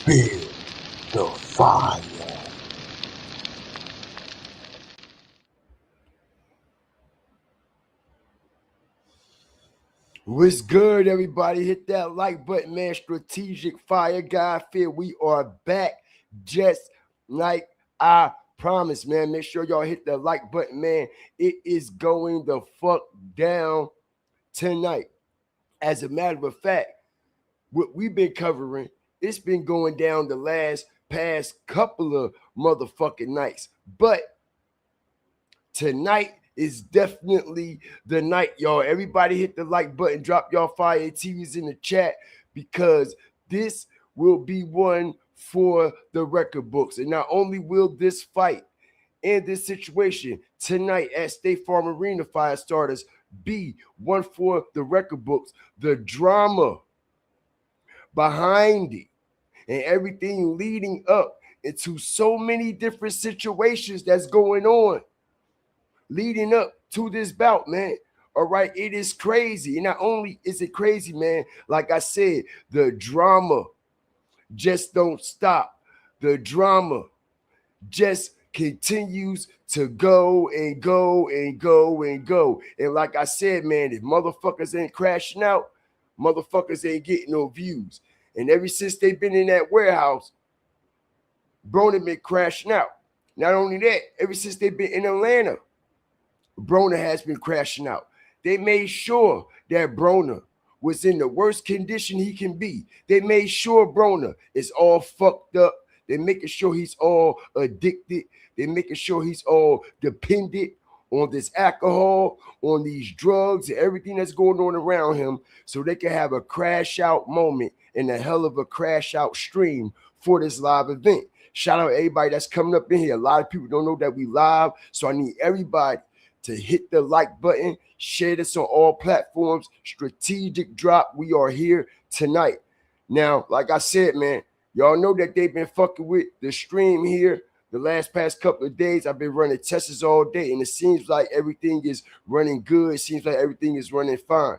Build the fire. What's good, everybody? Hit that like button, man. Strategic Fire Guy Fear. We are back just like I promised, man. Make sure y'all hit the like button, man. It is going the fuck down tonight. As a matter of fact, what we've been covering, it's been going down the past couple of motherfucking nights. But tonight is definitely the night, y'all. Everybody hit the like button, drop y'all fire TVs in the chat, because this will be one for the record books. And not only will this fight and this situation tonight at State Farm Arena, fire starters, be one for the record books, the drama behind it and everything leading up into so many different situations that's going on leading up to this bout, man. All right, it is crazy. And not only is it crazy, man, like I said, the drama just don't stop. The drama just continues to go and go and go and go. And like I said, man, if motherfuckers ain't crashing out, motherfuckers ain't getting no views. And ever since they've been in that warehouse, Broner been crashing out. Not only that, ever since they've been in Atlanta, Broner has been crashing out. They made sure that Broner was in the worst condition he can be. They made sure Broner is all fucked up. They're making sure he's all addicted. They're making sure he's all dependent on this alcohol, on these drugs, and everything that's going on around him, so they can have a crash out moment and a hell of a crash out stream for this live event. Shout out to everybody that's coming up in here. A lot of people don't know that we live, so I need everybody to hit the like button, share this on all platforms. Strategic drop. We are here tonight. Now, like I said, man, y'all know that they've been fucking with the stream here the past couple of days. I've been running tests all day, and it seems like everything is running good. It seems like everything is running fine.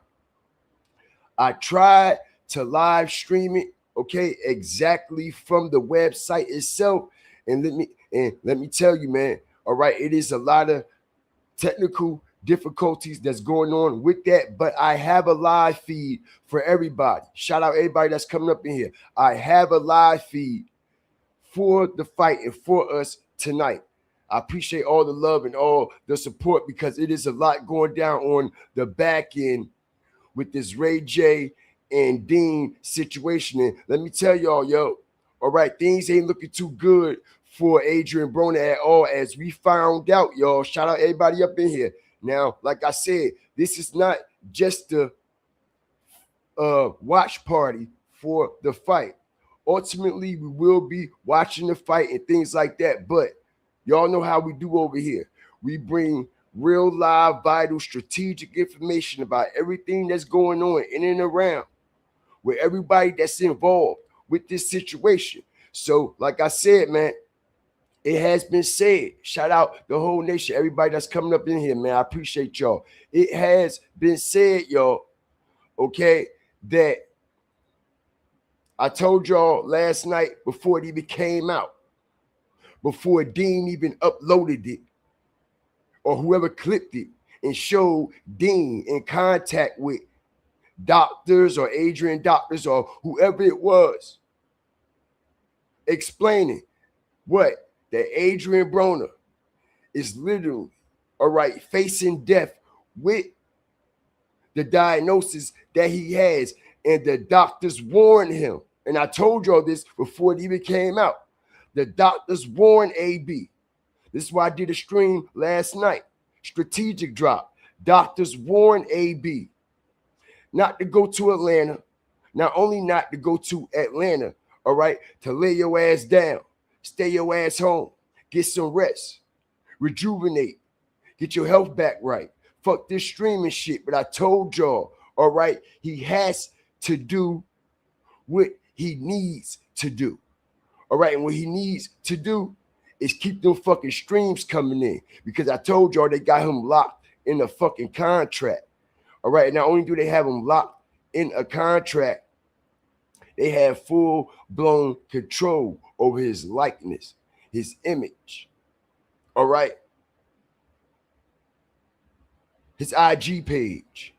I tried to live stream it, okay, exactly from the website itself. And let me tell you, man, all right, it is a lot of technical difficulties that's going on with that, but I have a live feed for everybody. Shout out everybody that's coming up in here. I have a live feed for the fight and for us tonight. I appreciate all the love and all the support, because it is a lot going down on the back end with this Ray J and DEEN situation. And let me tell y'all, yo, all right, things ain't looking too good for Adrian Broner at all, as we found out, y'all. Shout out everybody up in here. Now, like I said, this is not just the watch party for the fight. Ultimately, we will be watching the fight and things like that, but y'all know how we do over here. We bring real, live, vital, strategic information about everything that's going on in and around with everybody that's involved with this situation. So, like I said, man, it has been said. Shout out the whole nation, everybody that's coming up in here, man. I appreciate y'all. It has been said, y'all, okay, that I told y'all last night before it even came out, before DEEN even uploaded it, or whoever clipped it and showed DEEN in contact with doctors or Adrian doctors or whoever it was, explaining what? That Adrian Broner is literally, all right, facing death with the diagnosis that he has. And the doctors warned him. And I told y'all this before it even came out. The doctors warned AB. This is why I did a stream last night. Strategic drop. Doctors warned AB not to go to Atlanta. Not only not to go to Atlanta, all right, to lay your ass down. Stay your ass home. Get some rest. Rejuvenate. Get your health back right. Fuck this streaming shit. But I told y'all, all right, he has to do what he needs to do. All right, and what he needs to do is keep them fucking streams coming in, because I told y'all they got him locked in a fucking contract. All right, not only do they have him locked in a contract, They have full-blown control over his likeness, his image. All right. His IG page,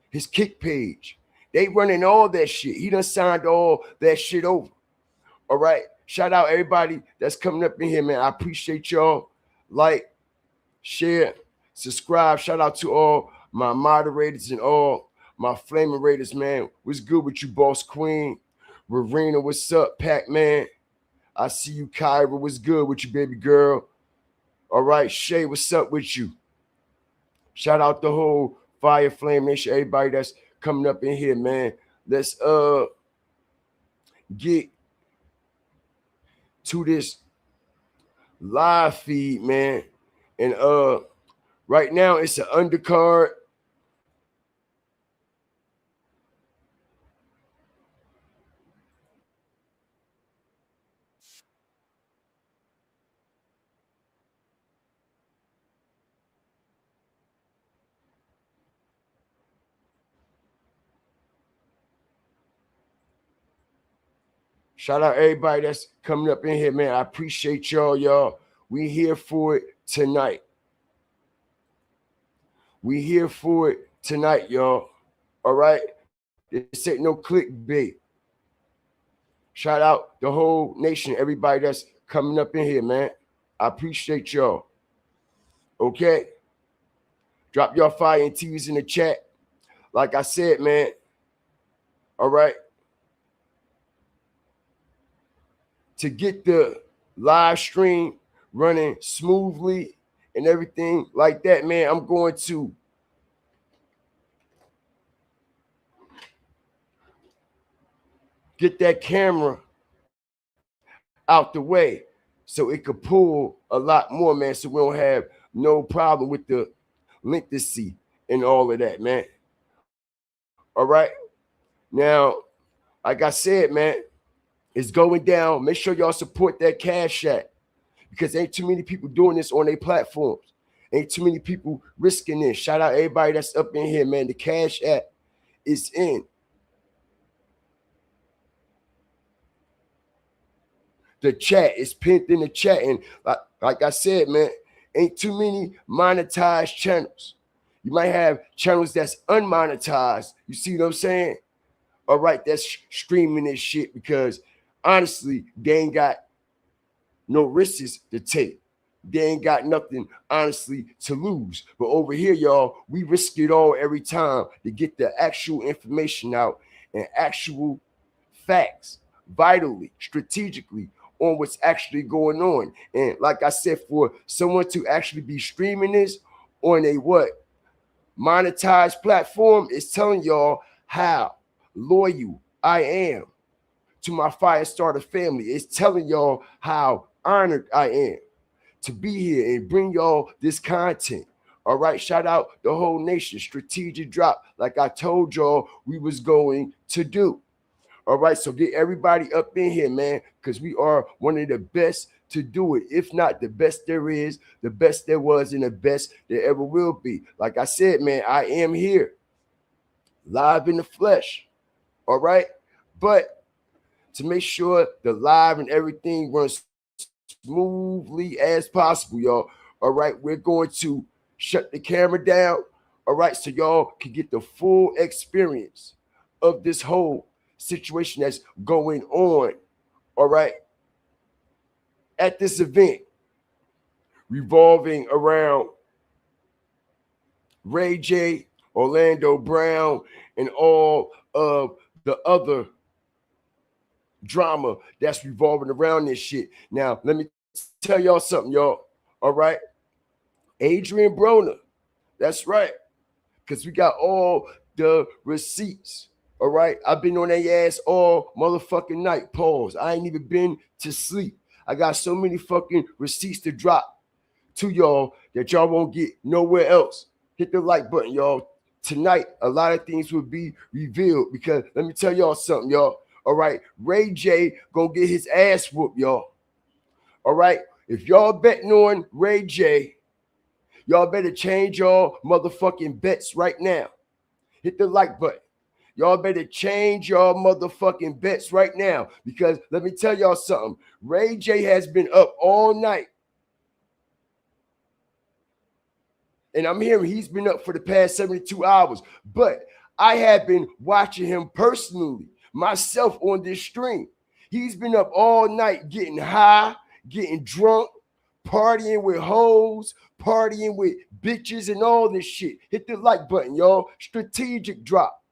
his Kick page. They running all that shit. He done signed all that shit over. All right. Shout out everybody that's coming up in here, man. I appreciate y'all. Like, share, subscribe. Shout out to all my moderators and all my flaming raiders, man. What's good with you, Boss Queen? Rowena, what's up, Pac-Man? I see you, Kyra. What's good with you, baby girl? All right, Shay, what's up with you? Shout out the whole Fire Flame Nation, everybody that's coming up in here, man. Let's get to this live feed, man. And right now it's an undercard. Shout out everybody that's coming up in here, man. I appreciate y'all. We here for it tonight. We here for it tonight, y'all. All right? This ain't no clickbait. Shout out the whole nation, everybody that's coming up in here, man. I appreciate y'all. Okay? Drop your fire and T's in the chat. Like I said, man. All right? To get the live stream running smoothly and everything like that, man, I'm going to get that camera out the way so it could pull a lot more, man, so we don't have no problem with the latency and all of that, man. All right? Now, like I said, man, it's going down. Make sure y'all support that Cash App because ain't too many people doing this on their platforms. Ain't too many people risking this. Shout out everybody that's up in here, man. The Cash App is in. The chat is pinned in the chat. And like I said, man, ain't too many monetized channels. You might have channels that's unmonetized. You see what I'm saying? All right, that's streaming this shit because honestly, they ain't got no risks to take. They ain't got nothing, honestly, to lose. But over here, y'all, we risk it all every time to get the actual information out and actual facts, vitally, strategically, on what's actually going on. And like I said, for someone to actually be streaming this on a monetized platform, is telling y'all how loyal I am to my Firestarter family. It's telling y'all how honored I am to be here and bring y'all this content. All right, shout out the whole nation. Strategic drop, like I told y'all we was going to do. All right, so get everybody up in here, man, because we are one of the best to do it. If not the best there is, the best there was, and the best there ever will be. Like I said, man, I am here live in the flesh. All right, but to make sure the live and everything runs smoothly as possible, y'all. All right, we're going to shut the camera down. All right, so y'all can get the full experience of this whole situation that's going on. All right, at this event revolving around Ray J, Orlando Brown, and all of the other drama that's revolving around this shit. Now, let me tell y'all something, y'all. All right. Adrian Broner. That's right. Because we got all the receipts. All right. I've been on their ass all motherfucking night. Pause. I ain't even been to sleep. I got so many fucking receipts to drop to y'all that y'all won't get nowhere else. Hit the like button, y'all. Tonight, a lot of things will be revealed because let me tell y'all something, y'all. All right, Ray J gonna get his ass whooped, y'all. All right, if y'all betting on Ray J, y'all better change y'all motherfucking bets right now. Hit the like button. Y'all better change y'all motherfucking bets right now, because let me tell y'all something. Ray J has been up all night. And I'm hearing he's been up for the past 72 hours. But I have been watching him personally, myself, on this stream. He's been up all night getting high, getting drunk, partying with hoes, partying with bitches and all this shit. Hit the like button, y'all. Strategic drop.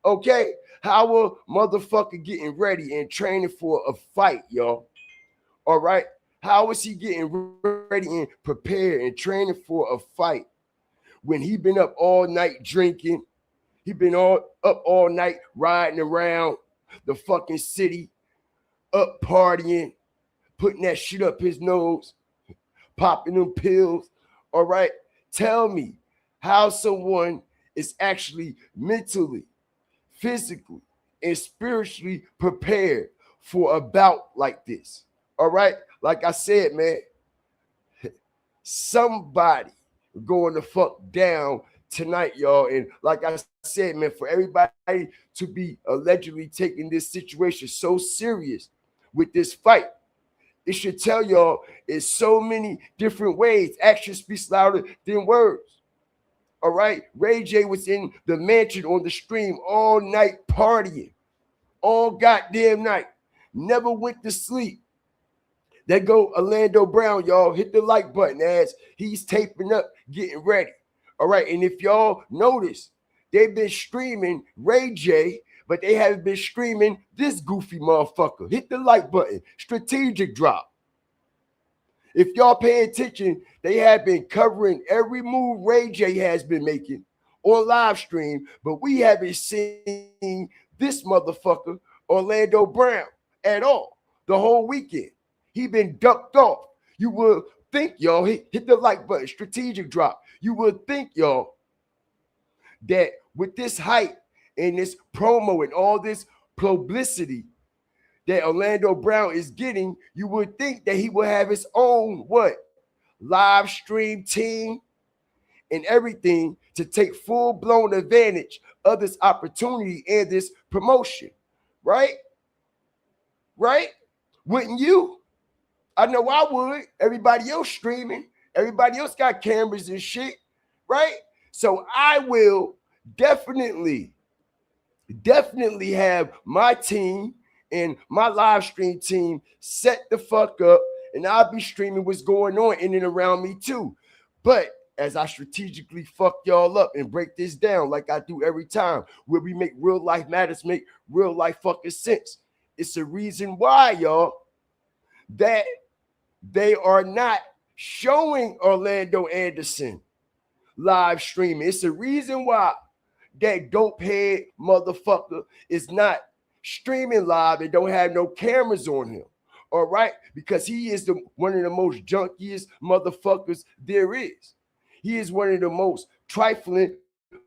Okay? How a motherfucker getting ready and training for a fight, y'all? All right? How is he getting ready and prepared and training for a fight when he been up all night drinking? He been up all night riding around the fucking city, up partying, putting that shit up his nose, popping them pills. All right? Tell me how someone is actually mentally, physically, and spiritually prepared for a bout like this. All right? Like I said, man, somebody going the fuck down tonight, y'all. And like I said, man, for everybody to be allegedly taking this situation so serious with this fight, it should tell y'all in so many different ways. Action speaks louder than words. All right? Ray J was in the mansion on the stream all night partying. All goddamn night. Never went to sleep. There go Orlando Brown, y'all. Hit the like button as he's taping up, getting ready. All right, and if y'all notice, they've been streaming Ray J, but they haven't been streaming this goofy motherfucker. Hit the like button. Strategic drop. If y'all pay attention, they have been covering every move Ray J has been making on live stream, but we haven't seen this motherfucker, Orlando Brown, at all the whole weekend. He been ducked off. You would think, y'all, hit the like button, strategic drop. You would think, y'all, that with this hype and this promo and all this publicity that Orlando Brown is getting, you would think that he would have his own what? Live stream team and everything to take full-blown advantage of this opportunity and this promotion. Right? Right? Wouldn't you? I know I would. Everybody else streaming. Everybody else got cameras and shit, right? So I will definitely have my team and my live stream team set the fuck up, and I'll be streaming what's going on in and around me too. But as I strategically fuck y'all up and break this down like I do every time, where we make real life matters make real life fucking sense. It's a reason why, y'all, that they are not showing Orlando Anderson live streaming. It's the reason why that dope head motherfucker is not streaming live and don't have no cameras on him. All right? Because he is one of the most junkiest motherfuckers there is. He is one of the most trifling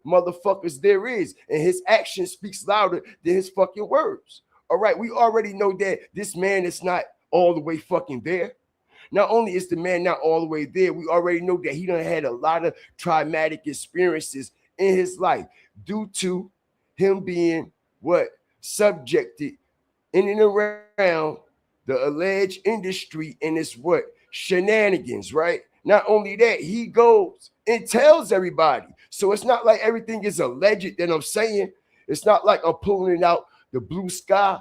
motherfuckers there is. And his action speaks louder than his fucking words. All right? We already know that this man is not all the way fucking there. Not only is the man not all the way there, we already know that he done had a lot of traumatic experiences in his life due to him being what? Subjected in and around the alleged industry and its what? Shenanigans, right? Not only that, he goes and tells everybody. So it's not like everything is alleged that I'm saying. It's not like I'm pulling it out the blue sky,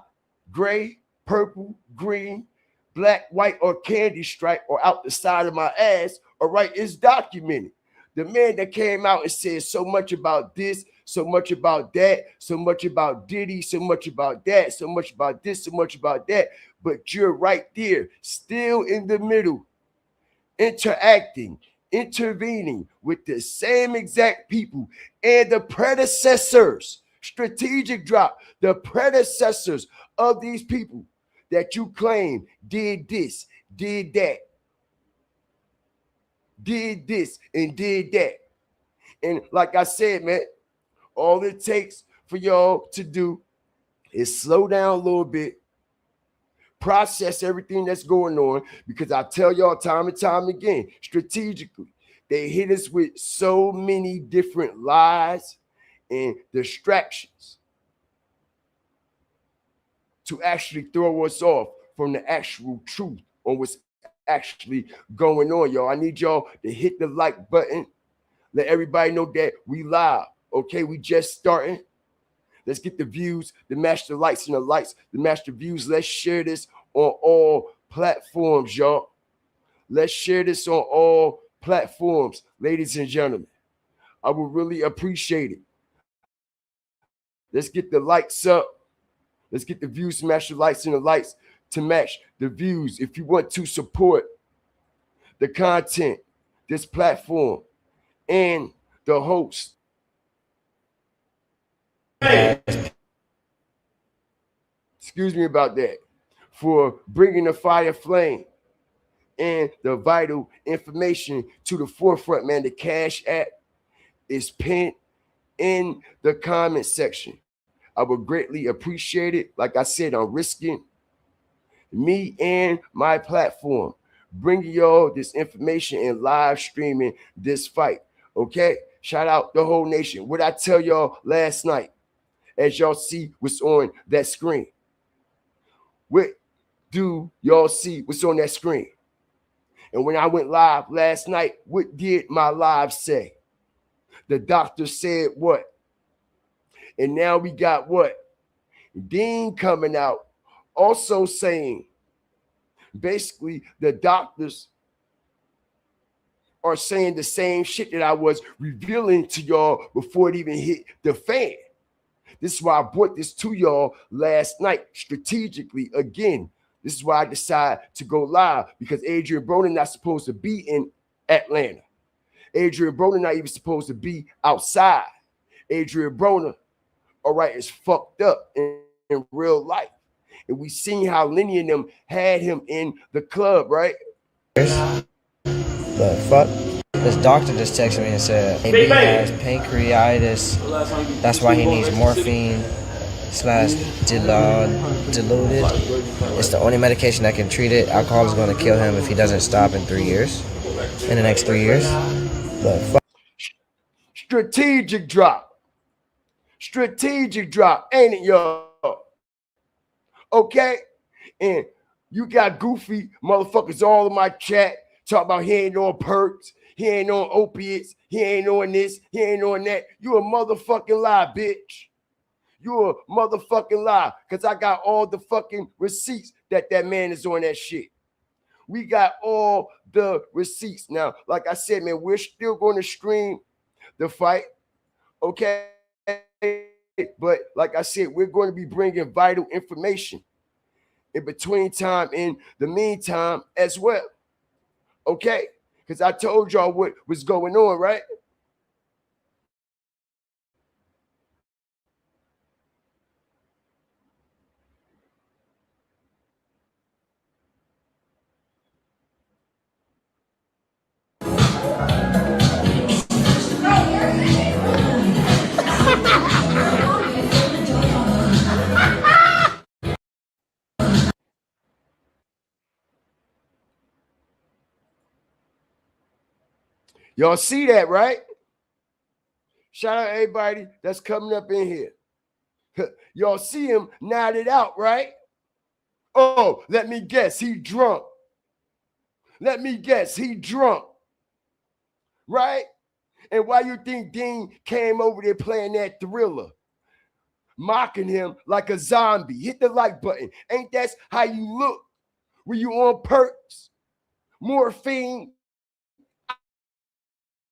gray, purple, green, black, white, or candy stripe, or out the side of my ass. All right, it's documented. The man that came out and said so much about this, so much about that, so much about Diddy, so much about that, so much about this, so much about that. But you're right there, still in the middle, interacting, intervening with the same exact people and the predecessors. Strategic drop. The predecessors of these people that you claim did this, did that, did this, and did that. And like I said, man, all it takes for y'all to do is slow down a little bit, process everything that's going on, because I tell y'all time and time again, strategically, they hit us with so many different lies and distractions to actually throw us off from the actual truth on what's actually going on, y'all. I need y'all to hit the like button. Let everybody know that we live. Okay, we just starting. Let's get the views, the match the likes and the likes, the match the views. Let's share this on all platforms, y'all. Let's share this on all platforms, ladies and gentlemen. I would really appreciate it. Let's get the likes up. Let's get the views, smash the likes and the likes to match the views. If you want to support the content, this platform, and the host. Excuse me about that. For bringing the fire flame and the vital information to the forefront, man. The Cash App is pinned in the comment section. I would greatly appreciate it. Like I said, I'm risking me and my platform, bringing y'all this information and live streaming this fight. Okay? Shout out the whole nation. What I tell y'all last night, as y'all see what's on that screen. What do y'all see what's on that screen? And when I went live last night, what did my live say? The doctor said what? And now we got what? DEEN coming out also saying, basically, the doctors are saying the same shit that I was revealing to y'all before it even hit the fan. This is why I brought this to y'all last night strategically. Again, this is why I decided to go live, because Adrian Broner not supposed to be in Atlanta. Adrian Broner not even supposed to be outside. Adrian Broner, all right, is fucked up in real life. And we seen how Lenny and them had him in the club, right? But fuck, this doctor just texted me and said maybe he has pancreatitis. That's why he needs morphine / diluted. It's the only medication that can treat it. Alcohol is going to kill him if he doesn't stop in 3 years. In the next 3 years. But fuck. Strategic drop. Strategic drop, ain't it, y'all? Okay? And you got goofy motherfuckers all in my chat talk about he ain't on perks, he ain't on opiates, he ain't on this, he ain't on that. You a motherfucking lie, bitch. You a motherfucking lie, because I got all the fucking receipts that man is on that shit. We got all the receipts. Now, like I said, man, we're still going to stream the fight, okay? But like I said, we're going to be bringing vital information in between time, in the meantime as well, okay? Because I told y'all what was going on, right? Y'all see that, right? Shout out everybody that's coming up in here. Y'all see him nodded out, right? Oh, let me guess, he drunk. Let me guess, he drunk. Right? And why you think DEEN came over there playing that Thriller? Mocking him like a zombie. Hit the like button. Ain't that how you look when you on perks, morphine,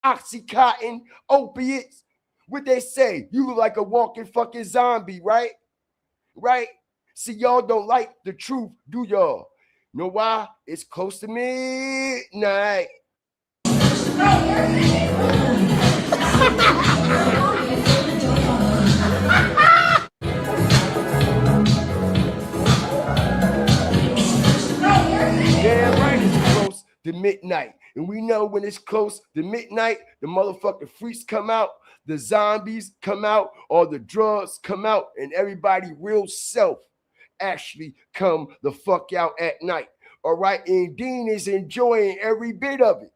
Oxycontin, opiates? What they say? You look like a walking fucking zombie, right? Right? See, y'all don't like the truth, do y'all? Know why? It's close to midnight. Damn right, it's close to midnight. And we know when it's close to midnight, the motherfucking freaks come out, the zombies come out, all the drugs come out, and everybody real self actually come the fuck out at night. All right. And DEEN is enjoying every bit of it.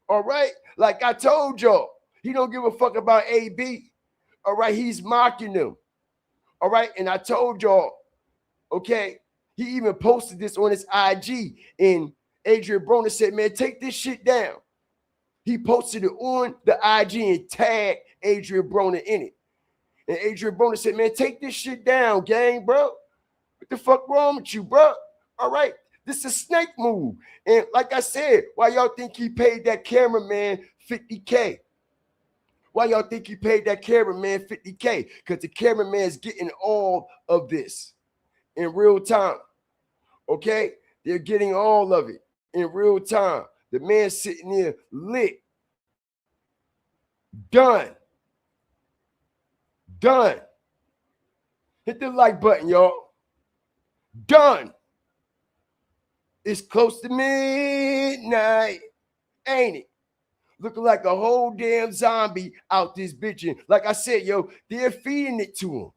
All right. Like I told y'all, he don't give a fuck about AB. All right. He's mocking them. All right. And I told y'all, Okay, he even posted this on his IG, and Adrian Broner said, "Man, take this shit down." He posted it on the IG and tagged Adrian Broner in it. And Adrian Broner said, "Man, take this shit down, gang, bro. What the fuck wrong with you, bro? All right, this is a snake move." And like I said, why y'all think he paid that cameraman 50K? Why y'all think he paid that cameraman 50K? Because the cameraman's getting all of this in real time. Okay? They're getting all of it in real time. The man's sitting there lit. Done. Done. Hit the like button, y'all. Done. It's close to midnight, ain't it? Looking like a whole damn zombie out this bitch. And like I said, yo, they're feeding it to him.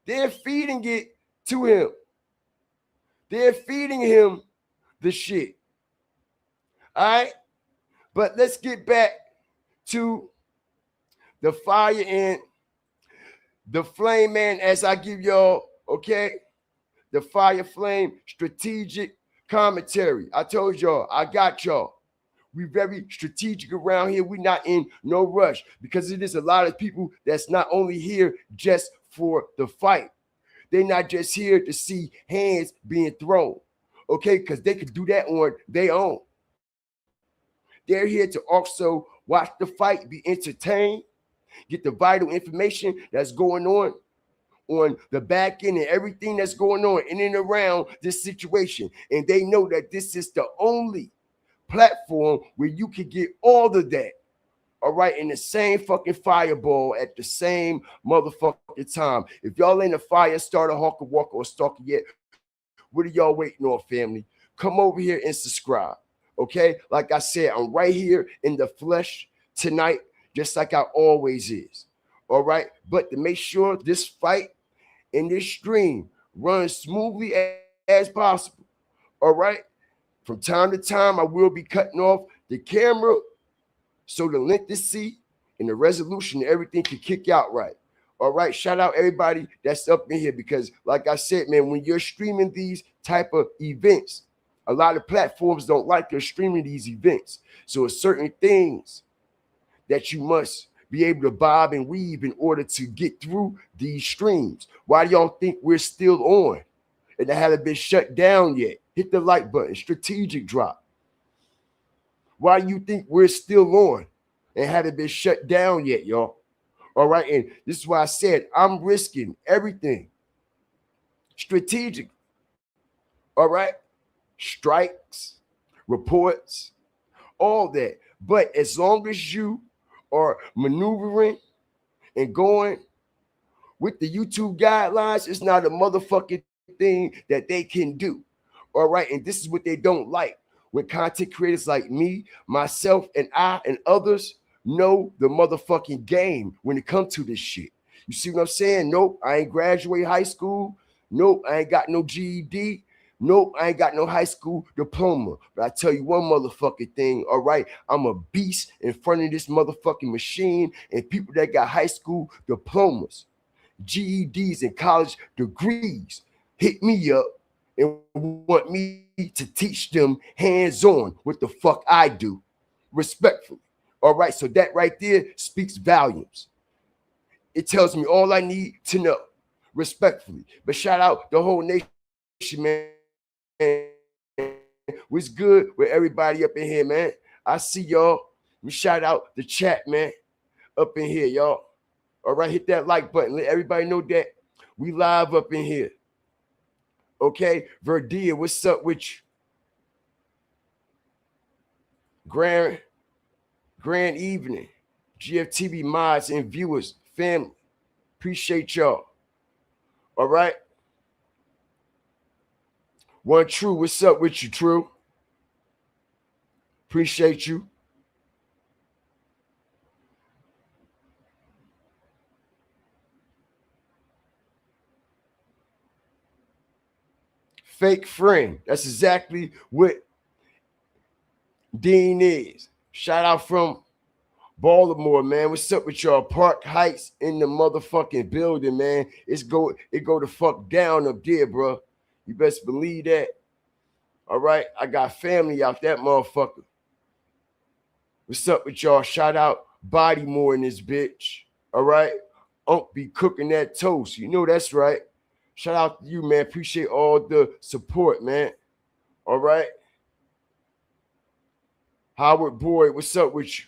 They're feeding it to him. They're feeding him the shit. All right? But let's get back to the fire and the flame, man, as I give y'all, okay, the fire flame strategic commentary. I told y'all, I got y'all. We very strategic around here. We not in no rush because it is a lot of people that's not only here just for the fight. They're not just here to see hands being thrown, okay, because they could do that on their own. They're here to also watch the fight, be entertained, get the vital information that's going on the back end and everything that's going on in and around this situation. And they know that this is the only platform where you can get all of that, all right, in the same fucking fireball at the same motherfucking time. If y'all ain't a fire starter, hawker, walker, or stalker yet, what are y'all waiting on, family? Come over here and subscribe, okay? Like I said, I'm right here in the flesh tonight, just like I always is, all right? But to make sure this fight and this stream runs smoothly as possible, all right? From time to time, I will be cutting off the camera so the latency and the resolution and everything can kick out right. All right, shout out everybody that's up in here because, like I said, man, when you're streaming these type of events, a lot of platforms don't like you're streaming these events. So it's certain things that you must be able to bob and weave in order to get through these streams. Why do y'all think we're still on and it haven't been shut down yet? Hit the like button, strategic drop. Why do you think we're still on and haven't been shut down yet, y'all? All right, and this is why I said I'm risking everything strategic. All right, strikes, reports, all that. But as long as you are maneuvering and going with the YouTube guidelines, it's not a motherfucking thing that they can do. All right, and this is what they don't like. When content creators like me, myself, and I and others know the motherfucking game when it comes to this shit. You see what I'm saying? Nope, I ain't graduate high school. Nope, I ain't got no GED. Nope, I ain't got no high school diploma. But I tell you one motherfucking thing, all right? I'm a beast in front of this motherfucking machine, and people that got high school diplomas, GEDs, and college degrees hit me up and want me to teach them hands-on what the fuck I do, respectfully. All right, so that right there speaks volumes. It tells me all I need to know, respectfully. But shout out the whole nation, man. What's good with everybody up in here, man? I see y'all. We shout out the chat, man, up in here, y'all. All right, hit that like button. Let everybody know that we live up in here. Okay, Verdia, what's up with you? Grand evening, GFTV mods and viewers, family. Appreciate y'all. All right. One True, what's up with you, True? Appreciate you. Fake friend. That's exactly what DEEN is. Shout out from Baltimore, man. What's up with y'all? Park Heights in the motherfucking building, man. It go the fuck down up there, bro. You best believe that. All right, I got family out that motherfucker. What's up with y'all? Shout out Bodymore in this bitch. All right, Unc be cooking that toast. You know that's right. Shout out to you, man. Appreciate all the support, man. All right. Howard Boyd, what's up with you?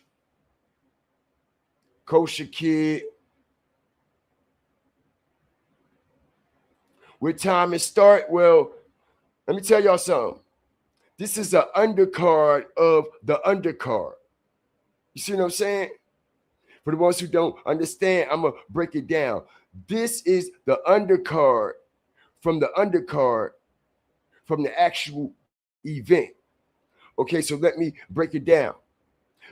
Kosher Kid. What time it start? Well, let me tell y'all something. This is an undercard of the undercard. You see what I'm saying? For the ones who don't understand, I'm going to break it down. This is the undercard from the actual event. Okay, so let me break it down.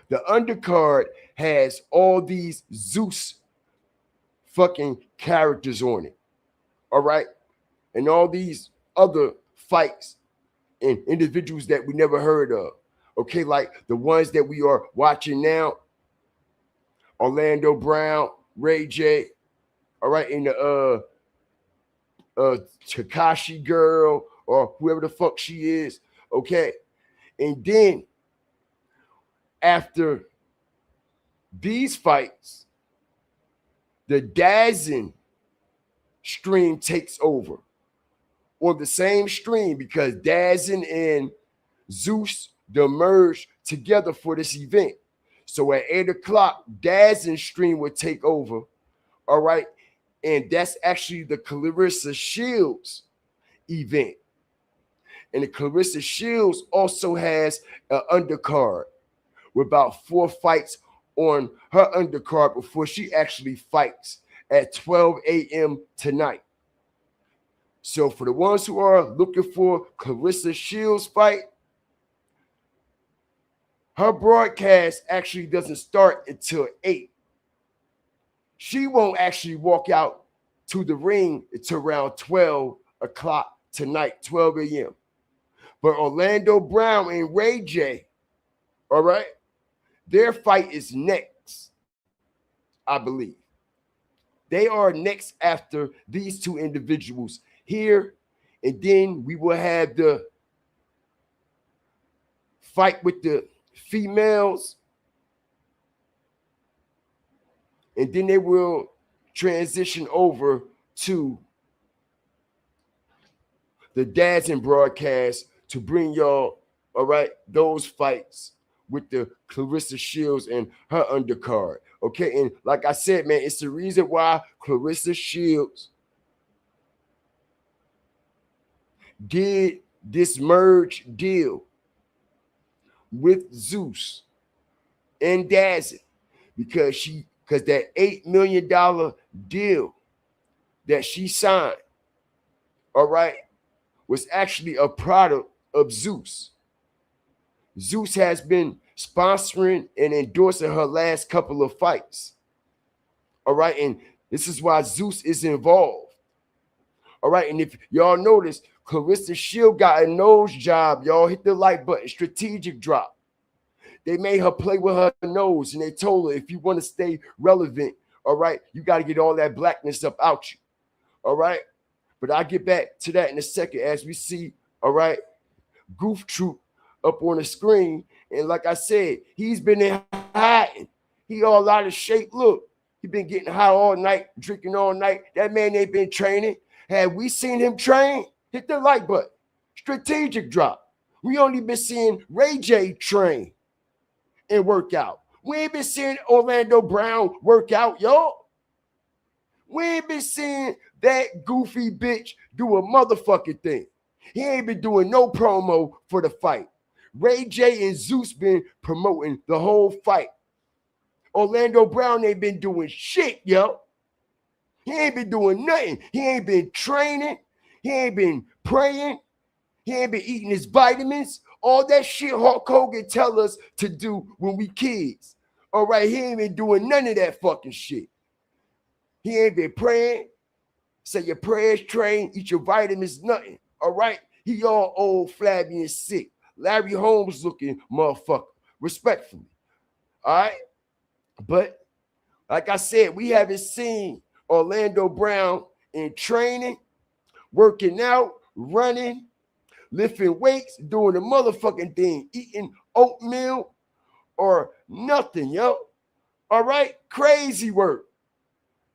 The undercard has all these Zeus fucking characters on it. All right? And all these other fights and individuals that we never heard of. Okay, like the ones that we are watching now. Orlando Brown, Ray J. All right, and the Takashi girl or whoever the fuck she is. Okay. And then after these fights, the DAZN stream takes over. On the same stream, because DAZN and Zeus they merged together for this event. So at 8 o'clock, DAZN stream would take over. All right. And that's actually the Clarissa Shields event. And the Clarissa Shields also has an undercard with about 4 fights on her undercard before she actually fights at 12 a.m. tonight. So for the ones who are looking for Clarissa Shields' fight, her broadcast actually doesn't start until 8. She won't actually walk out to the ring until around 12 o'clock tonight, 12 a.m. But Orlando Brown and Ray J, all right, their fight is next, I believe. They are next after these two individuals here, and then we will have the fight with the females, and then they will transition over to the DAZN broadcast to bring y'all, all right, those fights with the Clarissa Shields and her undercard. Okay, and like I said, man, it's the reason why Clarissa Shields did this merge deal with Zeus and DAZN because that $8 million deal that she signed, all right, was actually a product of Zeus. Zeus has been sponsoring and endorsing her last couple of fights. All right, and this is why Zeus is involved. All right, and if y'all notice, Clarissa Shield got a nose job. Y'all hit the like button, strategic drop. They made her play with her nose, and they told her if you want to stay relevant, all right, you got to get all that blackness up out you. All right, but I'll get back to that in a second as we see, all right, Goof Troop up on the screen. And like I said, he's been in hiding. He all out of shape. Look, he been getting high all night, drinking all night. That man ain't been training. Have we seen him train? Hit the like button. Strategic drop. We only been seeing Ray J train and work out. We ain't been seeing Orlando Brown work out, y'all. We ain't been seeing that goofy bitch do a motherfucking thing. He ain't been doing no promo for the fight. Ray J and Zeus been promoting the whole fight. Orlando Brown ain't been doing shit, yo. He ain't been doing nothing. He ain't been training. He ain't been praying. He ain't been eating his vitamins. All that shit Hulk Hogan tell us to do when we kids. All right, he ain't been doing none of that fucking shit. He ain't been praying. Say your prayers, train, eat your vitamins, nothing. All right, he all old, flabby, and sick. Larry Holmes looking motherfucker, respectfully. All right. But like I said, we haven't seen Orlando Brown in training, working out, running, lifting weights, doing the motherfucking thing, eating oatmeal or nothing, yo. All right? Crazy work.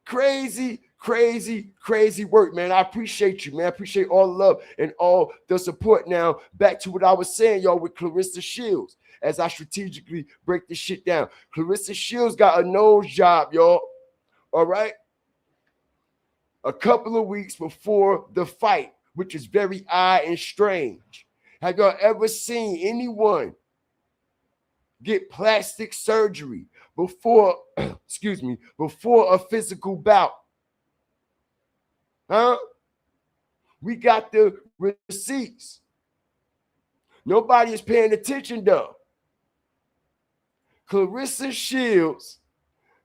Crazy, crazy, crazy work, man. I appreciate you, man. I appreciate all the love and all the support. Now, back to what I was saying, y'all, with Clarissa Shields, as I strategically break this shit down. Clarissa Shields got a nose job, y'all. All right? A couple of weeks before the fight, which is very odd and strange. Have y'all ever seen anyone get plastic surgery before, excuse me, before a physical bout? Huh? We got the receipts. Nobody is paying attention though. Clarissa Shields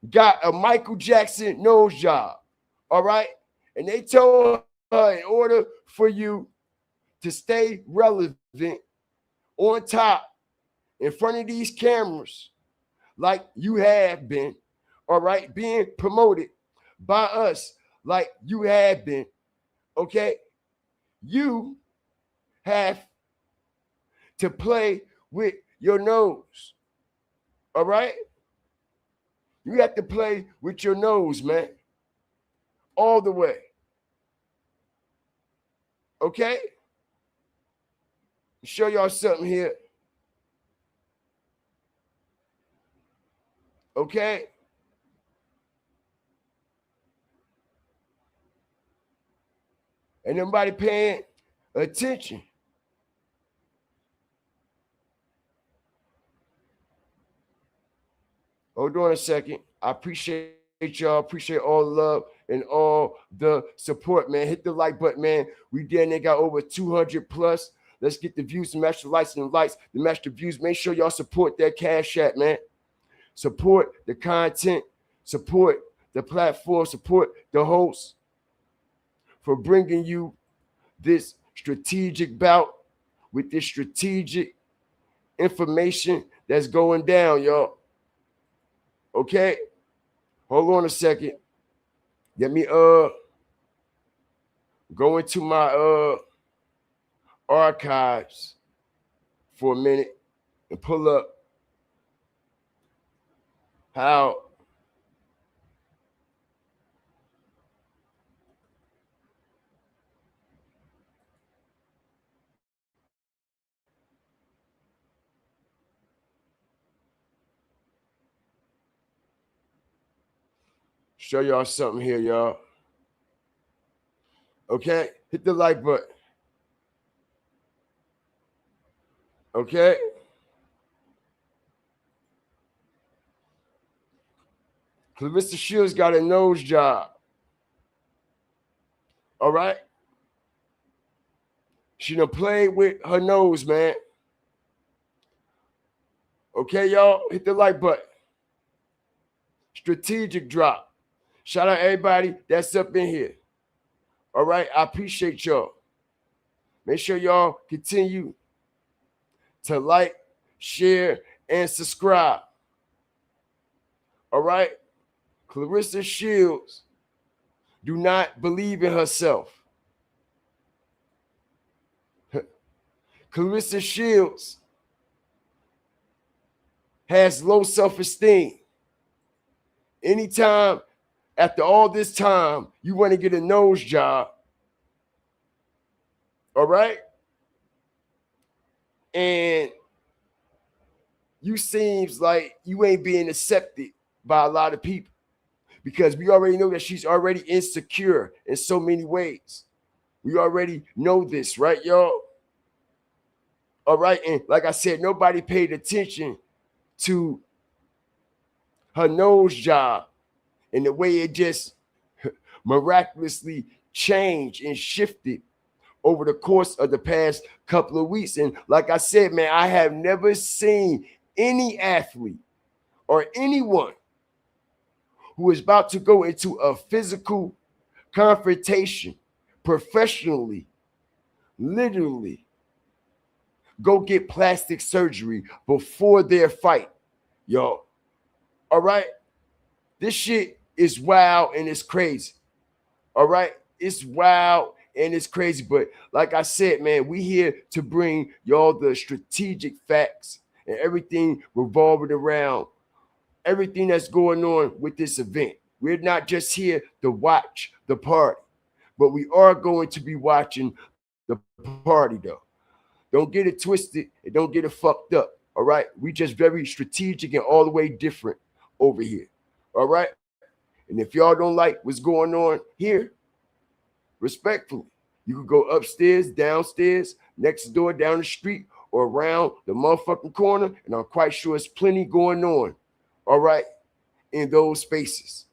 got a Michael Jackson nose job. All right? And they told her in order for you to stay relevant on top in front of these cameras, like you have been, all right, being promoted by us like you have been, okay, you have to play with your nose, all right? You have to play with your nose, man, all the way, okay? Show y'all something here. Okay? And nobody paying attention. Hold on a second. I appreciate y'all. Appreciate all the love and all the support, man. Hit the like button, man. We did. They got over 200 plus. Let's get the views to match the likes and the likes to match the views. Make sure y'all support that Cash App, man. Support the content. Support the platform. Support the host for bringing you this strategic bout with this strategic information that's going down, y'all. Okay? Hold on a second. Let me go into my archives for a minute and pull up how show y'all something here, y'all. Okay? Hit the like button. Okay? Clarissa Shields got a nose job. All right? She done played with her nose, man. Okay, y'all? Hit the like button. Strategic drop. Shout out everybody that's up in here. All right? I appreciate y'all. Make sure y'all continue to like, share, and subscribe. All right? Clarissa Shields do not believe in herself. Clarissa Shields has low self-esteem. Anytime after all this time you want to get a nose job, all right? And you seems like you ain't being accepted by a lot of people because we already know that she's already insecure in so many ways. We already know this, right, y'all? All right, and like I said, nobody paid attention to her nose job and the way it just miraculously changed and shifted over the course of the past couple of weeks. And like I said, man, I have never seen any athlete or anyone who is about to go into a physical confrontation professionally, literally, go get plastic surgery before their fight, y'all. All right? This shit is wild and it's crazy. All right? It's wild and it's crazy. But like I said, man, we here to bring y'all the strategic facts and everything revolving around everything that's going on with this event. We're not just here to watch the party, but we are going to be watching the party though. Don't get it twisted and don't get it fucked up. All right. We just very strategic and all the way different over here. All right. And if y'all don't like what's going on here, respectfully, you could go upstairs, downstairs, next door, down the street, or around the motherfucking corner. And I'm quite sure there's plenty going on. All right. In those spaces.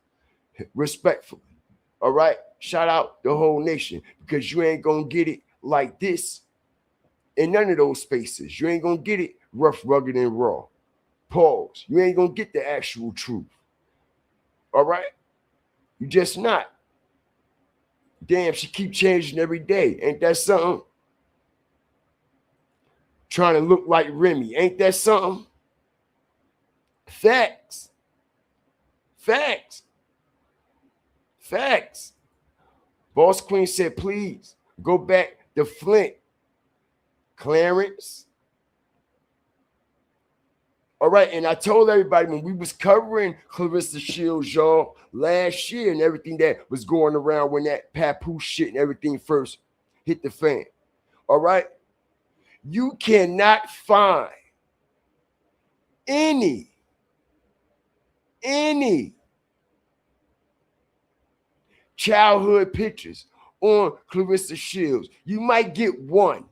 Respectfully. All right. Shout out the whole nation because you ain't going to get it like this in none of those spaces. You ain't going to get it rough, rugged, and raw. Pause. You ain't going to get the actual truth. All right? You just not. Damn, she keep changing every day. Ain't that something? Trying to look like Remy. Ain't that something? Facts. Facts. Facts. Boss Queen said, please go back to Flint. Clarence. All right, and I told everybody when we was covering Clarissa Shields, y'all, last year and everything that was going around when that papoose shit and everything first hit the fan. All right? You cannot find any childhood pictures on Clarissa Shields. You might get one.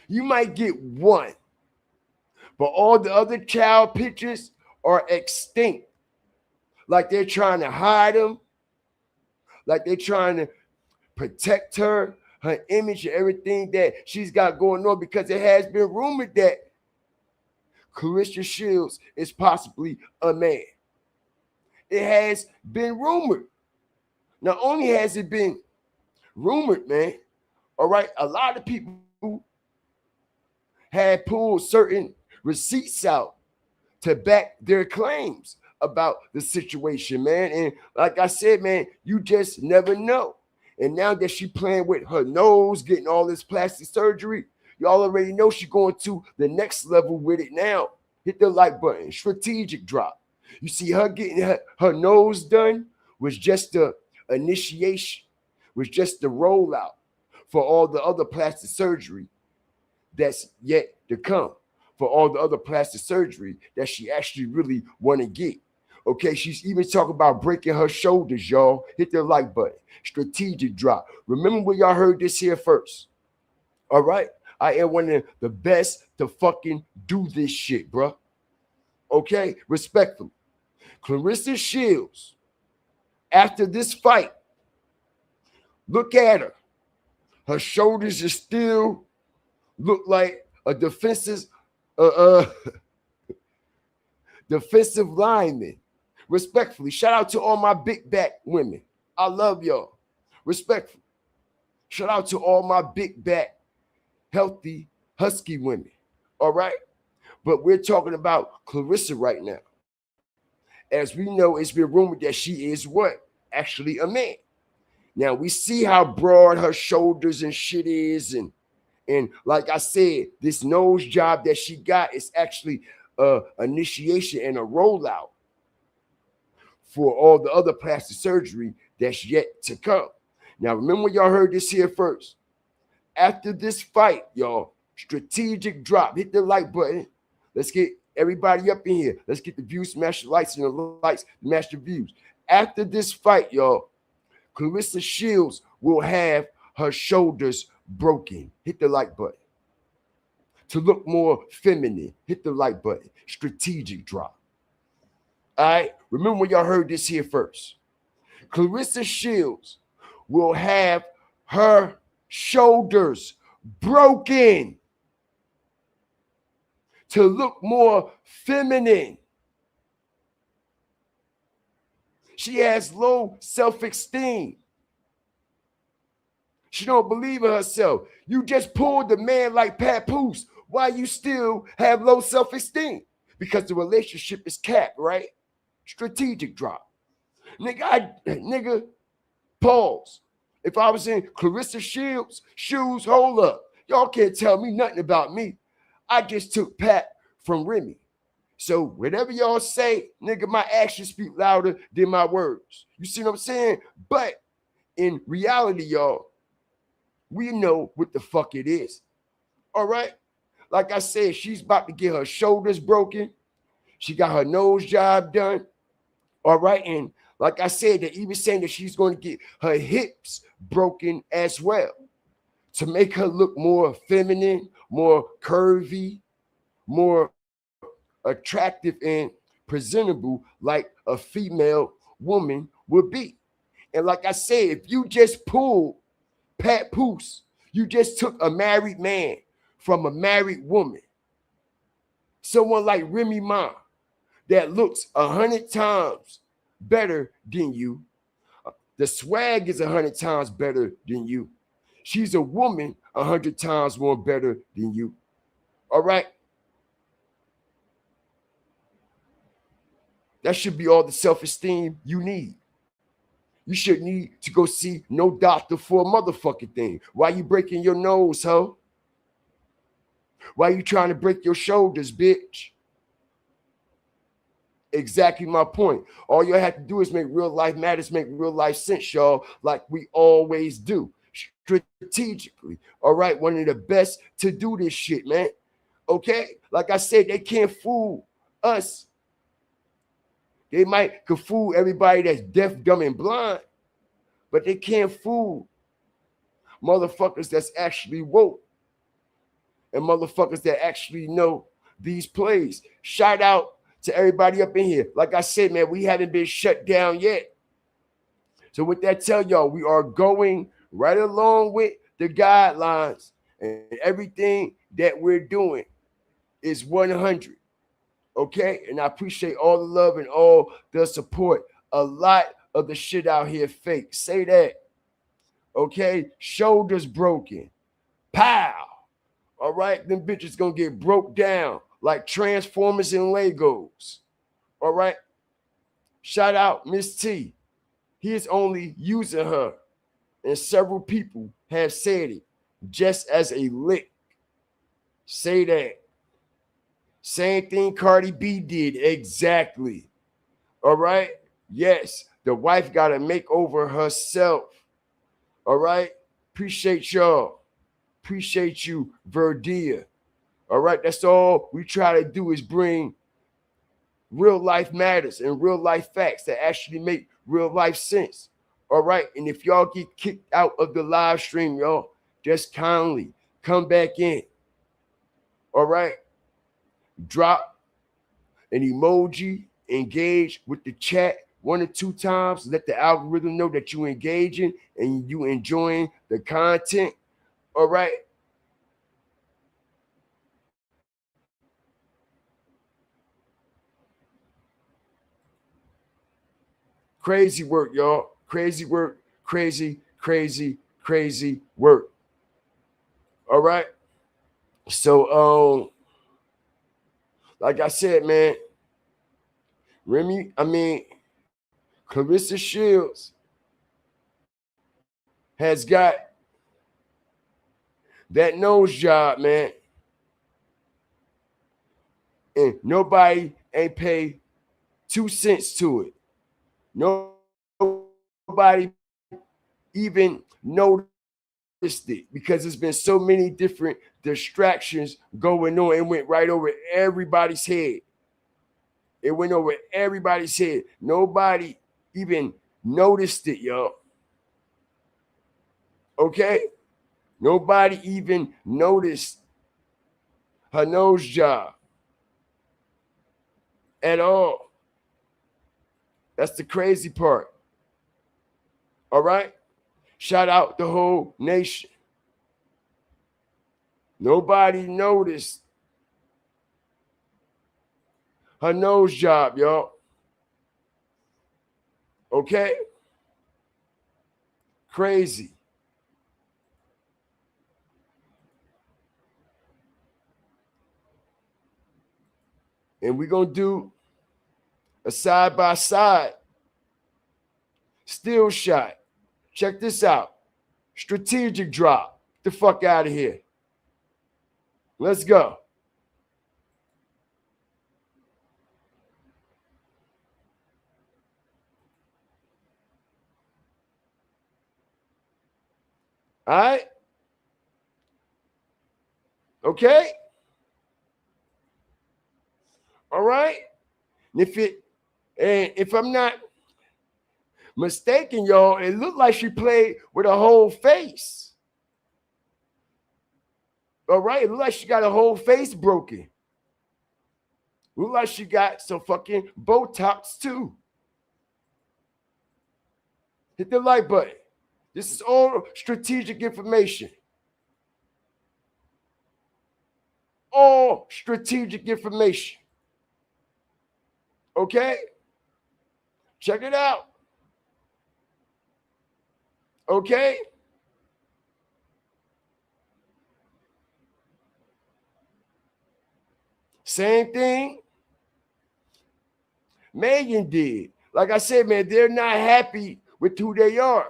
You might get one. But all the other child pictures are extinct. Like they're trying to hide them. Like they're trying to protect her image and everything that she's got going on, because it has been rumored that Clarissa Shields is possibly a man. It has been rumored. Not only has it been rumored, man, all right, a lot of people had pulled certain receipts out to back their claims about the situation, man. And like I said, man, you just never know. And now that she playing with her nose, getting all this plastic surgery, y'all already know she's going to the next level with it now. Hit the like button. Strategic drop. You see her getting her nose done was just the initiation, was just the rollout for all the other plastic surgery that's yet to come, for all the other plastic surgery that she actually really want to get. Okay, she's even talking about breaking her shoulders, y'all. Hit the like button. Strategic drop. Remember when y'all heard this here first. All right? I am one of the best to fucking do this shit, bro. Okay? Respectfully. Clarissa Shields, after this fight, look at her. Her shoulders are still look like a defensive lineman. Respectfully, shout out to all my big back women. I love y'all. Respectfully. Shout out to all my big back, healthy, husky women. All right? But we're talking about Clarissa right now. As we know, it's been rumored that she is what? Actually a man. Now, we see how broad her shoulders and shit is. And like I said, this nose job that she got is actually initiation and a rollout for all the other plastic surgery that's yet to come. Now, remember when y'all heard this here first. After this fight, y'all, strategic drop. Hit the like button. Let's get everybody up in here. Let's get the views, smash the likes, and the likes, smash the views. After this fight, y'all, Clarissa Shields will have her shoulders broken. Hit the like button. To look more feminine, hit the like button. Strategic drop. All right? Remember when y'all heard this here first. Clarissa Shields will have her shoulders broken to look more feminine. She has low self-esteem. She don't believe in herself. You just pulled the man like papoose why you still have low self-esteem? Because the relationship is capped, right? Strategic drop. Nigga, pause. If I was in Clarissa Shields' shoes, hold up. Y'all can't tell me nothing about me. I just took Pat from Remy. So whatever y'all say, nigga, my actions speak louder than my words. You see what I'm saying? But in reality, y'all, we know what the fuck it is. All right? Like I said, she's about to get her shoulders broken. She got her nose job done. All right. And like I said, they're even saying that she's going to get her hips broken as well to make her look more feminine, more curvy, more attractive and presentable like a female woman would be. And like I said, if you just pull Pat Poose, you just took a married man from a married woman. Someone like Remy Ma that looks 100 times better than you. The swag is 100 times better than you. She's a woman 100 times more better than you. All right? That should be all the self-esteem you need. You should need to go see no doctor for a motherfucking thing. Why you breaking your nose, ho? Why you trying to break your shoulders, bitch? Exactly my point. All you have to do is make real life matters, make real life sense, y'all, like we always do. Strategically. All right, one of the best to do this shit, man. Okay? Like I said, they can't fool us. They could fool everybody that's deaf, dumb, and blind, but they can't fool motherfuckers that's actually woke and motherfuckers that actually know these plays. Shout out to everybody up in here. Like I said, man, we haven't been shut down yet. So with that, tell y'all, we are going right along with the guidelines, and everything that we're doing is 100. Okay? And I appreciate all the love and all the support. A lot of the shit out here fake. Say that. Okay? Shoulders broken. Pow! All right? Them bitches gonna get broke down like Transformers and Legos. All right? Shout out Miss T. He is only using her. And several people have said it just as a lick. Say that. Same thing Cardi B did. Exactly. All right? Yes, the wife got to make over herself. All right? Appreciate y'all. Appreciate you, Verdia. All right? That's all we try to do is bring real life matters and real life facts that actually make real life sense. All right? And if y'all get kicked out of the live stream, y'all, just kindly come back in. All right? Drop an emoji, engage with the chat 1 or 2 times. Let the algorithm know that you engaging and you enjoying the content. All right. Crazy work, y'all. Crazy work. Crazy, crazy, crazy work. All right. So, like I said, man, Clarissa Shields has got that nose job, man. And nobody ain't paid 2 cents to it. Nobody even noticed it because there's been so many different distractions going on. It went right over everybody's head. It went over everybody's head. Nobody even noticed it, y'all. Okay? Nobody even noticed her nose job at all. That's the crazy part. All right? Shout out the whole nation. Nobody noticed her nose job, y'all. Okay? Crazy. And we're going to do a side-by-side still shot. Check this out. Strategic drop. Get the fuck out of here. Let's go. All right. Okay. All right. And if I'm not mistaken, y'all, it looked like she played with a whole face. All right. It looked like she got a whole face broken. Look like she got some fucking Botox too. Hit the like button. This is all strategic information. All strategic information. Okay? Check it out. Okay? Same thing Megan did. Like I said, man, they're not happy with who they are.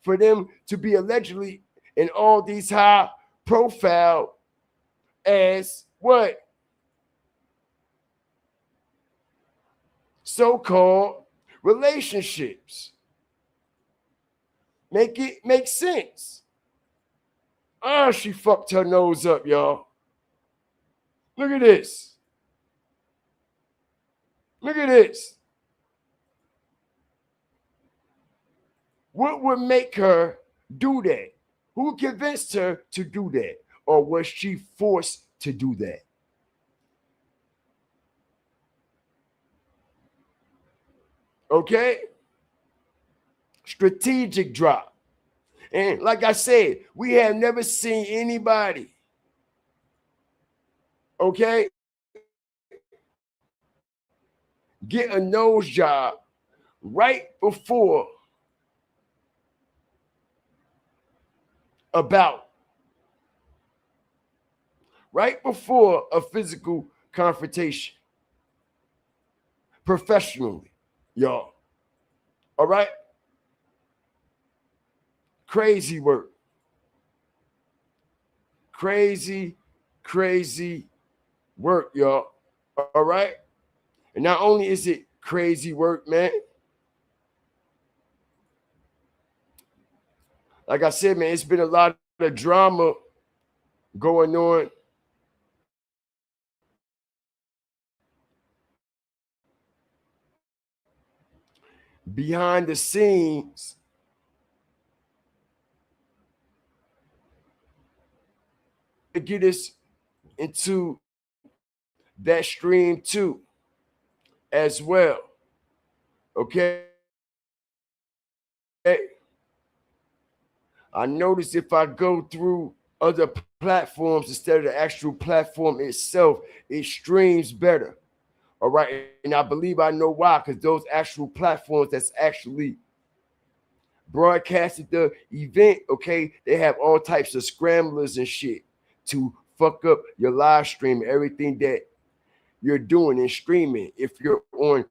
For them to be allegedly in all these high profile as what? So-called relationships. Make sense. Oh, she fucked her nose up, y'all. Look at this. Look at this. What would make her do that? Who convinced her to do that? Or was she forced to do that? Okay? Strategic drop. And like I said, we have never seen anybody, okay, get a nose job right before a bout, right before a physical confrontation, professionally, y'all. All right? Crazy work. Crazy work, y'all. All right? And not only is it crazy work, man. Like I said, man, it's been a lot of drama going on behind the scenes to get us into that stream too as well. Okay? I notice if I go through other platforms instead of the actual platform itself, it streams better. All right. And I believe I know why, because those actual platforms that's actually broadcasted the event, okay, they have all types of scramblers and shit to fuck up your live stream, everything that you're doing and streaming. If you're on,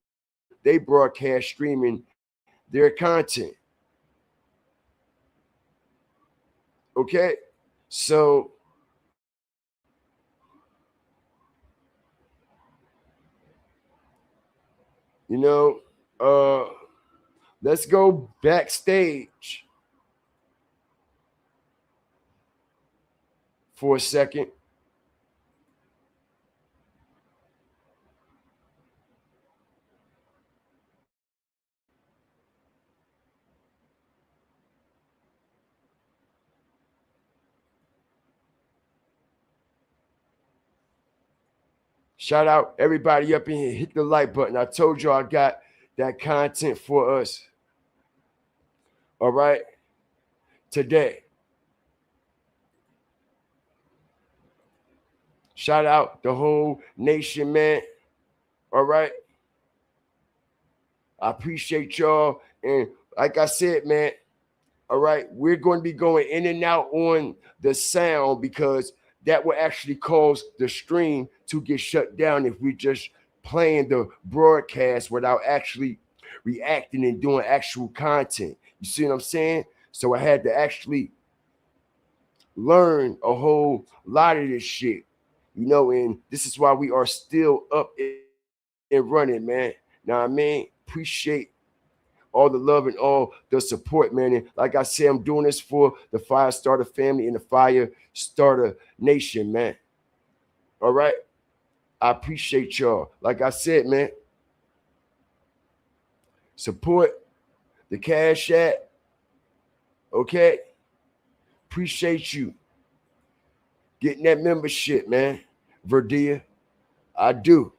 they broadcast streaming their content. Okay, so you know, let's go backstage for a second. Shout out everybody up in here. Hit the like button. I told you I got that content for us. All right. Today. Shout out the whole nation, man. All right. I appreciate y'all. And like I said, man, all right, we're going to be going in and out on the sound because that will actually cause the stream to get shut down if we just playing the broadcast without actually reacting and doing actual content. You see what I'm saying? So I had to actually learn a whole lot of this shit, and this is why we are still up and running, man. Now I mean, appreciate all the love and all the support, man. And like I said, I'm doing this for the Fire Starter family and the Fire Starter Nation, man. All right. I appreciate y'all. Like I said, man, support the Cash App. Okay. Appreciate you getting that membership, man. Verdia, I do.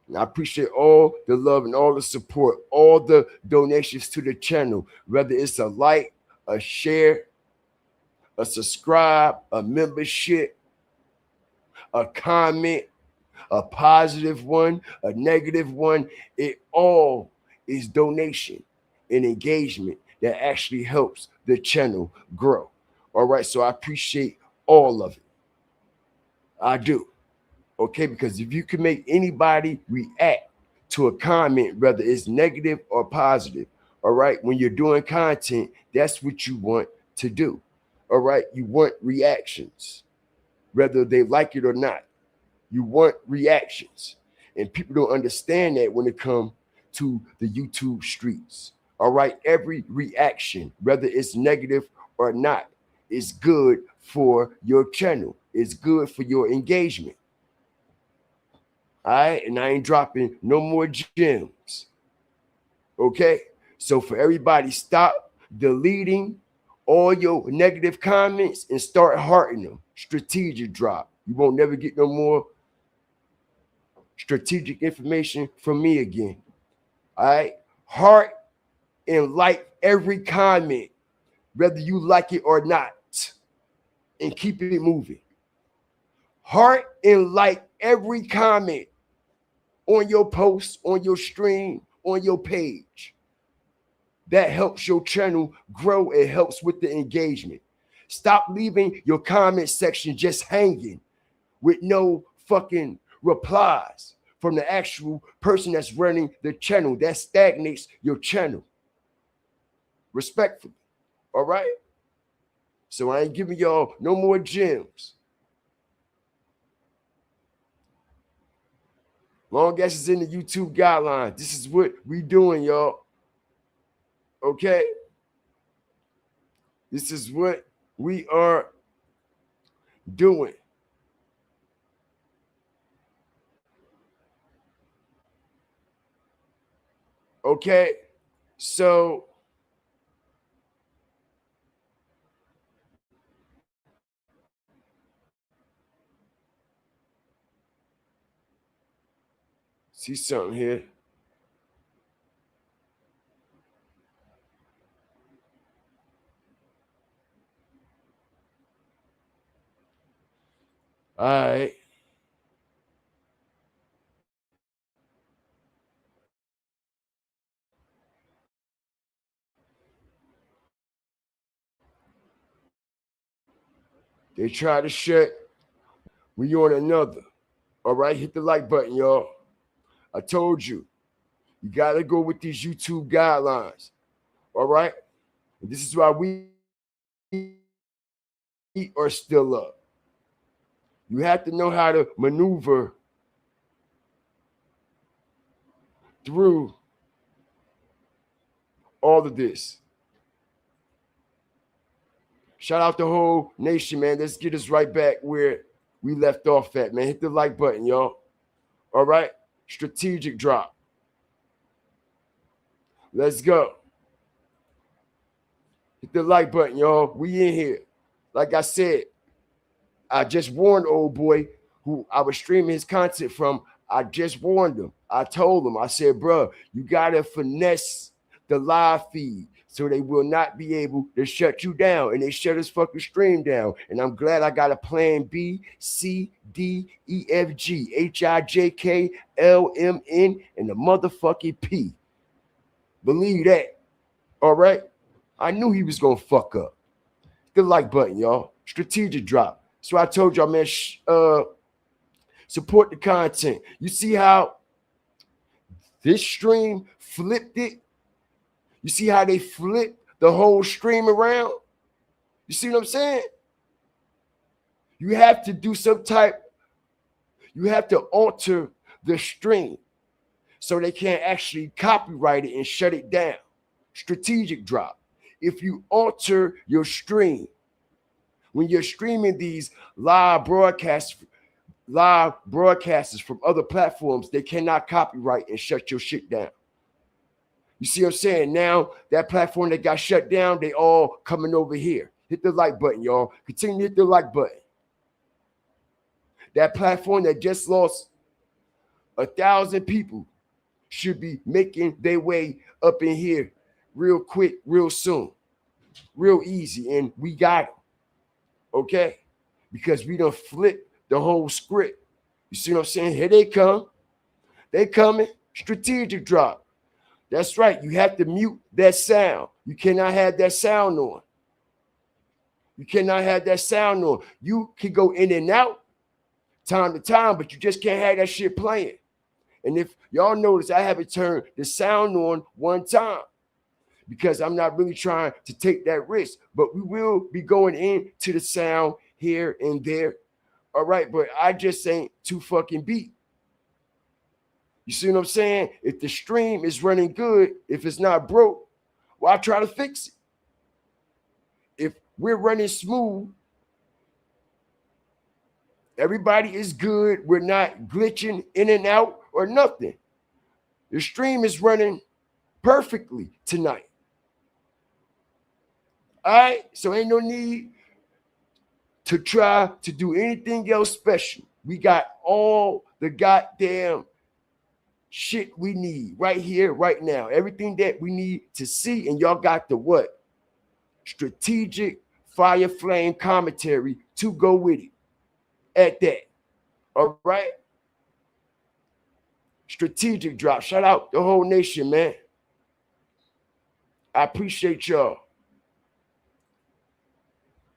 And I appreciate all the love and all the support, all the donations to the channel, whether it's a like, a share, a subscribe, a membership, a comment, a positive one, a negative one. It all is donation and engagement that actually helps the channel grow. All right, so I appreciate all of it. I do. Okay, because if you can make anybody react to a comment, whether it's negative or positive, all right, when you're doing content, that's what you want to do. All right, you want reactions, whether they like it or not. You want reactions. And people don't understand that when it comes to the YouTube streets. All right, every reaction, whether it's negative or not, is good for your channel. It's good for your engagement. All right, and I ain't dropping no more gems. Okay, so for everybody, stop deleting all your negative comments and start hearting them. Strategic drop. You won't never get no more strategic information from me again. All right, heart and like every comment, whether you like it or not, and keep it moving. Heart and like every comment on your post, on your stream, on your page. That helps your channel grow. It helps with the engagement. Stop leaving your comment section just hanging with no fucking replies from the actual person that's running the channel. That stagnates your channel. Respectfully. All right? So I ain't giving y'all no more gems. Long as it's in the YouTube guidelines. This is what we doing, y'all. Okay? This is what we are doing. Okay? So see something here. All right. They try to shut. We on another. All right, hit the like button, y'all. I told you, you got to go with these YouTube guidelines. All right? And this is why we are still up. You have to know how to maneuver through all of this. Shout out the whole nation, man. Let's get us right back where we left off at, man. Hit the like button, y'all. All right? Strategic drop. Let's go. Hit the like button, y'all. We in here. Like I said, I just warned old boy who I was streaming his content from. I just warned him. I told him, I said, bro, you got to finesse the live feed so they will not be able to shut you down. And they shut his fucking stream down. And I'm glad I got a plan B, C, D, E, F, G, H, I, J, K, L, M, N, and the motherfucking P. Believe that. All right? I knew he was going to fuck up. The like button, y'all. Strategic drop. So I told y'all, man, support the content. You see how This stream flipped it. You see how they flipped the whole stream around? You see what I'm saying? You have to do you have to alter the stream so they can't actually copyright it and shut it down. Strategic drop. If you alter your stream, when you're streaming these live broadcasters from other platforms, they cannot copyright and shut your shit down. You see what I'm saying? Now, that platform that got shut down, they all coming over here. Hit the like button, y'all. Continue to hit the like button. That platform that just lost 1,000 people should be making their way up in here real quick, real soon, real easy. And we got them, okay? Because we done flipped the whole script. You see what I'm saying? Here they come. They coming. Strategic drop. That's right. You have to mute that sound. You cannot have that sound on. You cannot have that sound on. You can go in and out time to time, but you just can't have that shit playing. And if y'all notice, I haven't turned the sound on one time because I'm not really trying to take that risk. But we will be going into the sound here and there. All right, but I just ain't too fucking beat. You see what I'm saying? If the stream is running good, if it's not broke, why try to fix it? If we're running smooth, everybody is good, we're not glitching in and out or nothing. The stream is running perfectly tonight. All right, so ain't no need to try to do anything else special. We got all the goddamn shit we need right here, right now. Everything that we need to see, and y'all got the what? Strategic fire flame commentary to go with it. At that. All right? Strategic drop. Shout out the whole nation, man. I appreciate y'all.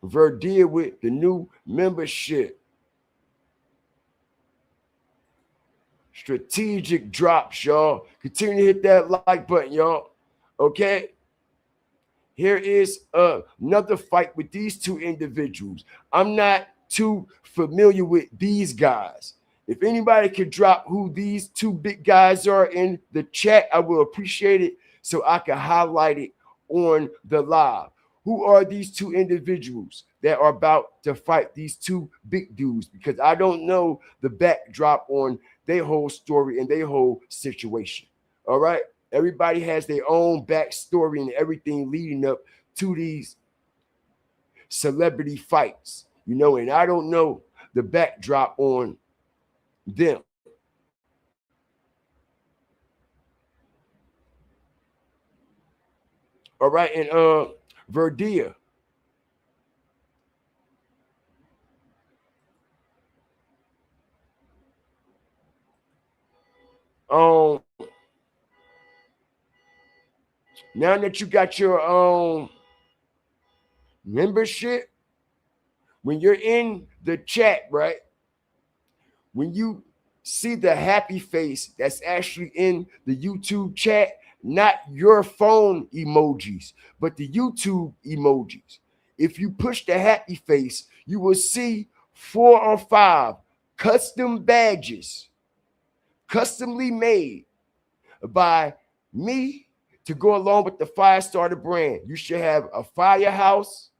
Verdier with the new membership. Strategic drops, y'all. Continue to hit that like button, y'all. Okay? Here is another fight with these two individuals. I'm not too familiar with these guys. If anybody could drop who these two big guys are in the chat, I will appreciate it so I can highlight it on the live. Who are these two individuals that are about to fight these two big dudes? Because I don't know the backdrop on their whole story and their whole situation. All right? Everybody has their own backstory and everything leading up to these celebrity fights, you know, and I don't know the backdrop on them. All right, and Verdier. Now that you got your membership, when you're in the chat, right? When you see the happy face that's actually in the YouTube chat, not your phone emojis, but the YouTube emojis. If you push the happy face, you will see 4 or 5 custom badges, customly made by me to go along with the fire starter brand. You should have a firehouse,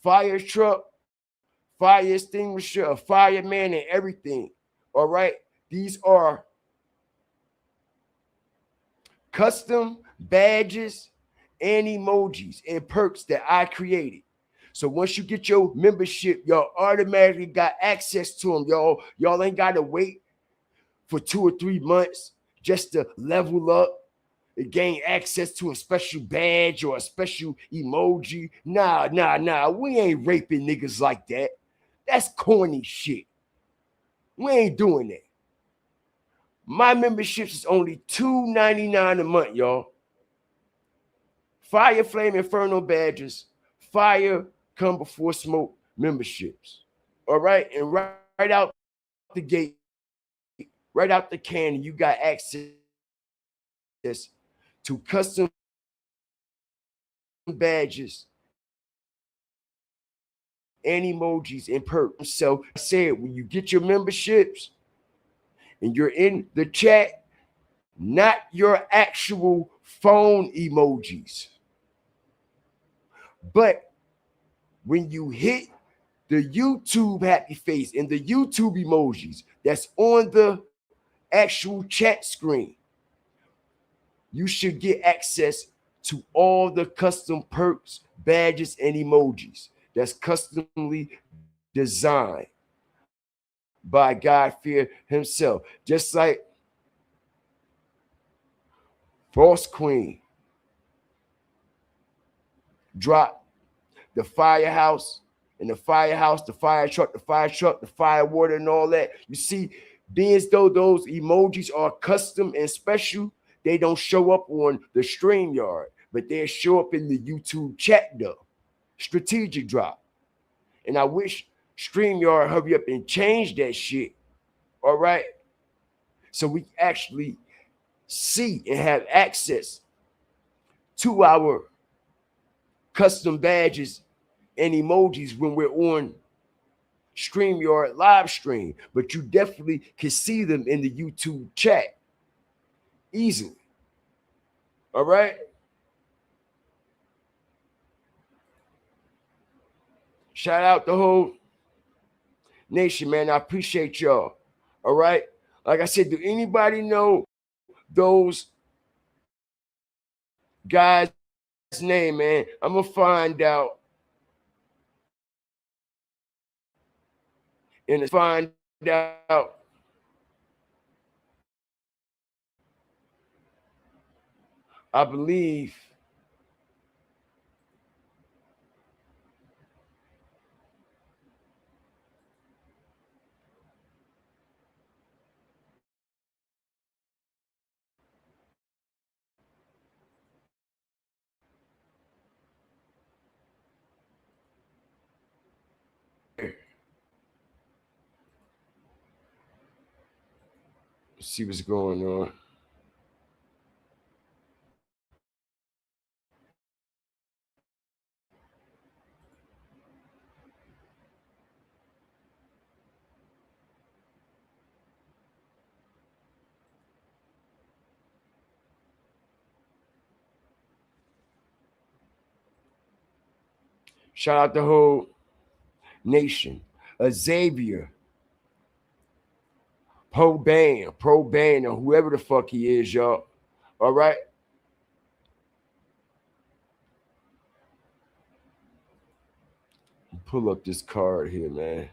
fire truck, fire extinguisher, a fireman, and everything. All right. These are custom badges and emojis and perks that I created. So once you get your membership, y'all automatically got access to them, y'all. Y'all ain't got to wait for 2 or 3 months just to level up and gain access to a special badge or a special emoji. Nah. We ain't raping niggas like that. That's corny shit. We ain't doing that. My memberships is only $2.99 a month, y'all. Fire Flame Inferno badges, Fire Come Before Smoke memberships. All right, and right out the gate, right out the cannon, you got access to custom badges and emojis and perks. So I said, when you get your memberships and you're in the chat, not your actual phone emojis, but when you hit the YouTube happy face and the YouTube emojis that's on the actual chat screen, you should get access to all the custom perks, badges, and emojis that's customly designed by God Fear himself. Just like Boss Queen dropped the firehouse and the firehouse, the fire truck, the fire water, and all that. You see, being as though those emojis are custom and special, they don't show up on the StreamYard, but they show up in the YouTube chat though. Strategic drop. And I wish StreamYard hurry up and change that shit. All right. So we actually see and have access to our custom badges and emojis when we're on StreamYard live stream, but you definitely can see them in the YouTube chat easily. All right. Shout out the whole nation, man. I appreciate y'all. All right. Like I said, do anybody know those guys' name, man? I'm gonna find out and find out. I believe let's see what's going on. Shout out the whole nation. Xavier, Pro Ban, or whoever the fuck he is, y'all. All right. Pull up this card here, man.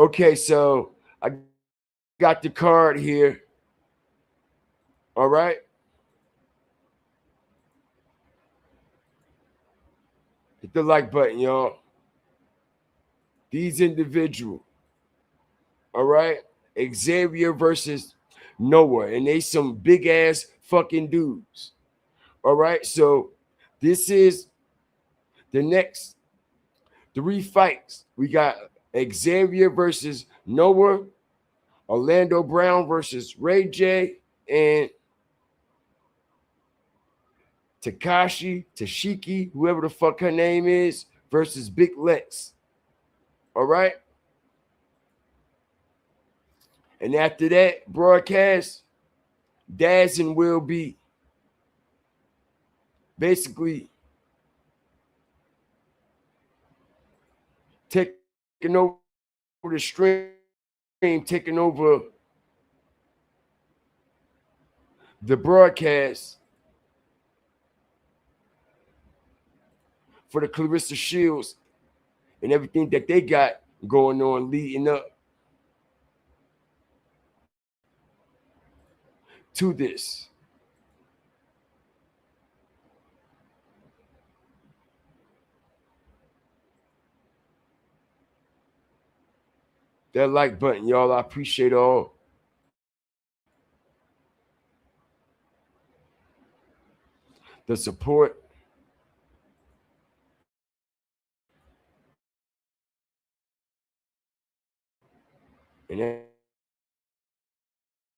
Okay, so I got the card here. All right. Hit the like button, y'all. These individuals, all right? Xavier versus Noah, and they some big ass fucking dudes. All right, so this is the next three fights. We got Xavier versus Noah, Orlando Brown versus Ray J, and Tashiki, whoever the fuck her name is, versus Big Lex. All right. And after that broadcast, Daz and will be basically taking over the stream, taking over the broadcast for the Clarissa Shields and everything that they got going on leading up to this. that like button, y'all. I appreciate all. The support. And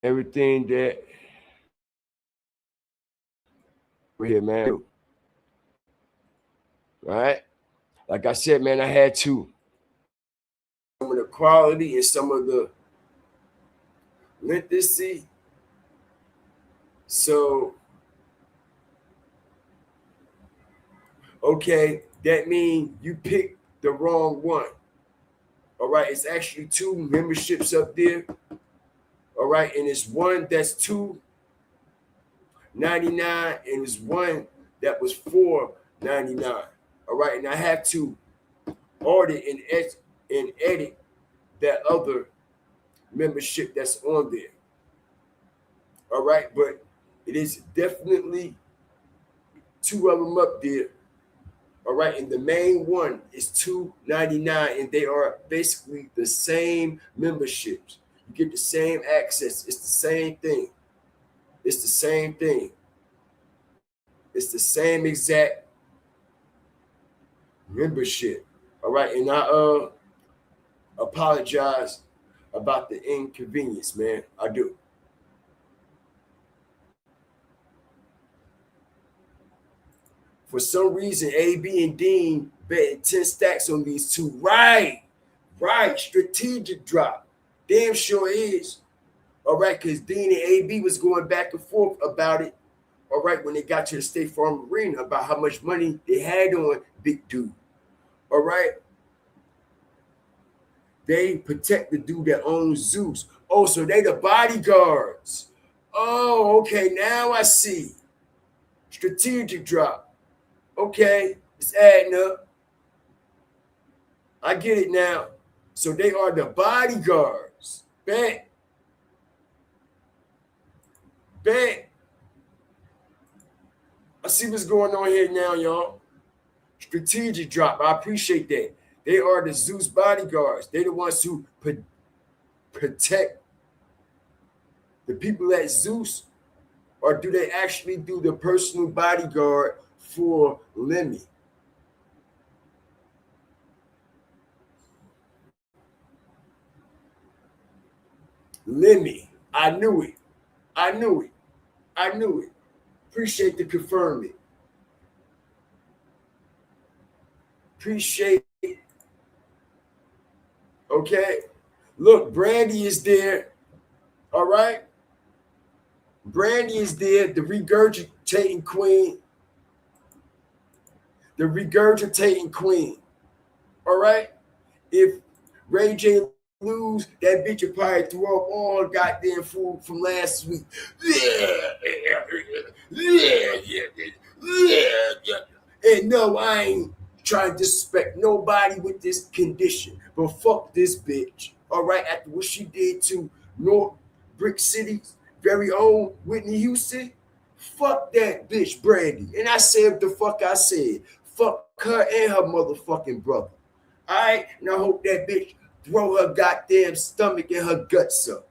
everything that we're here, man. Right? Like I said, man, I had to some of the quality and some of the lengthy. So okay, that means you picked the wrong one. All right, it's actually two memberships up there. All right, and it's one that's $2.99 and it's one that was $4.99. All right, and I have to audit and edit that other membership that's on there. All right, but it is definitely two of them up there. All right, and the main one is $2.99, and they are basically the same memberships. You get the same access. It's the same thing. It's the same thing. It's the same exact membership. All right, and I apologize about the inconvenience, man. I do. For some reason, AB and Dean betting 10 stacks on these two. Right, right. Strategic drop. Damn sure is. All right, because Dean and AB was going back and forth about it. All right, when they got to the State Farm Arena about how much money they had on Big Dude. All right. They protect the dude that owns Zeus. Oh, so they the bodyguards. Oh, okay. Now I see. Strategic drop. Okay, it's adding up. I get it now. So they are the bodyguards. Bet. Bet. I see what's going on here now, y'all. Strategic drop. I appreciate that. They are the Zeus bodyguards. They're the ones who protect the people at Zeus, or do they actually do the personal bodyguard for Lemmy? Lemmy. I knew it. I knew it. I knew it. Appreciate the confirming. Appreciate it. Okay. Look, Brandy is there. All right. Brandy is there, the regurgitating queen. The regurgitating queen. All right. If Ray J lose, that bitch will probably throw up all goddamn food from last week. And no, I ain't trying to disrespect nobody with this condition, but fuck this bitch. All right, after what she did to North Brick City's very own Whitney Houston, fuck that bitch Brandy. And I said the fuck I said. Fuck her and her motherfucking brother. All right, and I hope that bitch throw her goddamn stomach and her guts up.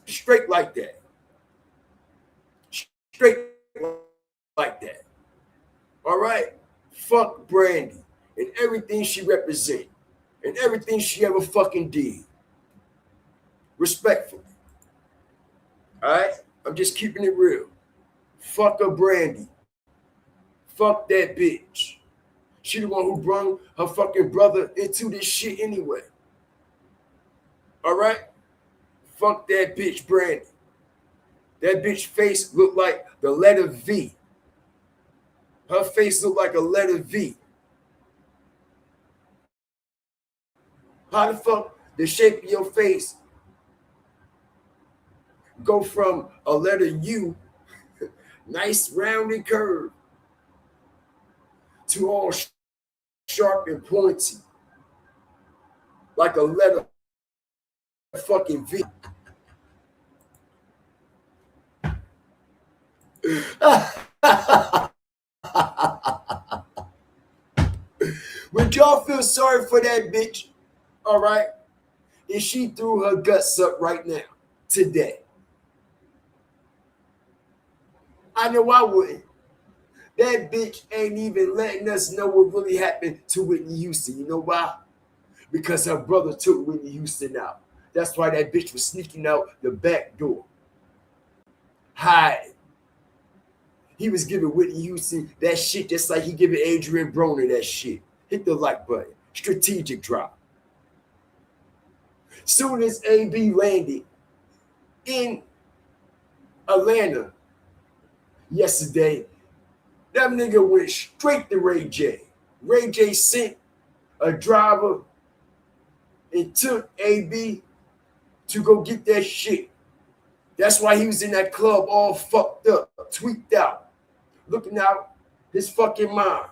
Straight like that. Straight like that. All right? Fuck Brandy and everything she represents and everything she ever fucking did. Respectfully. All right? I'm just keeping it real. Fuck her Brandy. Fuck that bitch. She the one who brung her fucking brother into this shit anyway. All right? Fuck that bitch Brandy. That bitch face looked like the letter V. Her face looked like a letter V. How the fuck the shape of your face go from a letter U, nice rounded curve, to all sharp and pointy, like a letter fucking V. Would y'all feel sorry for that bitch? All right? If she threw her guts up right now, today. I know I wouldn't. That bitch ain't even letting us know what really happened to Whitney Houston. You know why? Because her brother took Whitney Houston out. That's why that bitch was sneaking out the back door. Hiding. He was giving Whitney Houston that shit just like he giving Adrian Broner that shit. Hit the like button. Strategic drop. Soon as AB landed in Atlanta yesterday, that nigga went straight to Ray J. Ray J sent a driver and took AB to go get that shit. That's why he was in that club all fucked up, tweaked out, looking out his fucking mind.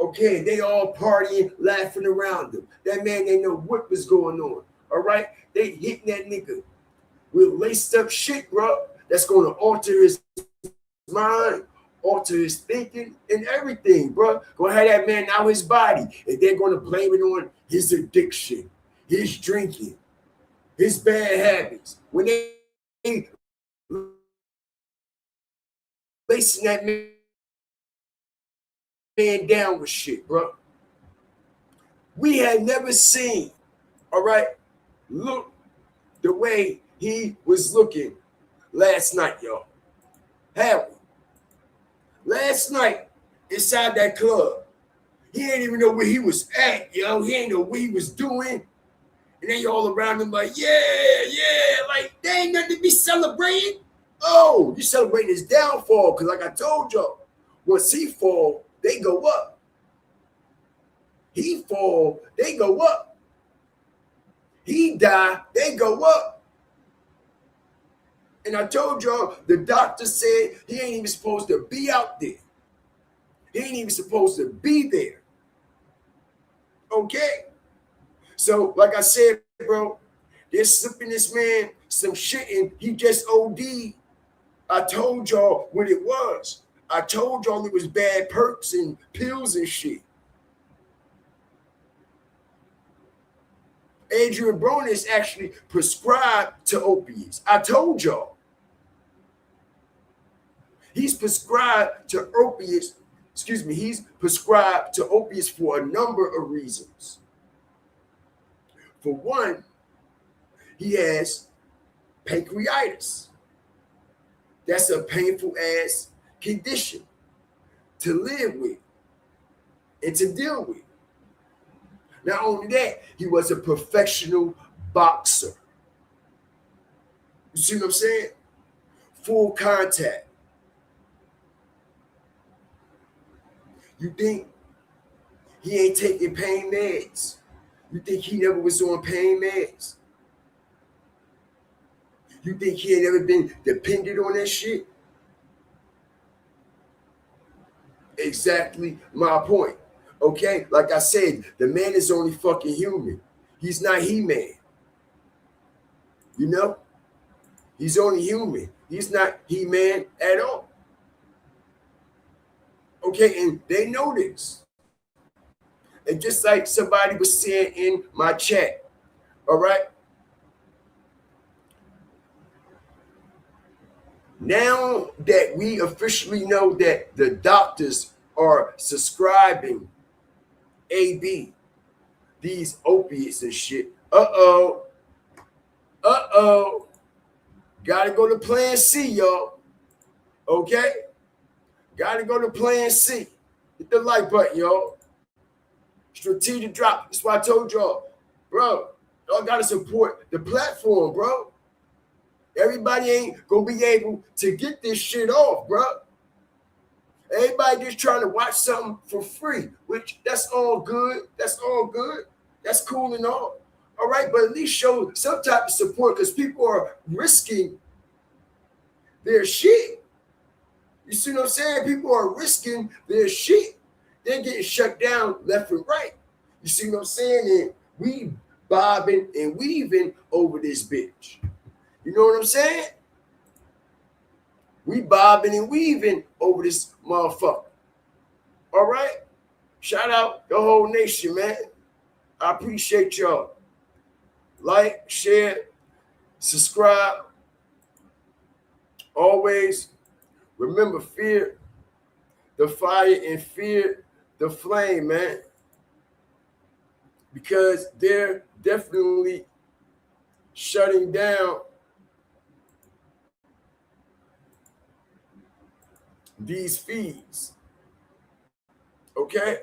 Okay, they all partying, laughing around him. That man didn't know what was going on. All right, they hitting that nigga with laced up shit, bro. That's gonna alter his mind, alter his thinking, and everything, bro. Gonna have that man out his body, and they're gonna blame it on his addiction, his drinking, his bad habits. When they lacing that man down with shit, bro. We had never seen, all right, look the way he was looking last night, y'all. Have we? Last night, inside that club, he didn't even know where he was at, yo. He didn't know what he was doing. And they all around him like, yeah, like, they ain't nothing to be celebrating. Oh, you celebrating his downfall, because like I told y'all, once he fall, they go up. He fall, they go up. He die, they go up. And I told y'all, the doctor said he ain't even supposed to be out there. He ain't even supposed to be there. Okay? So, like I said, bro, they're slipping this man some shit and he just OD'd. I told y'all what it was. I told y'all it was bad perks and pills and shit. Adrian Broner is actually prescribed to opiates. I told y'all. He's prescribed to opiates. He's prescribed to opiates for a number of reasons. For one, he has pancreatitis. That's a painful ass condition to live with and to deal with. Not only that, he was a professional boxer. You see what I'm saying? Full contact. You think he ain't taking pain meds? You think he never was on pain meds? You think he ain't ever been dependent on that shit? Exactly my point. Okay? Like I said, the man is only fucking human. He's not He-Man. You know? He's only human. He's not He-Man at all. Okay? And they know this. And just like somebody was saying in my chat, all right? Now that we officially know that the doctors are subscribing AB, these opiates and shit, gotta go to plan C, y'all. Okay? Gotta go to plan C. Hit the like button, y'all. Strategic drop. That's why I told y'all, bro, y'all gotta support the platform, bro. Everybody ain't gonna be able to get this shit off, bro. Everybody just trying to watch something for free, which that's all good. That's all good. That's cool and all. All right, but at least show some type of support because people are risking their shit. You see what I'm saying? People are risking their shit. They're getting shut down left and right. You see what I'm saying? And we bobbing and weaving over this bitch. You know what I'm saying? We bobbing and weaving over this motherfucker. All right? Shout out the whole nation, man. I appreciate y'all. Like, share, subscribe. Always remember, fear the fire and fear the flame, man. Because they're definitely shutting down these feeds. Okay?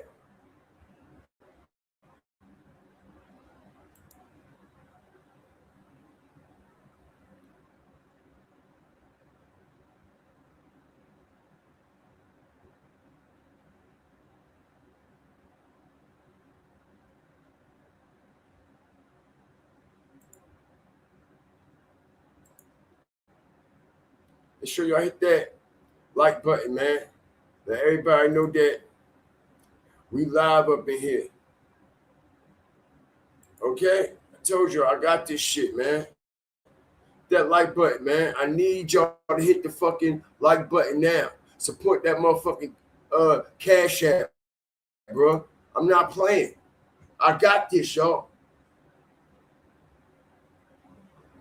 Make sure y'all hit that like button, man. Let everybody know that we live up in here. Okay? I told you I got this shit, man. That like button, man. I need y'all to hit the fucking like button now. Support that motherfucking Cash App, bro. I'm not playing. I got this, y'all.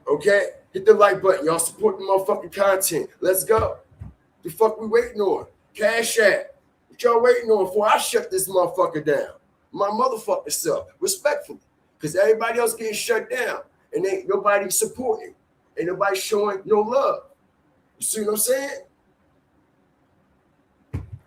Okay? Hit the like button, y'all. Support the motherfucking content. Let's go. The fuck we waiting on? Cash App. What y'all waiting on before I shut this motherfucker down? My motherfucking self. Respectfully. Because everybody else getting shut down. And ain't nobody supporting. Ain't nobody showing no love. You see what I'm saying?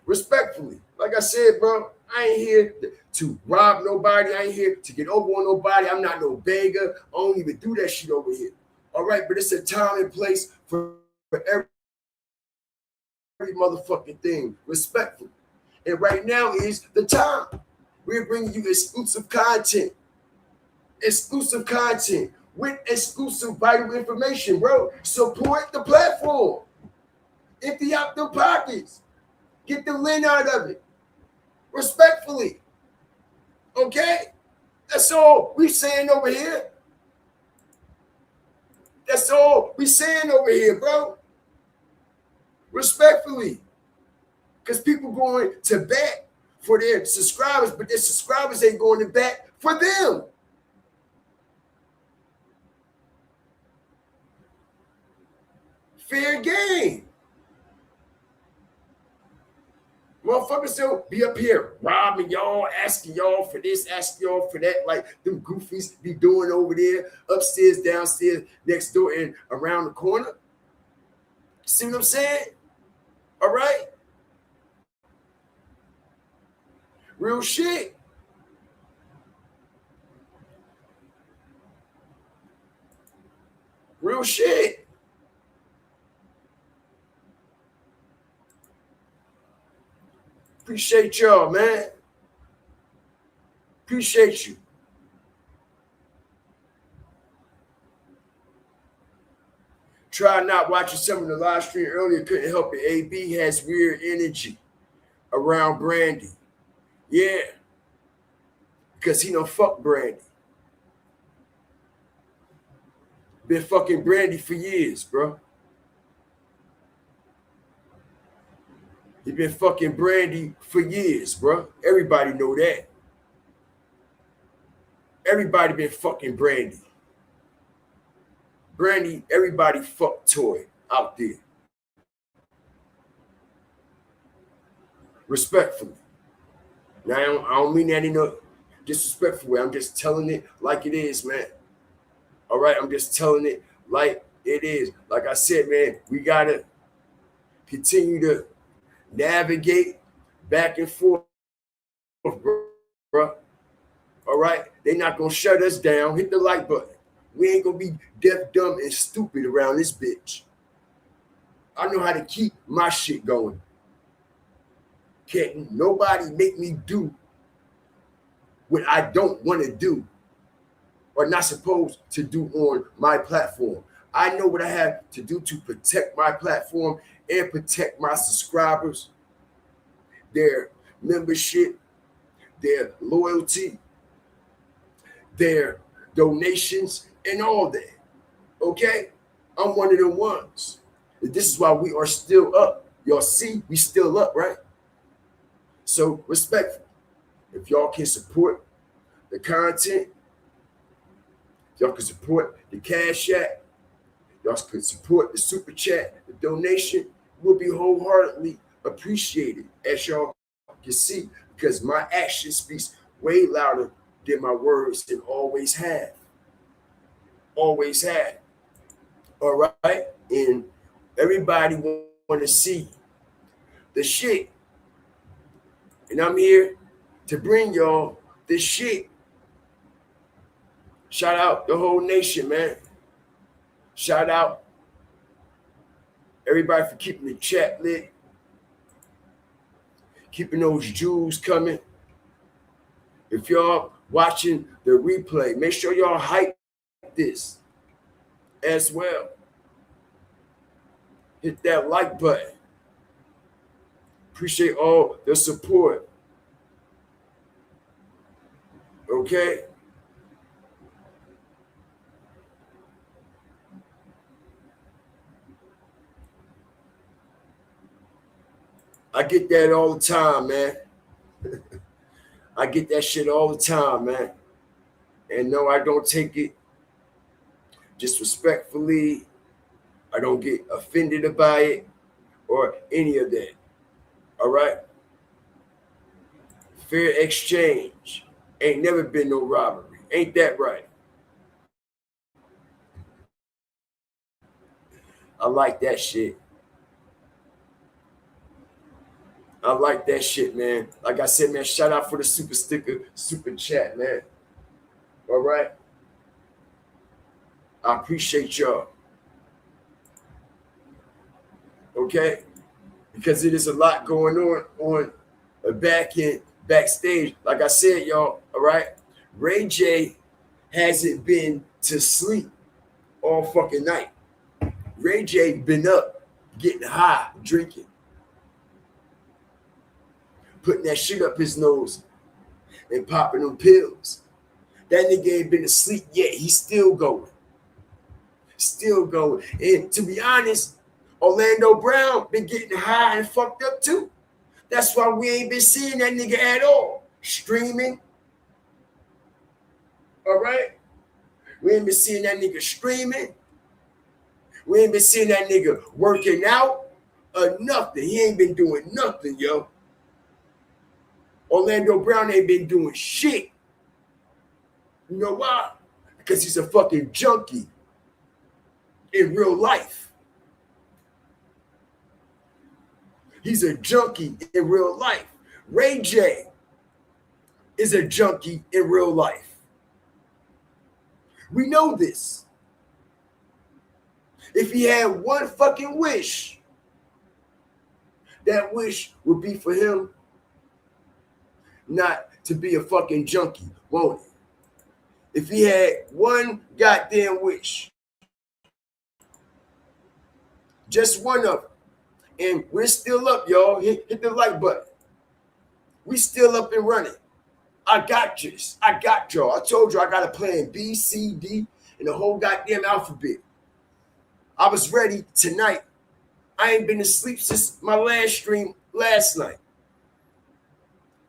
Respectfully. Like I said, bro, I ain't here to rob nobody. I ain't here to get over on nobody. I'm not no beggar. I don't even do that shit over here. All right, but it's a time and place for every motherfucking thing. Respectfully. And right now is the time. We're bringing you exclusive content. Exclusive content with exclusive vital information, bro. Support the platform. Empty out the pockets. Get the lint out of it. Respectfully. Okay? That's all we saying over here. That's all we saying over here, bro. Respectfully. Because people going to bat for their subscribers, but their subscribers ain't going to bat for them. Fair game. Motherfuckers still be up here robbing y'all, asking y'all for this, asking y'all for that, like them goofies be doing over there, upstairs, downstairs, next door, and around the corner. See what I'm saying? All right? Real shit. Real shit. Appreciate y'all, man. Appreciate you. Try not watching some of the live stream earlier. Couldn't help it. AB has weird energy around Brandy. Yeah. Because he don't fuck Brandy. Been fucking Brandy for years, bro. He been fucking Brandy for years, bro. Everybody know that. Everybody been fucking Brandy. Brandy, everybody fuck toy out there. Respectfully. Now, I don't mean that in a disrespectful way. I'm just telling it like it is, man. All right? I'm just telling it like it is. Like I said, man, we got to continue to navigate back and forth, bro. All right? They're not going to shut us down. Hit the like button. We ain't going to be deaf, dumb, and stupid around this bitch. I know how to keep my shit going. Can't nobody make me do what I don't want to do or not supposed to do on my platform. I know what I have to do to protect my platform and protect my subscribers, their membership, their loyalty, their donations, and all that. Okay? I'm one of them ones. And this is why we are still up. Y'all see, we still up, right? So respectful. If y'all can support the content, y'all can support the Cash App, y'all can support the Super Chat, the donation will be wholeheartedly appreciated, as y'all can see, because my action speaks way louder than my words and always have. Always have. All right? And everybody want to see the shit. And I'm here to bring y'all this shit. Shout out the whole nation, man. Shout out everybody for keeping the chat lit, keeping those jewels coming. If y'all watching the replay, make sure y'all hype this as well. Hit that like button. Appreciate all the support. Okay? I get that all the time, man. I get that shit all the time, man. And no, I don't take it disrespectfully. I don't get offended by it or any of that. All right? Fair exchange. Ain't never been no robbery. Ain't that right? I like that shit. I like that shit, man. Like I said, man, shout out for the super sticker, super chat, man. All right? I appreciate y'all. Okay? Because it is a lot going on a backstage. Like I said, y'all, all right? Ray J hasn't been to sleep all fucking night. Ray J been up, getting high, drinking, putting that shit up his nose and popping them pills. That nigga ain't been asleep yet. He's still going. Still going. And to be honest, Orlando Brown been getting high and fucked up too. That's why we ain't been seeing that nigga at all. Streaming. All right? We ain't been seeing that nigga streaming. We ain't been seeing that nigga working out or nothing. He ain't been doing nothing, yo. Orlando Brown ain't been doing shit. You know why? Because he's a fucking junkie in real life. He's a junkie in real life. Ray J is a junkie in real life. We know this. If he had one fucking wish, that wish would be for him not to be a fucking junkie, won't it? If he had one goddamn wish, just one of them, and we're still up, y'all. Hit the like button. We still up and running. I got you. I got y'all. I told you I got a plan B, C, D, and the whole goddamn alphabet. I was ready tonight. I ain't been asleep since my last stream last night.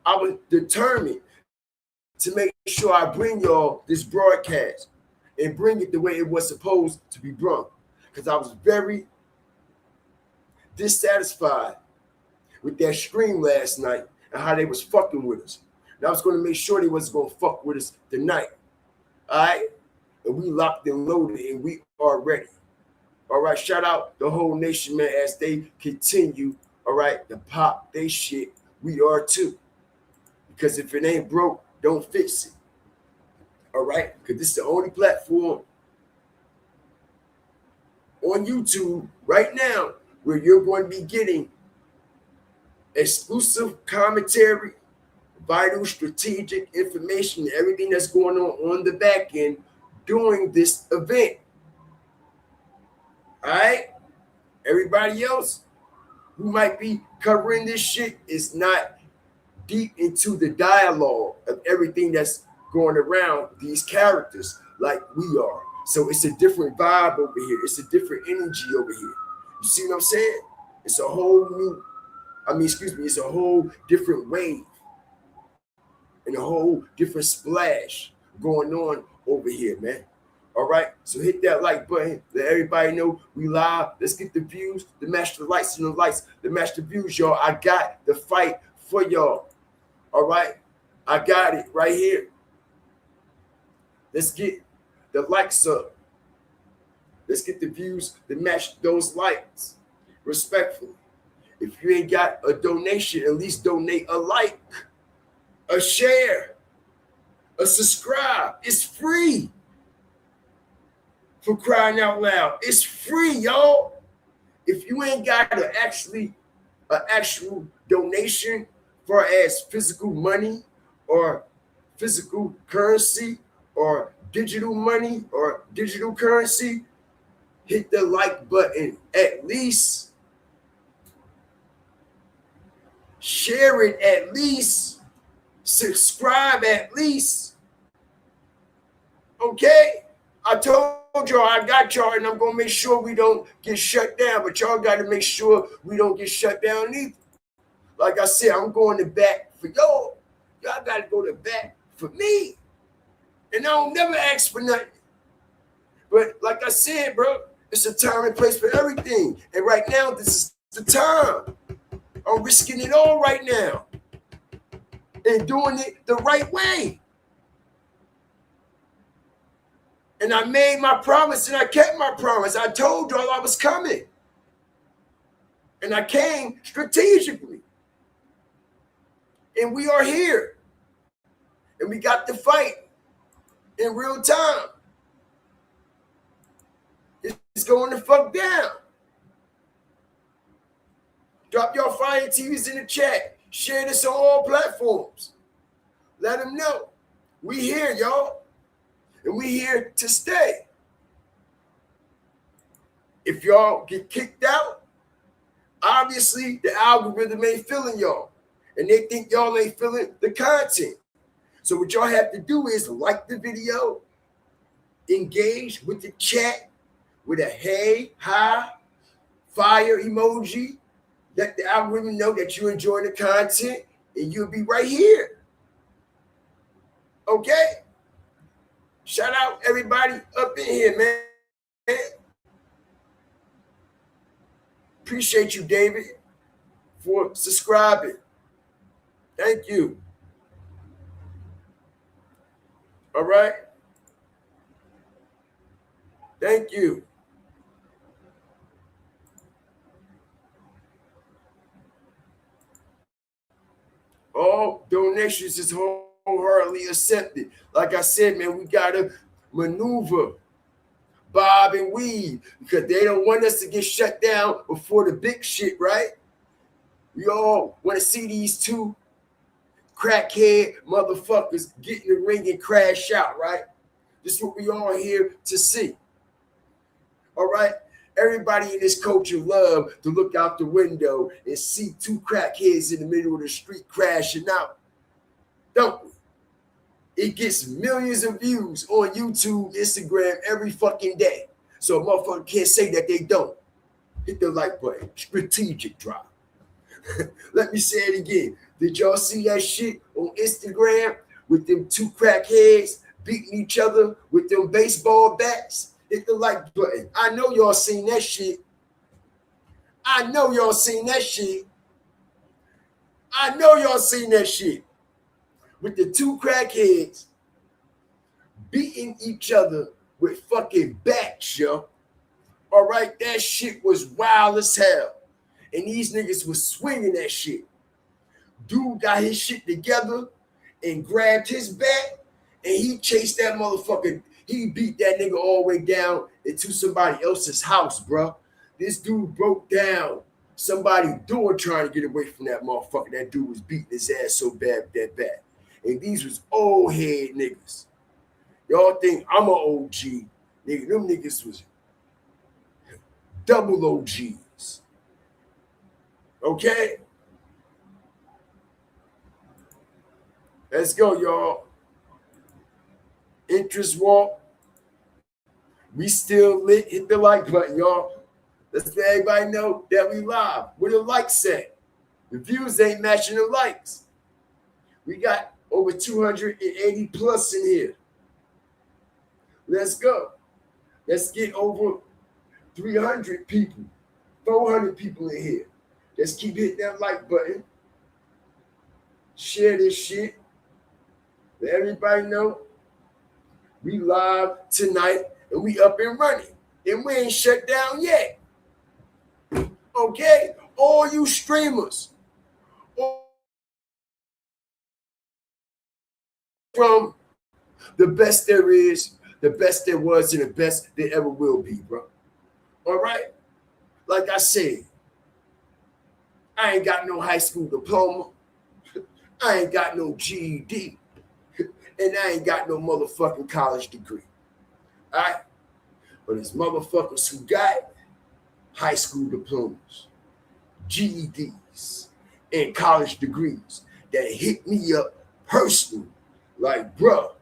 I was determined to make sure I bring y'all this broadcast and bring it the way it was supposed to be brought. Because I was very dissatisfied with that stream last night and how they was fucking with us. And I was going to make sure they wasn't going to fuck with us tonight. All right? And we locked and loaded and we are ready. All right? Shout out the whole nation, man, as they continue, all right, to pop they shit. We are too. Because if it ain't broke, don't fix it. All right? Because this is the only platform on YouTube right now where you're going to be getting exclusive commentary, vital strategic information, everything that's going on the back end during this event. All right? Everybody else who might be covering this shit is not deep into the dialogue of everything that's going around these characters like we are. So it's a different vibe over here. It's a different energy over here. You see what I'm saying? It's a whole new, it's a whole different wave. and a whole different splash going on over here, man. All right, so hit that like button. Let everybody know we live. Let's get the views to match the likes and the likes to match the views, y'all. I got the fight for y'all. All right, I got it right here. Let's get the likes up. Let's get the views to match those likes. Respectfully. If you ain't got a donation, at least donate a like, a share, a subscribe. It's free. For crying out loud. It's free, y'all. If you ain't got an actual donation for as physical money or physical currency or digital money or digital currency, hit the like button at least. Share it at least. Subscribe at least. Okay? I told y'all I got y'all, and I'm going to make sure we don't get shut down, but y'all got to make sure we don't get shut down either. Like I said, I'm going to bat for y'all. Y'all got to go to bat for me. And I don't never ask for nothing. But like I said, bro, it's a time and place for everything. And right now, this is the time. I'm risking it all right now. And doing it the right way. And I made my promise and I kept my promise. I told y'all I was coming. And I came strategically. And we are here. And we got the fight in real time. It's going to fuck down. Drop your fire TVs in the chat. Share this on all platforms. Let them know. We here, y'all. And we here to stay. If y'all get kicked out, obviously the algorithm ain't feeling y'all. And they think y'all ain't feeling the content. So what y'all have to do is like the video, engage with the chat with a hey, hi, fire emoji. Let the algorithm know that you enjoy the content and you'll be right here. Okay? Shout out everybody up in here, man. Appreciate you, David, for subscribing. Thank you. All right? Thank you. All donations is wholeheartedly accepted. Like I said, man, we got to maneuver, bob and weave, because they don't want us to get shut down before the big shit, right? We all want to see these two crackhead motherfuckers get in the ring and crash out, right? This is what we all here to see. All right? Everybody in this culture love to look out the window and see two crackheads in the middle of the street crashing out. Don't we? It gets millions of views on YouTube, Instagram every fucking day. So a motherfucker can't say that they don't. Hit the like button. Strategic drop. Let me say it again. Did y'all see that shit on Instagram with them two crackheads beating each other with them baseball bats? Hit the like button. I know y'all seen that shit. I know y'all seen that shit. I know y'all seen that shit. With the two crackheads beating each other with fucking bats, yo. All right, that shit was wild as hell. And these niggas was swinging that shit. Dude got his shit together and grabbed his bat and he chased that motherfucker. He beat that nigga all the way down into somebody else's house, bro. This dude broke down somebody's door trying to get away from that motherfucker. That dude was beating his ass so bad with that bat. And these was old head niggas. Y'all think I'm an OG. Nigga, them niggas was double OGs. Okay? Let's go, y'all. Interest walk. We still lit. Hit the like button, y'all. Let's let everybody know that we live. Where the likes at? The views ain't matching the likes. We got over 280 plus in here. Let's go. Let's get over 300 people, 400 people in here. Let's keep hitting that like button. Share this shit. Let everybody know we live tonight and we up and running. And we ain't shut down yet. Okay? All you streamers. From the best there is, the best there was, and the best there ever will be, bro. All right? Like I said, I ain't got no high school diploma. I ain't got no GED. And I ain't got no motherfucking college degree. All right? But there's motherfuckers who got high school diplomas, GEDs, and college degrees that hit me up personally. Like, bro,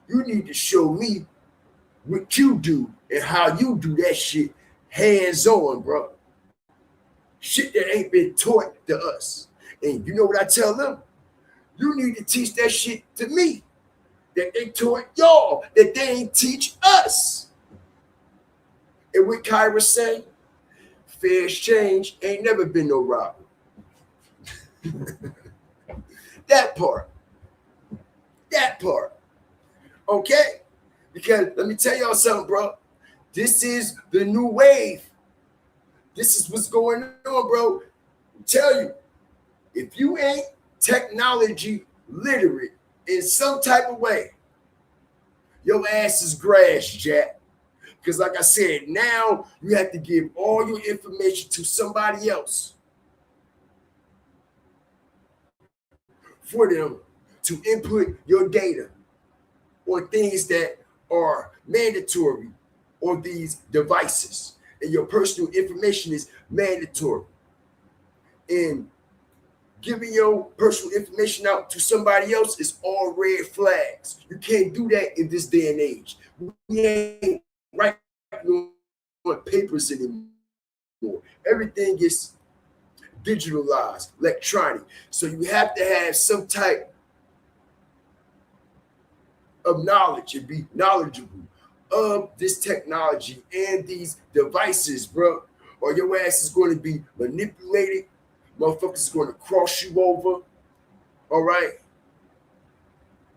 you need to show me what you do and how you do that shit hands-on, bro. Shit that ain't been taught to us. And you know what I tell them? You need to teach that shit to me that they taught y'all, that they ain't teach us. And what Kyra say? Fair exchange ain't never been no robbery. That part. Okay? Because let me tell y'all something, bro. This is the new wave. This is what's going on, bro. I tell you, if you ain't technology literate in some type of way, your ass is grass, Jack. Because like I said, now you have to give all your information to somebody else for them to input your data on things that are mandatory on these devices. And your personal information is mandatory. And giving your personal information out to somebody else is all red flags. You can't do that in this day and age. We ain't writing on papers anymore. Everything is digitalized, electronic. So you have to have some type of knowledge and be knowledgeable of this technology and these devices, bro, or your ass is going to be manipulated. Motherfuckers is going to cross you over. All right.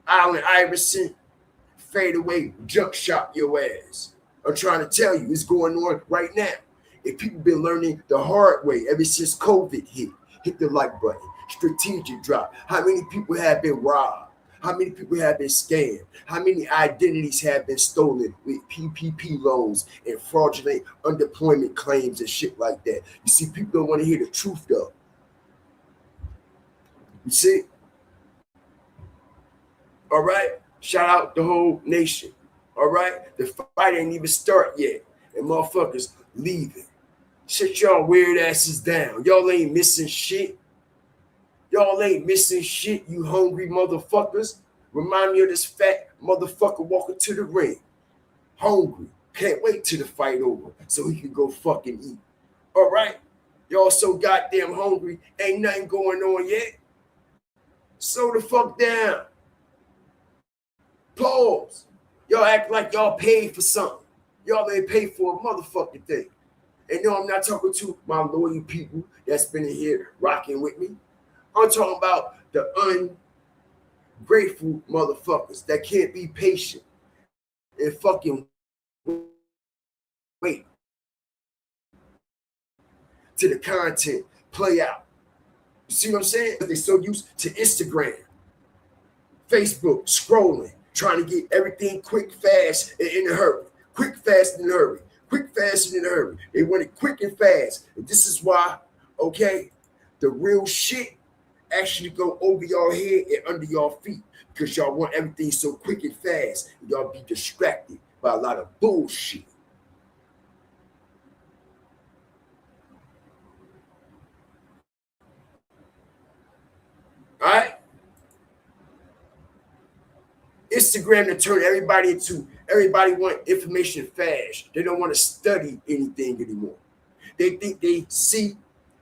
Allen Iverson, fade away, jump shot your ass. I'm trying to tell you, it's going on right now. If people been learning the hard way ever since COVID hit the like button, strategic drop. How many people have been robbed? How many people have been scammed? How many identities have been stolen with PPP loans and fraudulent unemployment claims and shit like that? You see, people don't want to hear the truth, though. You see? All right? Shout out the whole nation. All right? The fight ain't even start yet. And motherfuckers leaving. Shut y'all weird asses down. Y'all ain't missing shit. Y'all ain't missing shit, you hungry motherfuckers. Remind me of this fat motherfucker walking to the ring. Hungry. Can't wait till the fight over so he can go fucking eat. All right? Y'all so goddamn hungry. Ain't nothing going on yet. Slow the fuck down. Pause. Y'all act like y'all paid for something. Y'all ain't paid for a motherfucking thing. And no, I'm not talking to my loyal people that's been in here rocking with me. I'm talking about the ungrateful motherfuckers that can't be patient and fucking wait till the content play out. You see what I'm saying? They're so used to Instagram, Facebook, scrolling, trying to get everything quick, fast, and in a hurry. Quick, fast, and in a hurry. Quick, fast, and in a hurry. They want it quick and fast. And this is why, okay, the real shit actually go over y'all head and under y'all feet because y'all want everything so quick and fast. And y'all be distracted by a lot of bullshit. All right? Instagram to turn everybody into, everybody want information fast. They don't want to study anything anymore. They think they see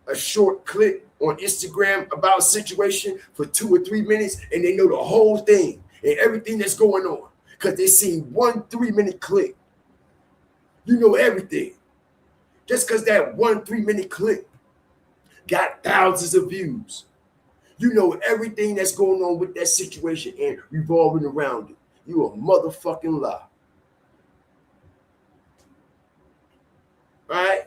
a short clip on Instagram about a situation for 2 or 3 minutes, and they know the whole thing and everything that's going on because they see 1 3-minute clip. You know everything. Just because that 1 3-minute clip got thousands of views, you know everything that's going on with that situation and revolving around it. You a motherfucking lie. All right?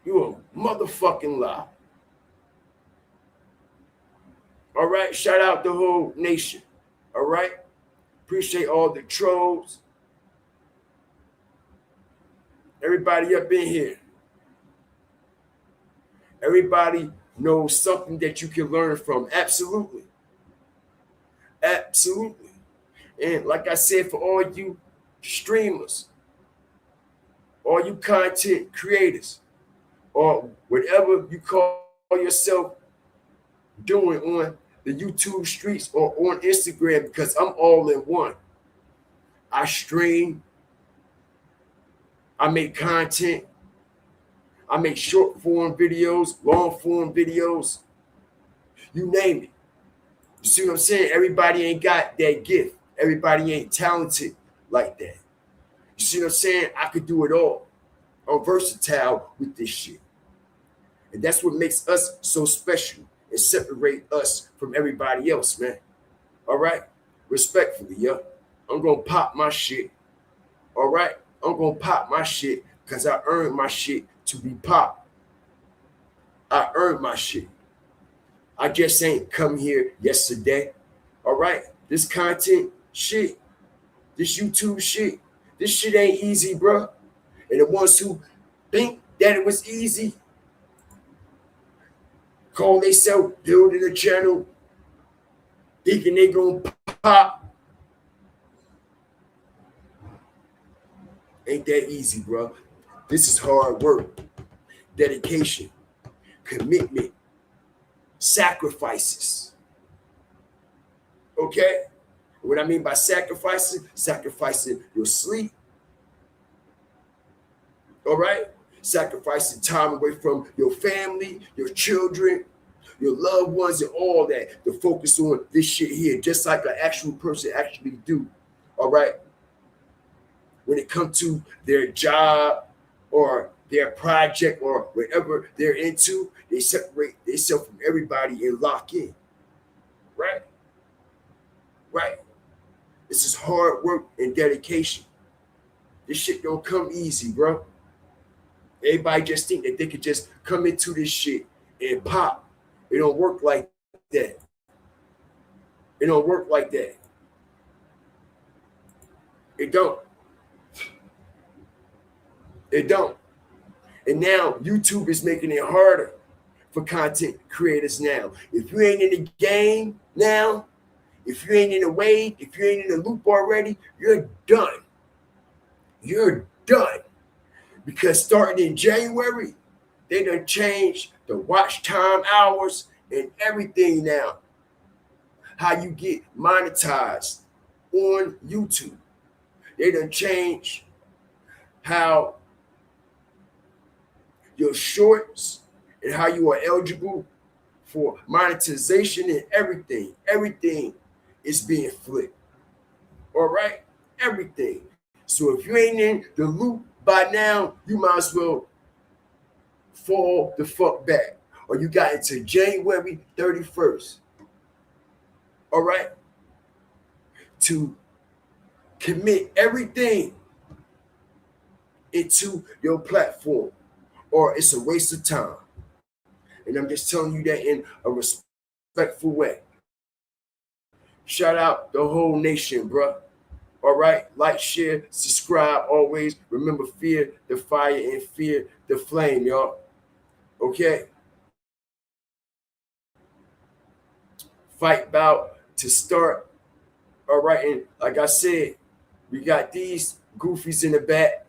You a motherfucking lie. All right? Shout out the whole nation. All right? Appreciate all the trolls. Everybody up in here. Everybody knows something that you can learn from. Absolutely. Absolutely. And like I said, for all you streamers, all you content creators, or whatever you call yourself doing on the YouTube streets or on Instagram, because I'm all in one. I stream, I make content, I make short form videos, long form videos, you name it. You see what I'm saying? Everybody ain't got that gift. Everybody ain't talented like that. You see what I'm saying? I could do it all. I'm versatile with this shit. And that's what makes us so special and separate us from everybody else, man. All right? Respectfully, yo. I'm going to pop my shit. All right? I'm going to pop my shit because I earned my shit to be popped. I earned my shit. I just ain't come here yesterday. All right? This content shit, this YouTube shit, this shit ain't easy, bro. And the ones who think that it was easy, call themselves building a channel, thinking they gonna pop. Ain't that easy, bro. This is hard work, dedication, commitment, sacrifices. Okay? What I mean by sacrificing your sleep. All right? Sacrificing time away from your family, your children, your loved ones, and all that to focus on this shit here, just like an actual person actually do. All right? When it comes to their job or their project or whatever they're into, they separate themselves from everybody and lock in. Right? Right. This is hard work and dedication. This shit don't come easy, bro. Everybody just think that they could just come into this shit and pop. It don't work like that. It don't work like that. It don't. It don't. And now YouTube is making it harder for content creators now. If you ain't in the game now, if you ain't in the wave, if you ain't in the loop already, you're done. You're done. Because starting in January, they done changed the watch time hours and everything now. How you get monetized on YouTube. They done changed how your shorts and how you are eligible for monetization and everything. Everything is being flipped. All right? Everything. So if you ain't in the loop by now, you might as well fall the fuck back. Or you got into January 31st. All right? To commit everything into your platform, or it's a waste of time. And I'm just telling you that in a respectful way. Shout out the whole nation, bro. All right? Like, share, subscribe always. Remember, fear the fire and fear the flame, y'all. Okay? Fight bout to start. All right? And like I said, we got these goofies in the back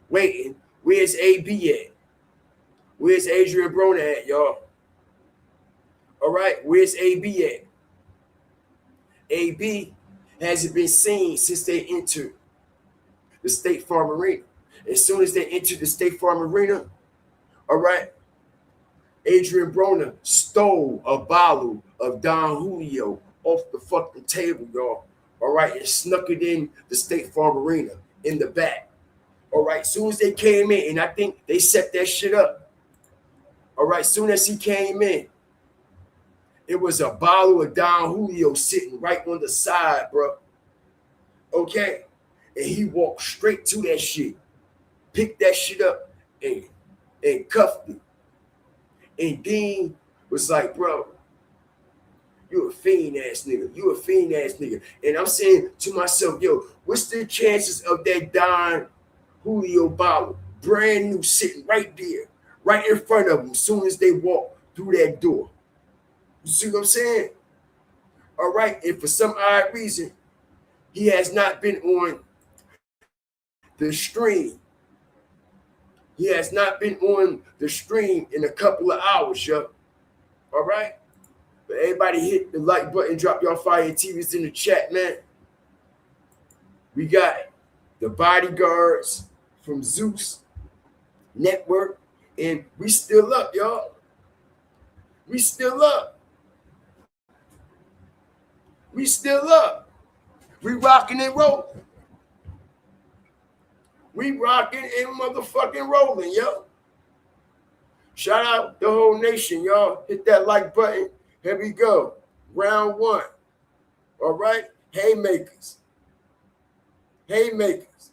waiting. Where's AB at? Where's Adrian Broner at, y'all? All right? Where's AB at? AB hasn't been seen since they entered the State Farm Arena. As soon as they entered the State Farm Arena, all right, Adrian Broner stole a bottle of Don Julio off the fucking table, y'all. All right, and snuck it in the State Farm Arena in the back. All right, soon as they came in, and I think they set that shit up. All right, soon as he came in, it was a bottle of Don Julio sitting right on the side, bro. Okay, and he walked straight to that shit, picked that shit up, and cuffed it. And Dean was like, bro, you a fiend ass nigga. You a fiend ass nigga. And I'm saying to myself, yo, what's the chances of that Don Julio bottle, brand new, sitting right there, right in front of them, as soon as they walk through that door? You see what I'm saying? All right. And for some odd reason, he has not been on the stream. He has not been on the stream in a couple of hours, yo. All right. But everybody hit the like button, drop your fire TVs in the chat, man. We got the bodyguards from Zeus Network, and we still up, y'all. We still up. We still up. We rocking and rolling. We rocking and motherfucking rolling, yo. Shout out the whole nation, y'all. Hit that like button. Here we go. Round one. All right? Haymakers. Haymakers.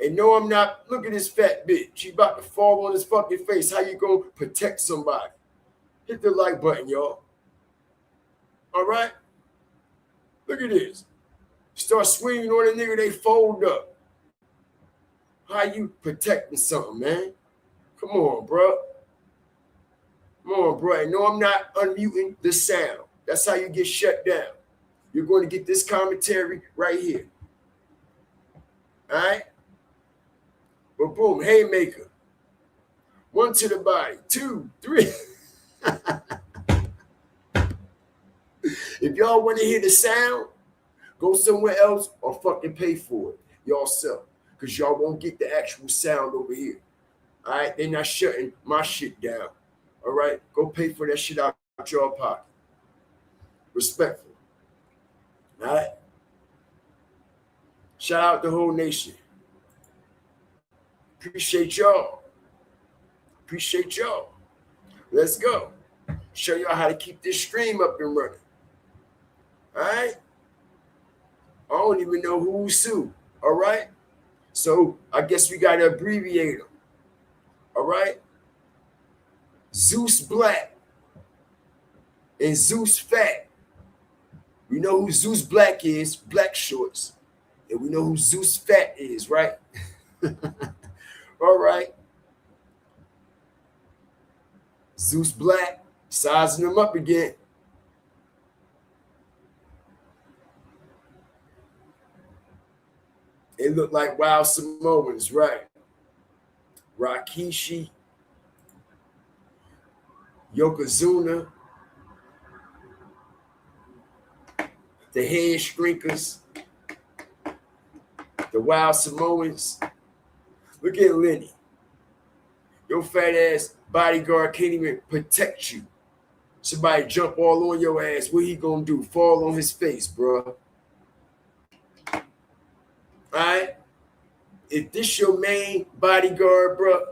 And no, I'm not. Look at this fat bitch. She about to fall on his fucking face. How you gonna protect somebody? Hit the like button, y'all. All right? Look at this. Start swinging on a nigga, they fold up. How you protecting something, man? Come on, bro. Come on, bro. And no, I'm not unmuting the sound. That's how you get shut down. You're going to get this commentary right here. All right? But boom, haymaker. One to the body. 2, 3. If y'all want to hear the sound, go somewhere else or fucking pay for it yourself. Because y'all won't get the actual sound over here. All right? They're not shutting my shit down. All right? Go pay for that shit out your pocket. Respectful. All right? Shout out the whole nation. Appreciate y'all. Appreciate y'all. Let's go. Show y'all how to keep this stream up and running. All right? I don't even know who's who. All right? So I guess we got to abbreviate them. All right? Zeus Black and Zeus Fat. We know who Zeus Black is, black shorts. And we know who Zeus Fat is, right? All right. Zeus Black, sizing them up again. It looked like Wild Samoans, right? Rikishi, Yokozuna, the Head Shrinkers, the Wild Samoans. Look at Lenny. Your fat ass bodyguard can't even protect you. Somebody jump all on your ass. What he gonna do? Fall on his face, bro. All right? If this your main bodyguard, bro,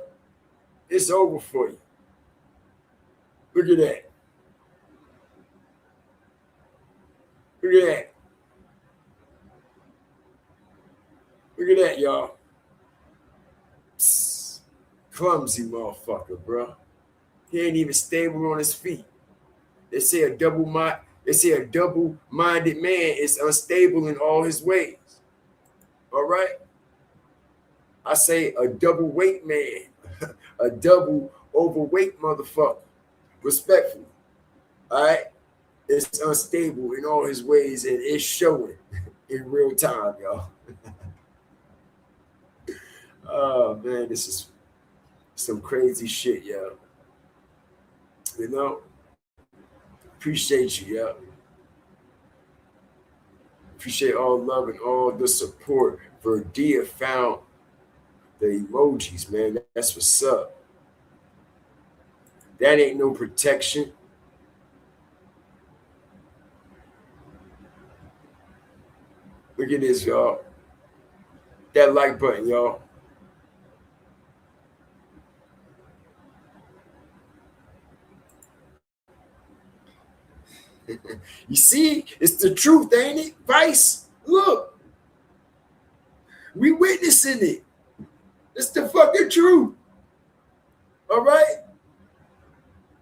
it's over for you. Look at that. Look at that. Look at that, y'all. Psst. Clumsy motherfucker, bro. He ain't even stable on his feet. They say a double-minded man is unstable in all his ways. All right? I say a double weight man, a double overweight motherfucker. Respectfully. All right? It's unstable in all his ways, and it's showing in real time, y'all. Oh, man, this is some crazy shit, yo. You know? Appreciate you, yo. Appreciate all love and all the support. Verdia found the emojis, man. That's what's up. That ain't no protection. Look at this, y'all. That like button, y'all. You see, it's the truth, ain't it? Vice, look, we witnessing it. It's the fucking truth. All right?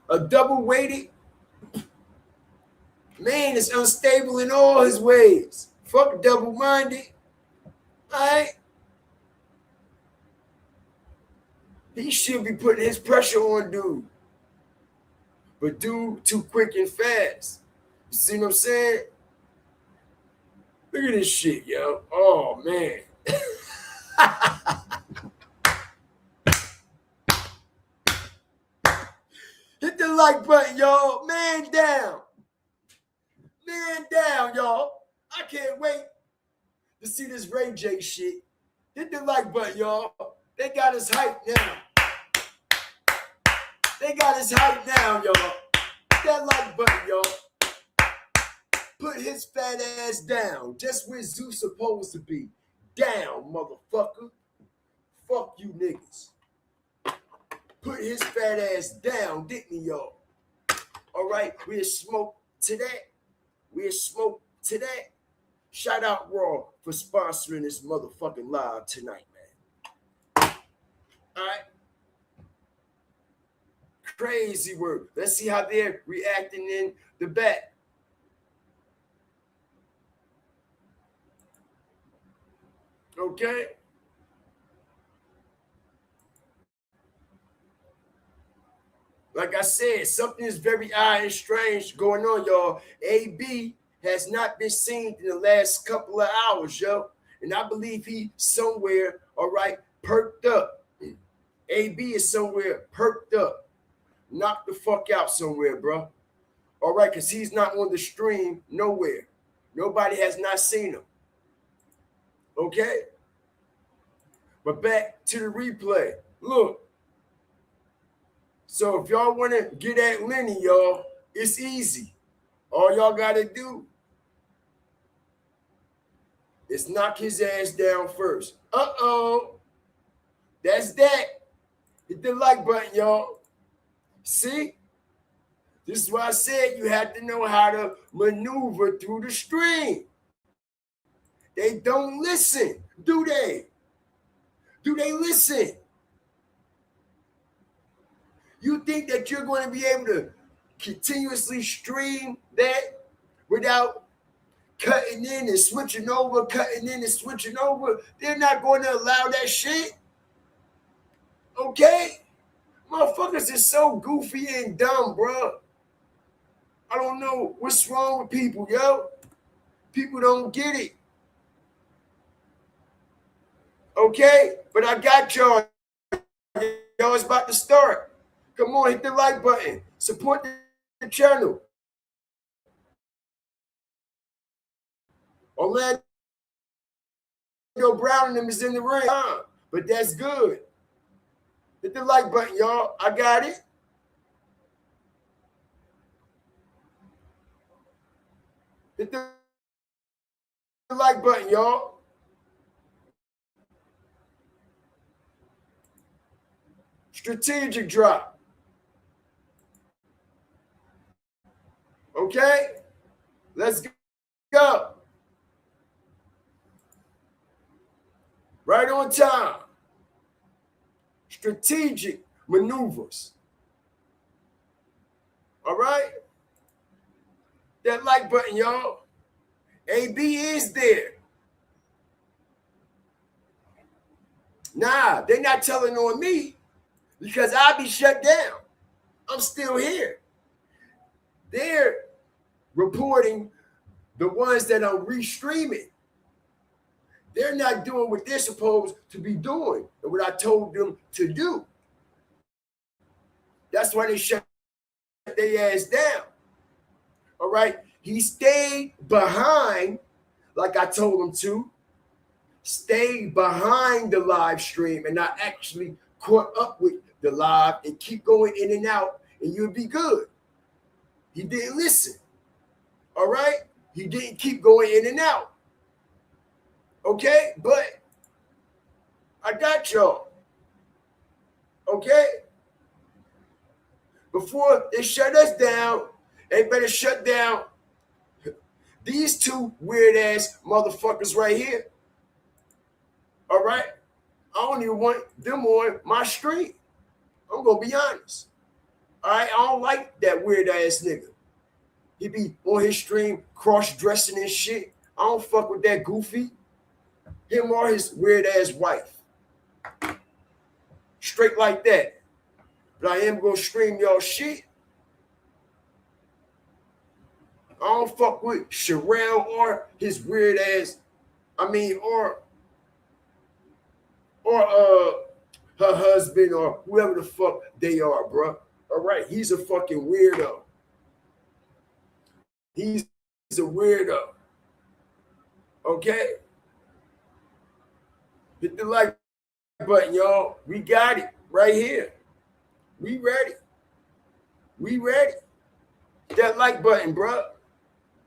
A double weighted man is unstable in all his ways. Fuck double minded. All right? He should be putting his pressure on dude. But dude, too quick and fast. You see what I'm saying? Look at this shit, yo. Oh, man. Hit the like button, y'all. Man down. Man down, y'all. I can't wait to see this Ray J shit. Hit the like button, y'all. They got us hyped now. They got us hyped now, y'all. That like button, y'all. Put his fat ass down. Just where Zeus supposed to be. Down, motherfucker. Fuck you niggas. Put his fat ass down, didn't y'all? All right, we'll smoke to that. We'll smoke to that. Shout out Raw for sponsoring this motherfucking live tonight, man. All right. Crazy work. Let's see how they're reacting in the back. Okay. Like I said, something is very odd and strange going on, y'all. AB has not been seen in the last couple of hours, yo. And I believe he somewhere, all right, perked up. AB is somewhere perked up. Knock the fuck out somewhere, bro. All right, because he's not on the stream nowhere. Nobody has not seen him. Okay? But back to the replay. Look. So if y'all want to get at Lenny, y'all, it's easy. All y'all got to do is knock his ass down first. Uh-oh. That's that. Hit the like button, y'all. See? This is why I said you have to know how to maneuver through the stream. They don't listen, do they? Do they listen? You think that you're going to be able to continuously stream that without cutting in and switching over, cutting in and switching over? They're not going to allow that shit. Okay? Motherfuckers is so goofy and dumb, bro. I don't know what's wrong with people, yo. People don't get it. Okay? But I got y'all. Y'all, it's about to start. Come on, hit the like button. Support the channel. Orlando Brown and them is in the ring. But that's good. Hit the like button, y'all. I got it. Hit the like button, y'all. Strategic drop. Okay? Let's go. Right on time. Strategic maneuvers. All right? That like button, y'all. AB is there. Nah, they're not telling on me because I'll be shut down. I'm still here. They're reporting the ones that are restreaming. They're not doing what they're supposed to be doing and what I told them to do. That's why they shut their ass down. All right? He stayed behind, like I told him to, stayed behind the live stream and not actually caught up with the live and keep going in and out and you'll be good. He didn't listen. All right? He didn't keep going in and out. Okay? But I got y'all. Okay? Before they shut us down, they better shut down these two weird ass motherfuckers right here. All right? I don't even want them on my stream. I'm gonna be honest. All right, I don't like that weird ass nigga. He be on his stream cross-dressing and shit. I don't fuck with that goofy. Him or his weird ass wife. Straight like that. But I am gonna stream y'all shit. I don't fuck with Sherelle or his weird ass. Or her husband or whoever the fuck they are, bro. All right, he's a fucking weirdo. He's a weirdo. Okay? Hit the like button, y'all. We got it right here. We ready. We ready. Hit that like button, bro.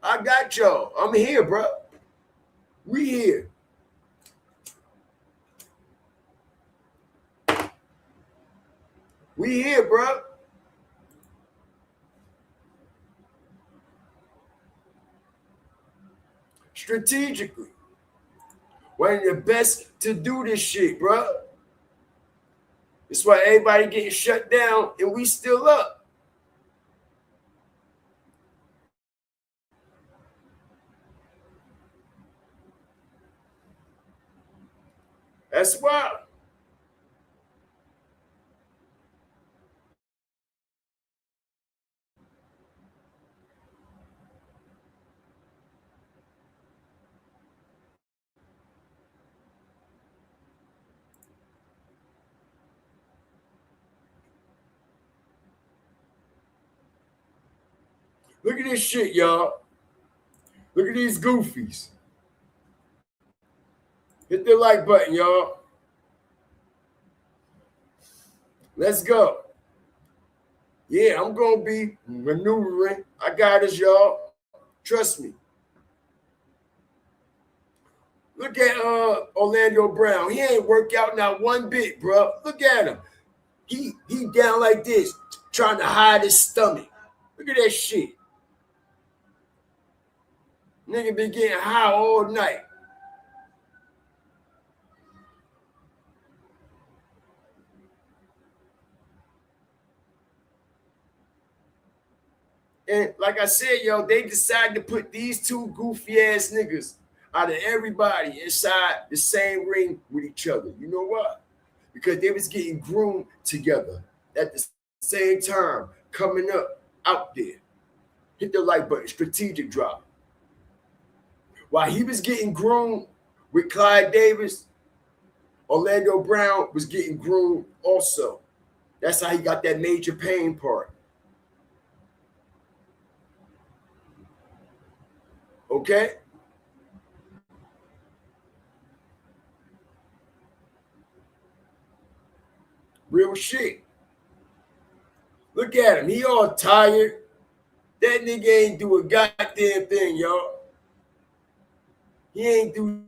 I got y'all. I'm here, bro. We here. We here, bro. Strategically. One of the best to do this shit, bro. That's why everybody getting shut down and we still up. That's why. Look at this shit, y'all. Look at these goofies. Hit the like button, y'all. Let's go. Yeah, I'm going to be maneuvering. I got us, y'all. Trust me. Look at Orlando Brown. He ain't work out not one bit, bro. Look at him. He down like this, trying to hide his stomach. Look at that shit. Nigga been getting high all night. And like I said, yo, they decided to put these two goofy ass niggas out of everybody inside the same ring with each other. You know what? Because they was getting groomed together at the same time, coming up out there. Hit the like button, strategic drop. While he was getting groomed with Clyde Davis, Orlando Brown was getting groomed also. That's how he got that Major Pain part. Okay? Real shit. Look at him. He all tired. That nigga ain't do a goddamn thing, y'all. He ain't do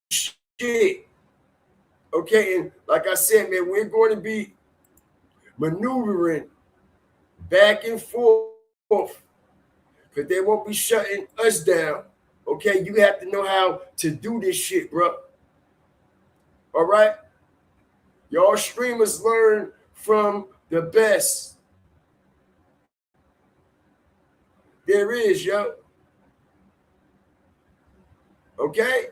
shit. Okay, and like I said, man, we're going to be maneuvering back and forth because they won't be shutting us down. Okay, you have to know how to do this shit, bro. All right? Y'all streamers learn from the best there is, yo. Okay?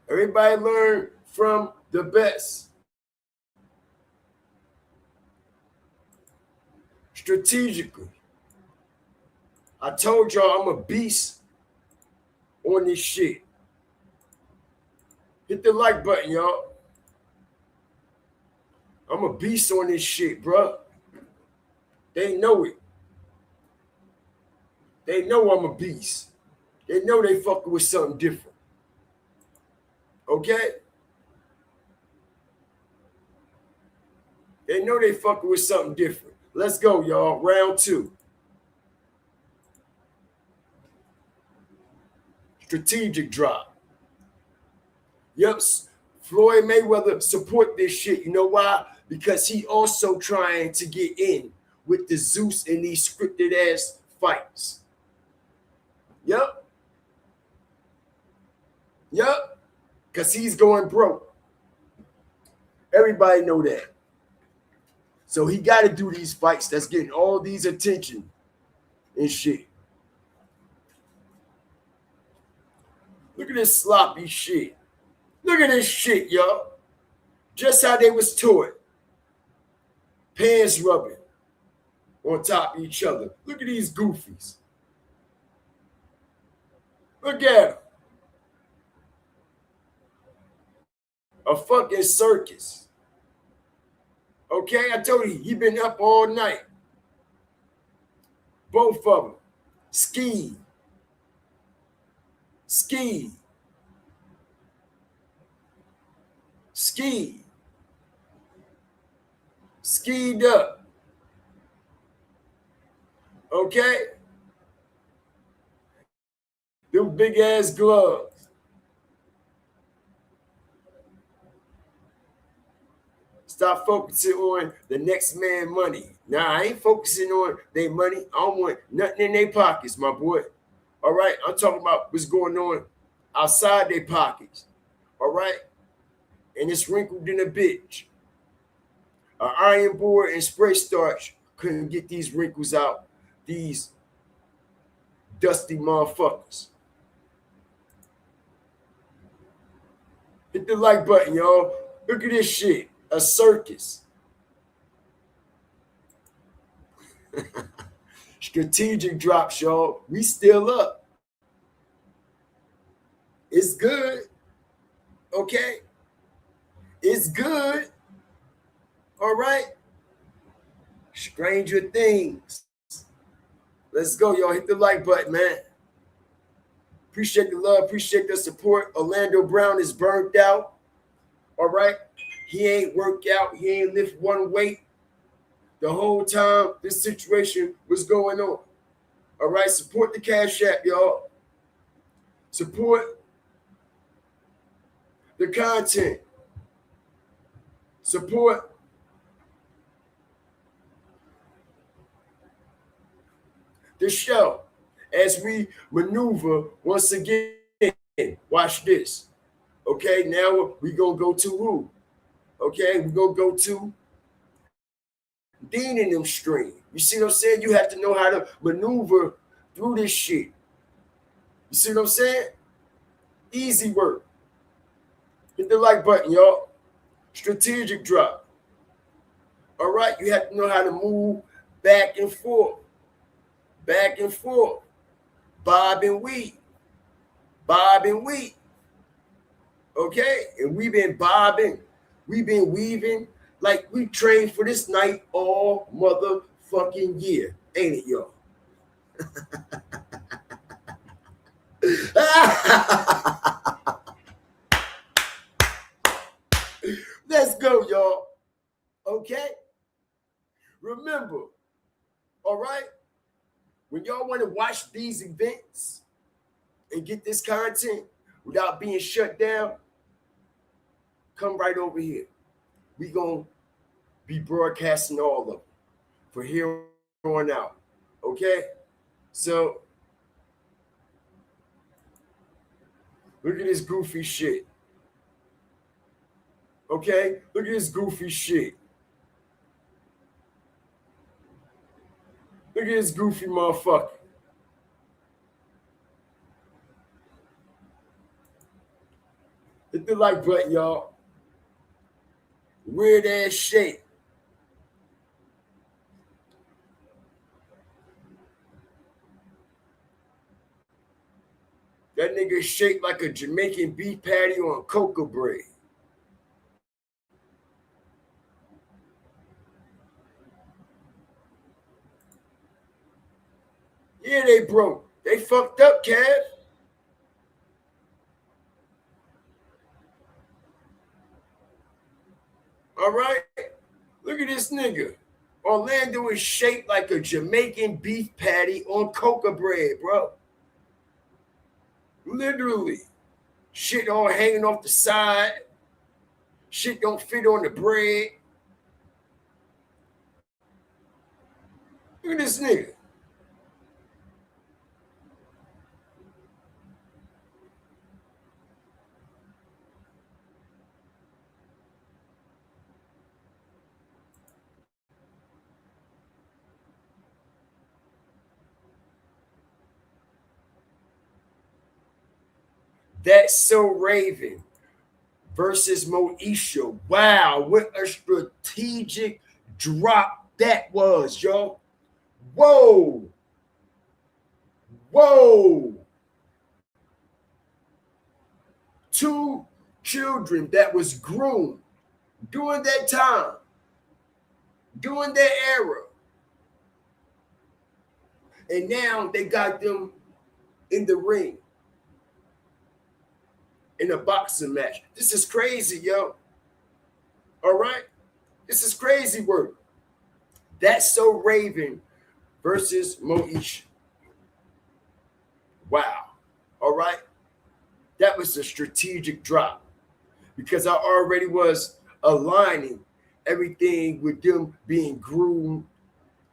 Everybody learn from the best. Strategically. I told y'all I'm a beast on this shit. Hit the like button, y'all. I'm a beast on this shit, bro. They know it. They know I'm a beast. They know they fucking with something different. Okay? They know they fucking with something different. Let's go, y'all. Round 2. Strategic drop. Yep. Floyd Mayweather support this shit. You know why? Because he also trying to get in with the Zeus in these scripted ass fights. Yep. Yep. Because he's going broke. Everybody know that. So he got to do these fights that's getting all these attention and shit. Look at this sloppy shit. Look at this shit, y'all. Just how they was taught. Pants rubbing on top of each other. Look at these goofies. Look at them. A fucking circus. Okay, I told you, he been up all night. Both of them. Ski. Ski. Ski. Skied up. Okay? Them big ass gloves. Stop focusing on the next man money. Now, I ain't focusing on their money. I don't want nothing in their pockets, my boy. All right? I'm talking about what's going on outside their pockets. All right? And it's wrinkled in a bitch. An iron board and spray starch couldn't get these wrinkles out. These dusty motherfuckers. Hit the like button, y'all. Look at this shit. A circus. Strategic drops, y'all. We still up. It's good. Okay? It's good. All right? Stranger Things. Let's go, y'all. Hit the like button, man. Appreciate the love. Appreciate the support. Orlando Brown is burnt out. All right? He ain't worked out. He ain't lift one weight the whole time this situation was going on. All right? Support the Cash App, y'all. Support the content. Support the show as we maneuver once again. Watch this. Okay, now we're going to go to who? Okay, we're going to go to DEEN in them stream. You see what I'm saying? You have to know how to maneuver through this shit. You see what I'm saying? Easy work. Hit the like button, y'all. Strategic drop. All right, you have to know how to move back and forth. Back and forth. Bob and weave. Bob and weave. Okay? And we've been bobbing. We've been weaving like we trained for this night all motherfucking year. Ain't it, y'all? Let's go, y'all. Okay? Remember, all right? When y'all want to watch these events and get this content without being shut down, come right over here. We going to be broadcasting all of them for here on out. Okay? So, look at this goofy shit. Okay? Look at this goofy shit. Look at this goofy motherfucker. Hit the like button, y'all. Weird ass shape. That nigga shaped like a Jamaican beef patty on cocoa bread. Yeah, they broke. They fucked up, Kev. All right? Look at this nigga. Orlando is shaped like a Jamaican beef patty on coca bread, bro. Literally. Shit all hanging off the side. Shit don't fit on the bread. Look at this nigga. That's So Raven versus Moesha. Wow, what a strategic drop that was, yo. Whoa. Whoa. Two children that was groomed during that time, during that era. And now they got them in the ring in a boxing match. This is crazy, yo. All right? This is crazy work. That's So Raven versus Moesha. Wow. All right? That was a strategic drop because I already was aligning everything with them being groomed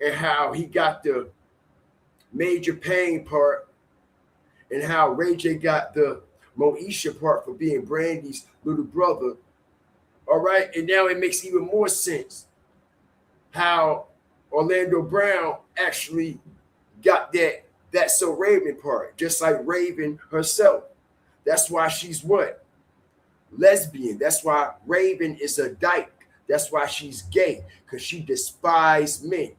and how he got the Major Pain part and how Ray J got the Moesha part for being Brandy's little brother. All right. And now it makes even more sense how Orlando Brown actually got that So Raven part, just like Raven herself. That's why she's what? Lesbian. That's why Raven is a dyke. That's why she's gay, because she despised men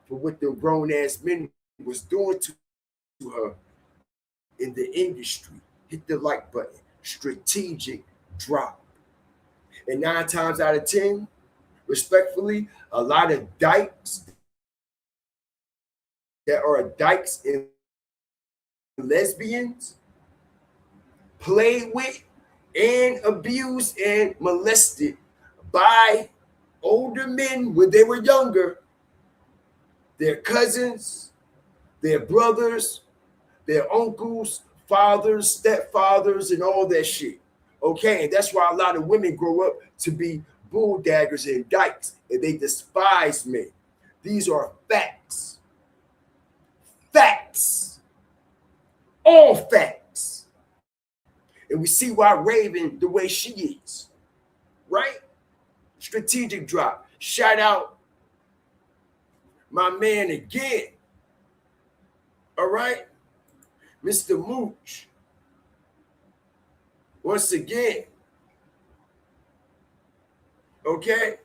for what the grown-ass men was doing to her in the industry. Hit the like button. Strategic drop. And 9 times out of 10, respectfully, a lot of dykes that are dykes and lesbians played with and abused and molested by older men when they were younger, their cousins, their brothers, their uncles, fathers, stepfathers, and all that shit. Okay, and that's why a lot of women grow up to be bulldaggers and dykes, and they despise men. These are facts. Facts. All facts. And we see why Raven the way she is. Right? Strategic drop. Shout out my man again. All right? Mr. Mooch. Once again. Okay?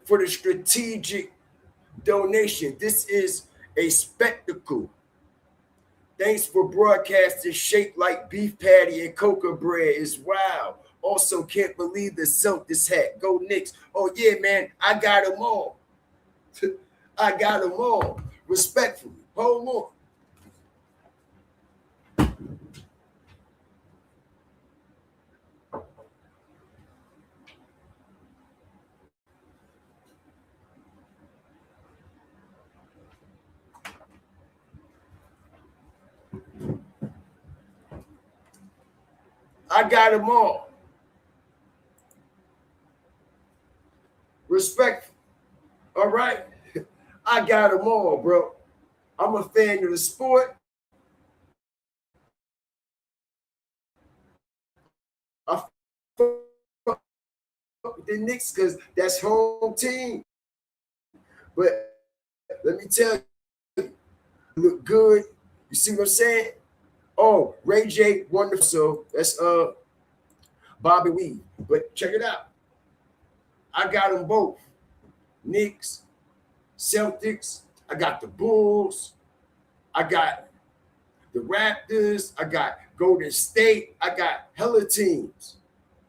For the strategic donation. This is a spectacle. Thanks for broadcasting shaped like beef patty and coca bread is wild. Also, can't believe the Celtics hat. Go Knicks. Oh, yeah, man. I got them all. I got them all. Respectfully. Hold on. I got them all. Respectful. All right? I got them all, bro. I'm a fan of the sport. I fuck with the Knicks because that's home team. But let me tell you, look good. You see what I'm saying? Oh, Ray J, wonderful. So that's Bobby Weed. But check it out. I got them both. Knicks, Celtics. I got the Bulls. I got the Raptors. I got Golden State. I got hella teams.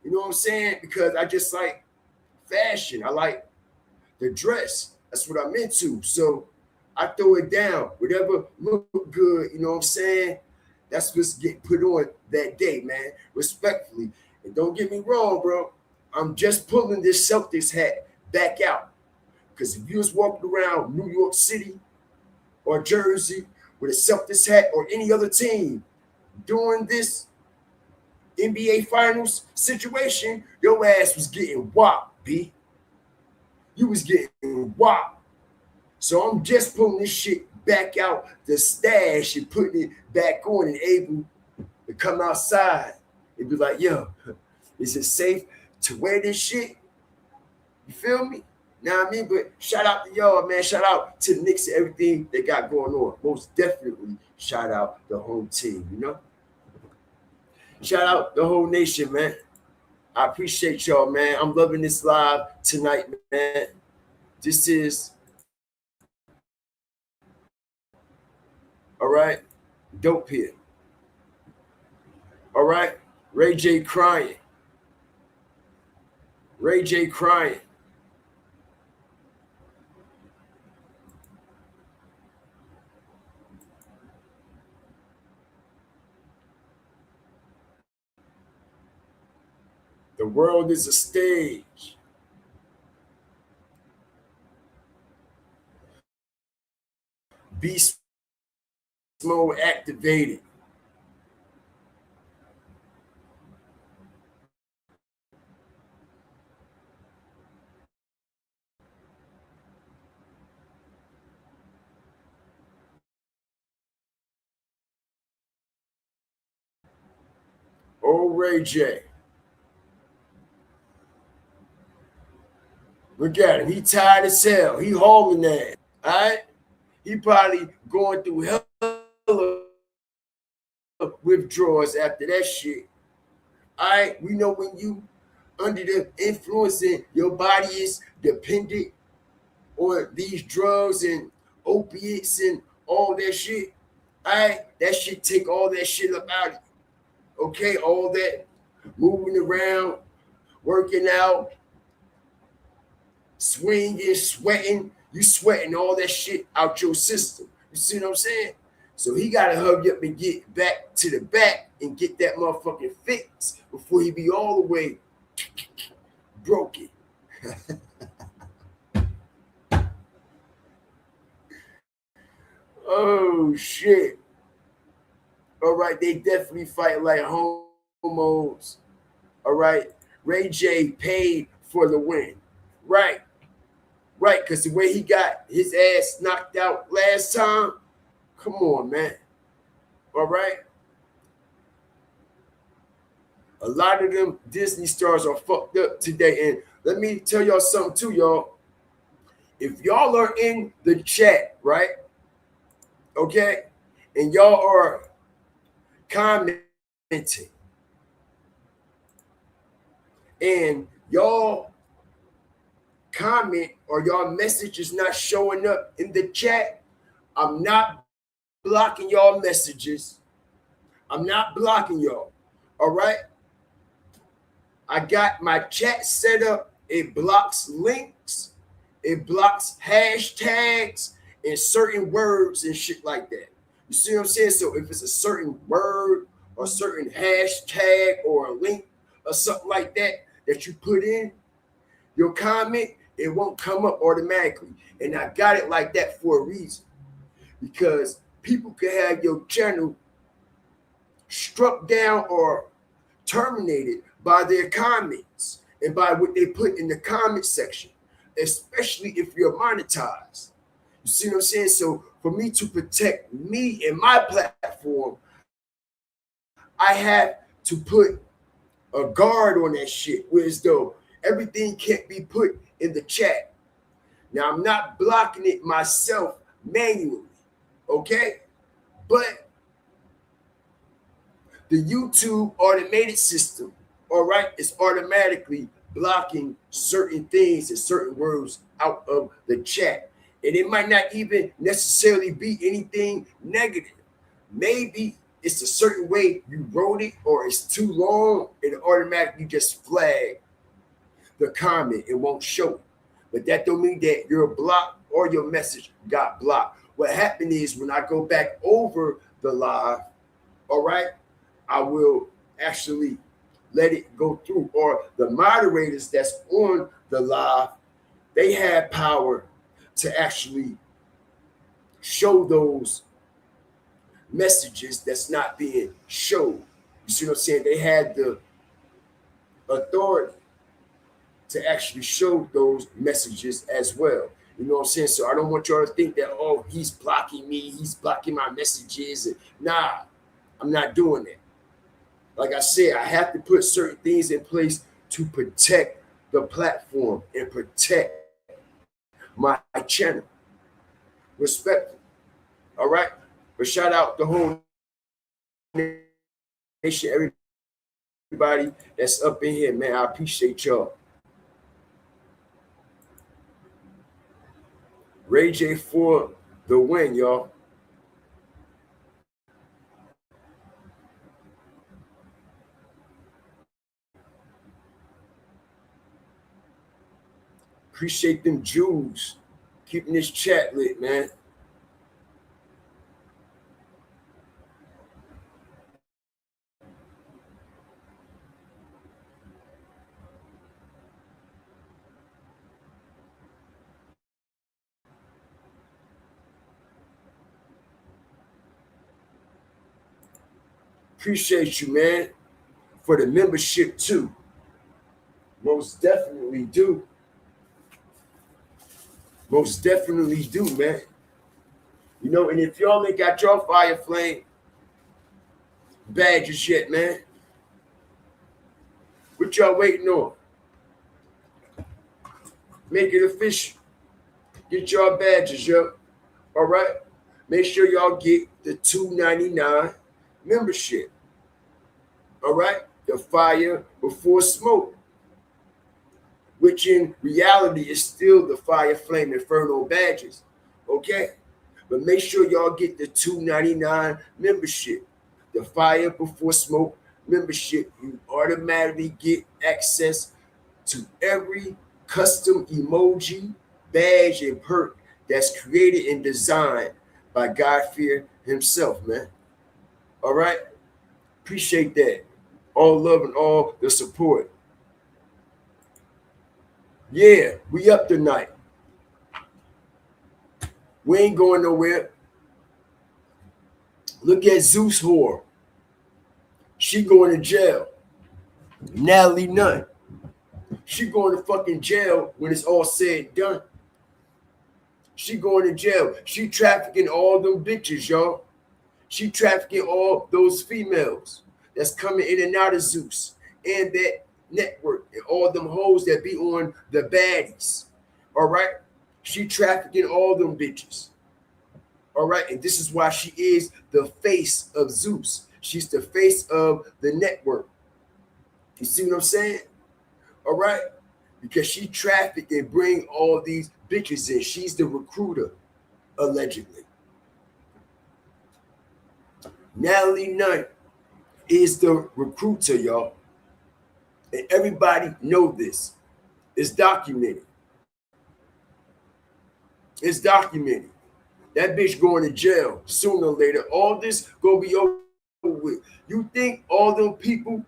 You know what I'm saying? Because I just like fashion. I like the dress. That's what I'm into. So I throw it down. Whatever look good, you know what I'm saying? That's what's getting put on that day, man. Respectfully. And don't get me wrong, bro. I'm just pulling this Celtics hat back out. Because if you was walking around New York City or Jersey with a Celtics hat or any other team during this NBA Finals situation, your ass was getting whopped, B. You was getting whopped. So I'm just pulling this shit back out the stash and putting it back on and able to come outside and be like, yo, is it safe to wear this shit? You feel me? Know what I mean? But shout out to y'all, man. Shout out to the Knicks and everything they got going on. Most definitely shout out the home team, you know? Shout out the whole nation, man. I appreciate y'all, man. I'm loving this live tonight, man. This is, all right, dope here. All right, Ray J crying. Ray J crying. The world is a stage. Beast mode activated. Oh, Ray J. Look at him. He tired as hell. He hauling that. All right? He probably going through hell withdrawals after that shit. All right? We know when you under the influence and your body is dependent on these drugs and opiates and all that shit. All right? That shit take all that shit up out of you. Okay? All that moving around, working out, swinging, sweating, you sweating all that shit out your system. You see what I'm saying? So he got to hurry up and get back to the back and get that motherfucking fix before he be all the way broken. Oh, shit. All right, they definitely fight like homos. All right, Ray J paid for the win. Right. Right, because the way he got his ass knocked out last time, come on, man. All right? A lot of them Disney stars are fucked up today. And let me tell y'all something too, y'all. If y'all are in the chat, right? Okay? And y'all are commenting. And y'all comment or y'all message is not showing up in the chat, I'm not blocking y'all messages. I'm not blocking y'all. All right? I got my chat set up. It blocks links. It blocks hashtags and certain words and shit like that. You see what I'm saying? So if it's a certain word or certain hashtag or a link or something like that that you put in your comment, it won't come up automatically. And I got it like that for a reason. Because people can have your channel struck down or terminated by their comments and by what they put in the comment section, especially if you're monetized. You see what I'm saying? So for me to protect me and my platform, I have to put a guard on that shit, whereas though everything can't be put in the chat. Now, I'm not blocking it myself manually, okay? But the YouTube automated system, all right, is automatically blocking certain things and certain words out of the chat. And it might not even necessarily be anything negative. Maybe it's a certain way you wrote it or it's too long and it automatically just flag the comment. It won't show it. But that don't mean that you're blocked or your message got blocked. What happened is when I go back over the live, all right, I will actually let it go through, or the moderators that's on the live They had power to actually show those messages that's not being showed. You see what I'm saying? They had the authority to actually show those messages as well. You know what I'm saying? So I don't want y'all to think that, oh, he's blocking me, he's blocking my messages. Nah, I'm not doing that. Like I said, I have to put certain things in place to protect the platform and protect my channel. Respect. All right? But shout out the whole nation, everybody that's up in here, man. I appreciate y'all. Ray J for the win, y'all. Appreciate them Jews keeping this chat lit, man. Appreciate you, man, for the membership too. Most definitely do. Most definitely do, man. You know, and if y'all ain't got your Fire Flame badges yet, man, what y'all waiting on? Make it official. Get y'all badges, yo. All right? Make sure y'all get the $2.99 membership. All right? The Fire Before Smoke, which in reality is still the Fire Flame Inferno badges. Okay? But make sure y'all get the $2.99 membership. The Fire Before Smoke membership. You automatically get access to every custom emoji, badge, and perk that's created and designed by God Fear himself, man. All right? Appreciate that. All love and all the support. Yeah, we up tonight. We ain't going nowhere. Look at Zeus whore. She going to jail. Natalie Nunn. She going to fucking jail when it's all said and done. She going to jail. She trafficking all them bitches, y'all. She trafficking all those females that's coming in and out of Zeus and that network and all them hoes that be on the baddies. All right? She trafficking all them bitches. All right? And this is why she is the face of Zeus. She's the face of the network. You see what I'm saying? All right? Because she trafficked and bring all these bitches in. She's the recruiter, allegedly. Natalie Nunn is the recruiter, y'all. And everybody know this. It's documented. It's documented. That bitch going to jail sooner or later. All this gonna be over with. You think all them people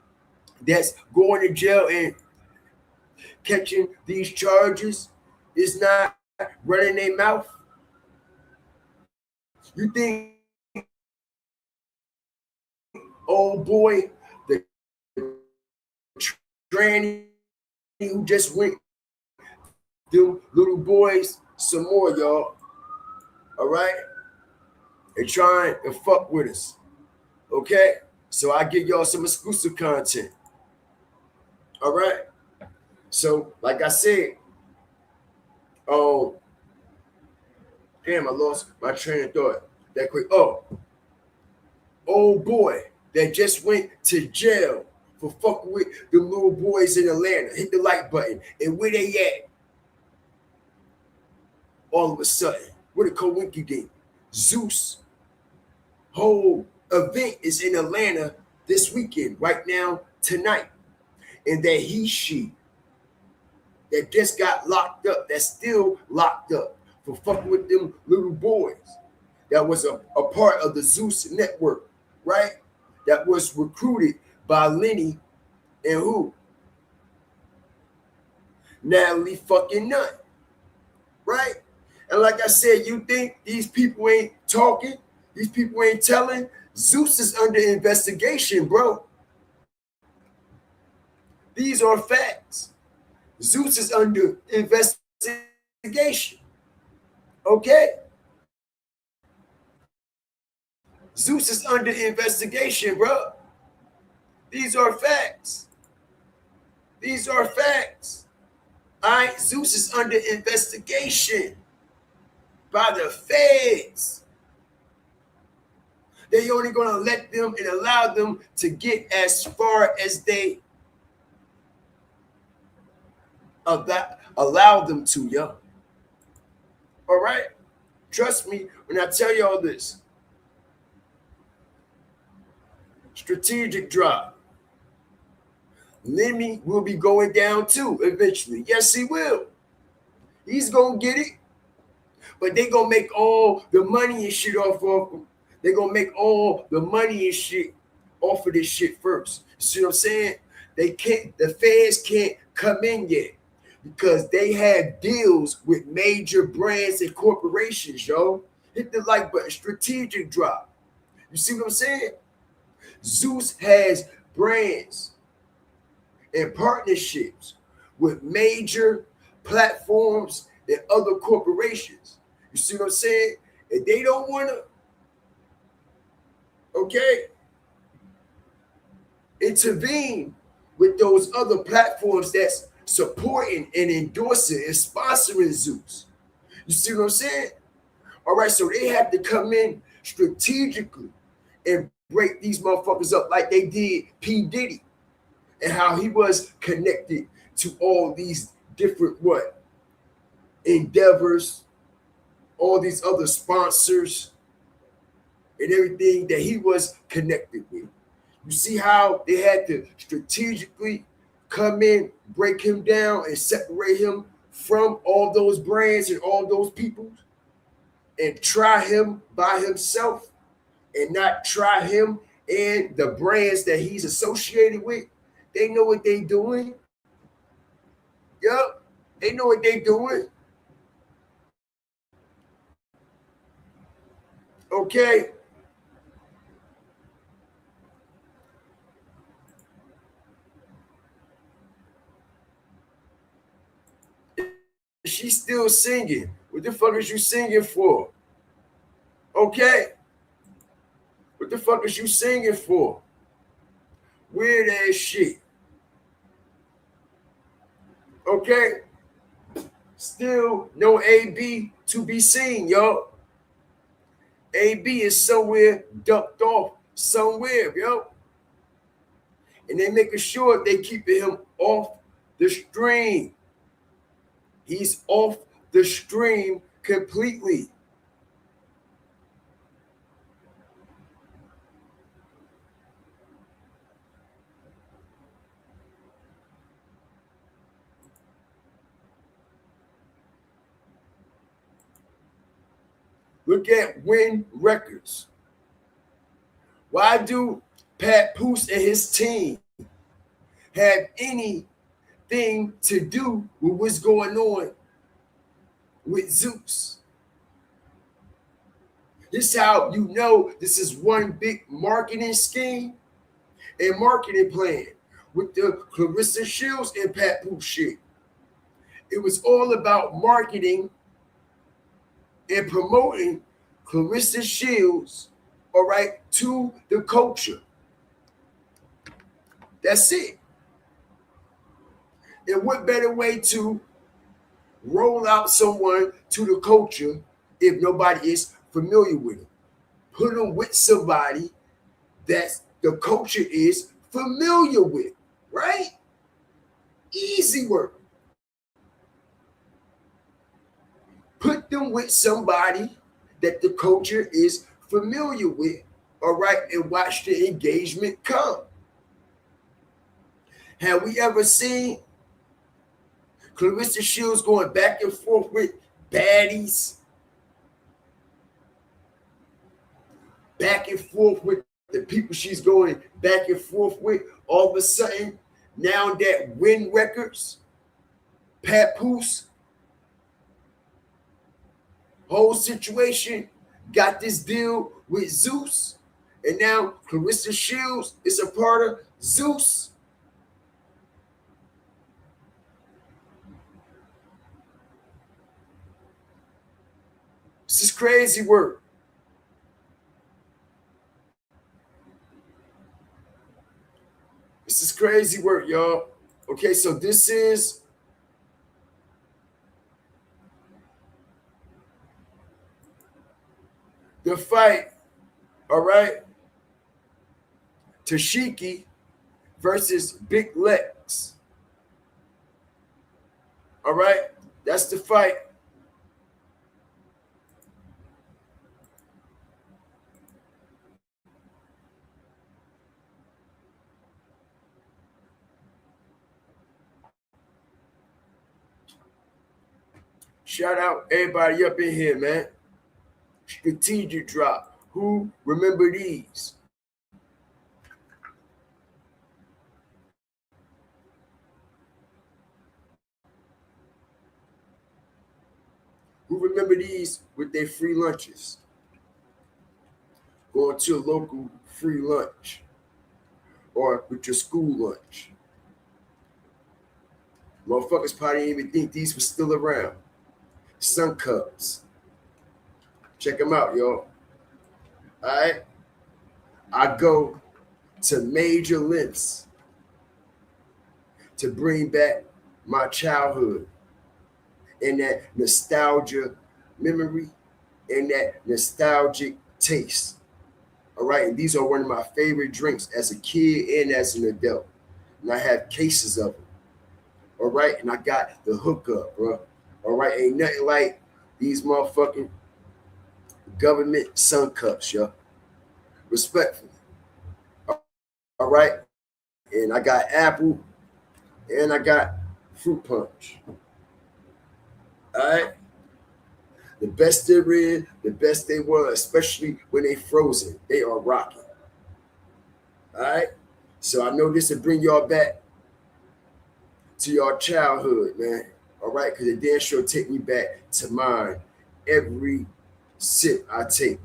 that's going to jail and catching these charges is not running their mouth? You think old boy, the tranny who just went, them little boys, some more, y'all. All right? They're trying to fuck with us. Okay? So I give y'all some exclusive content. All right? So, like I said, oh, damn, I lost my train of thought that quick. Oh, old boy that just went to jail for fucking with the little boys in Atlanta. Hit the like button. And where they at? All of a sudden, what a coincidence. Zeus whole event is in Atlanta this weekend, right now, tonight. And that she that just got locked up, that's still locked up for fucking with them little boys. That was a part of the Zeus network, right? That was recruited by Lenny and who? Natalie fucking Nunn. right? And like I said, you think these people ain't talking? These people ain't telling? Zeus is under investigation, bro. These are facts. Zeus is under investigation. Okay? Zeus is under investigation, bro. These are facts. These are facts. All right? Zeus is under investigation by the feds. They only going to let them and allow them to get as far as they allow them to, yo. All right? Trust me when I tell y'all this. Strategic drop. Lemmy will be going down too eventually. Yes, he will. He's going to get it. But they going to make all the money and shit off of him. They going to make all the money and shit off of this shit first. See what I'm saying? They can't, the feds can't come in yet because they have deals with major brands and corporations, yo. Hit the like button. Strategic drop. You see what I'm saying? Zeus has brands and partnerships with major platforms and other corporations. You see what I'm saying? And they don't want to, okay, intervene with those other platforms that's supporting and endorsing and sponsoring Zeus. You see what I'm saying? All right, so they have to come in strategically and break these motherfuckers up like they did P. Diddy and how he was connected to all these different endeavors, all these other sponsors and everything that he was connected with. You see how they had to strategically come in, break him down, and separate him from all those brands and all those people and try him by himself and not try him and the brands that he's associated with. They know what they doing. Yup, they know what they doing. Okay. She's still singing. What the fuck is you singing for? Okay. What the fuck is you singing for? Weird ass shit. Okay. Still no AB to be seen, yo. AB is somewhere ducked off somewhere, yo. And they making sure they keeping him off the stream. He's off the stream completely. Look at Win Records. Why do Pat Poose and his team have anything to do with what's going on with Zeus? This is how you know this is one big marketing scheme and marketing plan with the Clarissa Shields and Pat Poose shit. It was all about marketing and promoting Clarissa Shields, all right, to the culture. That's it. And what better way to roll out someone to the culture if nobody is familiar with it? Put them with somebody that the culture is familiar with, right? Easy work. Put them with somebody that the culture is familiar with, all right, and watch the engagement come. Have we ever seen Clarissa Shields going back and forth with baddies? Back and forth with the people she's going back and forth with? All of a sudden, now that Win Records, Pat Poose, whole situation, got this deal with Zeus, and now Clarissa Shields is a part of Zeus. This is crazy work. This is crazy work, y'all. Okay, so this is the fight, all right? Tashiki versus Big Lex. All right? That's the fight. Shout out everybody up in here, man. Strategic drop. Who remember these? Who remember these with their free lunches? Going to a local free lunch or with your school lunch. Motherfuckers probably didn't even think these were still around. Sun Cups. Check them out, y'all. All right? I go to major lengths to bring back my childhood and that nostalgia memory and that nostalgic taste. All right, and these are one of my favorite drinks as a kid and as an adult. And I have cases of them. All right, and I got the hookup, bro. All right, ain't nothing like these motherfucking government Sun Cups, yo. Respectfully. All right, and I got apple and I got fruit punch. All right. The best there is, the best they were, especially when they frozen. They are rocking. All right. So I know this will bring y'all back to your childhood, man. All right, because it damn sure take me back to mine every sip I take.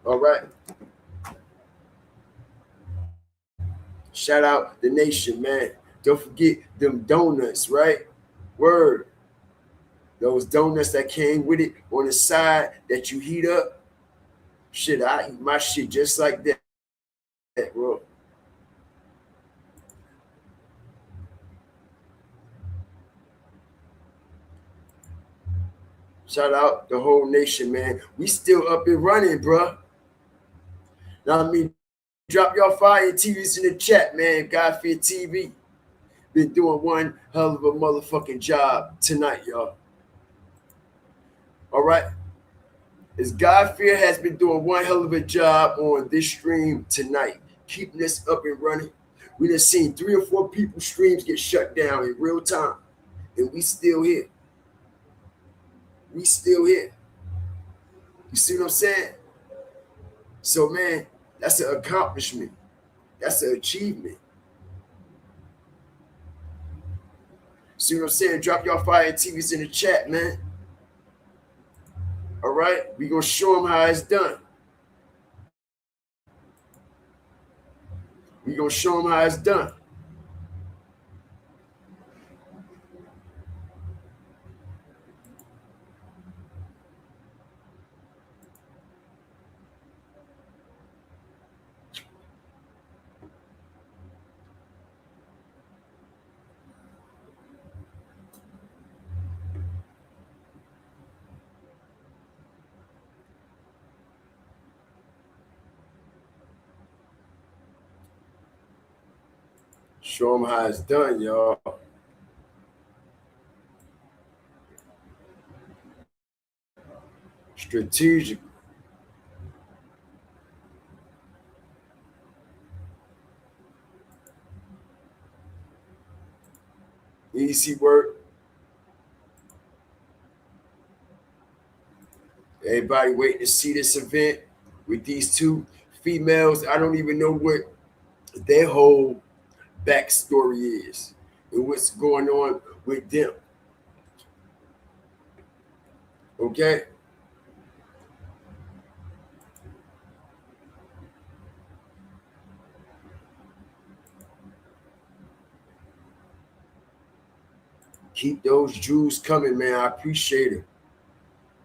All right. Shout out the nation, man. Don't forget them donuts, right? Word. Those donuts that came with it on the side that you heat up. Shit, I eat my shit just like that, bro. Shout out the whole nation, man. We still up and running, bro. Now, I mean, drop your fire TVs in the chat, man. Godfear TV. Been doing one hell of a motherfucking job tonight, y'all. All right. As Godfear has been doing one hell of a job on this stream tonight, keeping this up and running. We done seen 3 or 4 people's streams get shut down in real time, and we still here. We still here. You see what I'm saying? So, man, that's an accomplishment. That's an achievement. See what I'm saying? Drop your fire TVs in the chat, man. All right? We're going to show them how it's done. We're going to show them how it's done. Show them how it's done, y'all. Strategic. Easy work. Everybody waiting to see this event with these 2 females. I don't even know what their whole backstory is and what's going on with them. Okay? Keep those Jews coming, man. I appreciate it.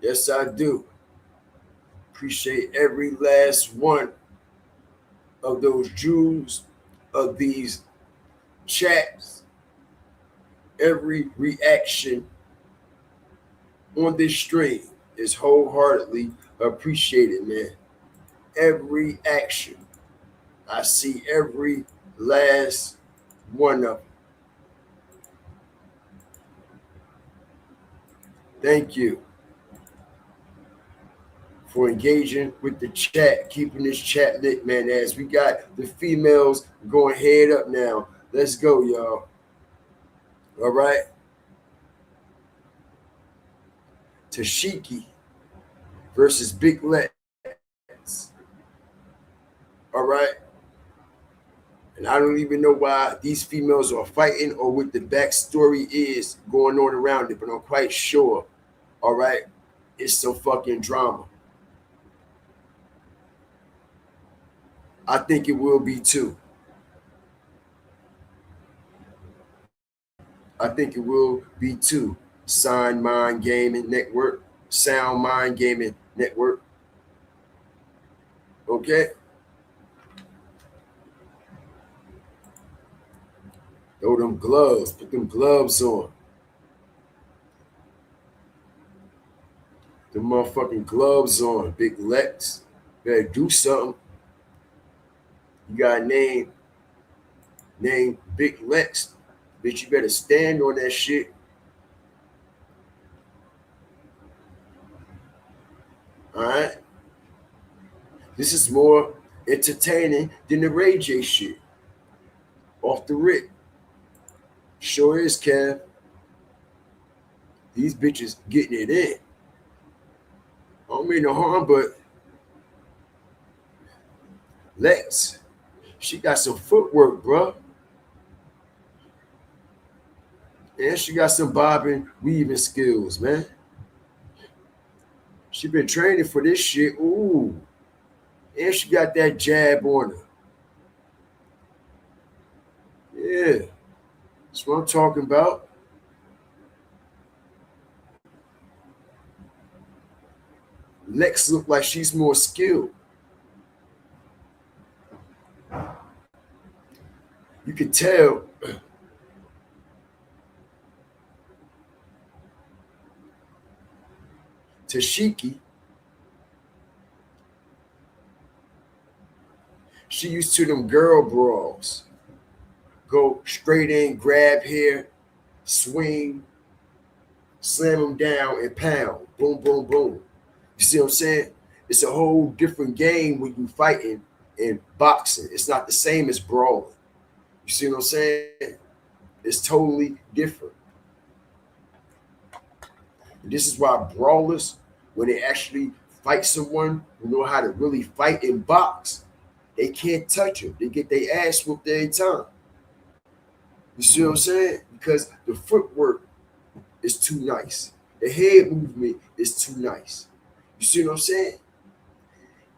Yes, I do. Appreciate every last one of those Jews, of these chats, every reaction on this stream is wholeheartedly appreciated, man. Every action. I see every last one of them. Thank you for engaging with the chat, keeping this chat lit, man. As we got the females going head up now. Let's go, y'all. All right. Tashiki versus Big Lex. All right. And I don't even know why these females are fighting or what the backstory is going on around it, but I'm quite sure, all right, it's some fucking drama. I think it will be too. I think it will be too. Sound Mind Gaming Network. Sound Mind Gaming Network. Okay? Throw them gloves. Put them gloves on. The motherfucking gloves on. Big Lex. Better do something. You got a name Big Lex. Bitch, you better stand on that shit. All right? This is more entertaining than the Ray J shit. Off the rip. Sure is, Kev. These bitches getting it in. I don't mean no harm, but Lex, she got some footwork, bro. And she got some bobbing, weaving skills, man. She been training for this shit. Ooh. And she got that jab on her. Yeah. That's what I'm talking about. Lex look like she's more skilled. You can tell Tashiki, she used to them girl brawls. Go straight in, grab here, swing, slam them down, and pound. Boom, boom, boom. You see what I'm saying? It's a whole different game when you fighting in boxing. It's not the same as brawling. You see what I'm saying? It's totally different. And this is why brawlers, when they actually fight someone who know how to really fight and box, they can't touch them. They get their ass whooped every time. You see what I'm saying? Because the footwork is too nice. The head movement is too nice. You see what I'm saying?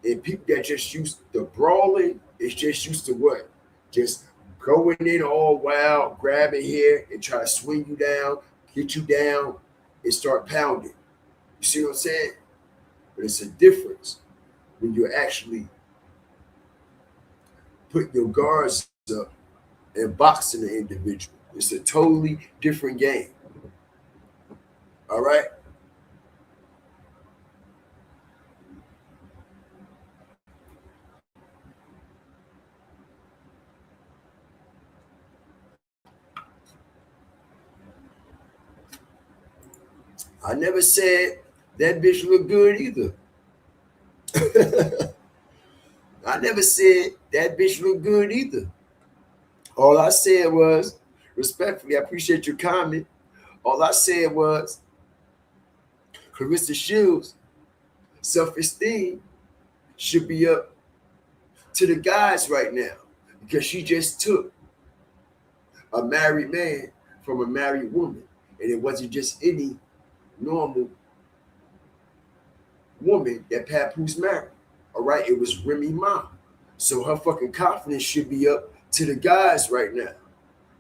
And people that just used to brawling is just used to what? Just going in all wild, grabbing here and try to swing you down, get you down, and start pounding. You see what I'm saying? But it's a difference when you're actually putting your guards up and boxing the individual. It's a totally different game. All right? I never said that bitch look good either. I never said that bitch look good either. All I said was, respectfully, I appreciate your comment. All I said was, Clarissa Shields' self-esteem should be up to the guys right now because she just took a married man from a married woman. And it wasn't just any normal woman that Papoose married. All right, it was Remy Ma. So her fucking confidence should be up to the guys right now.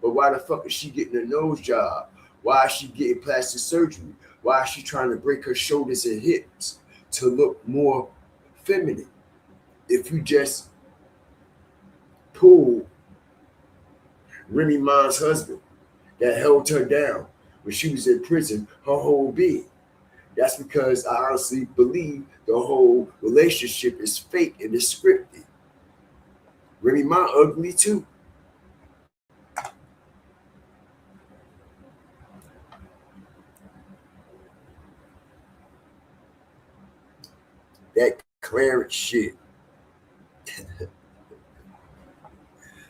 But why the fuck is she getting a nose job? Why is she getting plastic surgery? Why is she trying to break her shoulders and hips to look more feminine? If you just pull Remy Ma's husband that held her down when she was in prison her whole being. That's because I honestly believe the whole relationship is fake and is scripted. Remy Ma ugly too. That Clarence shit.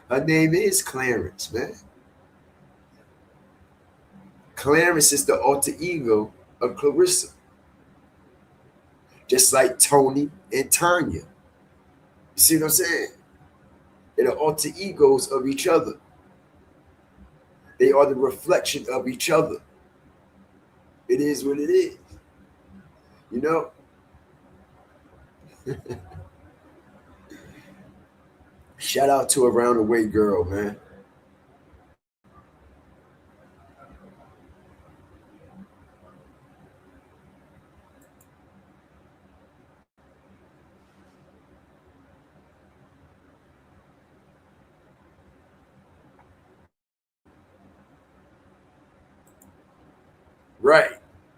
Her name is Clarence, man. Clarence is the alter ego of Clarissa. Just like Tony and Tanya. You see what I'm saying? They're the alter egos of each other. They are the reflection of each other. It is what it is. You know? Shout out to Around the Way Girl, man. Right.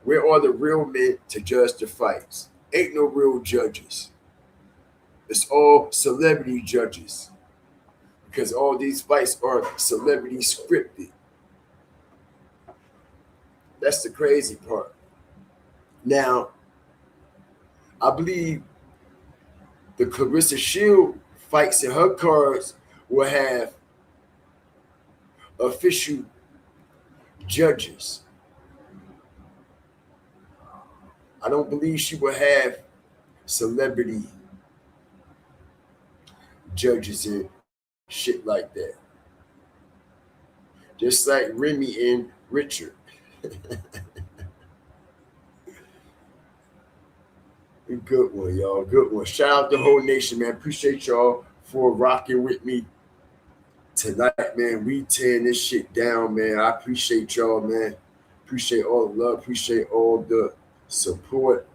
Where are the real men to judge the fights? Ain't no real judges. It's all celebrity judges. Because all these fights are celebrity scripted. That's the crazy part. Now, I believe the Clarissa Shield fights in her cards will have official judges. I don't believe she will have celebrity judges and shit like that. Just like Remy and Richard. Good one, y'all. Good one. Shout out the whole nation, man. Appreciate y'all for rocking with me tonight, man. We tearing this shit down, man. I appreciate y'all, man. Appreciate all the love. Appreciate all the support.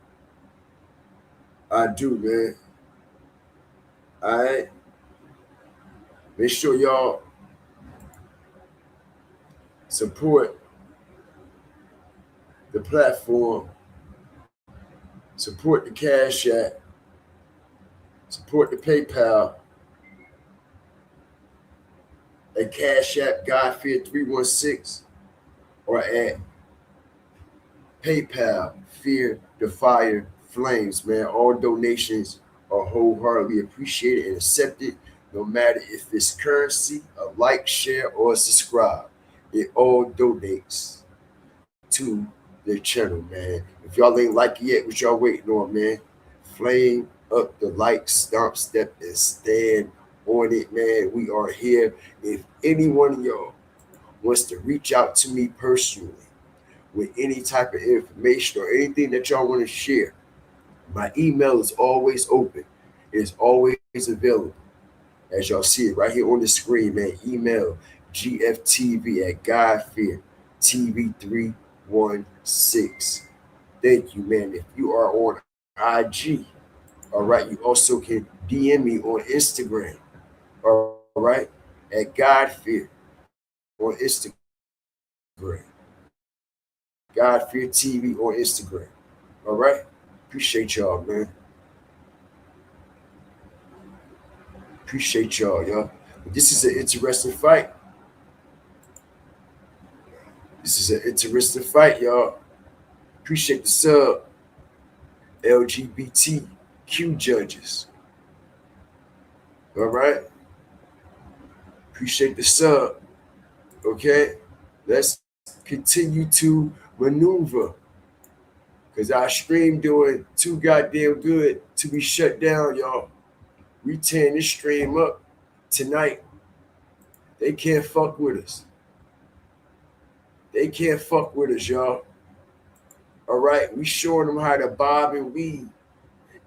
I do, man. All right. Make sure y'all support the platform. Support the Cash App. Support the PayPal. At Cash App Godfear 316 or at PayPal Fear the Fire Flames, man. All donations are wholeheartedly appreciated and accepted, no matter if it's currency, a like, share, or subscribe. It all donates to the channel, man. If y'all ain't like it yet, what y'all waiting on, man? Flame up the like, stomp, step, and stand on it, man. We are here. If any one of y'all wants to reach out to me personally with any type of information or anything that y'all want to share, my email is always open. It is always available. As y'all see it right here on the screen, man. Email gftv at godfeartv316. Thank you, man. If you are on IG, all right, you also can DM me on Instagram, all right, at Godfear on Instagram. Godfear TV on Instagram. All right? Appreciate y'all, man. Appreciate y'all. This is an interesting fight. This is an interesting fight, y'all. Appreciate the sub. LGBTQ judges. All right? Appreciate the sub. Okay? Let's continue to maneuver. Because our stream doing too goddamn good to be shut down, y'all. We tearing this stream up tonight. They can't fuck with us. They can't fuck with us, y'all. All right? We showing them how to bob and weave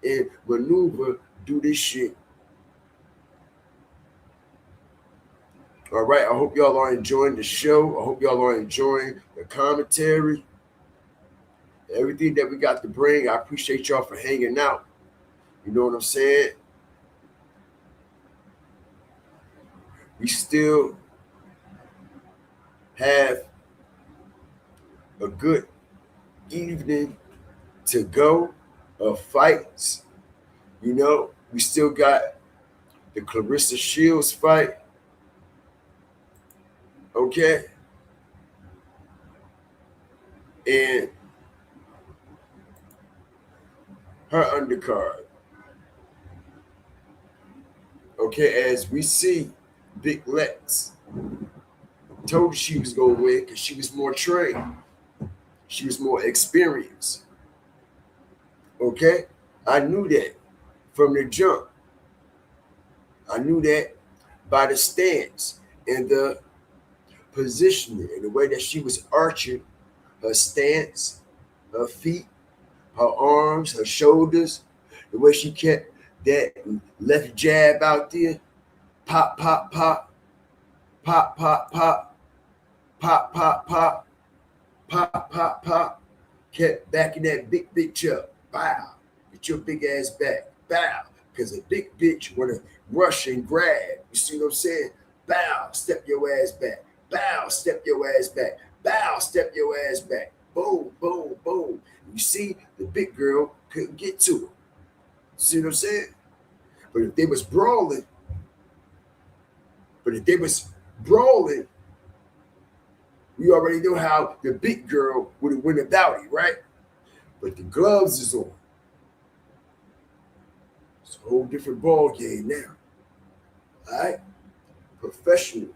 and maneuver, do this shit. All right, I hope y'all are enjoying the show. I hope y'all are enjoying the commentary, everything that we got to bring. I appreciate y'all for hanging out. You know what I'm saying? We still have a good evening to go of fights. You know, we still got the Clarissa Shields fight. Okay. And her undercard. Okay, as we see Big Lex told she was going to win because she was more trained. She was more experienced. Okay? I knew that from the jump. I knew that by the stance and the positioning and the way that she was arching her stance, her feet, her arms, her shoulders, the way she kept that left jab out there, pop, pop, pop, pop, pop, pop, pop, pop, pop, pop, pop, pop, kept backing that big bitch up. Bow, get your big ass back. Bow, because a big bitch want to rush and grab. You see what I'm saying? Bow, step your ass back. Bow, step your ass back. Bow, step your ass back. Boom, boom, boom. You see, the big girl couldn't get to her. See what I'm saying? But if they was brawling, we already know how the big girl would have won about it, right? But the gloves is on. It's a whole different ball game now. All right? Professionally.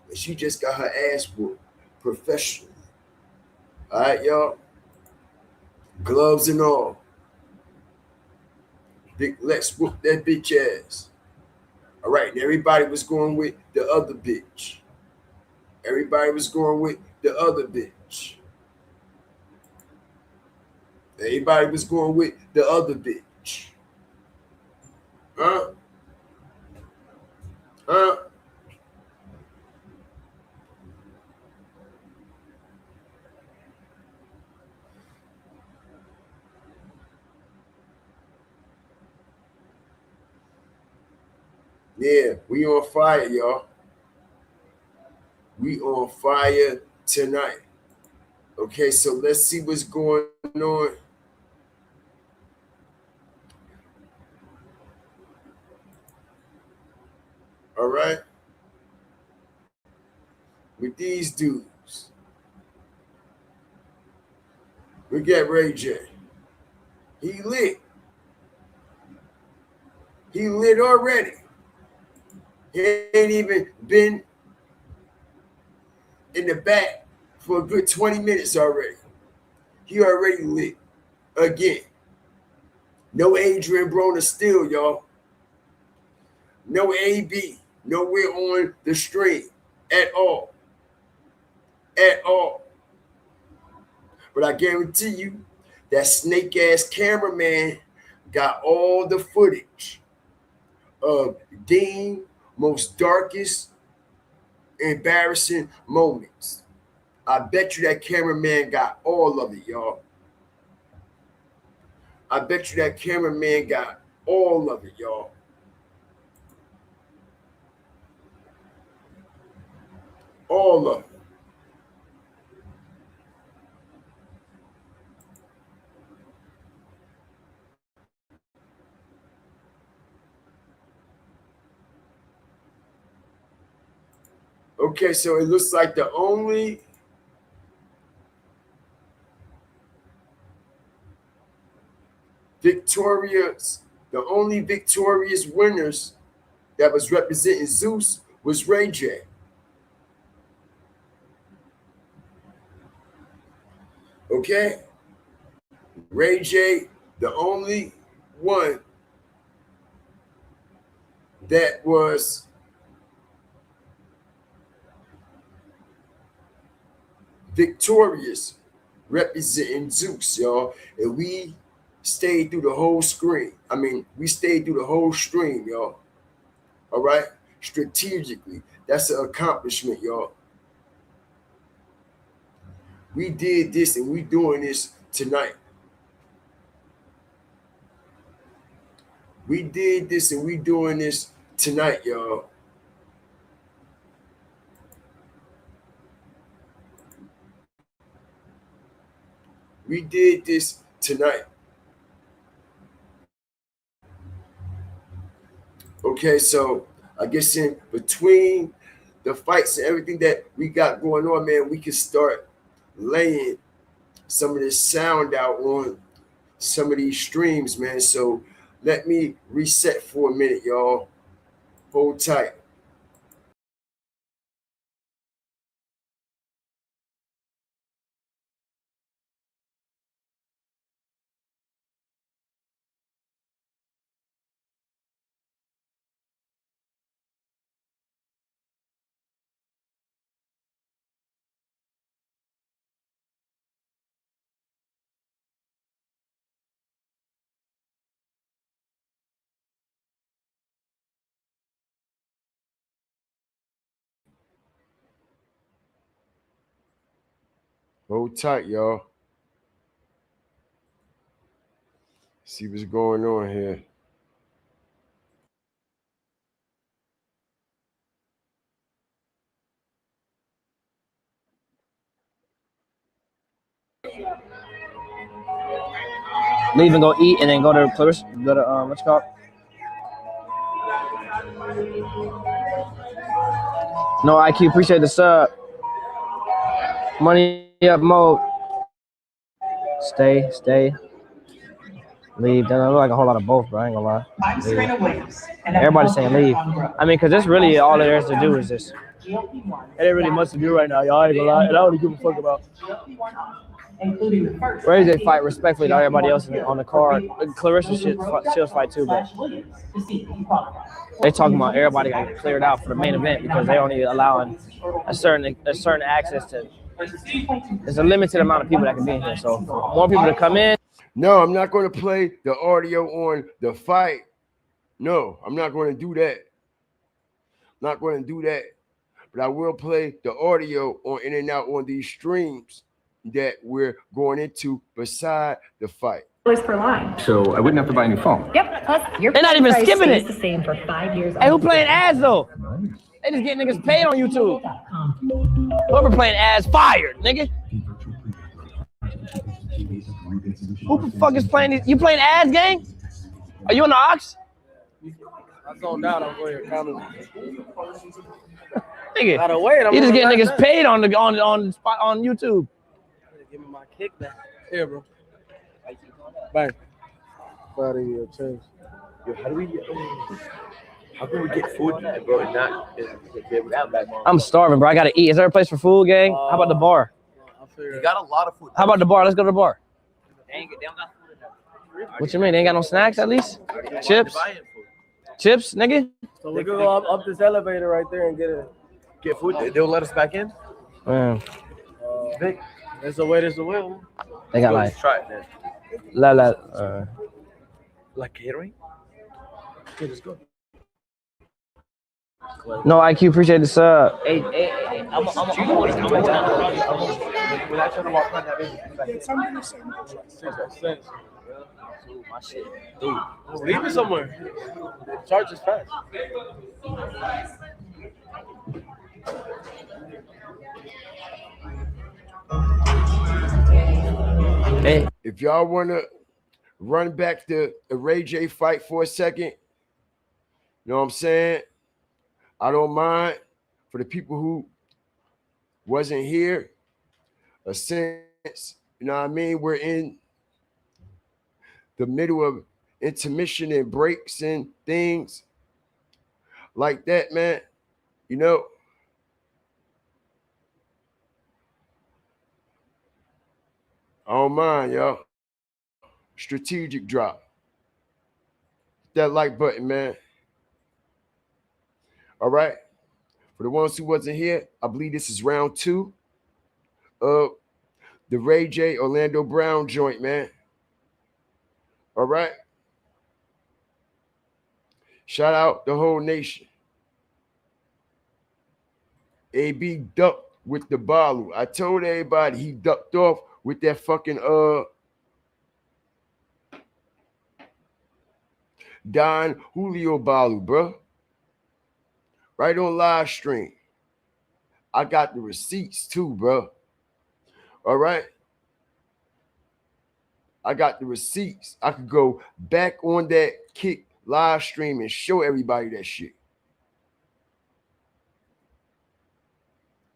And she just got her ass whooped professionally. All right, y'all? Gloves and all. Big Lex whooped that bitch ass. All right, and everybody was going with the other bitch. Everybody was going with the other bitch. Everybody was going with the other bitch. Huh? Huh? Yeah, we on fire, y'all. We on fire tonight. Okay, so let's see what's going on. All right. With these dudes. We got Ray J. He lit. He lit already. He ain't even been in the back for a good 20 minutes already. He already lit again. No Adrian Broner still, y'all. No AB. Nowhere on the stream at all. At all. But I guarantee you, that snake ass cameraman got all the footage of DEEN most darkest, embarrassing moments. I bet you that cameraman got all of it, y'all. I bet you that cameraman got all of it, y'all. All of it. Okay, so it looks like the only victorious winners that was representing Zeus was Ray J. Okay? Ray J, the only one that was victorious representing Zeus, y'all. And we stayed through the whole screen. I mean, we stayed through the whole stream, y'all. All right? Strategically. That's an accomplishment, y'all. We did this and we doing this tonight. We did this and we doing this tonight, y'all. We did this tonight. Okay, so I guess in between the fights and everything that we got going on, man, we can start laying some of this sound out on some of these streams, man. So let me reset for a minute, y'all. Hold tight. Hold tight, y'all. See what's going on here. Leave and go eat and then go to Clarissa. Go to what's it called? No IQ, appreciate the sub. Money up mode. Stay. Leave. Doesn't look like a whole lot of both, bro. I ain't gonna lie. I'm Serena Williams. Everybody's saying leave. I mean, because that's really all there is to do is this. It ain't really much to do right now, y'all. I ain't gonna lie. And I don't give a fuck about. Ray J fight respectfully to everybody else on the card. Clarissa she'll fight too, but they talking about everybody got cleared out for the main event because they only allowing a certain access to. There's a limited amount of people that can be in here, so for more people to come in. No, I'm not going to play the audio on the fight. No, I'm not going to do that. Not going to do that. But I will play the audio on in and out on these streams that we're going into beside the fight. Per line. So I wouldn't have to buy a new phone. Yep. Plus, your They're not even price skipping stays it. the same for 5 years. Hey, who playing ads though? They just get niggas paid on YouTube. Whoever playing ads fired, nigga. Who the fuck is playing these? You playing ads, gang? Are you on the Ox? I zoned out. I'm going to comment. Nigga, you just get niggas paid on the spot on YouTube. Give me my kickback. Here, bro. Bang. Out of here, change. Yo, how can we get food, bro, and not get back on? I'm starving, bro. I gotta eat. Is there a place for food, gang? How about the bar? You got a lot of food. How about the bar? Let's go to the bar. They don't got food in there. What you mean? They ain't got no snacks at least? Chips? Chips, nigga? So we can go up this elevator right there and get food. They'll let us back in. Man. There's a way. There's a will. They got like. Try it then. Like catering? Okay, let's go. No IQ, appreciate the sub. Hey, I'm without trying to walk around that baby. It's 100%. My shit. Dude, just leave it somewhere. Charge is fast. Hey. If y'all want to run back the Ray J fight for a second, you know what I'm saying? I don't mind. For the people who wasn't here, a sense, you know what I mean? We're in the middle of intermission and breaks and things like that, man. You know, I don't mind, y'all. Strategic drop. Hit that like button, man. All right. For the ones who wasn't here, I believe this is round 2 of the Ray J Orlando Brown joint, man. All right. Shout out the whole nation. AB ducked with the Balu. I told everybody he ducked off with that fucking Don Julio Balu, bro. Right on live stream. I got the receipts too, bro. All right. I got the receipts. I could go back on that kick live stream and show everybody that shit.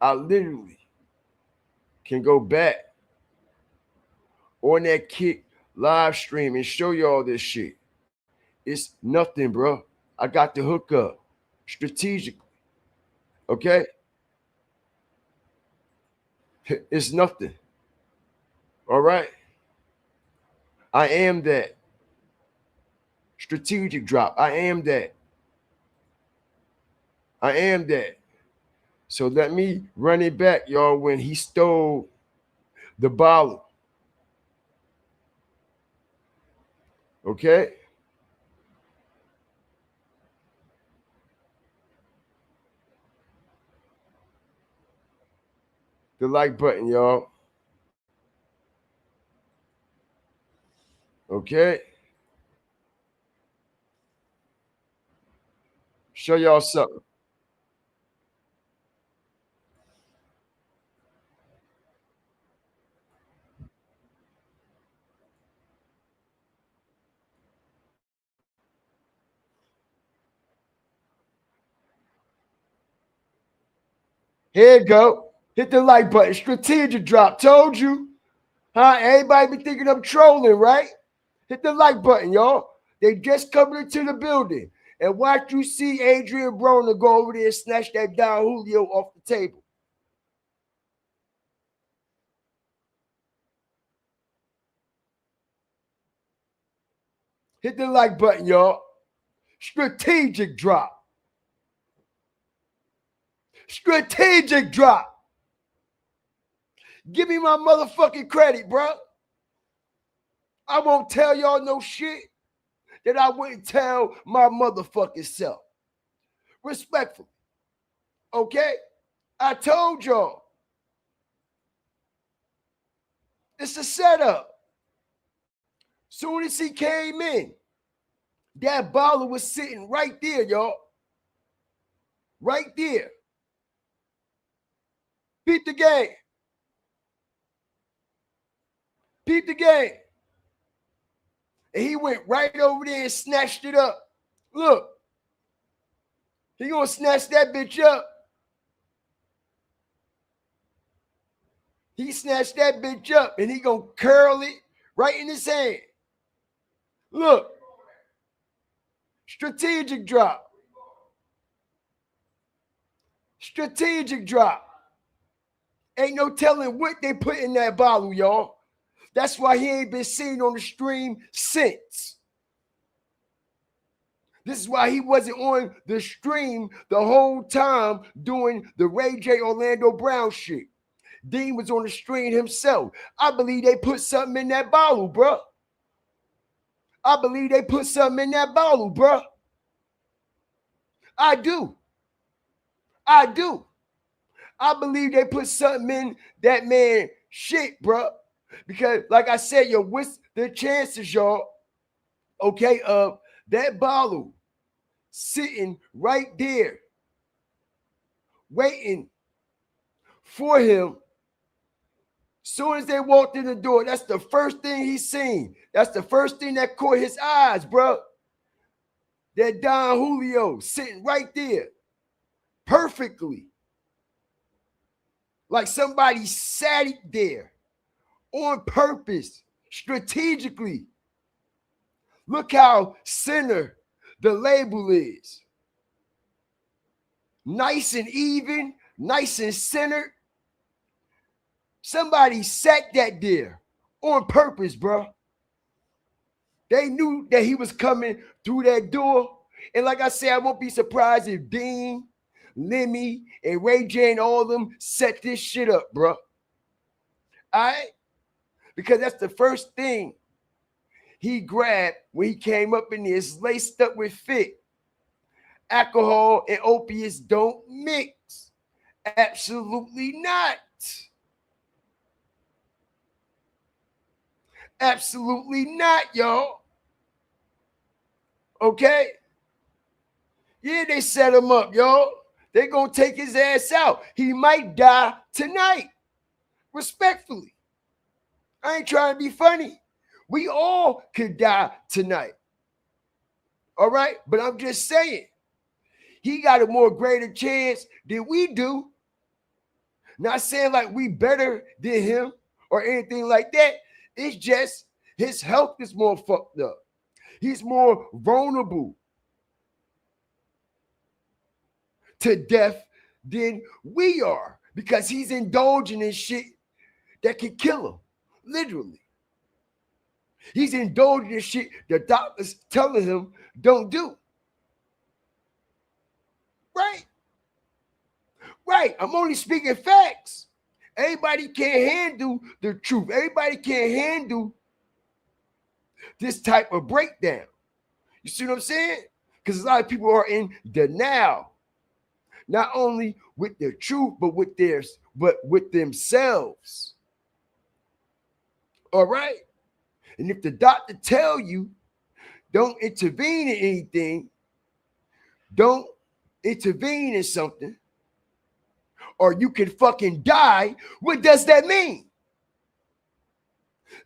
I literally can go back on that kick live stream and show y'all this shit. It's nothing, bro. I got the hook up strategically. Okay? It's nothing. All right? I am that. Strategic drop. I am that. I am that. So let me run it back, y'all, when he stole the bottle. Okay? The like button, y'all. Okay? Show y'all something. Here you go. Hit the like button. Strategic drop. Told you. Huh? Everybody be thinking I'm trolling, right? Hit the like button, y'all. They just coming into the building. And watch you see Adrian Broner go over there and snatch that Don Julio off the table. Hit the like button, y'all. Strategic drop. Strategic drop. Give me my motherfucking credit, bro. I won't tell y'all no shit that I wouldn't tell my motherfucking self. Respectfully. Okay? I told y'all. It's a setup. Soon as he came in, that baller was sitting right there, y'all. Right there. Beat the game. Beat the game. And he went right over there and snatched it up. Look. He gonna snatch that bitch up. He snatched that bitch up and he gonna curl it right in his hand. Look. Strategic drop. Strategic drop. Ain't no telling what they put in that bottle, y'all. That's why he ain't been seen on the stream since. This is why he wasn't on the stream the whole time doing the Ray J Orlando Brown shit. DEEN was on the stream himself. I believe they put something in that bottle, bro. I believe they put something in that bottle, bro. I do. I do. I believe they put something in that man shit, bro. Because, like I said, yo, what's the chances, y'all, okay, of that bottle sitting right there, waiting for him. Soon as they walked in the door, that's the first thing he seen. That's the first thing that caught his eyes, bro. That Don Julio sitting right there, perfectly. Like somebody sat it there on purpose, strategically. Look how center the label is. Nice and even, nice and centered. Somebody sat that there on purpose, bro. They knew that he was coming through that door. And like I said, I won't be surprised if DEEN, Lemmy, and Ray J and all of them set this shit up, bro. All right? Because that's the first thing he grabbed when he came up in there is laced up with fit. Alcohol and opiates don't mix. Absolutely not. Absolutely not, y'all. Okay? Yeah, they set him up, y'all. They gonna take his ass out. He might die tonight. Respectfully. I ain't trying to be funny. We all could die tonight. All right? But I'm just saying, he got a more greater chance than we do. Not saying like we better than him or anything like that. It's just his health is more fucked up. He's more vulnerable to death than we are because he's indulging in shit that can kill him, literally. He's indulging in shit the doctors telling him don't do. Right? Right. I'm only speaking facts. Everybody can't handle the truth. Everybody can't handle this type of breakdown. You see what I'm saying? Because a lot of people are in denial, not only with the truth, but with themselves. All right. And if the doctor tell you don't intervene in anything, don't intervene in something, or you can fucking die, what does that mean?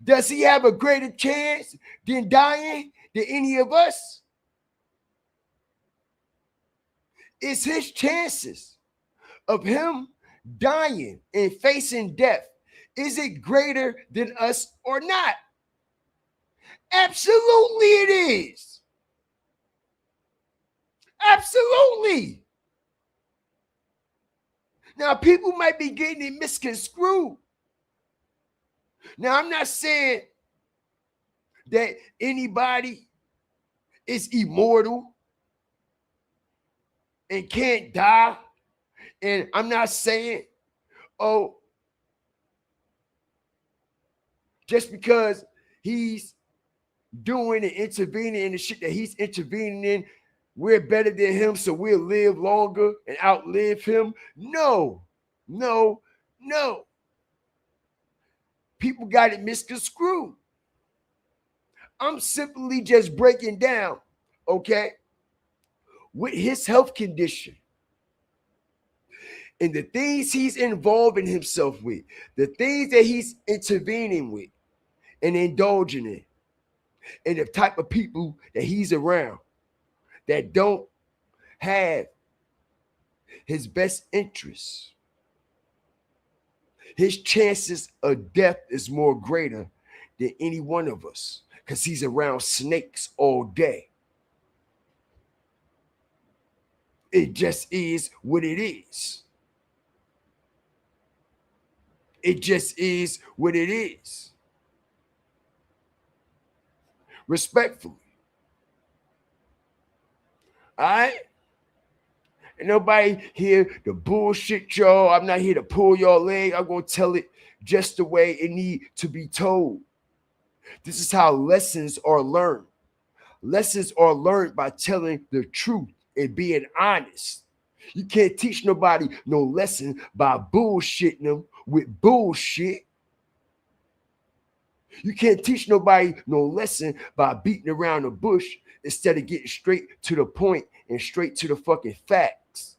Does he have a greater chance than dying than any of us? Is his chances of him dying and facing death, is it greater than us or not? Absolutely it is. Absolutely. Now, people might be getting it misconstrued. Now, I'm not saying that anybody is immortal and can't die. And I'm not saying, oh, just because he's doing and intervening in the shit that he's intervening in, we're better than him, so we'll live longer and outlive him. No. People got it misconstrued. I'm simply just breaking down, okay, with his health condition and the things he's involving himself with, the things that he's intervening with and indulging in, and the type of people that he's around that don't have his best interests. His chances of death is more greater than any one of us because he's around snakes all day. It just is what it is. It just is what it is. Respectfully. All right? And nobody here to bullshit y'all. I'm not here to pull y'all leg. I'm going to tell it just the way it need to be told. This is how lessons are learned. Lessons are learned by telling the truth and being honest. You can't teach nobody no lesson by bullshitting them with bullshit. You can't teach nobody no lesson by beating around the bush instead of getting straight to the point and straight to the fucking facts.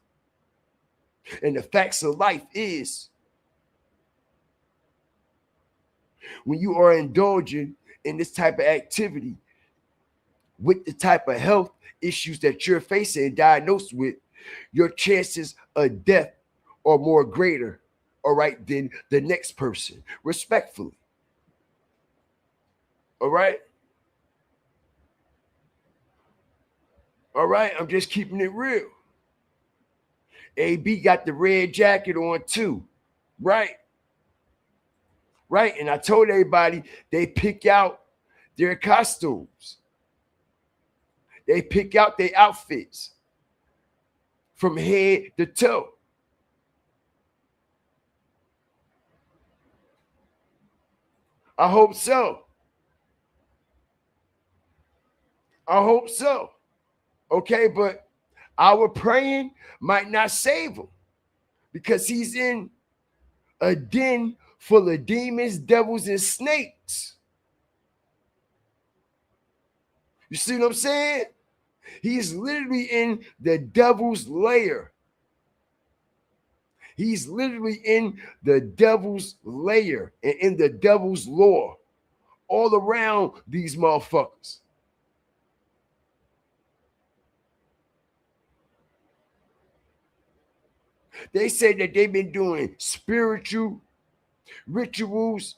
And the facts of life is when you are indulging in this type of activity with the type of health issues that you're facing and diagnosed with, your chances of death are more greater, all right, than the next person, respectfully. All right? All right, I'm just keeping it real. AB got the red jacket on too, right? Right, and I told everybody they pick out their costumes. They pick out their outfits from head to toe. I hope so. I hope so. Okay, but our praying might not save him because he's in a den full of demons, devils, and snakes. You see what I'm saying? He's literally in the devil's lair. He's literally in the devil's lair and in the devil's law all around these motherfuckers. They say that they've been doing spiritual rituals,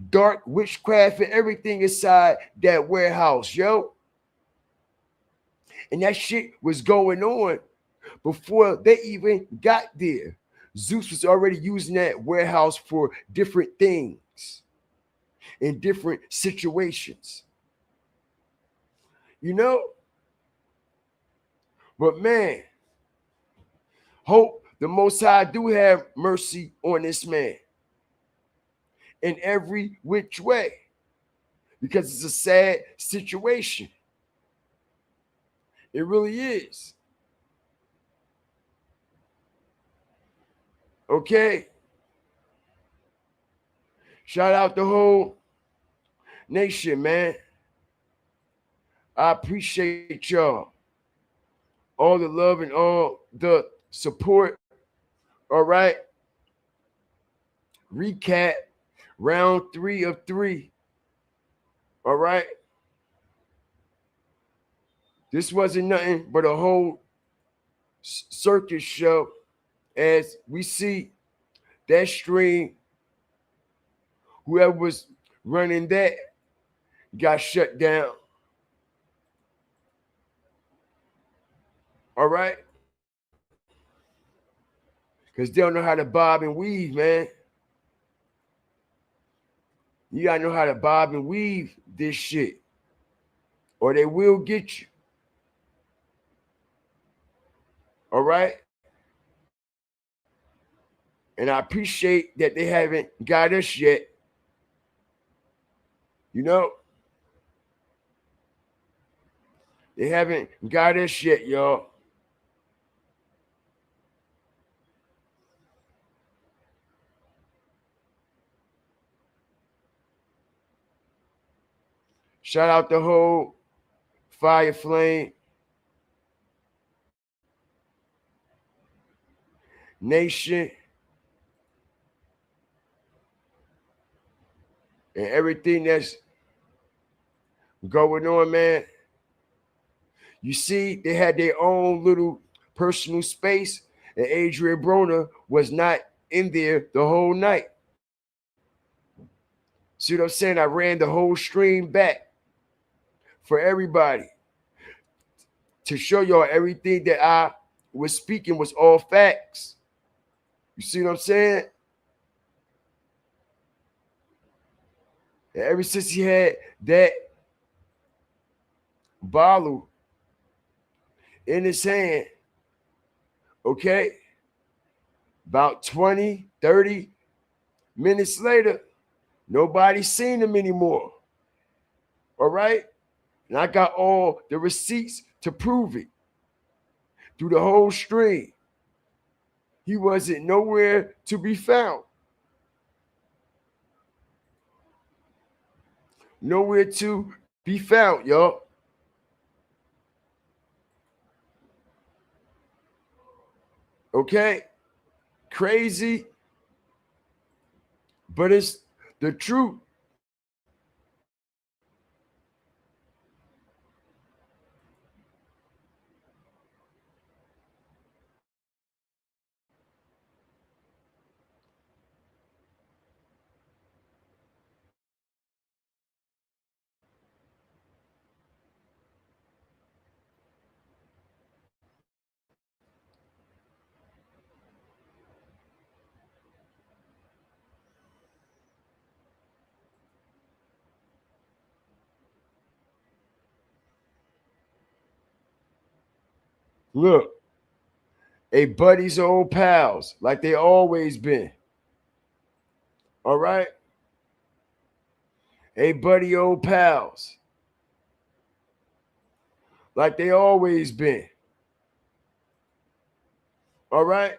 dark witchcraft, and everything inside that warehouse, yo. And that shit was going on before they even got there. Zeus was already using that warehouse for different things in different situations. You know? But man, hope the Most High do have mercy on this man in every which way, because it's a sad situation. It really is. Okay? Shout out the whole nation, man. I appreciate y'all. All the love and all the support. All right? Recap round 3 of 3. All right? This wasn't nothing but a whole circus show. As we see that stream, whoever was running that got shut down. All right? Because they don't know how to bob and weave, man. You gotta know how to bob and weave this shit, or they will get you. All right? And I appreciate that they haven't got us yet. You know? They haven't got us yet, y'all. Shout out the whole Fire Flame Nation and everything that's going on, man. You see, they had their own little personal space, and Adrian Broner was not in there the whole night. See what I'm saying? I ran the whole stream back for everybody to show y'all everything that I was speaking was all facts. You see what I'm saying? And ever since he had that bottle in his hand, okay, about 20, 30 minutes later, nobody seen him anymore. All right? And I got all the receipts to prove it through the whole stream. He wasn't nowhere to be found. Nowhere to be found, y'all. Okay? Crazy, but it's the truth. Look, a buddy's old pals, like they always been. All right? A buddy old pals. like they always been. All right?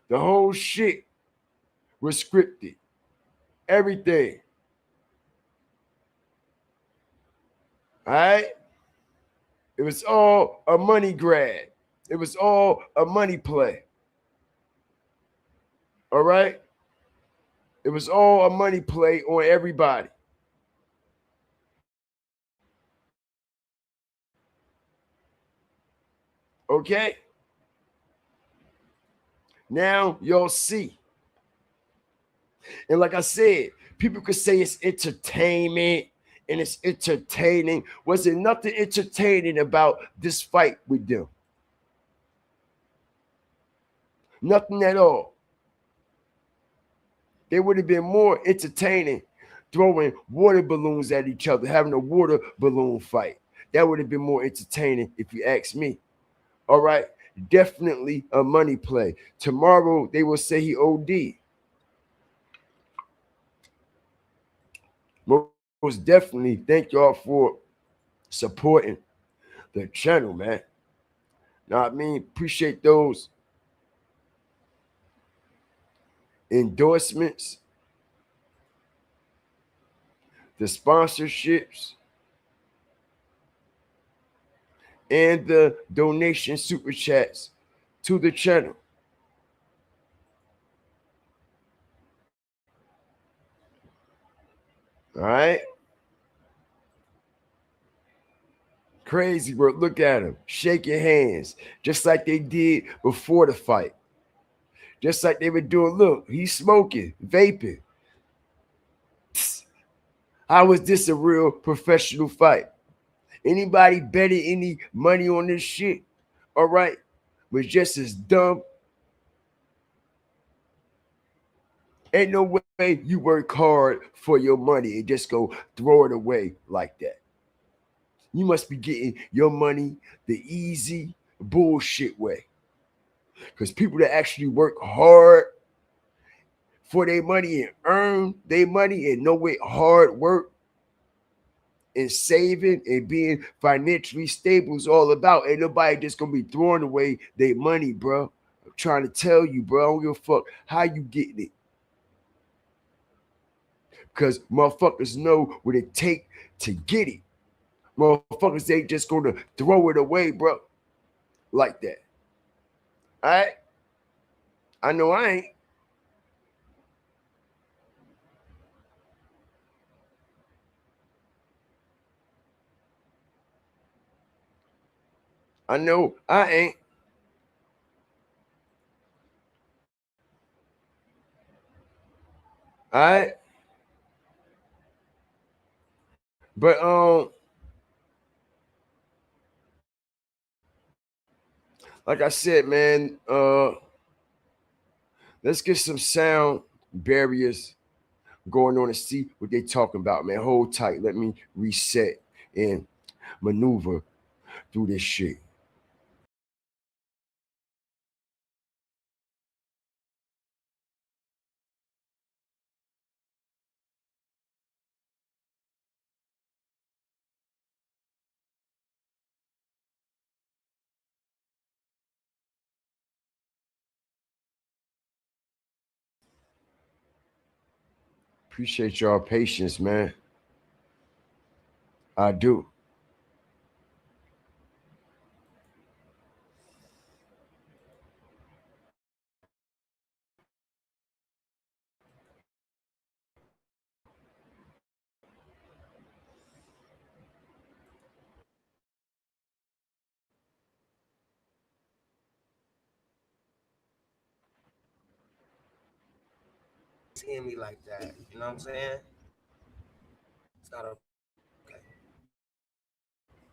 The whole shit was scripted. Everything. All right? It was all a money grab. It was all a money play. All right? It was all a money play on everybody. Okay? Now y'all see. And like I said, people could say it's entertainment and it's entertaining. Was there nothing entertaining about this fight with them? Nothing at all. They would have been more entertaining throwing water balloons at each other, having a water balloon fight. That would have been more entertaining if you ask me. All right? Definitely a money play. Tomorrow they will say he OD. Most definitely thank y'all for supporting the channel, man. Know what I mean? Appreciate those endorsements, the sponsorships, and the donation super chats to the channel. All right? Crazy work. Look at them. Shaking hands, just like they did before the fight. Just like they were doing. Look, he's smoking, vaping. Psst. How is this a real professional fight? Anybody betting any money on this shit, all right, was just as dumb. Ain't no way you work hard for your money and just go throw it away like that. You must be getting your money the easy bullshit way. Because people that actually work hard for their money and earn their money and know what hard work and saving and being financially stable is all about. Ain't nobody just gonna be throwing away their money, bro. I'm trying to tell you, bro. I don't give a fuck how you getting it. Because motherfuckers know what it take to get it. Motherfuckers ain't just gonna throw it away, bro. Like that. All right? I know I ain't. I know I ain't. All right? But like I said, man, let's get some sound barriers going on and see what they talking about, man. Hold tight. Let me reset and maneuver through this shit. Appreciate y'all patience, man. I do. Seeing me like that, you know what I'm saying? It's not okay.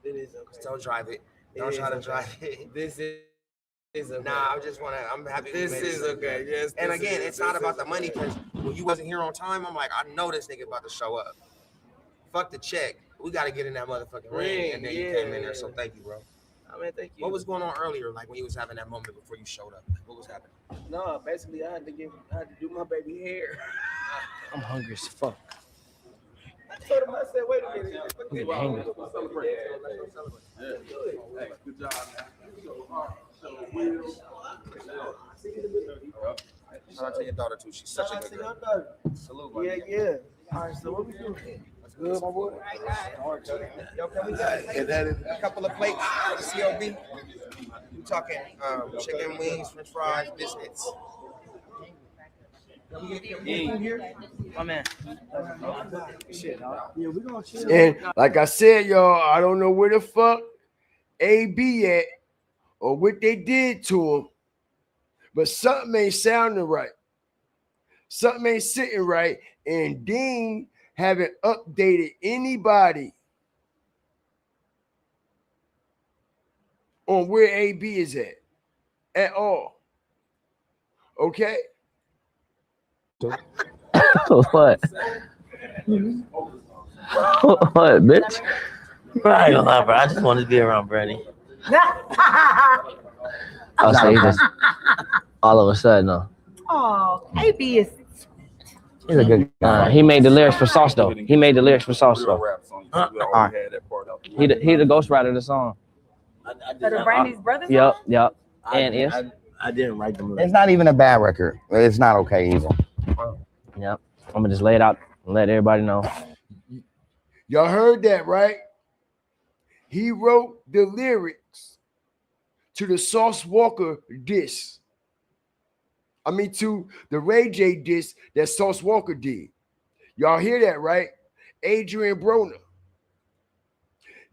It is okay. Don't drive it. Don't try to drive it. This is okay. Nah, I just want to. I'm happy. This is okay. Yes. And again, it's not about the money because when you wasn't here on time, I'm like, I know this nigga about to show up. Fuck the check. We got to get in that motherfucking ring. And then you came in there, so thank you, bro. I mean, thank you. What was going on earlier, like when you was having that moment before you showed up? What was happening? No, basically, I had to do my baby hair. I'm hungry as fuck. told him, I said, wait a minute. He's angry. Good job, Shout out to your daughter too. She's such a good girl. Salute, man. Yeah. All right, so what we doing? That's good, my boy. Yo, can we get a couple of plates for the COB? We talking chicken wings, French fries, biscuits. My man. Yeah, we gonna chill. And like I said, y'all, I don't know where the fuck AB at or what they did to him, but something ain't sounding right. Something ain't sitting right, and Dean haven't updated anybody on where AB is at all. Okay? What? What, bitch? Bro, I ain't gonna lie, bro. I just wanted to be around Bernie. I'll say this. All of a sudden, no. Oh, AB is. He's a good guy. He made the lyrics for Sauce, though. He made the lyrics for Sauce, though. He the ghostwriter of the song. For the Brandy's brothers? Yep. And is. I didn't write them. It's not even a bad record. It's not okay either. Yep. I'm gonna just lay it out and let everybody know. Y'all heard that, right? He wrote the lyrics to the Sauce Walker diss. I mean, to the Ray J diss that Sauce Walker did. Y'all hear that, right? Adrian Broner.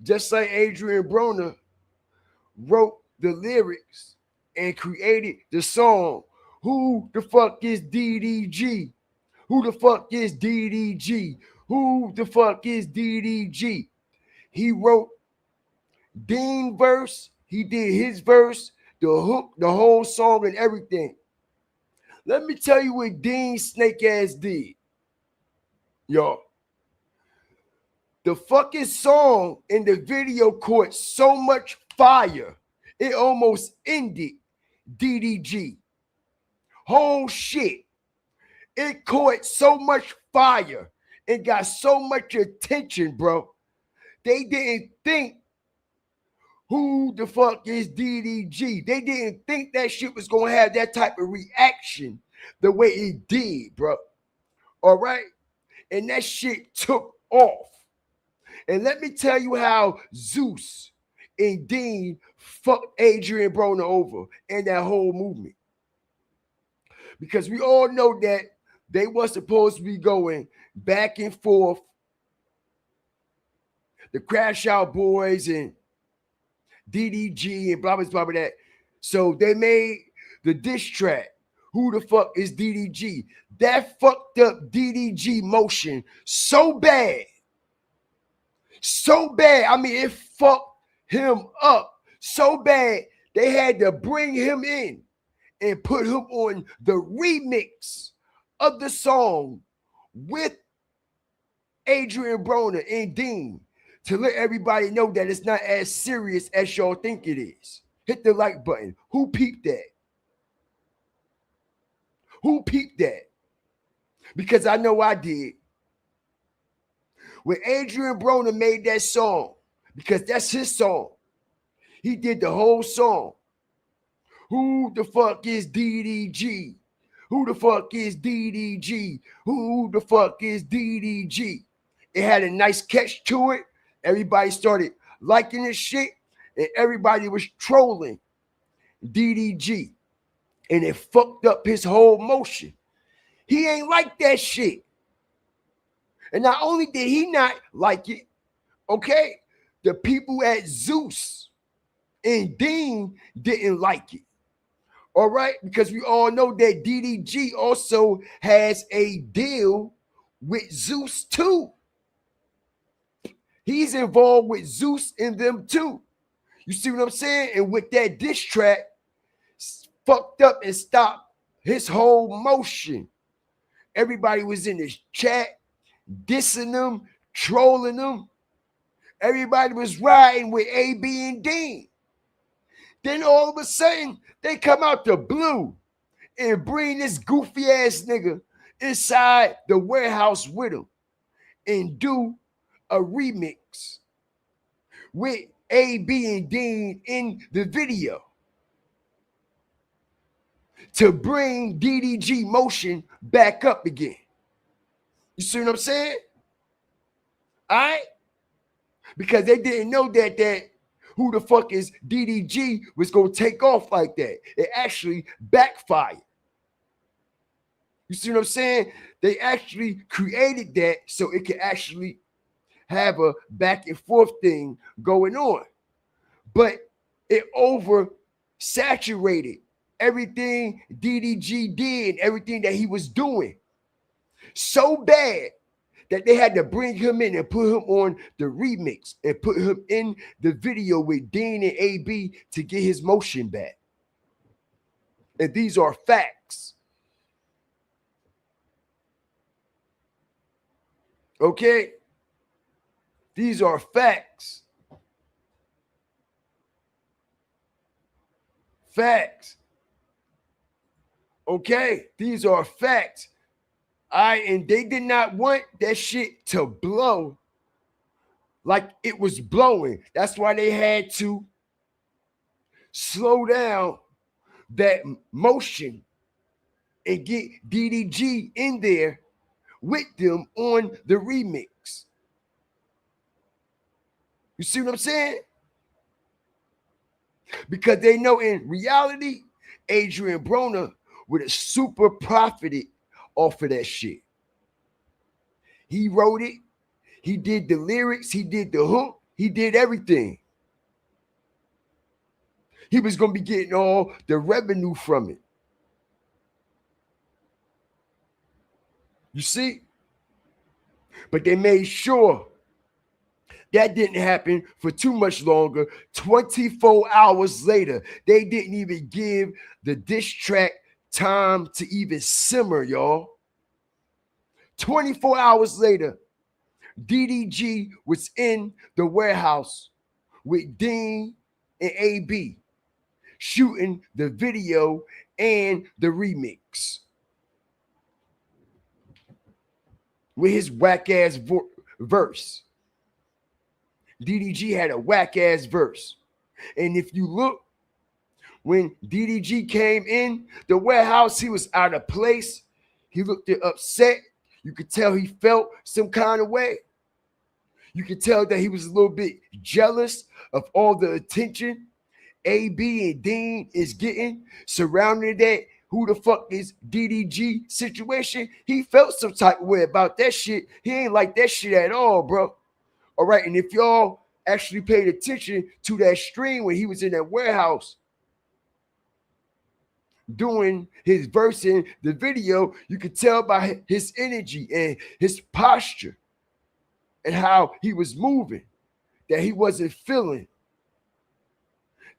Just like Adrian Broner wrote the lyrics and created the song, Who the Fuck is DDG? Who the fuck is DDG? Who the fuck is DDG? He wrote Dean verse. He did his verse, the hook, the whole song and everything. Let me tell you what Dean snake ass did. Y'all. The fucking song in the video caught so much fire, it almost ended DDG. Whole shit. It caught so much fire and got so much attention, bro. They didn't think who the fuck is DDG. They didn't think that shit was going to have that type of reaction the way it did, bro. All right? And that shit took off. And let me tell you how Zeus and Dean fucked Adrian Broner over and that whole movement. Because we all know that they were supposed to be going back and forth. The Crash Out Boys and DDG and blah, blah, blah, blah, that. So they made the diss track, Who the Fuck is DDG? That fucked up DDG motion so bad. So bad. I mean, it fucked him up so bad they had to bring him in and put him on the remix of the song with Adrian Broner and Dean to let everybody know that it's not as serious as y'all think it is. Hit the like button. Who peeped that? Who peeped that? Because I know I did. When Adrian Broner made that song, because that's his song, he did the whole song. Who the fuck is DDG? Who the fuck is DDG? Who the fuck is DDG? It had a nice catch to it. Everybody started liking this shit, and everybody was trolling DDG. And it fucked up his whole motion. He ain't like that shit. And not only did he not like it, okay, the people at Zeus and Dean didn't like it. All right, because we all know that DDG also has a deal with Zeus too. He's involved with Zeus and them too. You see what I'm saying? And with that diss track, fucked up and stopped his whole motion. Everybody was in this chat, dissing them, trolling them. Everybody was riding with AB and Dean. Then all of a sudden, they come out the blue and bring this goofy ass nigga inside the warehouse with him. and do a remix with AB and Dean in the video to bring DDG motion back up again. You see what I'm saying? All right? Because they didn't know that who the fuck is DDG was going to take off like that. It actually backfired. You see what I'm saying? They actually created that so it could actually have a back and forth thing going on. But it oversaturated everything DDG did, everything that he was doing so bad that they had to bring him in and put him on the remix and put him in the video with Dean and AB to get his motion back. And these are facts. Okay? These are facts. Facts. Okay? These are facts. And they did not want that shit to blow like it was blowing. That's why they had to slow down that motion and get DDG in there with them on the remix. You see what I'm saying? Because they know in reality, Adrian Broner would have super profited off of that shit. He wrote it. He did the lyrics. He did the hook. He did everything. He was going to be getting all the revenue from it. You see? But they made sure that didn't happen for too much longer. 24 hours later, they didn't even give the diss track time to even simmer, y'all. 24 hours later, DDG was in the warehouse with Dean and AB shooting the video and the remix with his whack-ass verse. DDG had a whack-ass verse. And if you look, when DDG came in the warehouse, he was out of place. He looked upset. You could tell he felt some kind of way. You could tell that he was a little bit jealous of all the attention AB and Dean is getting surrounding that who the fuck is DDG situation. He felt some type of way about that shit. He ain't like that shit at all, bro. All right, and if y'all actually paid attention to that stream when he was in that warehouse doing his verse in the video, you could tell by his energy and his posture and how he was moving that he wasn't feeling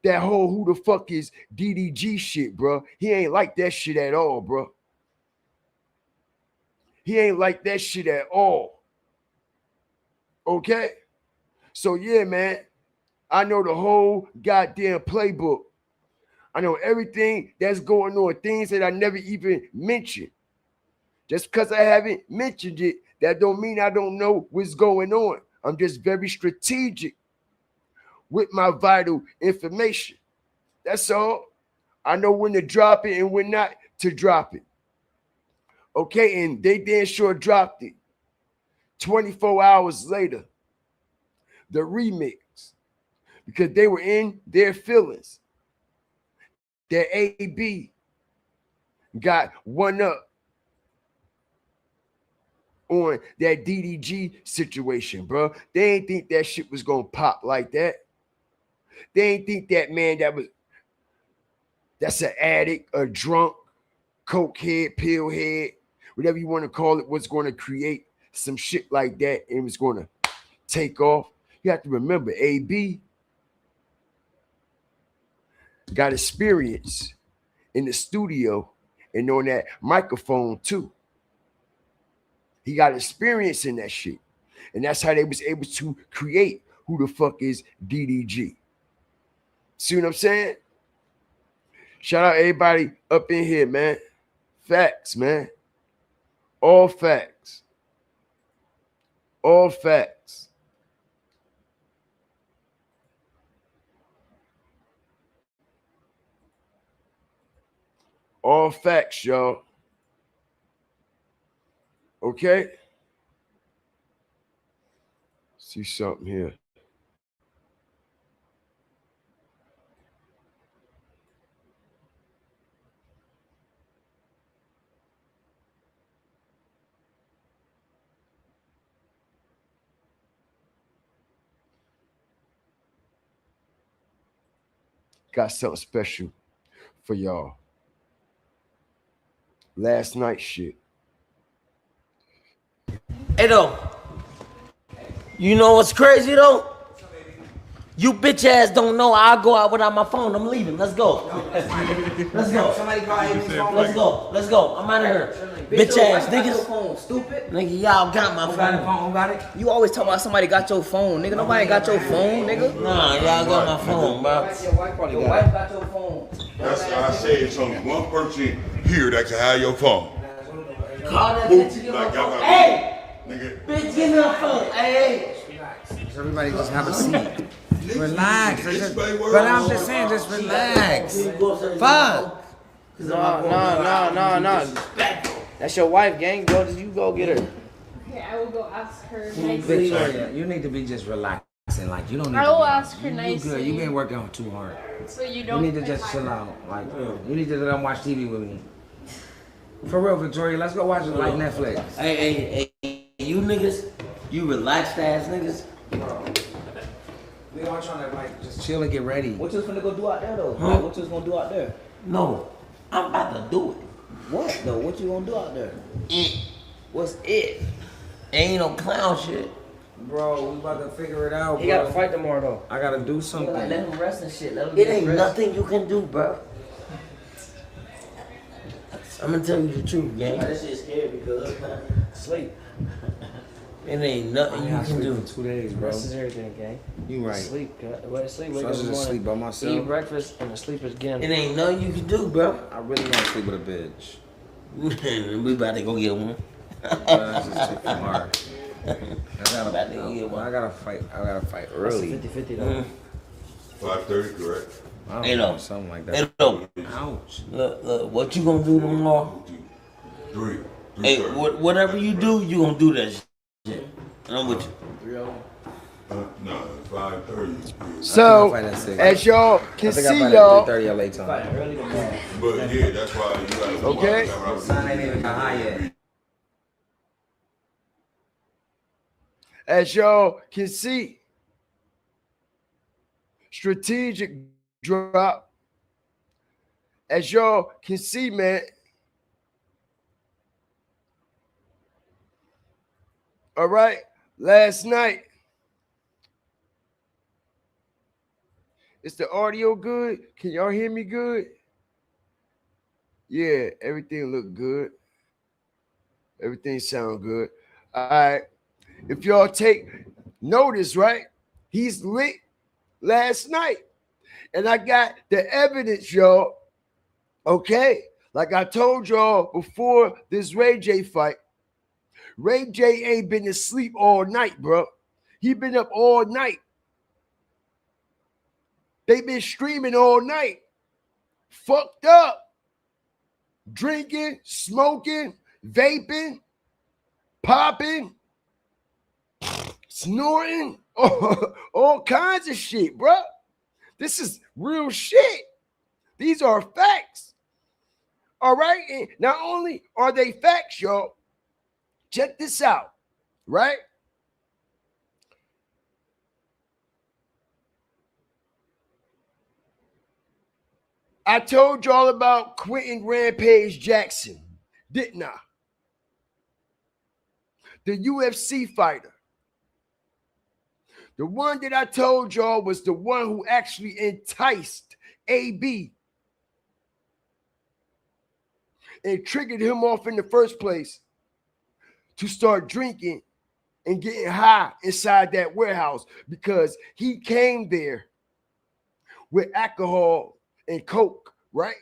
that whole who the fuck is DDG shit, bro. He ain't like that shit at all, bro. He ain't like that shit at all. Okay? So yeah, man, I know the whole goddamn playbook. I know everything that's going on, things that I never even mentioned. Just because I haven't mentioned it, that don't mean I don't know what's going on. I'm just very strategic with my vital information. That's all. I know when to drop it and when not to drop it. Okay, and they damn sure dropped it. 24 hours later, the remix, because they were in their feelings. That AB got one up on that DDG situation, bro. They ain't think that shit was gonna pop like that. They ain't think that man that's an addict, a drunk, coke head, pill head, whatever you want to call it, was going to create some shit like that and was going to take off. You have to remember, AB got experience in the studio and on that microphone too. He got experience in that shit. And that's how they was able to create who the fuck is DDG. See what I'm saying? Shout out everybody up in here, man. Facts, man. All facts. All facts. All facts, y'all. Okay? See something here. Got something special for y'all. Last night shit. Hey, though. You know what's crazy, though? You bitch ass don't know I'll go out without my phone. I'm leaving. Let's go. Let's go. Somebody call you. Let's go. Let's go. I'm out of here. Bitch ass niggas. Phone, stupid. Nigga, y'all got my Who got the phone. phone? Who got it? You always talk about somebody got your phone, nigga. Nobody got your phone, nigga. Nah, y'all got my phone, bro. Your wife got your phone. That's why I say it's only one person here that can have your phone. Call that bitch and give her a phone. Hey! Nigga. Bitch, give me a phone. Hey! Everybody just have a seat. Relax. But I'm just saying, just relax. Fuck. No. That's your wife, gang. Go, you go get her. Okay, I will go ask her Victoria, you need to be just relaxing. Like, you don't need I to will be, ask her you nicely. good. You've been working too hard. So you You don't. need to just chill out. Like, you need to let them watch TV with me. For real, Victoria, let's go watch it like Netflix. Hey, you niggas, you relaxed ass niggas. We all trying to like just chill and get ready. What you was finna go do out there though? Huh? Like, what you was gonna do out there? No, I'm about to do it. What though? What you gonna do out there? What's it? Ain't no clown shit. Bro, we about to figure it out, He bro. gotta fight tomorrow though. I gotta do something. Like, let him rest and shit. Let him It get ain't rest. nothing you can do, bro. I'm gonna tell you the truth, gang. That shit scary because Sleep. It ain't nothing you can do. For 2 days, bro. Rest is everything, gang. You right. Sleep, well, sleep. So Wake I up in should the just morning. sleep by myself. Eat breakfast and the sleep is again. It ain't nothing you can do, bro. I really want to sleep with a bitch. We about to go get one. That's just too far. I About to go get one. gotta fight. I gotta fight That's early. 50-50 though. 5:30, correct? I don't Hey, know, no. something like Hey, that. no. Ouch. Look, what you gonna do tomorrow? 3. Hey, 3:30. whatever you do, you gonna do that shit. And I'm with you. No, 5:30. So, fight at 6. as y'all I can think I see, fight y'all, at 3:30 LA time. But yeah, that's why you gotta. Okay. Sun ain't even got high yet. as y'all can see, strategic drop. As y'all can see, man. All right, last night. Is the audio good? Can y'all hear me good? Yeah, everything look good. Everything sound good. All right. If y'all take notice, right? He's lit last night. And I got the evidence, y'all. Okay. Like I told y'all before this Ray J fight, Ray J ain't been asleep all night, bro. He been up all night. They been streaming all night. Fucked up. Drinking, smoking, vaping, popping, snorting, all kinds of shit, bro. This is real shit. These are facts. All right? And not only are they facts, y'all, check this out, right? I told y'all about Quentin Rampage Jackson, didn't I? The UFC fighter. The one that I told y'all was the one who actually enticed AB and triggered him off in the first place to start drinking and getting high inside that warehouse because he came there with alcohol and coke, right?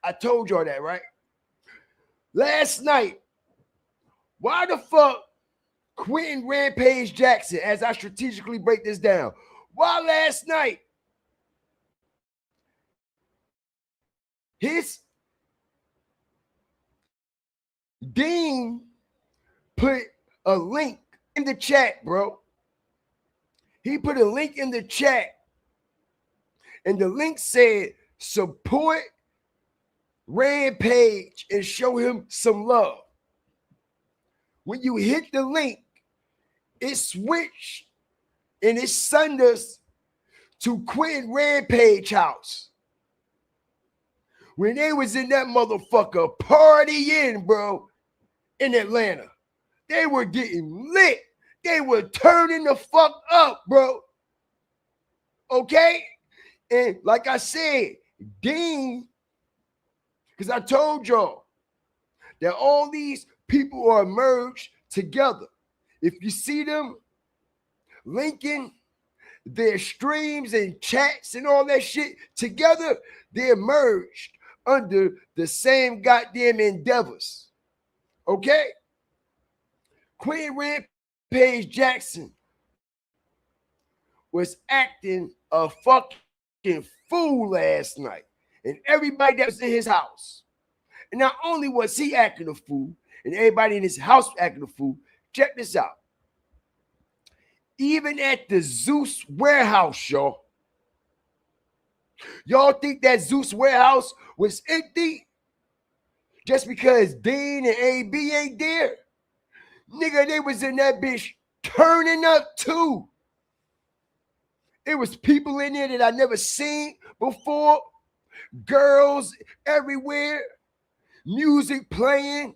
I told y'all that, right? Last night, why the fuck Quentin Rampage Jackson, as I strategically break this down. Why last night, his DEEN put a link in the chat, bro. He put a link in the chat, and the link said, support Rampage and show him some love. When you hit the link, it switched and it sent us to Quentin Rampage house. When they was in that motherfucker partying, bro, in Atlanta. They were getting lit. They were turning the fuck up, bro. Okay? And like I said, DEEN, because I told y'all that all these people are merged together. If you see them linking their streams and chats and all that shit together, they're merged under the same goddamn endeavors. Okay? Queen Rampage Jackson was acting a fucking fool last night. And everybody that was in his house. And not only was he acting a fool, and everybody in his house acting a fool, check this out. Even at the Zeus warehouse, y'all think that Zeus warehouse was empty just because DEEN and AB ain't there? Nigga, they was in that bitch turning up too. It was people in there that I never seen before. Girls everywhere. Music playing.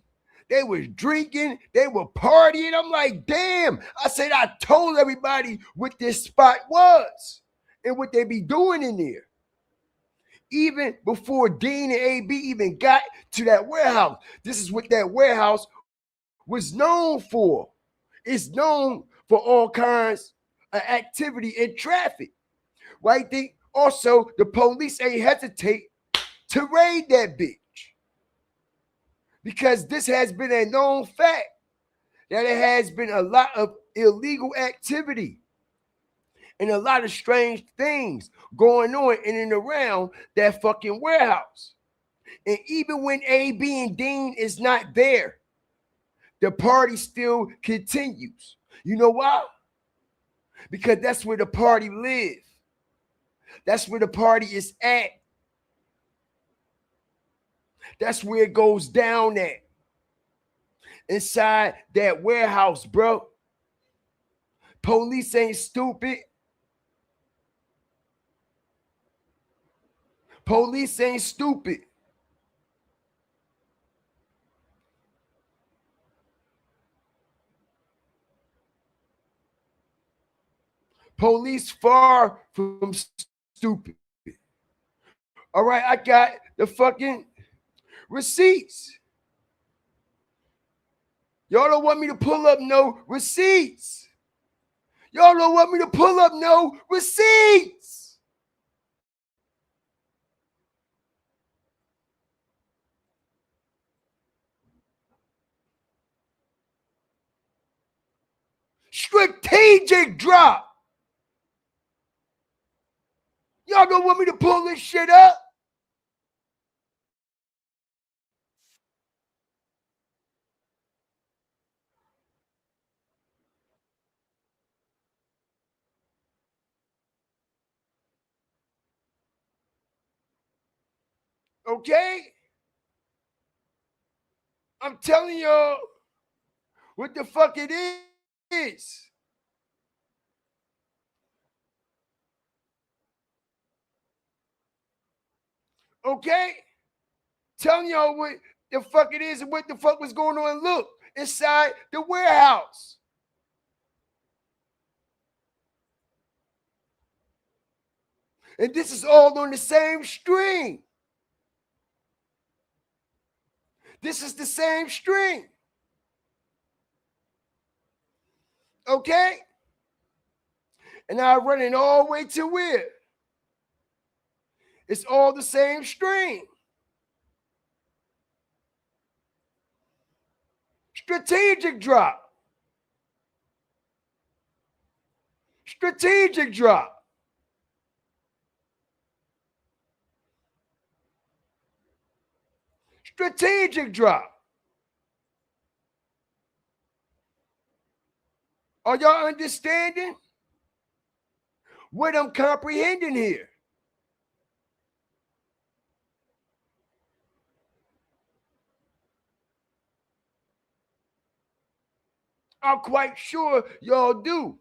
They was drinking. They were partying. I'm like, damn. I said, I told everybody what this spot was and what they be doing in there. Even before DEEN and AB even got to that warehouse. This is what that warehouse was known for. It's known for all kinds of activity and traffic. Why you think also the police ain't hesitate to raid that bitch? Because this has been a known fact that it has been a lot of illegal activity and a lot of strange things going on in and around that fucking warehouse. And even when AB and DEEN is not there, the party still continues. You know why? Because that's where the party lives. That's where the party is at. That's where it goes down at. Inside that warehouse, bro. Police ain't stupid. Police ain't stupid. Police far from stupid. All right, I got the fucking receipts. Y'all don't want me to pull up no receipts. Y'all don't want me to pull up no receipts. Strategic drop. Y'all don't want me to pull this shit up. Okay? I'm telling y'all what the fuck it is. Okay? Telling y'all what the fuck it is and what the fuck was going on. Look, inside the warehouse. And this is all on the same string. This is the same string. Okay? And I run it all the way to where? It's all the same string. Strategic drop. Strategic drop. Strategic drop. Are y'all understanding what I'm comprehending here? I'm quite sure y'all do.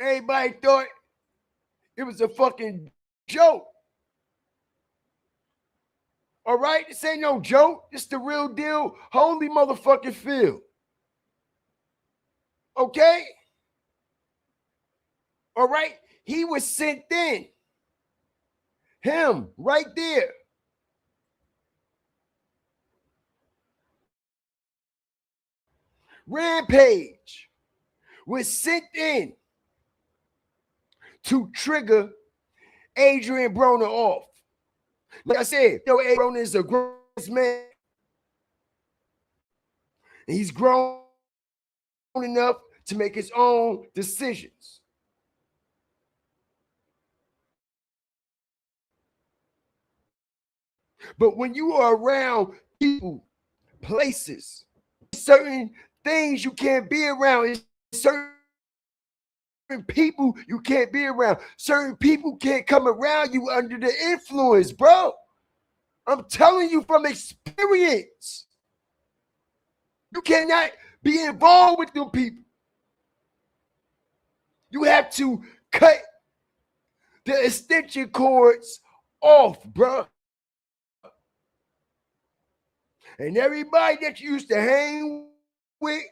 Everybody thought it was a fucking joke. All right? This ain't no joke. This the real deal. Holy motherfucking feel. Okay? All right? He was sent in. Him, right there. Rampage was sent in to trigger Adrian Broner off. Like I said, Adrian Broner is a grown man. And he's grown enough to make his own decisions. But when you are around people, places, certain things you can't be around, certain people you can't be around, certain people can't come around you under the influence, bro. I'm telling you from experience. You cannot be involved with them people. You have to cut the extension cords off, bro. And everybody that you used to hang with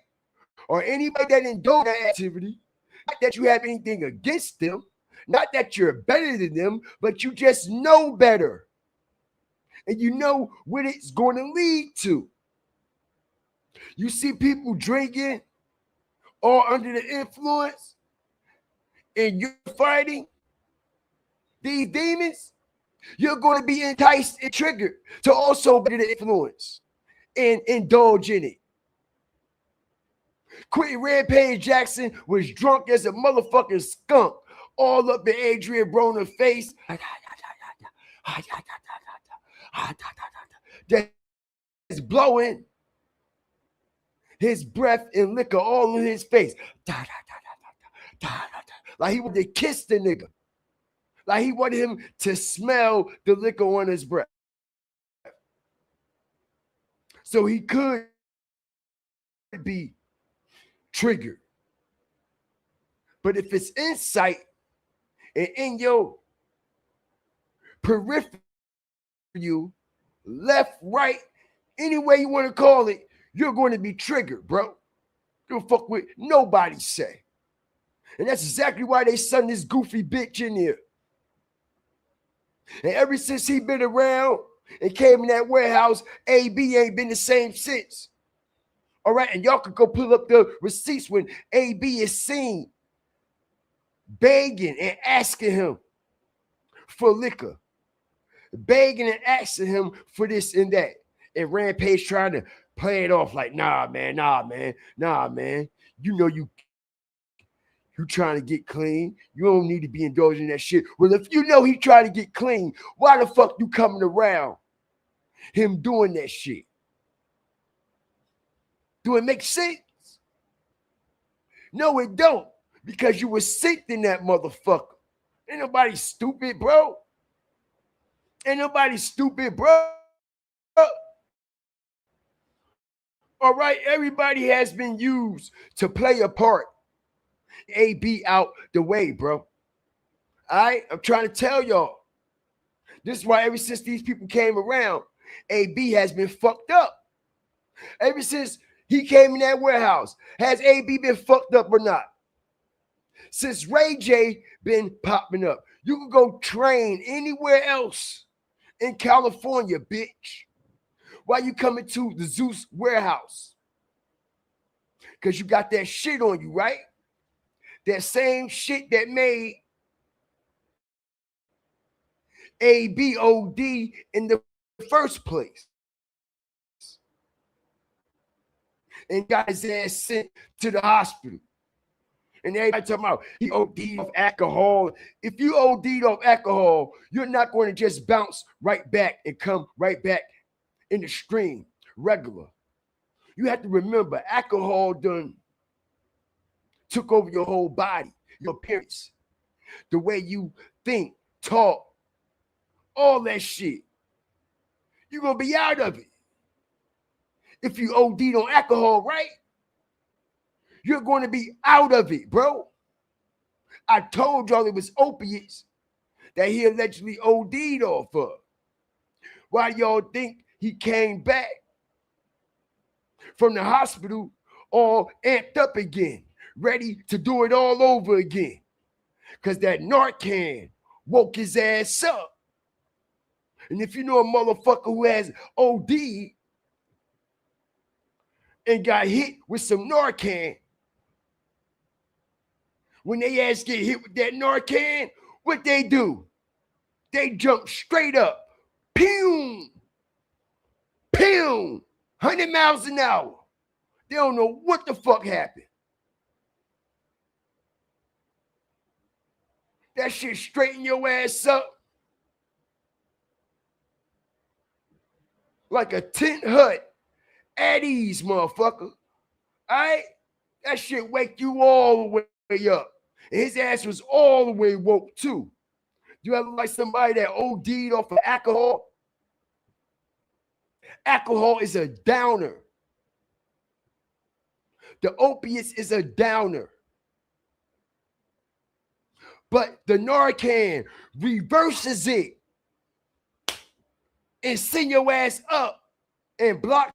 or anybody that indulged that activity, not that you have anything against them, not that you're better than them, but you just know better. And you know what it's going to lead to. You see people drinking or under the influence and you're fighting these demons, you're going to be enticed and triggered to also be the influence and indulge in it. Quentin Rampage Jackson was drunk as a motherfucking skunk, all up in Adrian Broner's face. That's blowing his breath and liquor all in his face. Like he wanted to kiss the nigga. Like he wanted him to smell the liquor on his breath. So he could be triggered. But if it's insight and in your peripheral, left, right, any way you want to call it, you're going to be triggered, bro. You don't fuck with nobody say. And that's exactly why they sent this goofy bitch in here. And ever since he been around and came in that warehouse, AB ain't been the same since. All right, and y'all can go pull up the receipts when AB is seen begging and asking him for liquor, begging and asking him for this and that. And Rampage trying to play it off like, nah, man. You know you trying to get clean. You don't need to be indulging in that shit. Well, if you know he trying to get clean, why the fuck you coming around him doing that shit? Do it make sense? No, it don't. Because you was sent in that motherfucker. Ain't nobody stupid, bro. Ain't nobody stupid, bro. All right, everybody has been used to play a part. AB out the way, bro. All right, I'm trying to tell y'all. This is why ever since these people came around, AB has been fucked up. Ever since he came in that warehouse, has AB been fucked up or not? Since Ray J been popping up, you can go train anywhere else in California, bitch. Why you coming to the Zeus warehouse? Because you got that shit on you, right? That same shit that made ABOD in the first place. And got his ass sent to the hospital. And everybody talking about he OD'd off alcohol. If you OD'd off alcohol, you're not going to just bounce right back and come right back in the stream regular. You have to remember, alcohol done took over your whole body, your appearance, the way you think, talk, all that shit. You're going to be out of it. If you OD'd on alcohol, right? You're going to be out of it, bro. I told y'all it was opiates that he allegedly OD'd off of. Why y'all think he came back from the hospital all amped up again, ready to do it all over again? Because that Narcan woke his ass up. And if you know a motherfucker who has OD and got hit with some Narcan, when they ass get hit with that Narcan, what they do? They jump straight up. Pew! Pew! 100 miles an hour. They don't know what the fuck happened. That shit straighten your ass up like a tent hut at ease, motherfucker. All right? That shit wake you all the way up. And his ass was all the way woke too. You ever like somebody that OD'd off of alcohol? Alcohol is a downer. The opiates is a downer. But the Narcan reverses it and send your ass up and blocks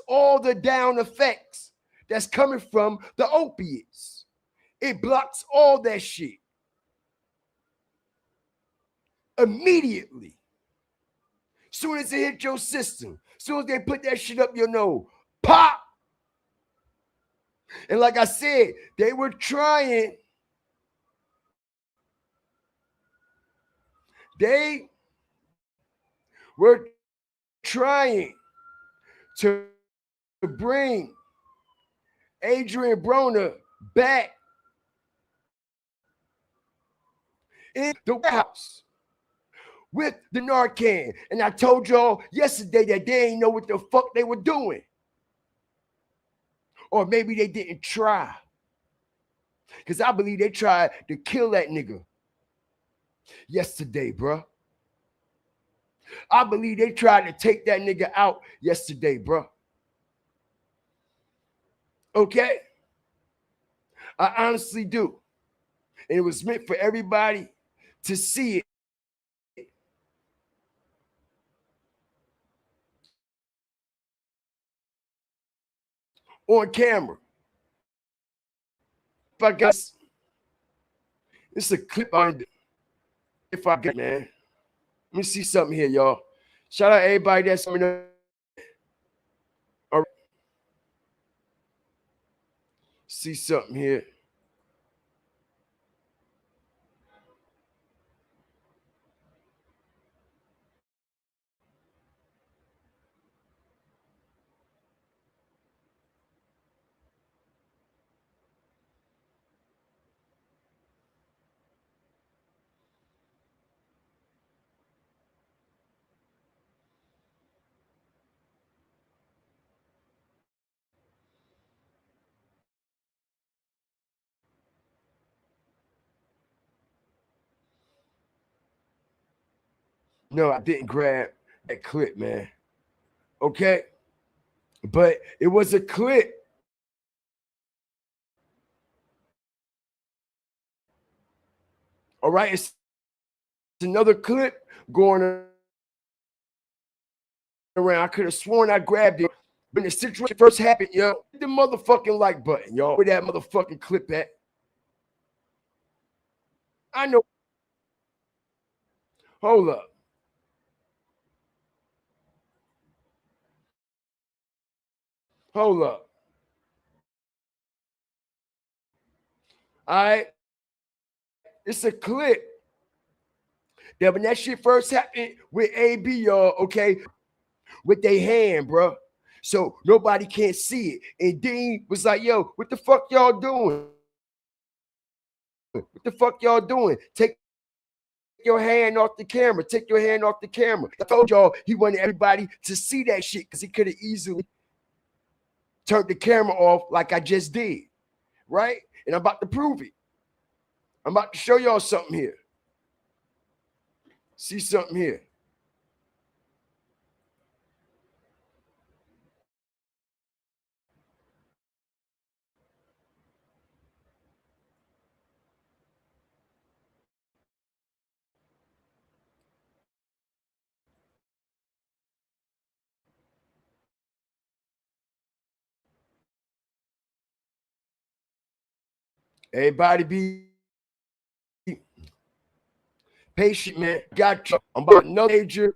all the down effects that's coming from the opiates. It blocks all that shit immediately. Soon as it hit your system, soon as they put that shit up your nose, pop. And like I said, they were trying. They were trying to bring Adrian Broner back in the warehouse with the Narcan. And I told y'all yesterday that they ain't know what the fuck they were doing. Or maybe they didn't try. Because I believe they tried to kill that nigga yesterday, bro. I believe they tried to take that nigga out yesterday, bro. Okay? I honestly do. And it was meant for everybody to see it. On camera. If I got it's a clip on it. If I got, man. Let me see something here, y'all. Shout out everybody that's coming up. All right. See something here. No, I didn't grab that clip, man. Okay? But it was a clip. All right? It's another clip going around. I could have sworn I grabbed it. When the situation first happened, yo, hit the motherfucking like button, y'all. Where that motherfucking clip at? I know. Hold up. Hold up. All right. It's a clip that when that shit first happened with AB, y'all, okay, with their hand, bro. So nobody can't see it. And Dean was like, yo, what the fuck y'all doing? What the fuck y'all doing? Take your hand off the camera. Take your hand off the camera. I told y'all he wanted everybody to see that shit because he could have easily turned the camera off like I just did, right? And I'm about to prove it. I'm about to show y'all something here. See something here. Everybody be patient, man. Got you. I'm about another major.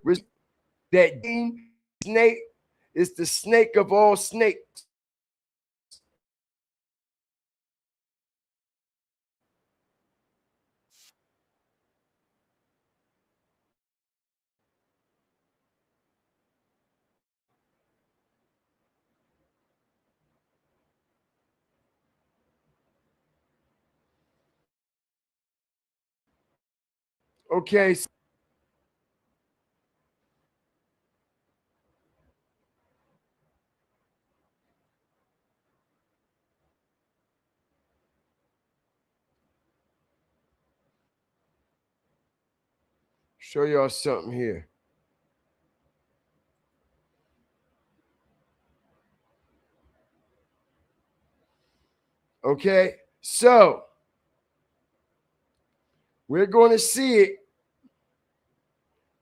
That DEEN snake is the snake of all snakes. Okay. Show y'all something here. Okay, so we're going to see it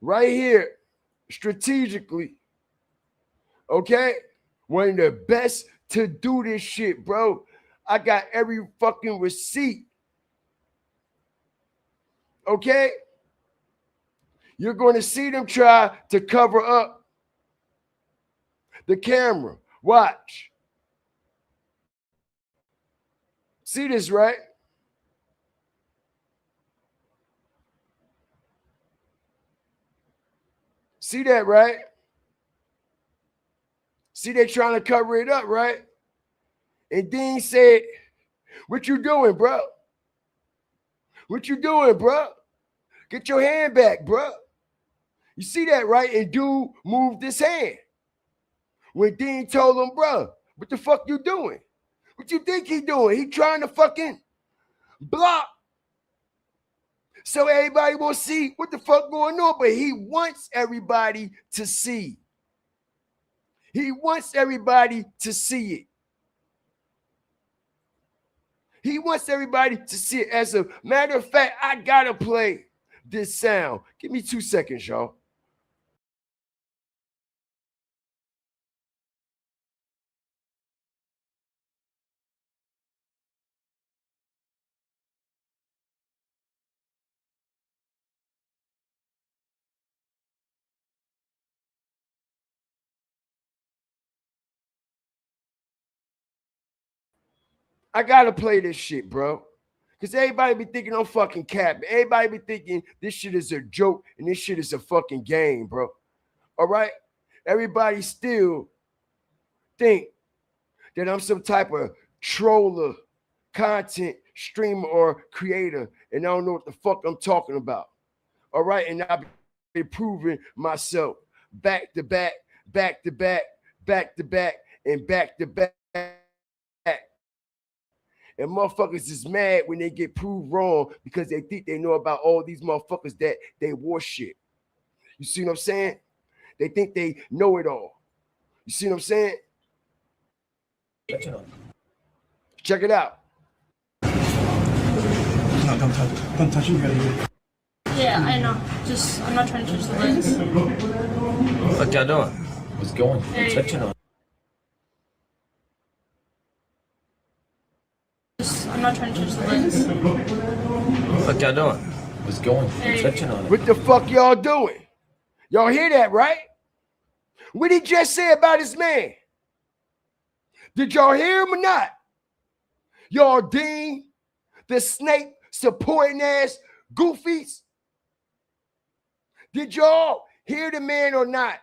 right here strategically. Okay, one of the best to do this shit, bro. I got every fucking receipt. Okay, you're going to see them try to cover up the camera. Watch. See this, right? See that, right? See, they trying to cover it up, right? And DEEN said, "What you doing, bro? What you doing, bro? Get your hand back, bro." You see that, right? And dude moved his hand. When DEEN told him, "Bro, what the fuck you doing? What you think he doing? He trying to fucking block so everybody will see what the fuck going on." But he wants everybody to see. He wants everybody to see it. He wants everybody to see it. As a matter of fact, I gotta play this sound. Give me 2 seconds, y'all. I gotta play this shit, bro. Because everybody be thinking I'm fucking capping. Everybody be thinking this shit is a joke and this shit is a fucking game, bro. All right? Everybody still think that I'm some type of troller, content streamer or creator, and I don't know what the fuck I'm talking about. All right? And I've been proving myself back to back, back to back, back to back, and back to back. And motherfuckers is mad when they get proved wrong because they think they know about all these motherfuckers that they war shit. You see what I'm saying? They think they know it all. You see what I'm saying? Check it out. No, don't touch it. Yeah, I know. Just, I'm not trying to touch the lens. What y'all doing? What's going? Hey. Touching on. Just, I'm not trying to touch the lens. What y'all doing? What's going? Hey. Touching on it. What the fuck y'all doing? Y'all hear that, right? What did he just say about his man? Did y'all hear him or not? Y'all DEEN, the snake supporting ass goofies? Did y'all hear the man or not?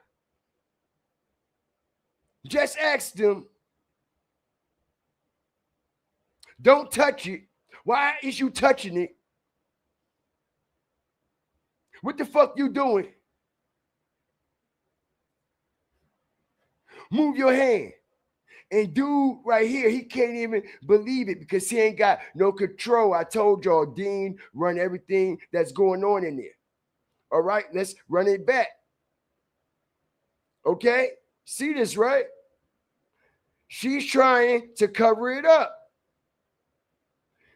Just ask them. Don't touch it. Why is you touching it? What the fuck you doing? Move your hand. And dude right here, he can't even believe it because he ain't got no control. I told y'all, Dean run everything that's going on in there. All right, let's run it back. Okay, see this, right? She's trying to cover it up.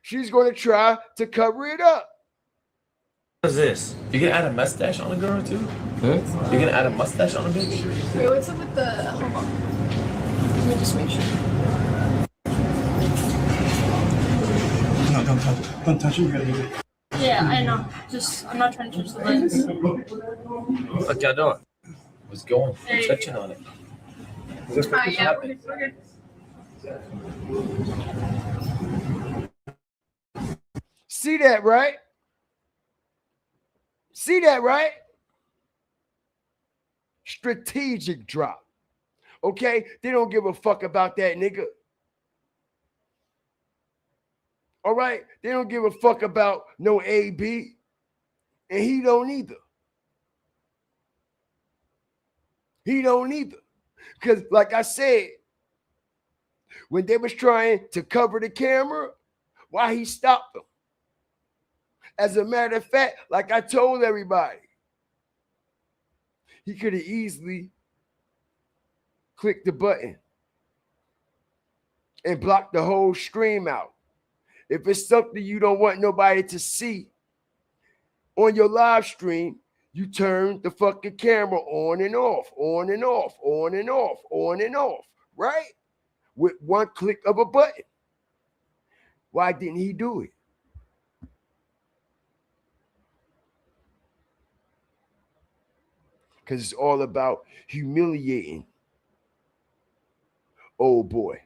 She's going to try to cover it up. What is this? You gonna add a mustache on a girl too? Huh? You gonna add a mustache on a bitch? Wait, what's up with the? Hold on. Let me just make sure. No, don't touch it. You gotta leave it. Yeah, I know. Just I'm not trying to touch the lens. What y'all doing? What's going? I'm touching on it. Is this what Yeah, we're good. See that, right? See that, right? Strategic drop. Okay? They don't give a fuck about that nigga. All right? They don't give a fuck about no AB. And he don't either. He don't either. Because like I said, when they was trying to cover the camera, why he stopped them? As a matter of fact, like I told everybody, he could have easily clicked the button and blocked the whole stream out. If it's something you don't want nobody to see on your live stream, you turn the fucking camera on and off, on and off, on and off, on and off, right? With one click of a button. Why didn't he do it? Because it's all about humiliating old boy.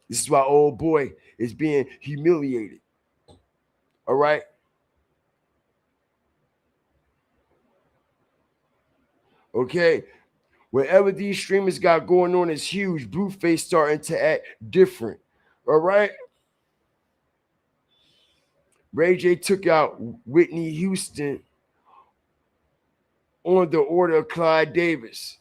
This is why old boy is being humiliated. All right? Okay? Whatever these streamers got going on is huge. Blueface starting to act different. All right? Ray J took out Whitney Houston on the order of Clyde Davis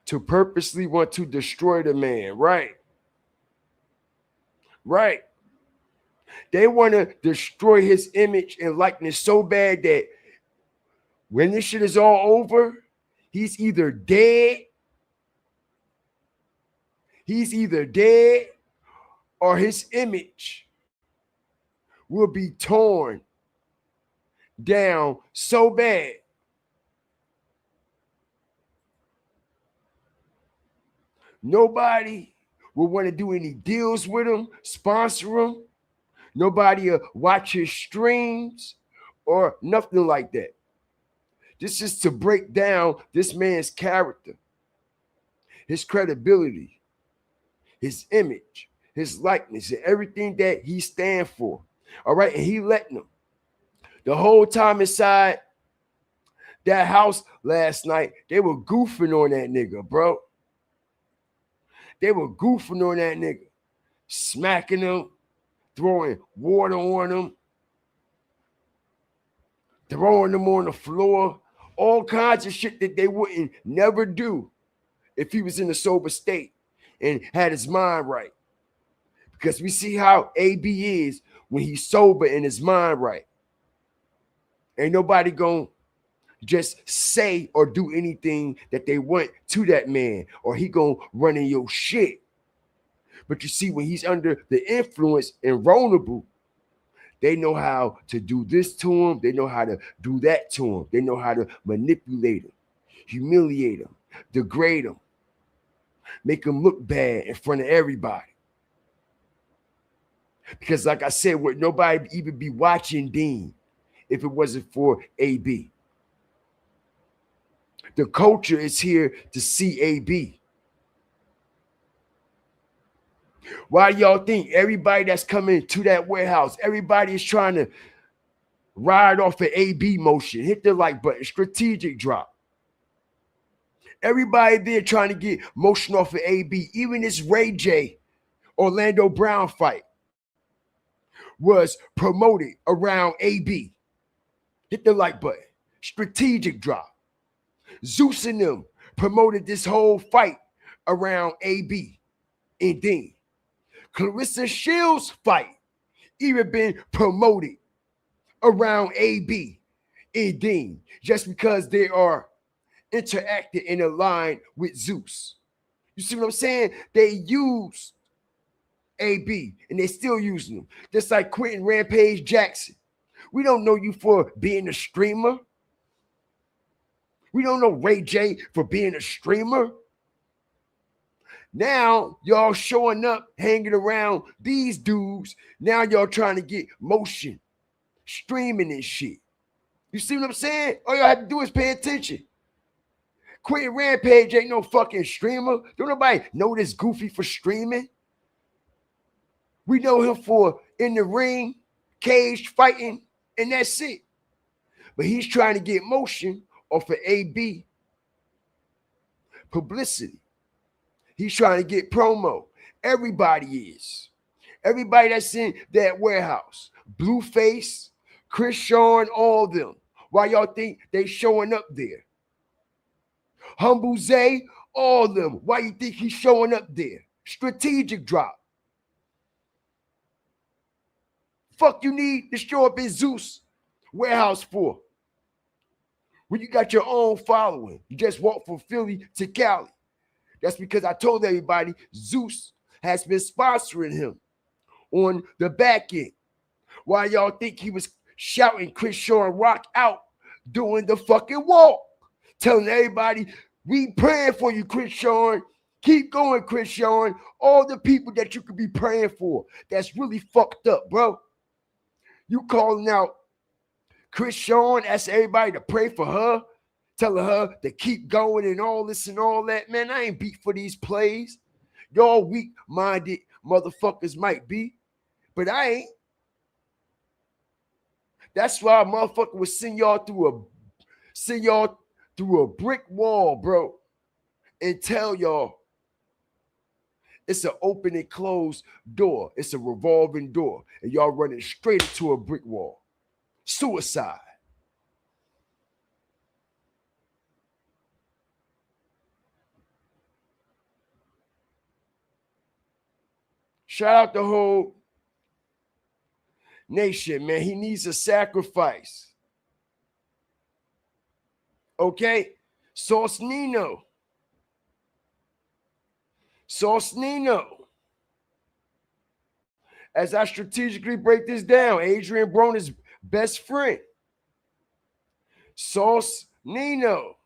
to purposely want to destroy the man. Right. Right. They want to destroy his image and likeness so bad that when this shit is all over, he's either dead or his image will be torn down so bad. Nobody will want to do any deals with him, sponsor him. Nobody will watch his streams or nothing like that. This is to break down this man's character, his credibility, his image, his likeness, and everything that he stands for. All right, and he letting them. The whole time inside that house last night, they were goofing on that nigga, bro. They were goofing on that nigga, smacking him, throwing water on him, throwing him on the floor, all kinds of shit that they wouldn't never do if he was in a sober state and had his mind right. Because we see how AB is when he's sober and his mind right. Ain't nobody gonna just say or do anything that they want to that man, or he gonna run in your shit. But you see, when he's under the influence and vulnerable, they know how to do this to him. They know how to do that to him. They know how to manipulate him, humiliate him, degrade him, make him look bad in front of everybody. Because like I said, would nobody even be watching Dean if it wasn't for AB? The culture is here to see AB. Why do y'all think everybody that's coming to that warehouse, everybody is trying to ride off an AB motion, hit the like button, strategic drop? Everybody there trying to get motion off of AB. Even this Ray J, Orlando Brown fight was promoted around AB. Hit the like button. Strategic drop. Zeus and them promoted this whole fight around AB and DEEN. Clarissa Shields' fight even been promoted around AB and DEEN just because they are interacted and aligned with Zeus. You see what I'm saying? They use AB and they still using them. Just like Quentin Rampage Jackson. We don't know you for being a streamer. We don't know Ray J for being a streamer. Now y'all showing up, hanging around these dudes. Now y'all trying to get motion, streaming and shit. You see what I'm saying? All y'all have to do is pay attention. Quentin Rampage ain't no fucking streamer. Don't nobody know this goofy for streaming. We know him for in the ring, cage fighting, and that's it. But he's trying to get motion off of AB publicity. He's trying to get promo. Everybody is. Everybody that's in that warehouse. Blueface, Chris Sean, all of them. Why y'all think they showing up there? Humble Zay, all of them. Why you think he's showing up there? Strategic drop. Fuck you need to show up in Zeus warehouse for? When you got your own following. You just walk from Philly to Cali. That's because I told everybody Zeus has been sponsoring him on the back end. Why y'all think he was shouting Chris Sean Rock out doing the fucking walk? Telling everybody, we praying for you, Chris Sean. Keep going, Chris Sean. All the people that you could be praying for. That's really fucked up, bro. You calling out Chris Sean, asking everybody to pray for her, telling her to keep going and all this and all that. Man, I ain't beat for these plays. Y'all weak-minded motherfuckers might be, but I ain't. That's why a motherfucker would send y'all through a brick wall, bro, and tell y'all it's an open and closed door. It's a revolving door, and y'all running straight into a brick wall. Suicide. Shout out the whole nation, man. He needs a sacrifice. Okay? Sauce Nino. As I strategically break this down, Adrian Broner's best friend. Sauce Nino.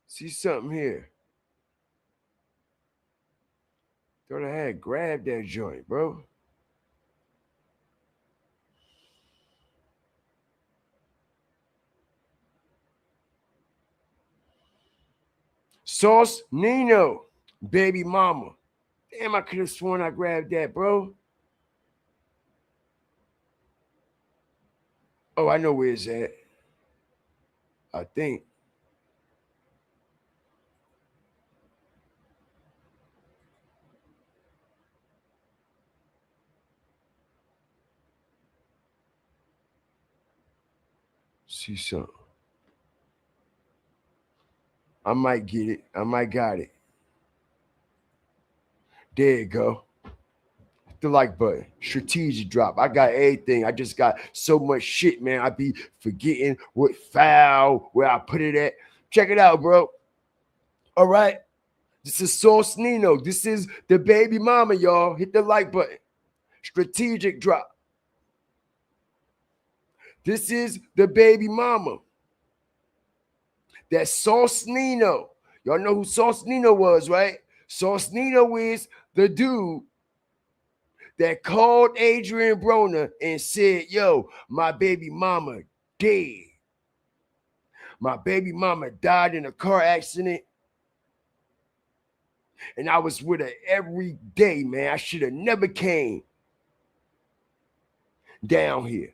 See something here. Thought I had grabbed that joint, bro. Sauce Nino, baby mama. Damn, I could have sworn I grabbed that, bro. Oh, I know where it's at. I think. See something. I might get it. I might got it. There you go. The like button. Strategic drop. I got everything. I just got so much shit, man. I be forgetting what file, where I put it at. Check it out, bro. All right. This is Sauce Nino. This is the baby mama, y'all. Hit the like button. Strategic drop. This is the baby mama. That's Sauce Nino. Y'all know who Sauce Nino was, right? Sauce Nino is the dude that called Adrian Broner and said, yo, my baby mama dead. My baby mama died in a car accident. And I was with her every day, man. I should have never came down here.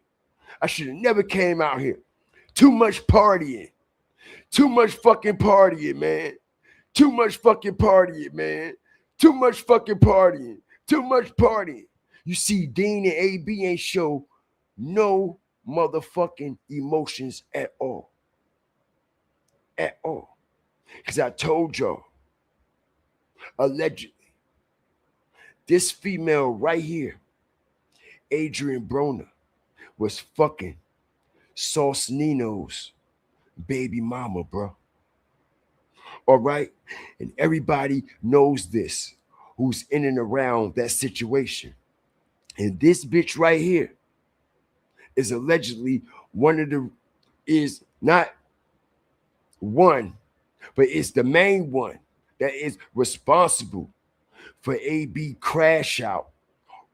I should have never came out here. Too much partying. Too much fucking partying, man. Too much fucking partying, man. Too much fucking partying. Too much partying. You see, Dean and AB ain't show no motherfucking emotions at all. At all. Because I told y'all, allegedly, this female right here, Adrian Broner, was fucking Sauce Nino's baby mama, bro. All right? And everybody knows this who's in and around that situation. And this bitch right here is allegedly is not one, but it's the main one that is responsible for AB crash out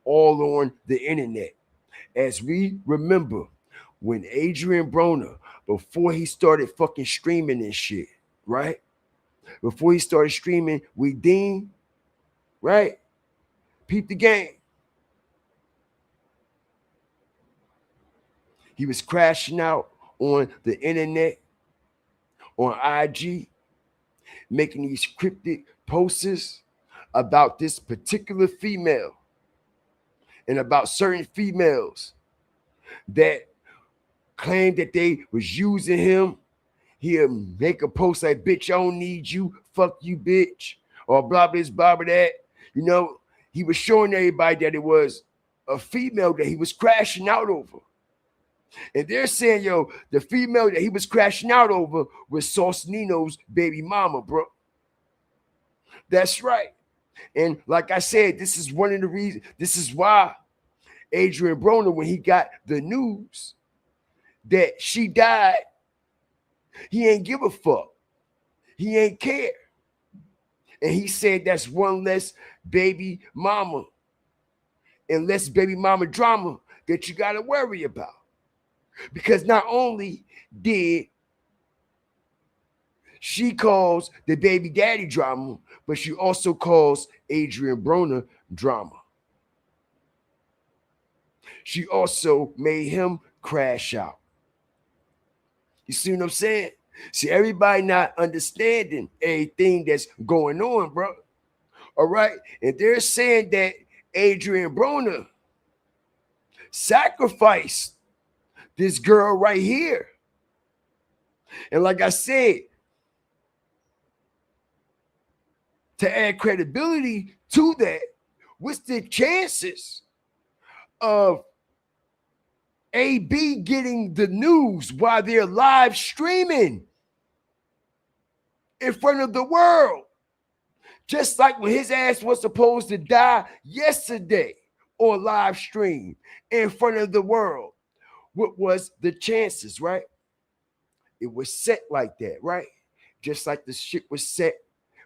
all on the internet. As we remember, when Adrian Broner, before he started fucking streaming and shit, right? Before he started streaming with Dean, right? Peep the game. He was crashing out on the internet, on IG, making these cryptic posts about this particular female and about certain females that claimed that they was using him. He'll make a post like, bitch, I don't need you, fuck you, bitch, or blah, blah, blah, blah, that. You know, he was showing everybody that it was a female that he was crashing out over. And they're saying, yo, the female that he was crashing out over was Sauce Nino's baby mama, bro. That's right. And like I said, this is one of the reasons, this is why Adrian Broner, when he got the news that she died, he ain't give a fuck. He ain't care. And he said that's one less baby mama and less baby mama drama that you got to worry about. Because not only did she cause the baby daddy drama, but she also caused Adrian Broner drama. She also made him crash out. You see what I'm saying? See, everybody not understanding everything that's going on, bro. All right? And they're saying that Adrian Broner sacrificed this girl right here. And like I said, to add credibility to that, what's the chances of AB getting the news while they're live streaming in front of the world? Just like when his ass was supposed to die yesterday on live stream in front of the world. What was the chances, right? It was set like that, right? Just like the shit was set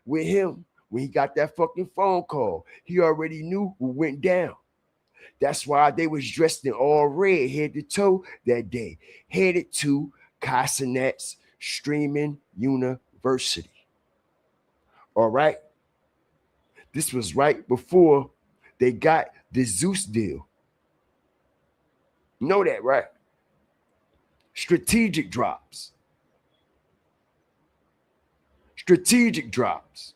with him when he got that fucking phone call. He already knew what went down. That's why they was dressed in all red head to toe that day, headed to Casanet's Streaming University. All right? This was right before they got the Zeus deal. You know that, right? Strategic drops. Strategic drops.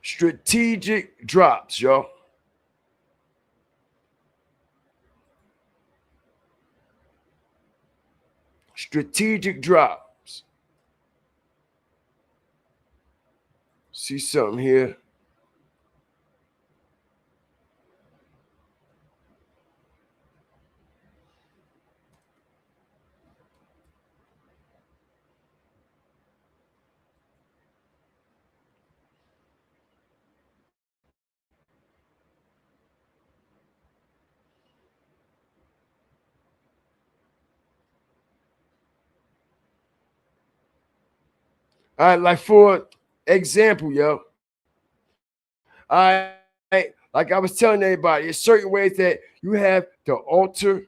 Strategic drops, y'all. Strategic drops. See something here. All right, like for example, yo. All right, like I was telling everybody, there's certain ways that you have to alter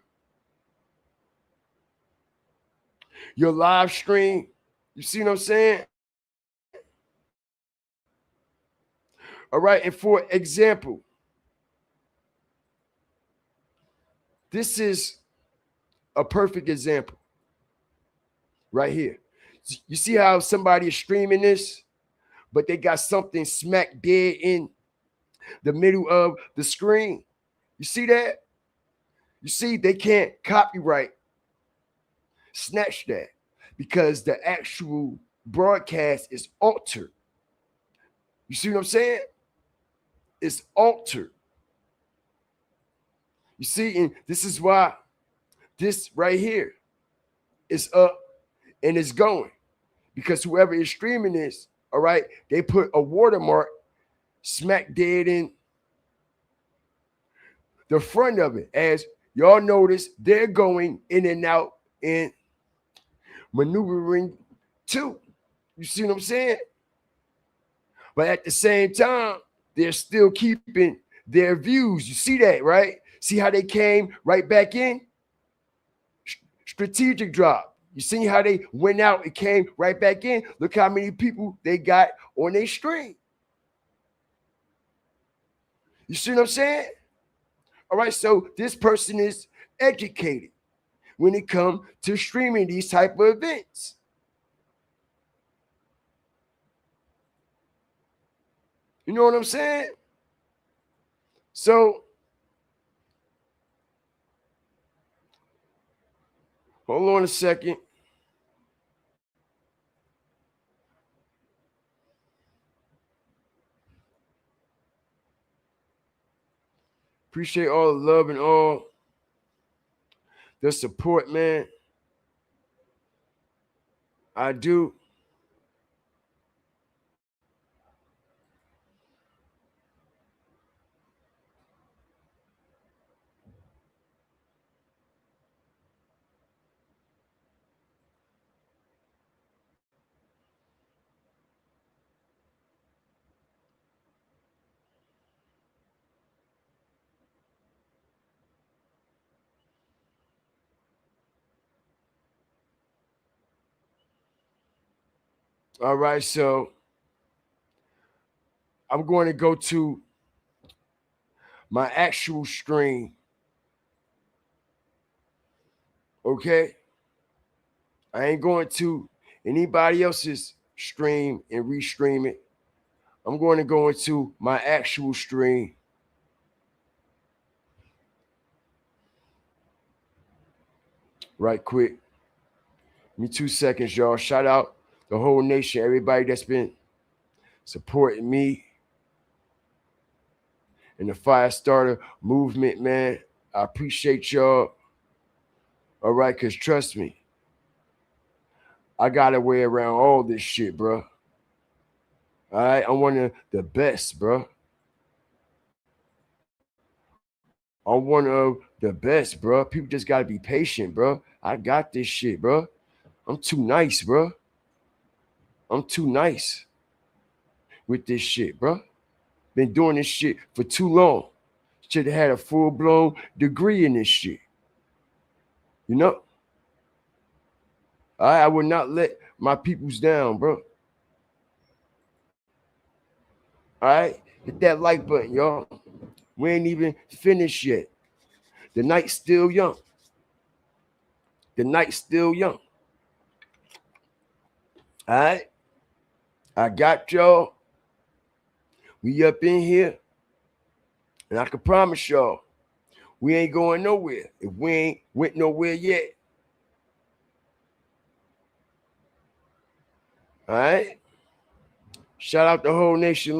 your live stream. You see what I'm saying? All right, and for example, this is a perfect example right here. You see how somebody is streaming this, but they got something smack dead in the middle of the screen. You see that? You see, they can't copyright snatch that because the actual broadcast is altered. You see what I'm saying? It's altered. You see, and this is why this right here is up and it's going, because whoever is streaming this, all right, they put a watermark smack dead in the front of it. As y'all notice, they're going in and out and maneuvering too. You see what I'm saying? But at the same time, they're still keeping their views. You see that, right? See how they came right back in? Strategic drop. You see how they went out and came right back in? Look how many people they got on their stream. You see what I'm saying? All right, so this person is educated when it comes to streaming these type of events. You know what I'm saying? So, hold on a second. Appreciate all the love and all the support, man. I do. All right, so I'm going to go to my actual stream. Okay? I ain't going to anybody else's stream and restream it. I'm going to go into my actual stream. Right quick. Give me 2 seconds, y'all. Shout out the whole nation, everybody that's been supporting me in the fire starter movement, man. I appreciate y'all. All right, because trust me, I got a way around all this shit, bro. All right, I'm one of the best, bro. I'm one of the best, bro. People just got to be patient, bro. I got this shit, bro. I'm too nice, bro. I'm too nice with this shit, bro. Been doing this shit for too long. Should have had a full-blown degree in this shit. You know? I would not let my peoples down, bro. All right? Hit that like button, y'all. We ain't even finished yet. The night's still young. The night's still young. All right? I got y'all. We up in here. And I can promise y'all, we ain't going nowhere if we ain't went nowhere yet. All right? Shout out the whole nation.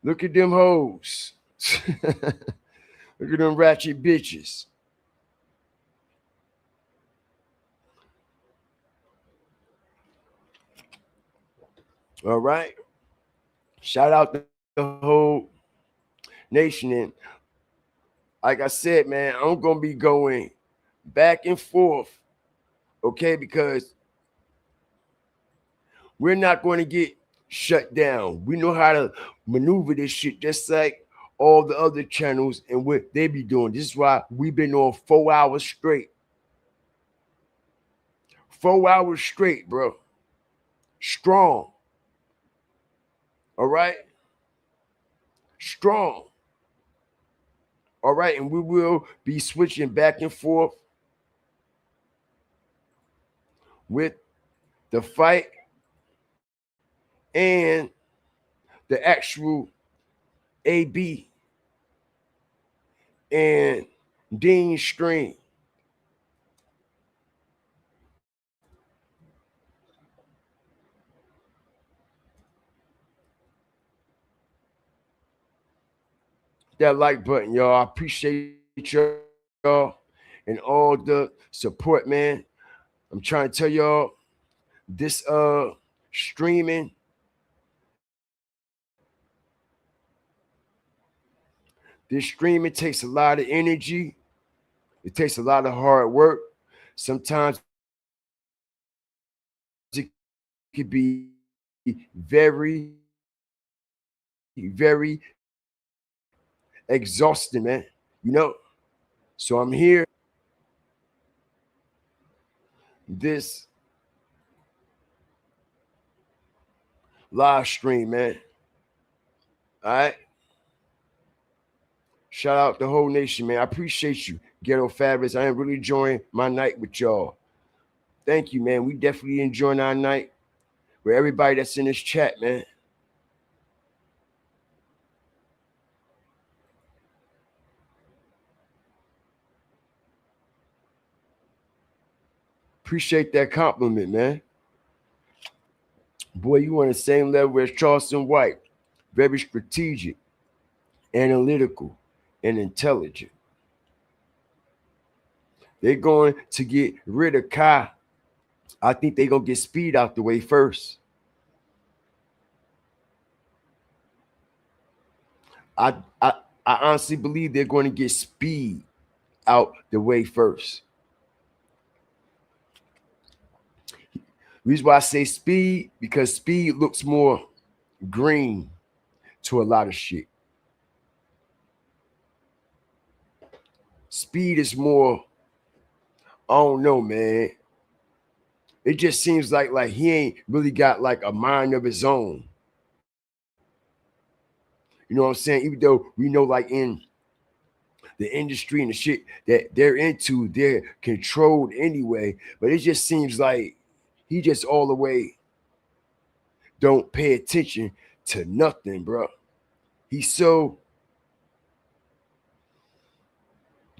Look at them hoes. Look at them ratchet bitches. All right? Shout out the whole nation. And like I said, man, I'm going to be going back and forth, okay? Because we're not going to get shut down. We know how to maneuver this shit just like all the other channels and what they be doing. This is why we've been on 4 hours straight. 4 hours straight, bro. Strong. All right? Strong. All right, and we will be switching back and forth with the fight and the actual AB and DEEN stream. That like button, y'all. I appreciate y'all and all the support, man. I'm trying to tell y'all this streaming, takes a lot of energy. It takes a lot of hard work. Sometimes it could be very, very exhausting, man. You know? So I'm here. This live stream, man. All right. Shout out the whole nation, man. I appreciate you, Ghetto Fabulous. I am really enjoying my night with y'all. Thank you, man. We definitely enjoying our night with everybody that's in this chat, man. Appreciate that compliment, man. Boy, you on the same level as Charleston White. Very strategic, analytical, and intelligent. They're going to get rid of Kai. I think they're going to get Speed out the way first. I honestly believe they're going to get Speed out the way first. Reason why I say Speed, because Speed looks more green to a lot of shit. Speed is more, I don't know, man. It just seems like he ain't really got like a mind of his own. You know what I'm saying? Even though we know like in the industry and the shit that they're into, they're controlled anyway. But it just seems like he just all the way don't pay attention to nothing, bro. He's so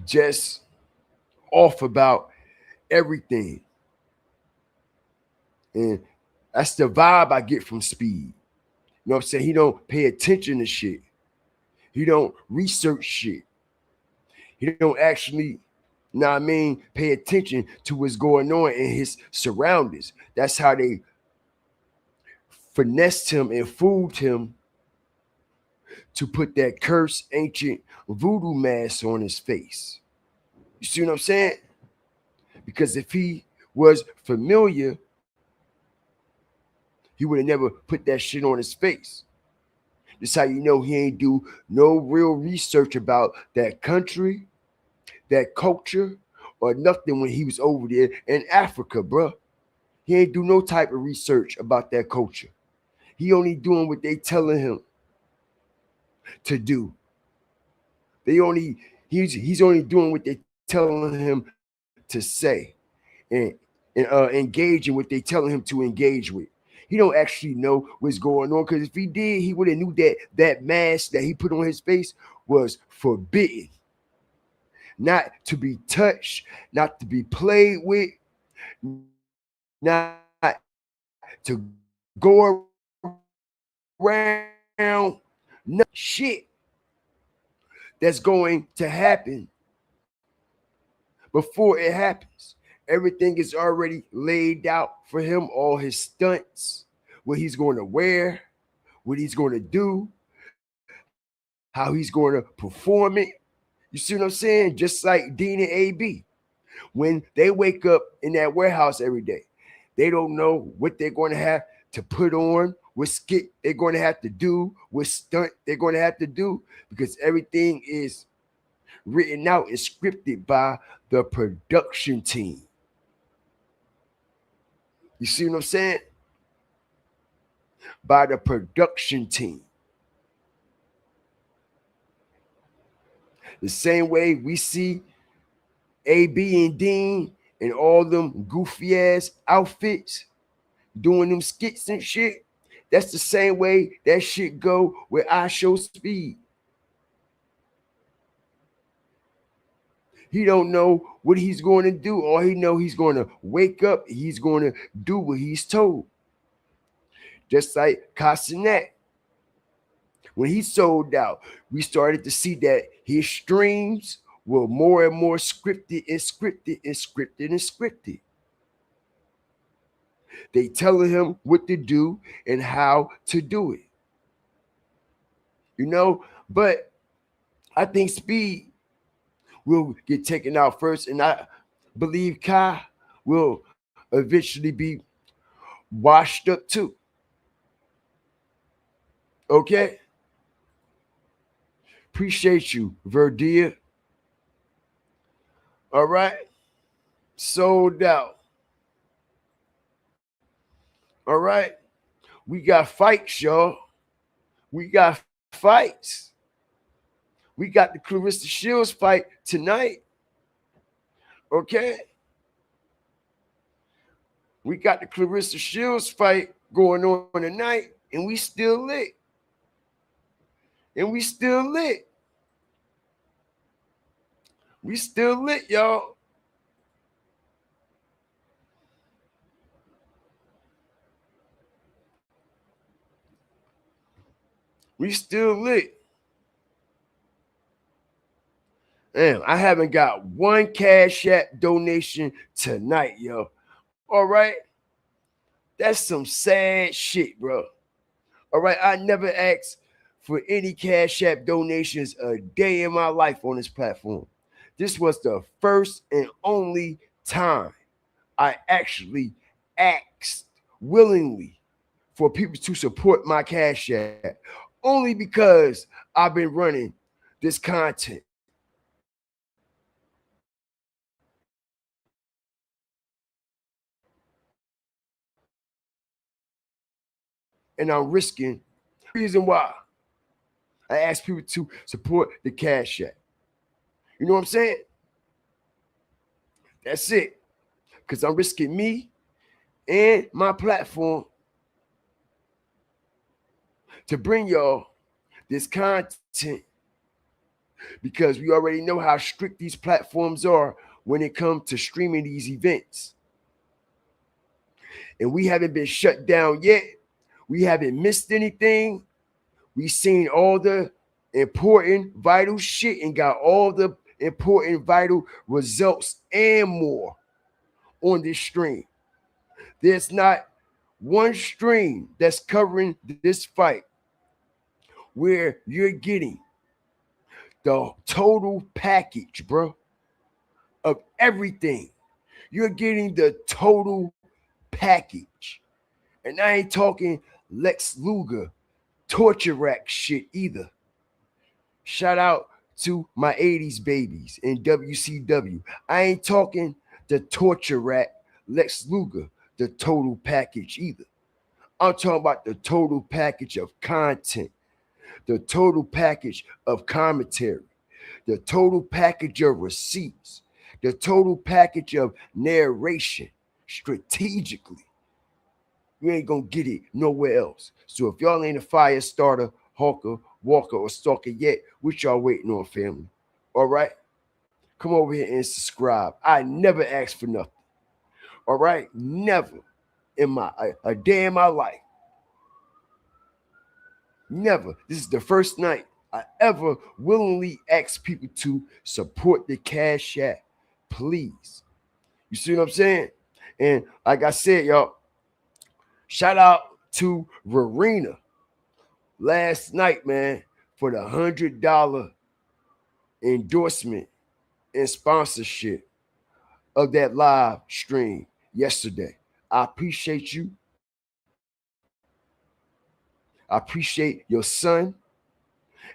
just off about everything. And that's the vibe I get from Speed. You know what I'm saying? He don't pay attention to shit. He don't research shit. He don't actually, you know what I mean, pay attention to what's going on in his surroundings. That's how they finessed him and fooled him to put that cursed ancient voodoo mask on his face. You see what I'm saying? Because if he was familiar, he would have never put that shit on his face. That's how you know he ain't do no real research about that country, that culture, or nothing when he was over there in Africa, bro. He ain't do no type of research about that culture. He only doing what they telling him to do. He's only doing what they telling him to say and engage in what they telling him to engage with. He don't actually know what's going on, because if he did, he would have knew that mask that he put on his face was forbidden. Not to be touched, not to be played with, not to go around, no shit that's going to happen before it happens. Everything is already laid out for him, all his stunts, what he's going to wear, what he's going to do, how he's going to perform it. You see what I'm saying? Just like DEEN and AB. When they wake up in that warehouse every day, they don't know what they're going to have to put on, what skit they're going to have to do, what stunt they're going to have to do, because everything is written out and scripted by the production team. You see what I'm saying? by the production team. The same way we see AB and DEEN in all them goofy ass outfits doing them skits and shit. That's the same way that shit go with I Show Speed. He don't know what he's going to do. All he know, he's going to wake up. He's going to do what he's told. Just like Castanet. When he sold out, we started to see that his streams were more and more scripted and scripted and scripted and scripted. They telling him what to do and how to do it. You know, but I think Speed will get taken out first, and I believe Kai will eventually be washed up too. Okay? Appreciate you, Verdia. All right? Sold out. All right? We got fights, y'all. We got fights. We got the Clarissa Shields fight tonight. Okay? We got the Clarissa Shields fight going on tonight, and we still lit. And we still lit. We still lit, y'all. We still lit. Damn, I haven't got one Cash App donation tonight, yo. All right? That's some sad shit, bro. All right? I never asked for any Cash App donations a day in my life on this platform. This was the first and only time I actually asked willingly for people to support my Cash App, only because I've been running this content. And I'm risking the reason why I ask people to support the Cash App. You know what I'm saying? That's it. Because I'm risking me and my platform to bring y'all this content, because we already know how strict these platforms are when it comes to streaming these events. And we haven't been shut down yet. We haven't missed anything. We seen all the important, vital shit and got all the important, vital results and more on this stream. There's not one stream that's covering this fight where you're getting the total package, bro, of everything. You're getting the total package. And I ain't talking Lex Luger torture rack shit either. Shout out to my 80s babies in WCW. I ain't talking the torture rack Lex Luger, the total package either. I'm talking about the total package of content, the total package of commentary, the total package of receipts, the total package of narration strategically. You ain't gonna get it nowhere else. So if y'all ain't a fire starter, hawker, walker, or stalker yet, what y'all waiting on, family? All right? Come over here and subscribe. I never asked for nothing. All right? Never in a day in my life. Never. This is the first night I ever willingly asked people to support the Cash App. Please. You see what I'm saying? And like I said, y'all, shout out to Verena last night, man, for the $100 endorsement and sponsorship of that live stream yesterday. I appreciate you. I appreciate your son.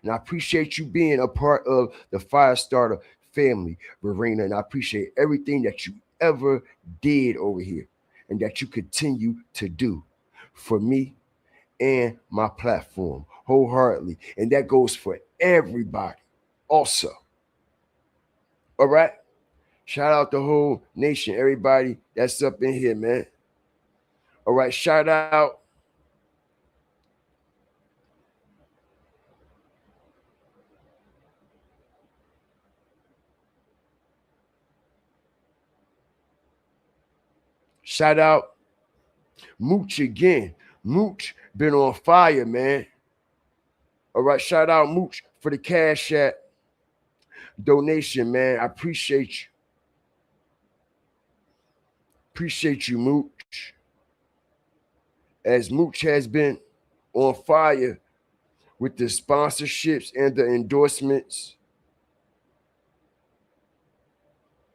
And I appreciate you being a part of the Firestarter family, Verena. And I appreciate everything that you ever did over here and that you continue to do for me and my platform wholeheartedly. And that goes for everybody also. All right? Shout out the whole nation, everybody that's up in here, man. All right, shout out. Shout out Mooch again. Mooch been on fire, man. All right, shout out Mooch for the Cash App donation, man. I appreciate you. Appreciate you, Mooch. As Mooch has been on fire with the sponsorships and the endorsements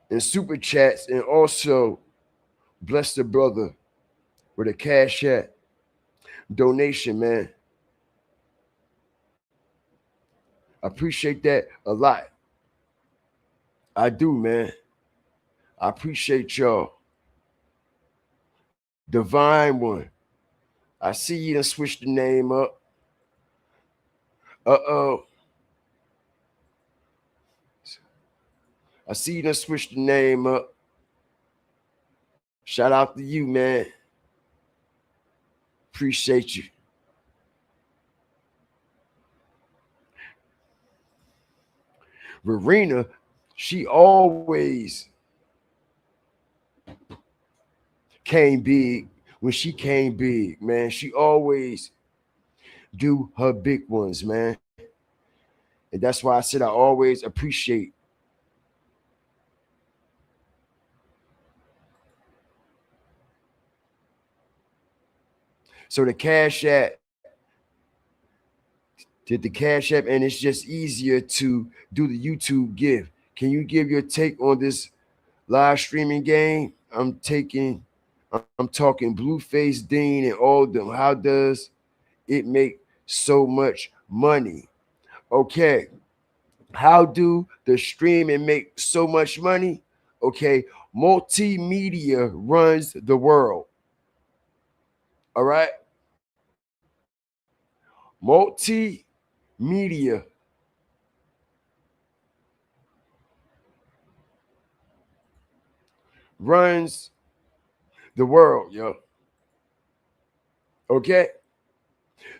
and super chats, and also bless the brother with a Cash App donation, man. I appreciate that a lot. I do, man. I appreciate y'all. Divine One. I see you done switched the name up. Uh-oh. I see you done switched the name up. Shout out to you, man. Appreciate you. Verena, she always came big when she came big, man. She always do her big ones, man. And that's why I said I always appreciate. So the Cash App, did the Cash App, and it's just easier to do the YouTube give. Can you give your take on this live streaming game? I'm talking Blueface, DEEN, and all of them. How does it make so much money? Okay. How do the streaming make so much money? Okay. Multimedia runs the world. All right. Multimedia runs the world, yo. Okay?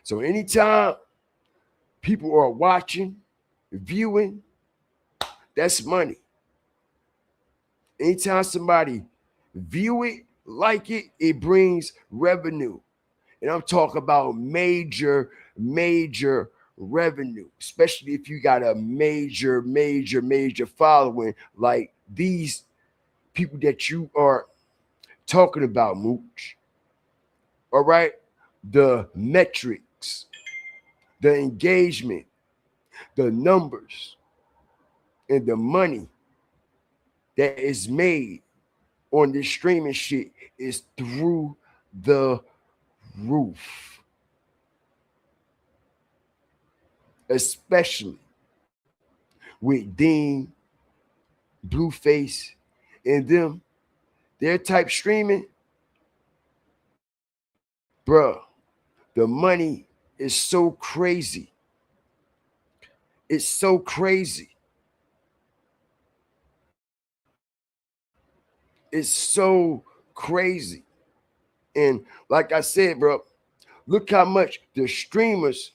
So anytime people are watching, viewing, that's money. Anytime somebody view it, like it, it brings revenue. And I'm talking about major revenue, especially if you got a major following like these people that you are talking about, Mooch. All right? The metrics, the engagement, the numbers, and the money that is made on this streaming shit is through the roof. Especially with DEEN, Blueface, and them, their type streaming, bruh, the money is so crazy. It's so crazy. It's so crazy. And like I said, bro, look how much the streamers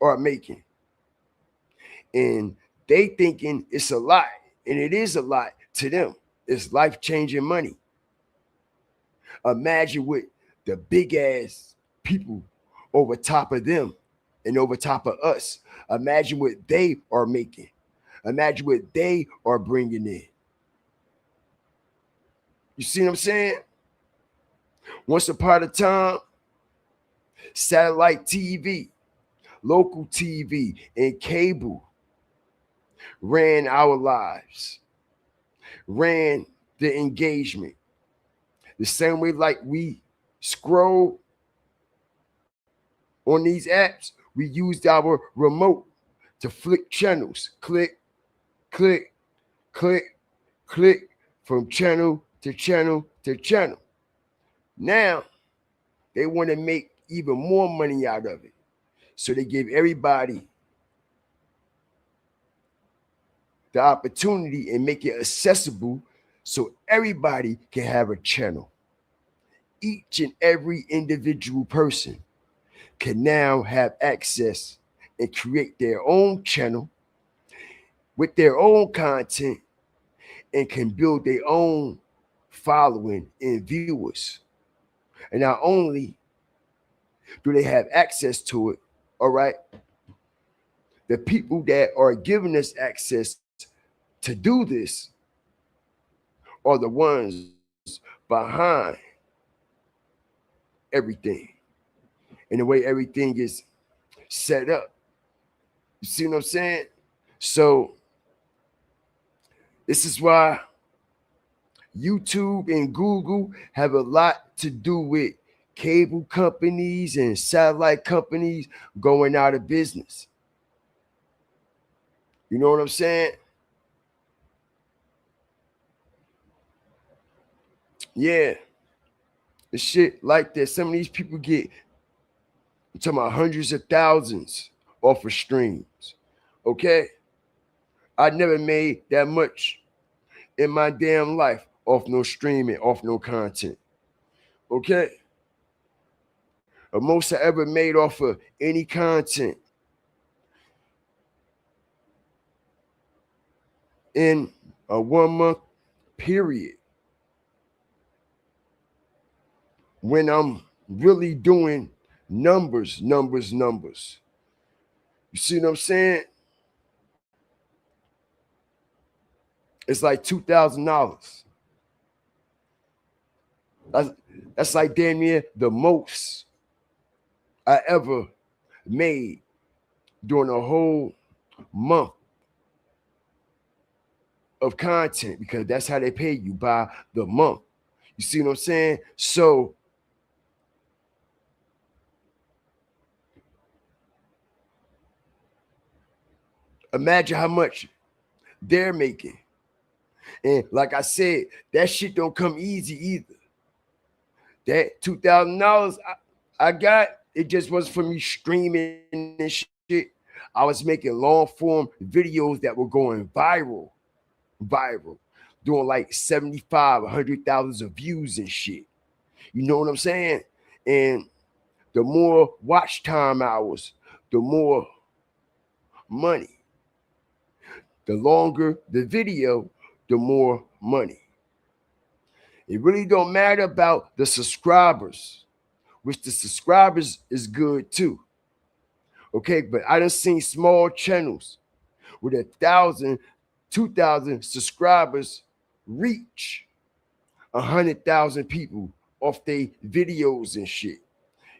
are making. And they thinking it's a lot. And it is a lot to them. It's life-changing money. Imagine what the big ass people over top of them and over top of us. Imagine what they are making. Imagine what they are bringing in. You see what I'm saying? Once upon a time, satellite TV, local TV, and cable ran our lives, ran the engagement. The same way like we scroll on these apps, we used our remote to flick channels, click, click, click, click from channel to channel to channel. Now, they want to make even more money out of it. So they give everybody the opportunity and make it accessible so everybody can have a channel. Each and every individual person can now have access and create their own channel with their own content and can build their own following and viewers. And not only do they have access to it, all right, the people that are giving us access to do this are the ones behind everything and the way everything is set up. You see what I'm saying? So this is why YouTube and Google have a lot to do with cable companies and satellite companies going out of business. You know what I'm saying? Yeah. The shit like that. Some of these people get, I'm talking about hundreds of thousands off of streams. Okay? I never made that much in my damn life off no streaming, off no content. Okay? The most I ever made off of any content in a 1 month period when I'm really doing numbers. You see what I'm saying? It's like $2,000. That's like damn near the most I ever made during a whole month of content, because that's how they pay you, by the month. You see what I'm saying? So imagine how much they're making. And like I said, that shit don't come easy either. That $2,000 I got, it just wasn't for me streaming and shit. I was making long form videos that were going viral, doing like 75, 100,000 of views and shit. You know what I'm saying? And the more watch time hours, the more money. The longer the video, the more money. It really don't matter about the subscribers, which the subscribers is good too. Okay, but I done seen small channels with 1,000, 2,000 subscribers reach 100,000 people off their videos and shit.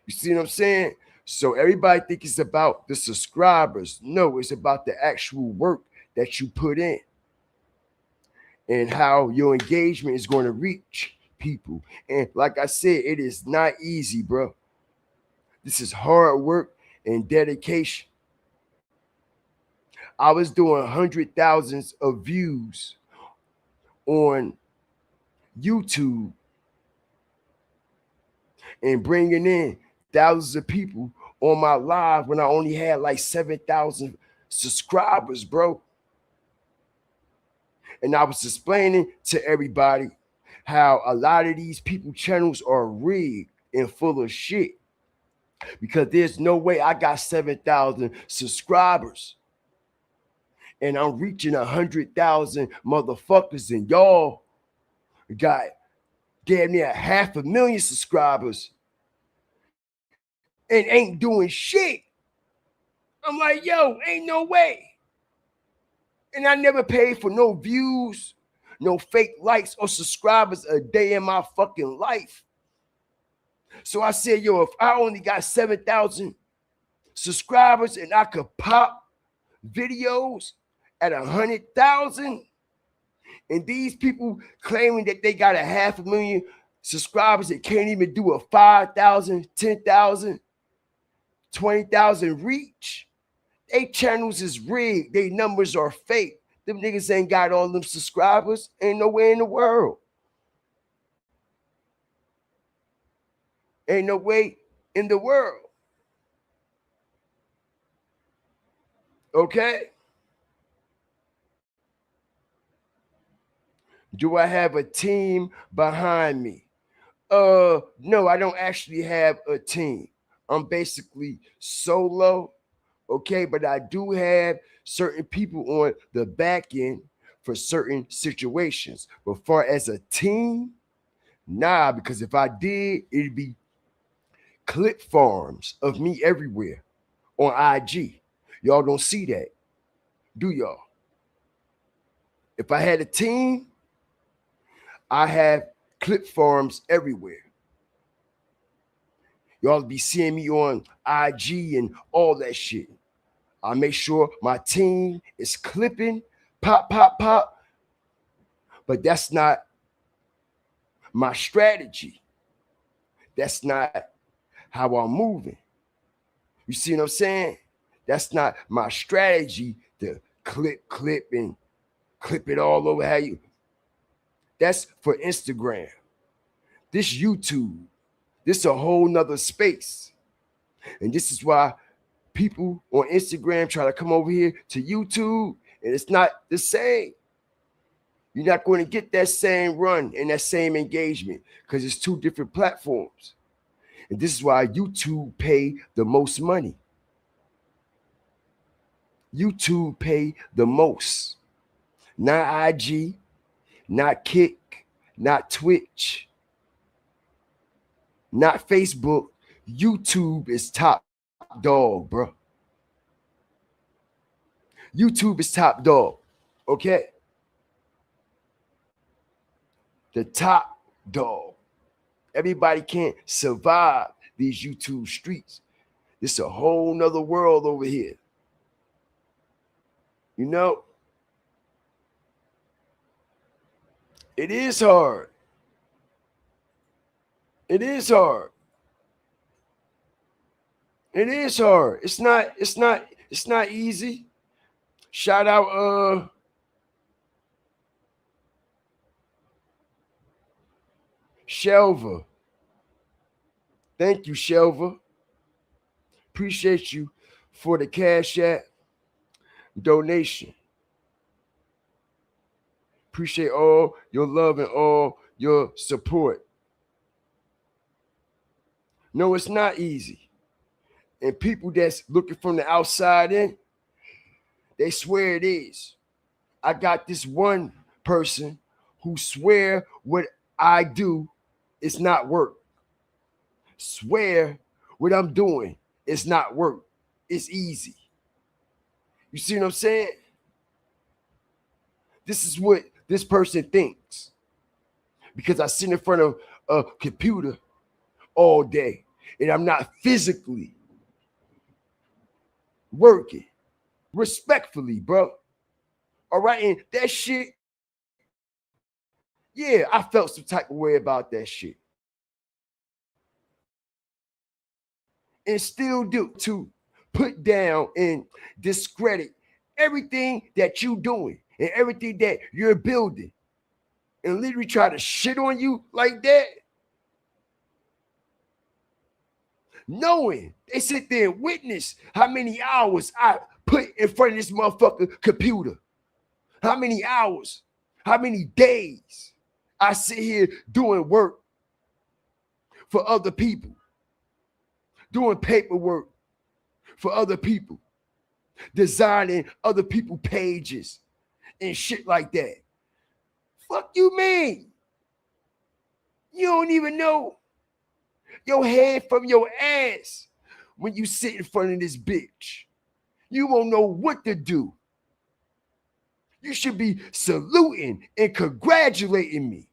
You see what I'm saying? So everybody think it's about the subscribers. No, it's about the actual work that you put in and how your engagement is going to reach people. And like I said, it is not easy, bro. This is hard work and dedication. I was doing 100,000s of views on YouTube and bringing in thousands of people on my live when I only had like 7,000 subscribers, bro. And I was explaining to everybody how a lot of these people channels are rigged and full of shit, because there's no way I got 7,000 subscribers and I'm reaching 100,000 motherfuckers, and y'all got damn near 500,000 subscribers and ain't doing shit. I'm like, yo, ain't no way. And I never paid for no views, no fake likes or subscribers a day in my fucking life. So I said, yo, if I only got 7,000 subscribers and I could pop videos at 100,000, and these people claiming that they got 500,000 subscribers that can't even do a 5,000, 10,000, 20,000 reach, they channels is rigged. They numbers are fake. Them niggas ain't got all them subscribers. Ain't nowhere in the world. Ain't no way in the world. Okay? Do I have a team behind me? No, I don't actually have a team. I'm basically solo, okay? But I do have certain people on the back end for certain situations. But far as a team, nah, because if I did, it'd be clip farms of me everywhere on IG. Y'all don't see that, do y'all? If I had a team, I have clip farms everywhere. Y'all be seeing me on IG and all that shit. I make sure my team is clipping, pop, pop, pop. But that's not my strategy. That's not how I'm moving. You see what I'm saying? That's not my strategy to clip, and clip it all over how you. That's for Instagram. This YouTube, this is a whole nother space. And this is why people on Instagram try to come over here to YouTube, and it's not the same. You're not going to get that same run and that same engagement because it's two different platforms. And this is why YouTube pay the most money. YouTube pay the most. Not IG, not Kick, not Twitch, not Facebook. YouTube is top dog, bro. YouTube is top dog, okay? The top dog. Everybody can't survive these YouTube streets. It's a whole nother world over here. You know? It is hard. It is hard. It is hard. It's not easy. Shout out Shelva. Thank you, Shelva. Appreciate you for the Cash App donation. Appreciate all your love and all your support. No, it's not easy. And people that's looking from the outside in, they swear it is. I got this one person who swear what I do is not work. Swear what I'm doing is not work. It's easy. You see what I'm saying? This is what this person thinks. Because I sit in front of a computer all day and I'm not physically working. Respectfully, bro. All right, and that shit, yeah, I felt some type of way about that shit. And still do to put down and discredit everything that you doing and everything that you're building and literally try to shit on you like that. Knowing they sit there and witness how many hours I put in front of this motherfucker computer. How many hours, how many days I sit here doing work for other people, doing paperwork for other people, designing other people's pages and shit like that. Fuck you mean? You don't even know your head from your ass when you sit in front of this bitch. You won't know what to do. You should be saluting and congratulating me.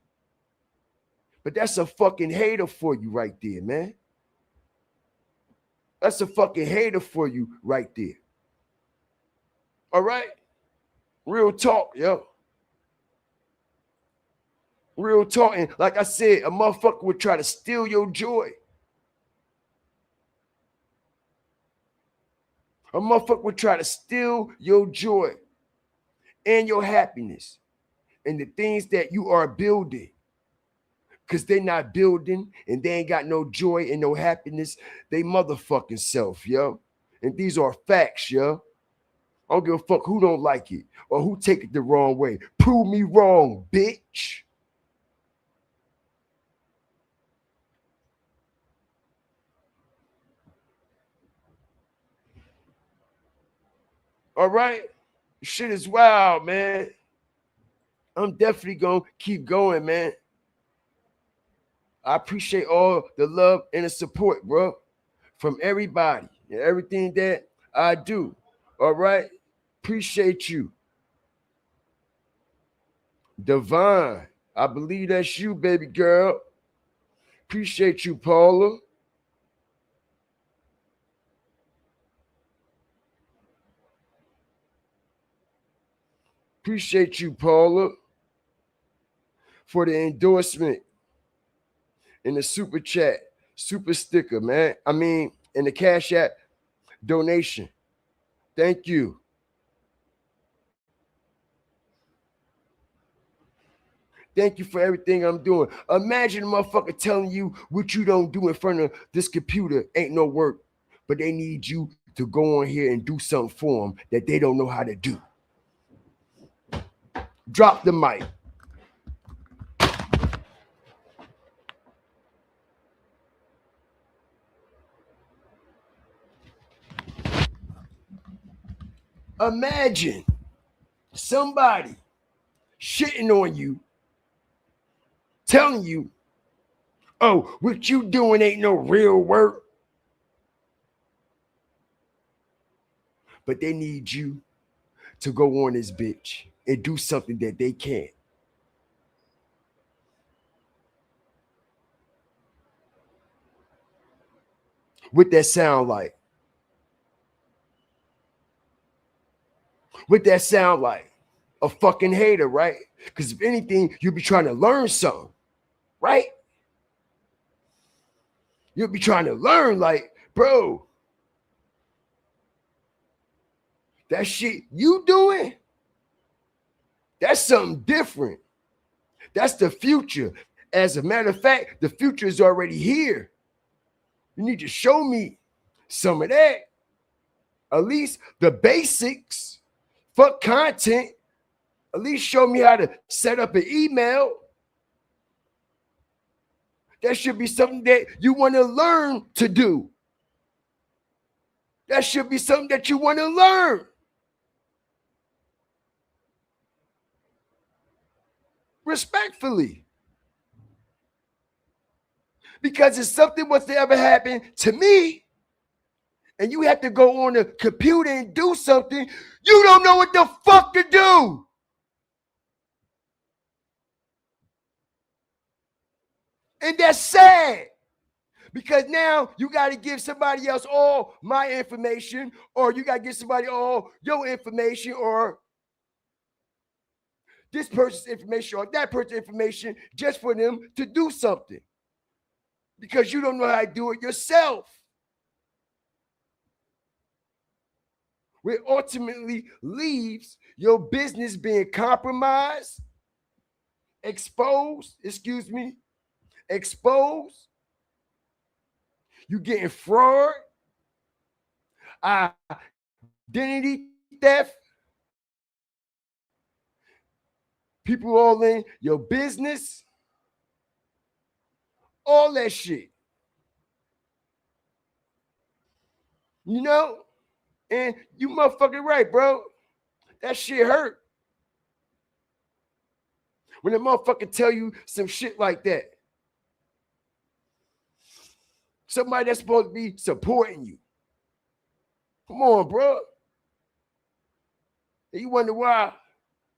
But that's a fucking hater for you right there, man. That's a fucking hater for you right there. All right? Real talk, yo. Real talk. And like I said, a motherfucker would try to steal your joy. A motherfucker would try to steal your joy and your happiness and the things that you are building. because they not building and they ain't got no joy and no happiness. They motherfucking self, yo. And these are facts, yo. I don't give a fuck who don't like it or who take it the wrong way. Prove me wrong, bitch. All right? Shit is wild, man. I'm definitely gonna keep going, man. I appreciate all the love and the support, bro, from everybody and everything that I do. All right? Appreciate you. Divine, I believe that's you, baby girl. Appreciate you, Paula. Appreciate you, Paula, for the endorsement in the super chat, super sticker, man. I mean, in the Cash App donation. Thank you. Thank you for everything I'm doing. Imagine a motherfucker telling you what you don't do in front of this computer ain't no work, but they need you to go on here and do something for them that they don't know how to do. Drop the mic. Imagine somebody shitting on you, telling you, oh, what you doing ain't no real work. But they need you to go on this bitch and do something that they can't. What that sound like? What that sound like? A fucking hater, right? Because if anything, you'll be trying to learn something, right? You'll be trying to learn, like, bro, that shit you doing, that's something different. That's the future. As a matter of fact, the future is already here. You need to show me some of that. At least the basics. Fuck content. At least show me how to set up an email. That should be something that you want to learn to do. That should be something that you want to learn. Respectfully. Because if something was to ever happen to me, and you have to go on the computer and do something, you don't know what the fuck to do. And that's sad. Because now you got to give somebody else all my information, or you got to give somebody all your information, or this person's information, or that person's information, just for them to do something. Because you don't know how to do it yourself. Which ultimately leaves your business being compromised, exposed. You getting fraud, identity theft, people all in your business, all that shit. You know? And you motherfucking right, bro. That shit hurt. When a motherfucker tell you some shit like that. Somebody that's supposed to be supporting you. Come on, bro. And you wonder why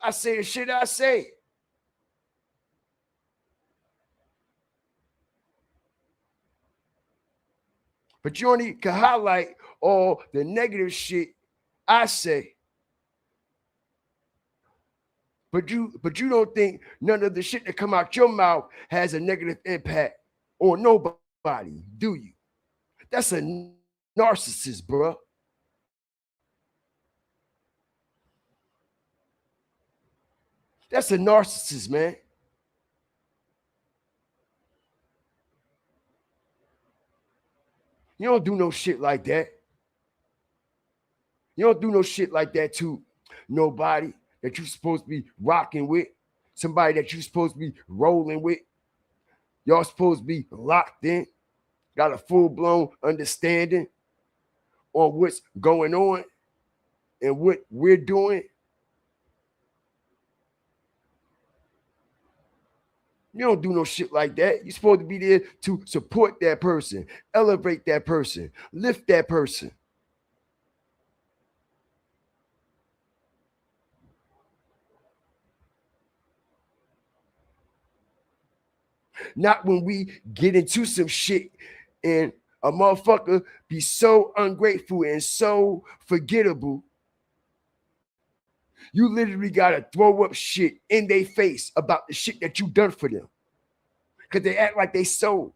I say the shit I say. But you only can highlight all the negative shit I say. But you don't think none of the shit that come out your mouth has a negative impact on nobody, do you? That's a narcissist, bro. That's a narcissist, man. You don't do no shit like that. You don't do no shit like that to nobody that you're supposed to be rocking with, somebody that you're supposed to be rolling with. Y'all supposed to be locked in, got a full-blown understanding on what's going on and what we're doing. You don't do no shit like that. You're supposed to be there to support that person, elevate that person, lift that person. Not when we get into some shit and a motherfucker be so ungrateful and so forgettable. You literally gotta throw up shit in their face about the shit that you done for them. Because they act like they so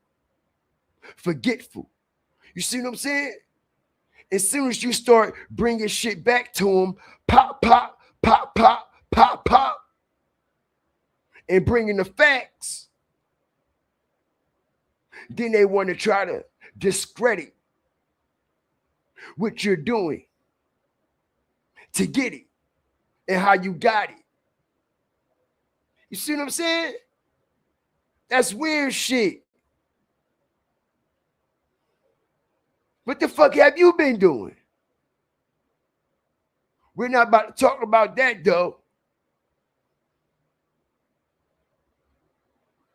forgetful. You see what I'm saying? As soon as you start bringing shit back to them, pop, pop, pop, pop, pop, pop, and bringing the facts, then they want to try to discredit what you're doing to get it and how you got it. You see what I'm saying? That's weird shit. What the fuck have you been doing? We're not about to talk about that though.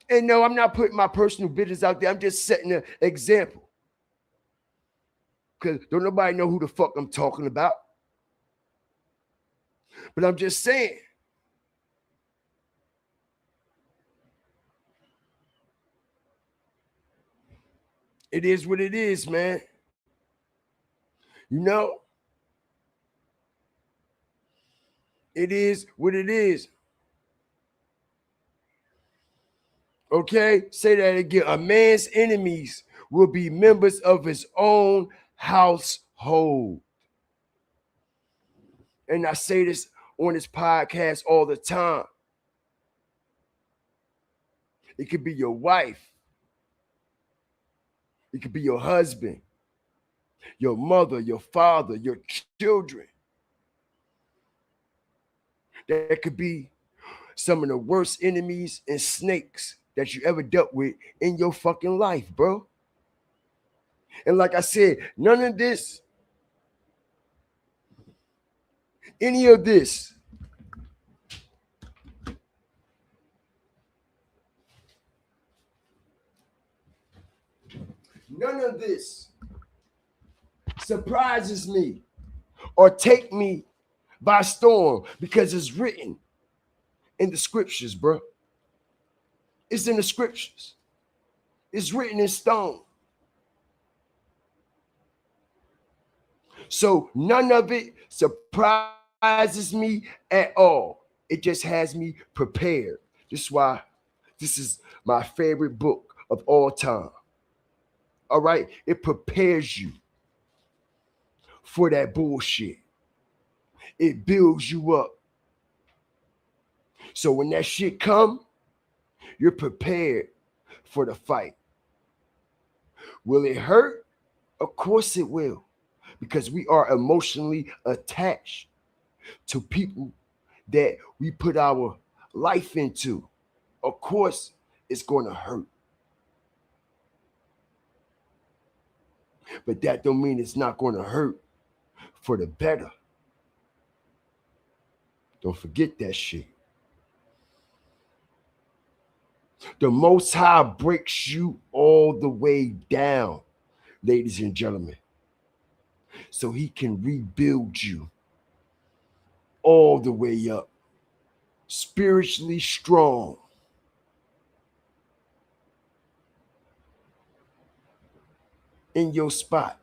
And no, I'm not putting my personal business out there. I'm just setting an example. Because don't nobody know who the fuck I'm talking about. But I'm just saying. It is what it is, man. You know? It is what it is. Okay? Say that again. A man's enemies will be members of his own household. And I say this on this podcast all the time. It could be your wife. It could be your husband, your mother, your father, your children. That could be some of the worst enemies and snakes that you ever dealt with in your fucking life, bro. And like I said, none of this, any of this, none of this surprises me or take me by storm because it's written in the scriptures, bro. It's in the scriptures. It's written in stone. So none of it surprises me at all. It just has me prepared. This is why this is my favorite book of all time. All right? It prepares you for that bullshit. It builds you up. So when that shit come, you're prepared for the fight. Will it hurt? Of course it will. Because we are emotionally attached to people that we put our life into. Of course, it's going to hurt. But that don't mean it's not going to hurt for the better. Don't forget that shit. The Most High breaks you all the way down, ladies and gentlemen, so he can rebuild you all the way up, spiritually strong. In your spot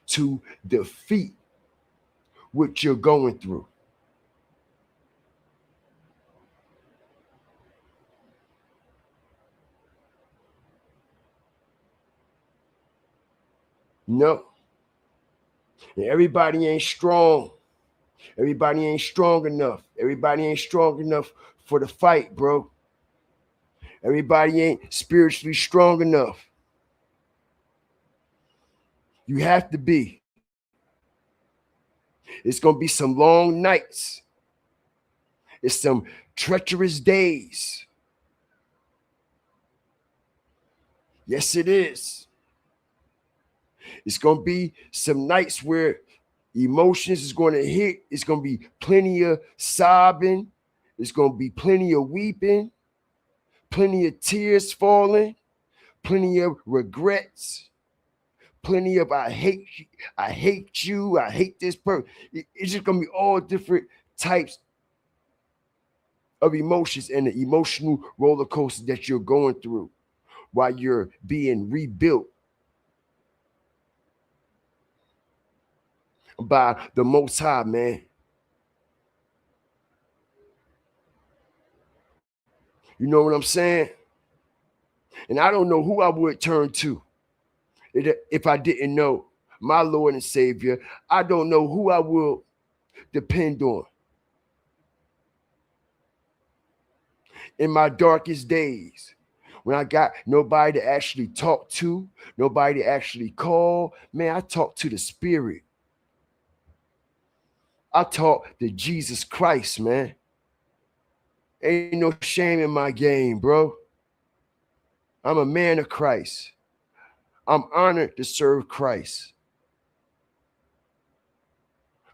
to defeat what you're going through. No. And everybody ain't strong. Everybody ain't strong enough. Everybody ain't strong enough for the fight, bro. Everybody ain't spiritually strong enough. You have to be. It's going to be some long nights. It's some treacherous days. Yes, it is. It's going to be some nights where emotions is going to hit. It's going to be plenty of sobbing. It's going to be plenty of weeping, plenty of tears falling, plenty of regrets, plenty of I hate you, I hate this person. It's just going to be all different types of emotions and the emotional roller coaster that you're going through while you're being rebuilt by the Most High, man. You know what I'm saying? And I don't know who I would turn to if I didn't know my Lord and Savior. I don't know who I will depend on in my darkest days, when I got nobody to actually talk to, nobody to actually call. Man, I talk to the Spirit. I talk to Jesus Christ, man. Ain't no shame in my game, bro. I'm a man of Christ. I'm honored to serve Christ.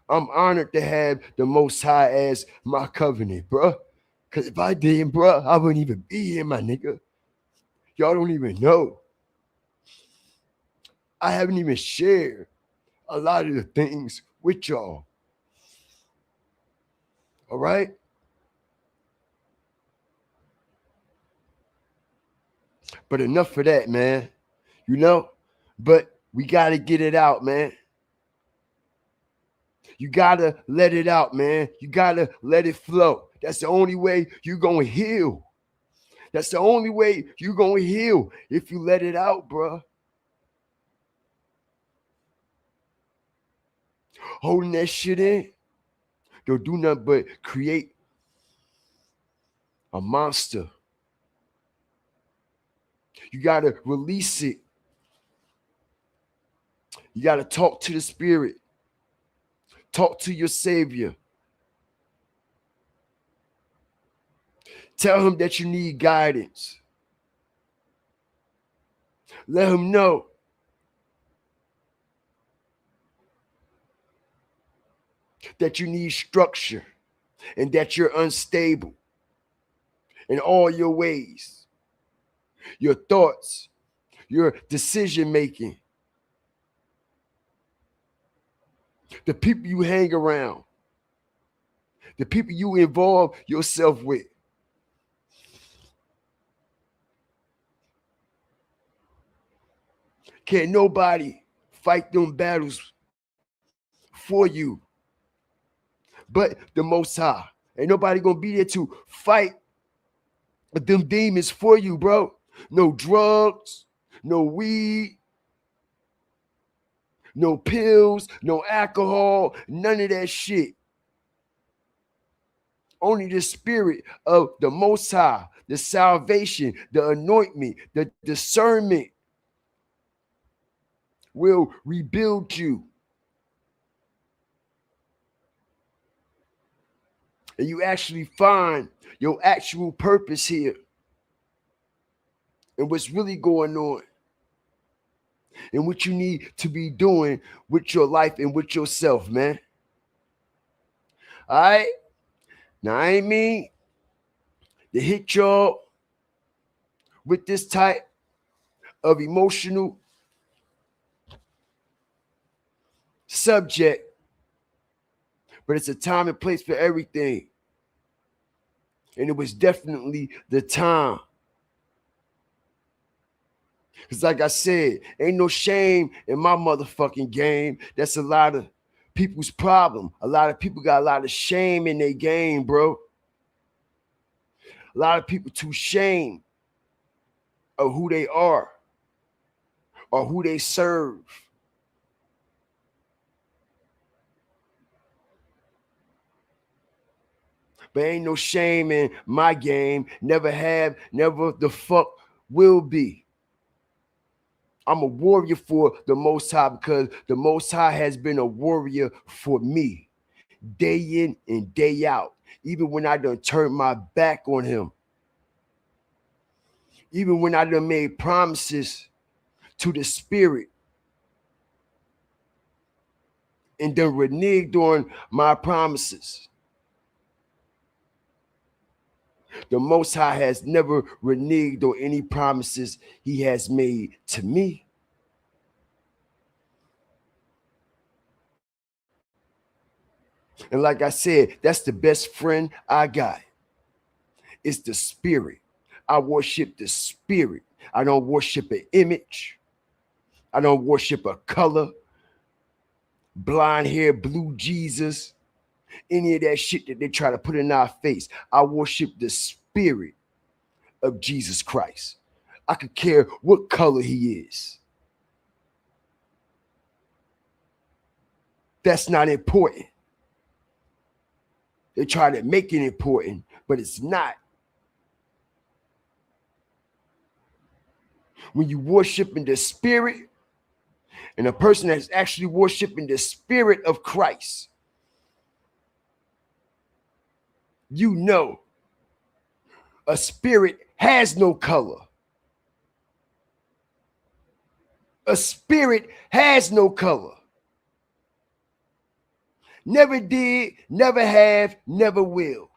I'm honored to have the Most High as my covenant, bro. Because if I didn't, bro, I wouldn't even be here, my nigga. Y'all don't even know. I haven't even shared a lot of the things with y'all. All right? But enough of that, man. You know? But we got to get it out, man. You got to let it out, man. You got to let it flow. That's the only way you're going to heal. That's the only way you're going to heal, if you let it out, bro. Holding that shit in, don't do nothing but create a monster. You got to release it. You got to talk to the Spirit. Talk to your Savior. Tell him that you need guidance. Let him know that you need structure and that you're unstable in all your ways, your thoughts, your decision making, the people you hang around, the people you involve yourself with. Can't nobody fight them battles for you but the Most High. Ain't nobody gonna be there to fight them demons for you, bro. No drugs, no weed, no pills, no alcohol, none of that shit. Only the Spirit of the Most High, the salvation, the anointment, the discernment will rebuild you. And you actually find your actual purpose here and what's really going on and what you need to be doing with your life and with yourself, man. All right? Now, I ain't mean to hit y'all with this type of emotional subject, but it's a time and place for everything. And it was definitely the time. Because like I said, ain't no shame in my motherfucking game. That's a lot of people's problem. A lot of people got a lot of shame in their game, bro. A lot of people too ashamed of who they are or who they serve. But ain't no shame in my game. Never have, never the fuck will be. I'm a warrior for the Most High because the Most High has been a warrior for me day in and day out. Even when I done turned my back on him. Even when I done made promises to the spirit and done reneged on my promises. The Most High has never reneged on any promises he has made to me. And like I said, that's the best friend I got. It's the spirit. I worship the spirit. I don't worship an image. I don't worship a color. Blonde hair, blue Jesus, any of that shit that they try to put in our face. I worship the spirit of Jesus Christ. I could care what color he is. That's not important. They try to make it important, but it's not. When you worship in the spirit, and a person that's actually worshiping the spirit of Christ, you know a spirit has no color. A spirit has no color. Never did, never have, never will.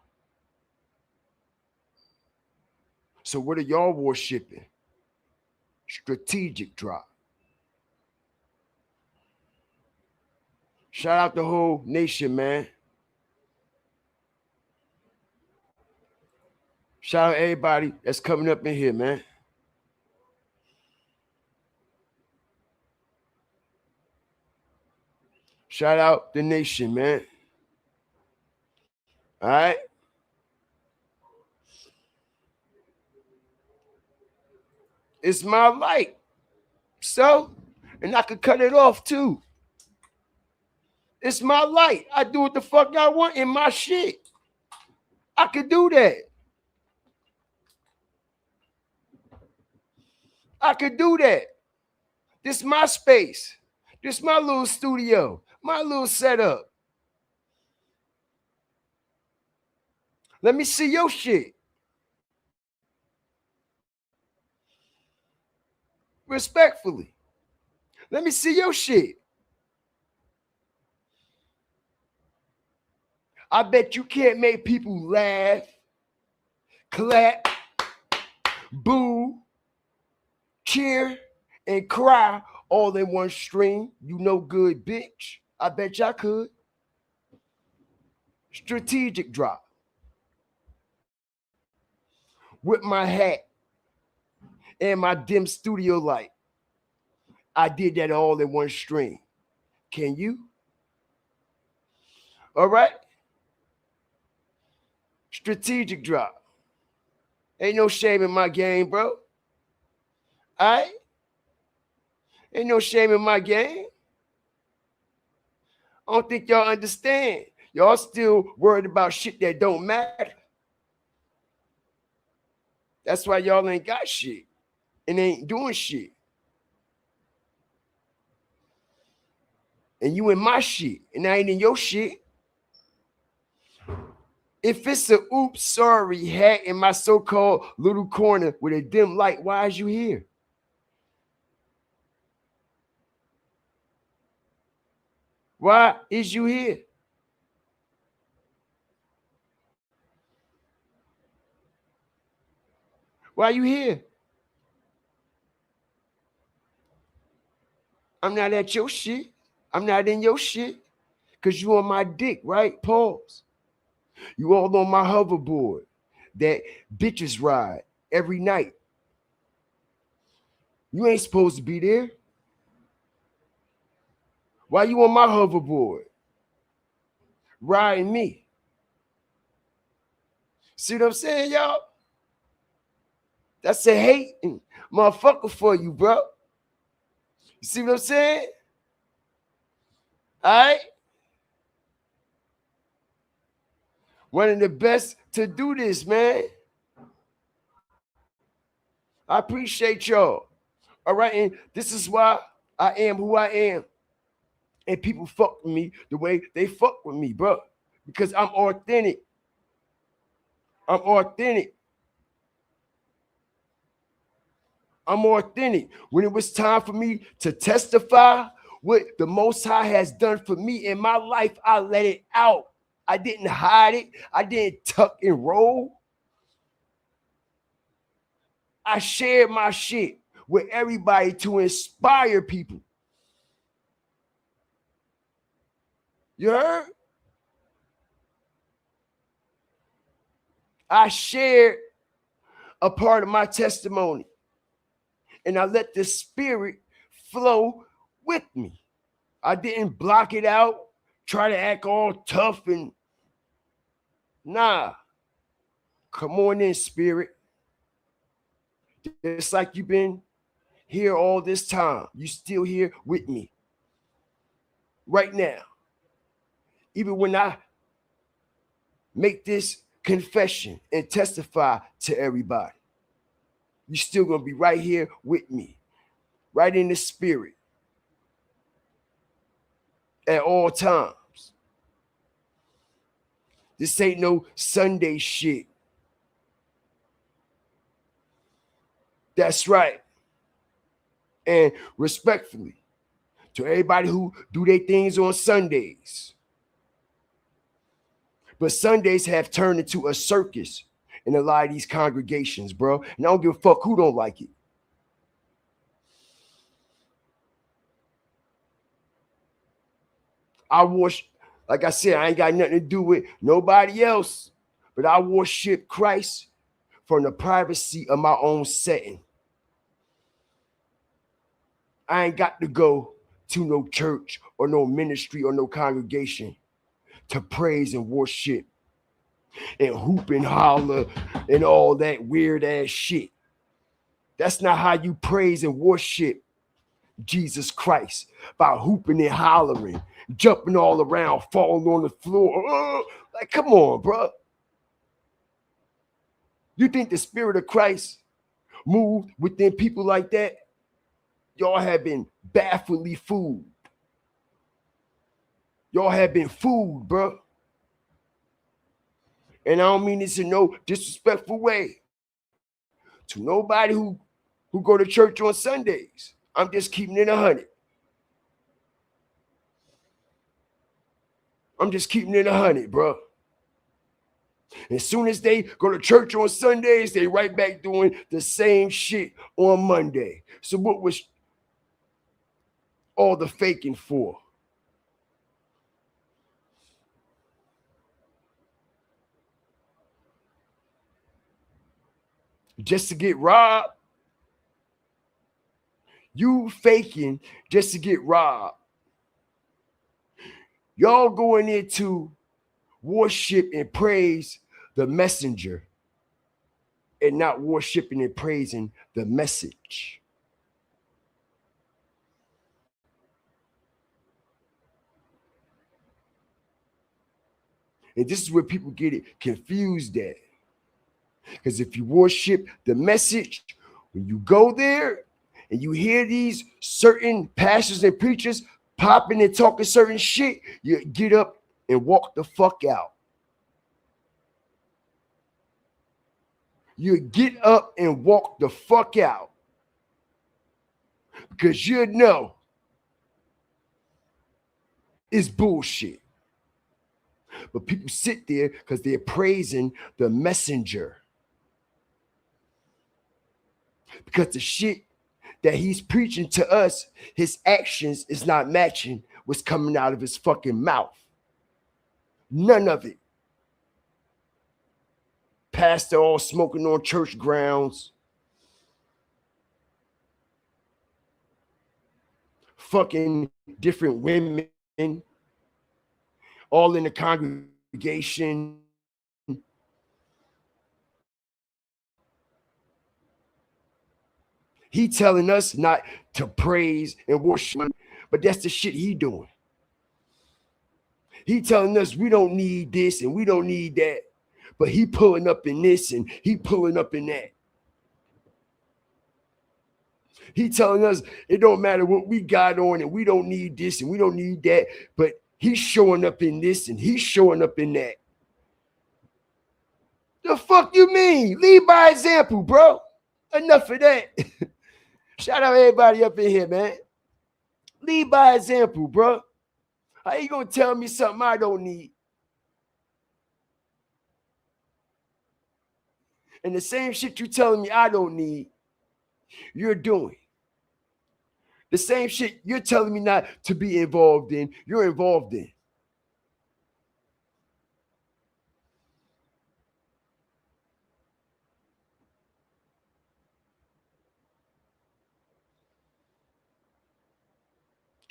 So what are y'all worshiping? Strategic drop. Shout out the whole nation, man. Shout out everybody that's coming up in here, man. Shout out the nation, man. All right. It's my light. So, and I could cut it off too. It's my light. I do what the fuck I want in my shit. I could do that. I could do that. This is my space. This is my little studio. My little setup. Let me see your shit. Respectfully. Let me see your shit. I bet you can't make people laugh, clap, boo, cheer, and cry all in one stream. You know good, bitch. I bet y'all could. Strategic drop. With my hat and my dim studio light. I did that all in one stream. Can you? All right. Strategic drop. Ain't no shame in my game, bro. All right? Ain't no shame in my game. I don't think y'all understand. Y'all still worried about shit that don't matter. That's why y'all ain't got shit and ain't doing shit. And you in my shit and I ain't in your shit. If it's a oops, sorry hat in my so-called little corner with a dim light, why is you here? Why is you here? Why you here? I'm not at your shit. I'm not in your shit. Because you on my dick, right? Pause. You all on my hoverboard that bitches ride every night. You ain't supposed to be there. Why you on my hoverboard? Riding me. See what I'm saying, y'all? That's a hating motherfucker for you, bro. You see what I'm saying? All right? One of the best to do this, man. I appreciate y'all. All right, and this is why I am who I am. And people fuck with me the way they fuck with me, bro. Because I'm authentic. I'm authentic. I'm authentic. When it was time for me to testify what the Most High has done for me in my life, I let it out. I didn't hide it. I didn't tuck and roll. I shared my shit with everybody to inspire people. You heard? I shared a part of my testimony, and I let the spirit flow with me. I didn't block it out, try to act all tough and nah. Come on in, spirit. It's like you've been here all this time. You still here with me right now. Even when I make this confession and testify to everybody, you're still gonna be right here with me, right in the spirit at all times. This ain't no Sunday shit. That's right. And respectfully, to everybody who do their things on Sundays, but Sundays have turned into a circus in a lot of these congregations, bro. And I don't give a fuck who don't like it. I worship, like I said, I ain't got nothing to do with nobody else, but I worship Christ from the privacy of my own setting. I ain't got to go to no church or no ministry or no congregation to praise and worship and hoop and holler and all that weird ass shit. That's not how you praise and worship Jesus Christ, by hooping and hollering, jumping all around, falling on the floor. Like, come on, bro. You think the Spirit of Christ moved within people like that? Y'all have been bafflingly fooled. Y'all have been fooled, bro. And I don't mean this in no disrespectful way to nobody who go to church on Sundays. I'm just keeping it 100. I'm just keeping it 100, bro. As soon as they go to church on Sundays, they right back doing the same shit on Monday. So what was all the faking for? Just to get robbed? You faking just to get robbed. Y'all going into worship and praise the messenger and not worshiping and praising the message. And this is where people get it confused at. Because if you worship the message, when you go there and you hear these certain pastors and preachers popping and talking certain shit, you get up and walk the fuck out. You get up and walk the fuck out. Because you know it's bullshit. But people sit there because they're praising the messenger. Because the shit that he's preaching to us, his actions is not matching what's coming out of his fucking mouth. None of it. Pastor all smoking on church grounds. Fucking different women. All in the congregation. He telling us not to praise and worship, but that's the shit he doing. He telling us we don't need this and we don't need that, but he pulling up in this and he pulling up in that. He telling us it don't matter what we got on and we don't need this and we don't need that, but he's showing up in this and he's showing up in that. The fuck you mean? Lead by example, bro. Enough of that. Shout out everybody up in here, man. Lead by example, bro. How you gonna tell me something I don't need? And the same shit you telling me I don't need, you're doing. The same shit you're telling me not to be involved in, you're involved in.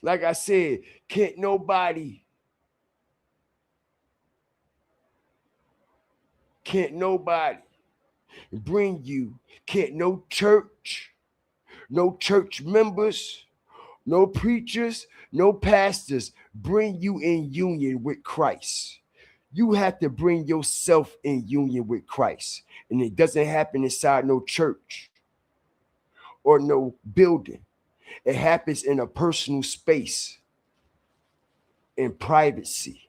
Like I said, can't nobody bring you, can't no church members, no preachers, no pastors bring you in union with Christ. You have to bring yourself in union with Christ. And it doesn't happen inside no church or no building. It happens in a personal space, in privacy.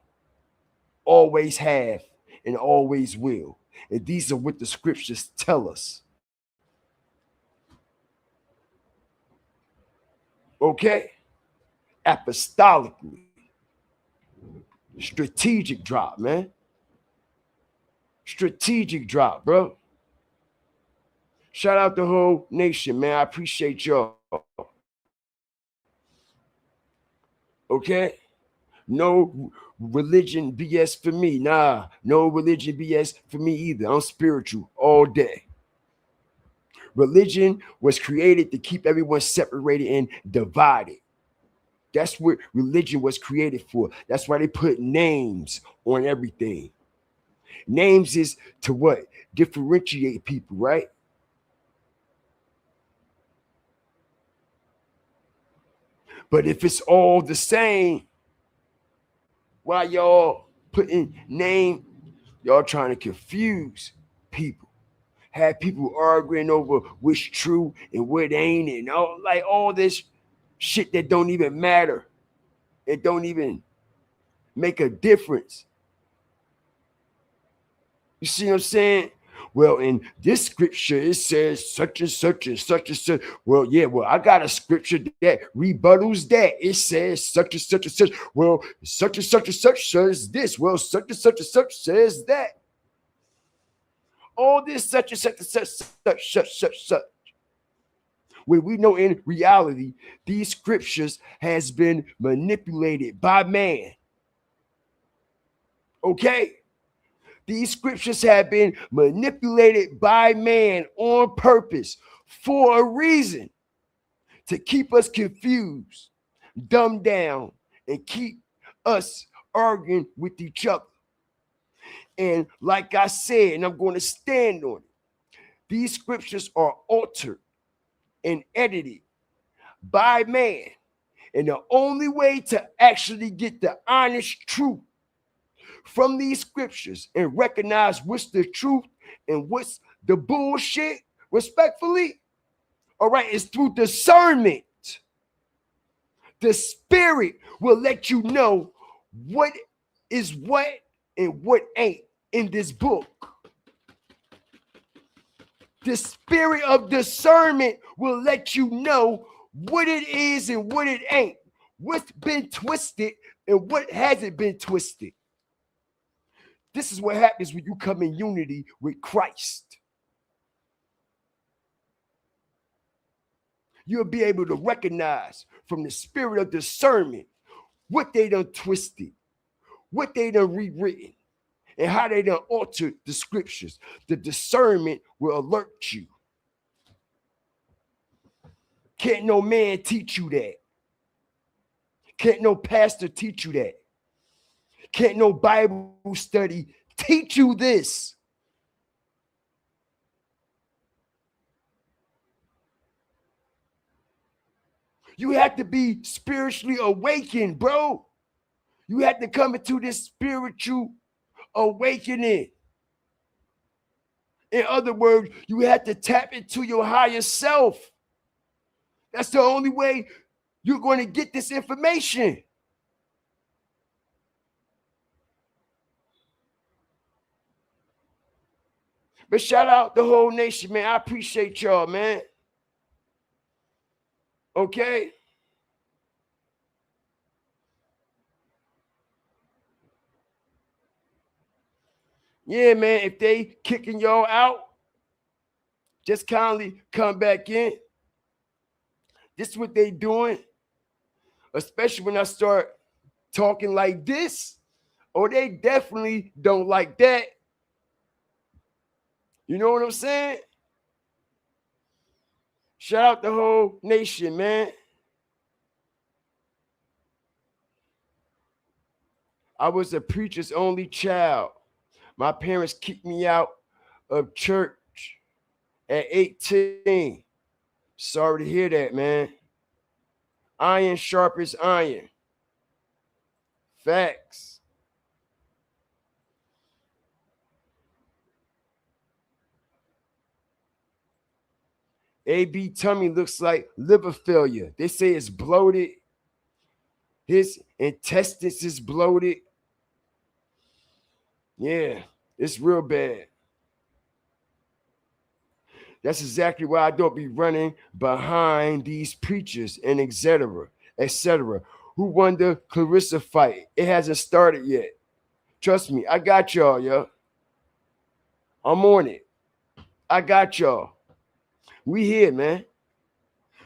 Always have and always will. And these are what the scriptures tell us. Okay? Apostolically. Strategic drop, man. Strategic drop, bro. Shout out the whole nation, man. I appreciate y'all. Okay? No religion BS for me. Nah, no religion BS for me either. I'm spiritual all day. Religion was created to keep everyone separated and divided. That's what religion was created for. That's why they put names on everything. Names is to what? Differentiate people, right? But if it's all the same, why y'all putting name? Y'all trying to confuse people. Have people arguing over what's true and what ain't, and all this shit that don't even matter. It don't even make a difference. You see what I'm saying? Well, in this scripture, it says such and such and such and such. Well, yeah, I got a scripture that rebuttals that. It says such and such and such. Well, such and such and such says this. Well, such and such says that. All this such and such and such. When we know in reality, these scriptures has been manipulated by man. Okay? These scriptures have been manipulated by man on purpose for a reason, to keep us confused, dumbed down, and keep us arguing with each other. And like I said, and I'm going to stand on it, these scriptures are altered and edited by man. And the only way to actually get the honest truth from these scriptures and recognize what's the truth and what's the bullshit, respectfully, all right, is through discernment. The spirit will let you know what is what and what ain't in this book. The spirit of discernment will let you know what it is and what it ain't, what's been twisted and what hasn't been twisted. This is what happens when you come in unity with Christ. You'll be able to recognize from the spirit of discernment what they done twisted, what they done rewritten, and how they done altered the scriptures. The discernment will alert you. Can't no man teach you that. Can't no pastor teach you that. Can't no Bible study teach you this. You have to be spiritually awakened, bro. You have to come into this spiritual awakening. In other words, you have to tap into your higher self. That's the only way you're going to get this information. But shout out the whole nation, man. I appreciate y'all, man. Okay? Yeah, man, if they kicking y'all out, just kindly come back in. This is what they doing, especially when I start talking like this. Or they definitely don't like that. You know what I'm saying? Shout out the whole nation, man. I was a preacher's only child. My parents kicked me out of church at 18. Sorry to hear that, man. Iron sharp as iron. Facts. AB tummy looks like liver failure. They say it's bloated. His intestines is bloated. Yeah, it's real bad. That's exactly why I don't be running behind these preachers and etc. Who won the Clarissa fight? It hasn't started yet. Trust me, I got y'all, yo. I'm on it. I got y'all. We here, man.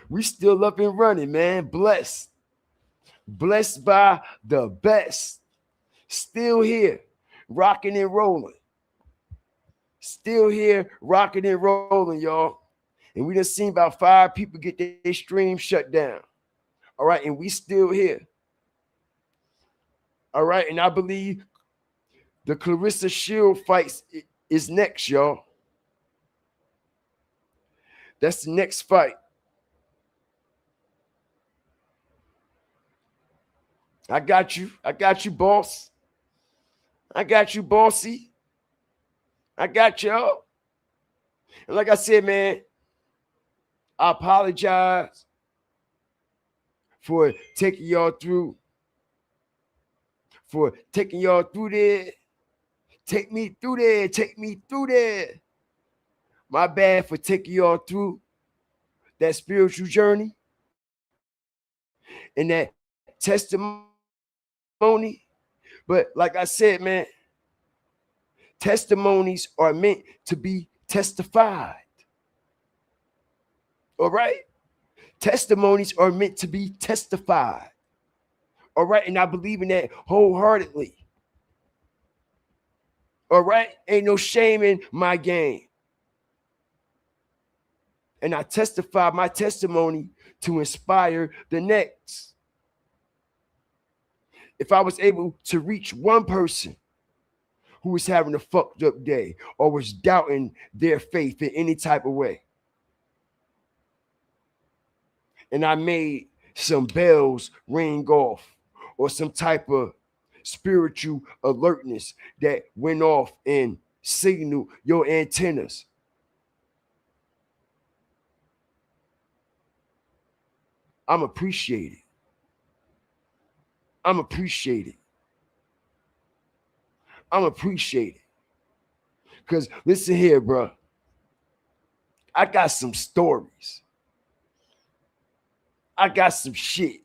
We still up and running, man. Blessed. Blessed by the best. Still here, rocking and rolling. Still here, rocking and rolling, y'all. And we done seen about 5 people get their stream shut down. All right, and we still here. All right, and I believe the Clarissa Shield fight is next, y'all. That's the next fight. I got you. I got you, boss. I got you, bossy. I got y'all. And like I said, man, I apologize for taking y'all through there. Take me through there. My bad for taking y'all through that spiritual journey and that testimony. But like I said, man, testimonies are meant to be testified. All right? Testimonies are meant to be testified. All right? And I believe in that wholeheartedly. All right? Ain't no shame in my game. And I testify my testimony to inspire the next. If I was able to reach one person who was having a fucked up day or was doubting their faith in any type of way, and I made some bells ring off or some type of spiritual alertness that went off and signaled your antennas, I'm appreciated. I'm appreciated. I'm appreciated. Because listen here, bro. I got some stories. I got some shit.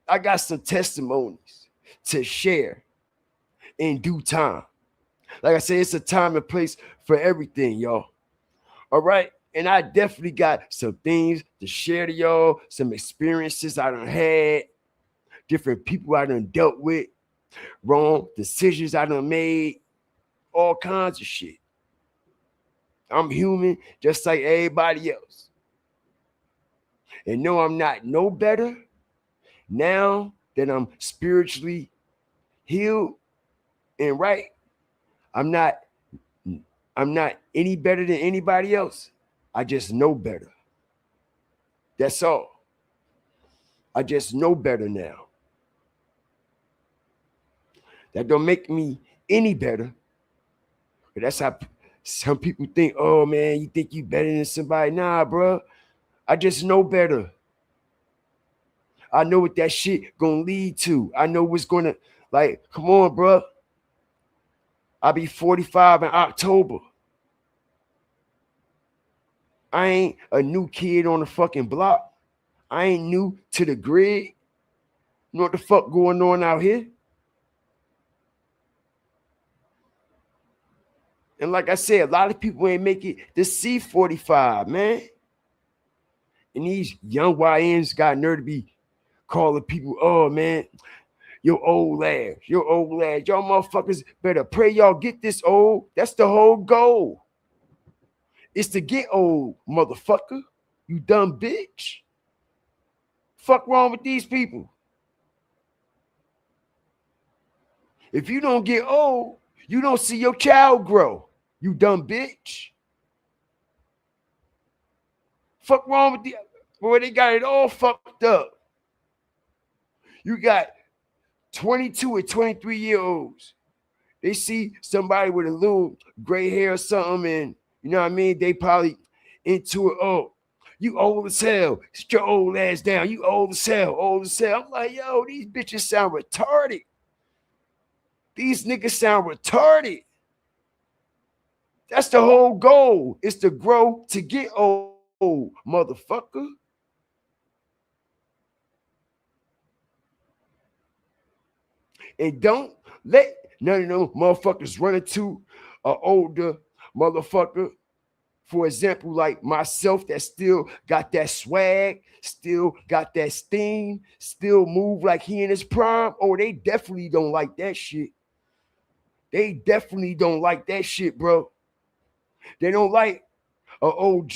I got some testimonies to share in due time. Like I said, it's a time and place for everything, y'all. All right? And I definitely got some things to share to y'all, some experiences I done had, different people I done dealt with, wrong decisions I done made, all kinds of shit. I'm human just like everybody else. And no, I'm not no better now that I'm spiritually healed and right. I'm not any better than anybody else. I just know better. That's all. I just know better now. That don't make me any better. But that's how some people think, oh man, you think you better than somebody. Nah, bro. I just know better. I know what that shit gonna lead to. I know what's gonna, like, come on, bro. I'll be 45 in October. I ain't a new kid on the fucking block. I ain't new to the grid. You know what the fuck going on out here? And like I said, a lot of people ain't make it to C45, man. And these young YNs got nerve to be calling people, oh, man, your old ass. Y'all motherfuckers better pray y'all get this old. That's the whole goal. It's to get old, motherfucker. You dumb bitch. Fuck wrong with these people? If you don't get old, you don't see your child grow. You dumb bitch. Fuck wrong with the boy, they got it all fucked up. You got 22 and 23-year-olds. They see somebody with a little gray hair or something, and you know what I mean? They probably into it. Oh, you old as hell. Sit your old ass down. You old as hell, old as hell. I'm like, yo, these bitches sound retarded. These niggas sound retarded. That's the whole goal. Is to grow to get old, motherfucker. And don't let none of them motherfuckers run into an older motherfucker. For example, like myself, that still got that swag, still got that steam, still move like he in his prime. Oh, they definitely don't like that shit. They definitely don't like that shit, bro. They don't like an OG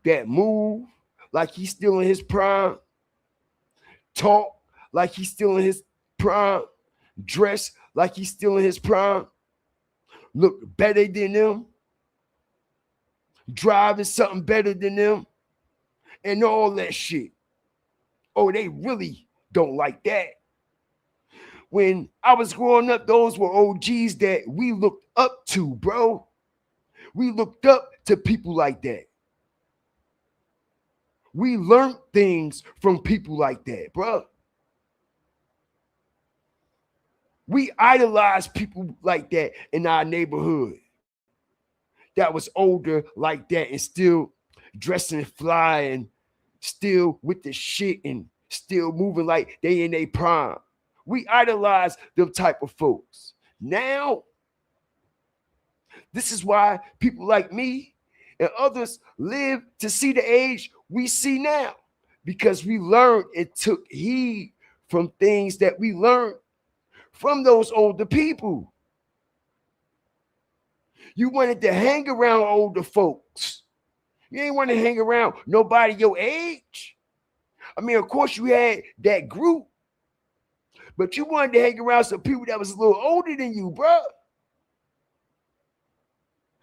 that move like he's still in his prime, talk like he's still in his prime, dress like he's still in his prime, look better than them, driving something better than them, and all that shit. Oh, they really don't like that. When I was growing up, those were OGs that we looked up to, bro. We looked up to people like that. We learned things from people like that, bro. We idolize people like that in our neighborhood that was older like that and still dressing fly and still with the shit and still moving like they in their prime. We idolize them type of folks. Now, this is why people like me and others live to see the age we see now, because we learned and took heed from things that we learned from those older people. You wanted to hang around older folks. You ain't want to hang around nobody your age. I mean, of course you had that group, but you wanted to hang around some people that was a little older than you, bro.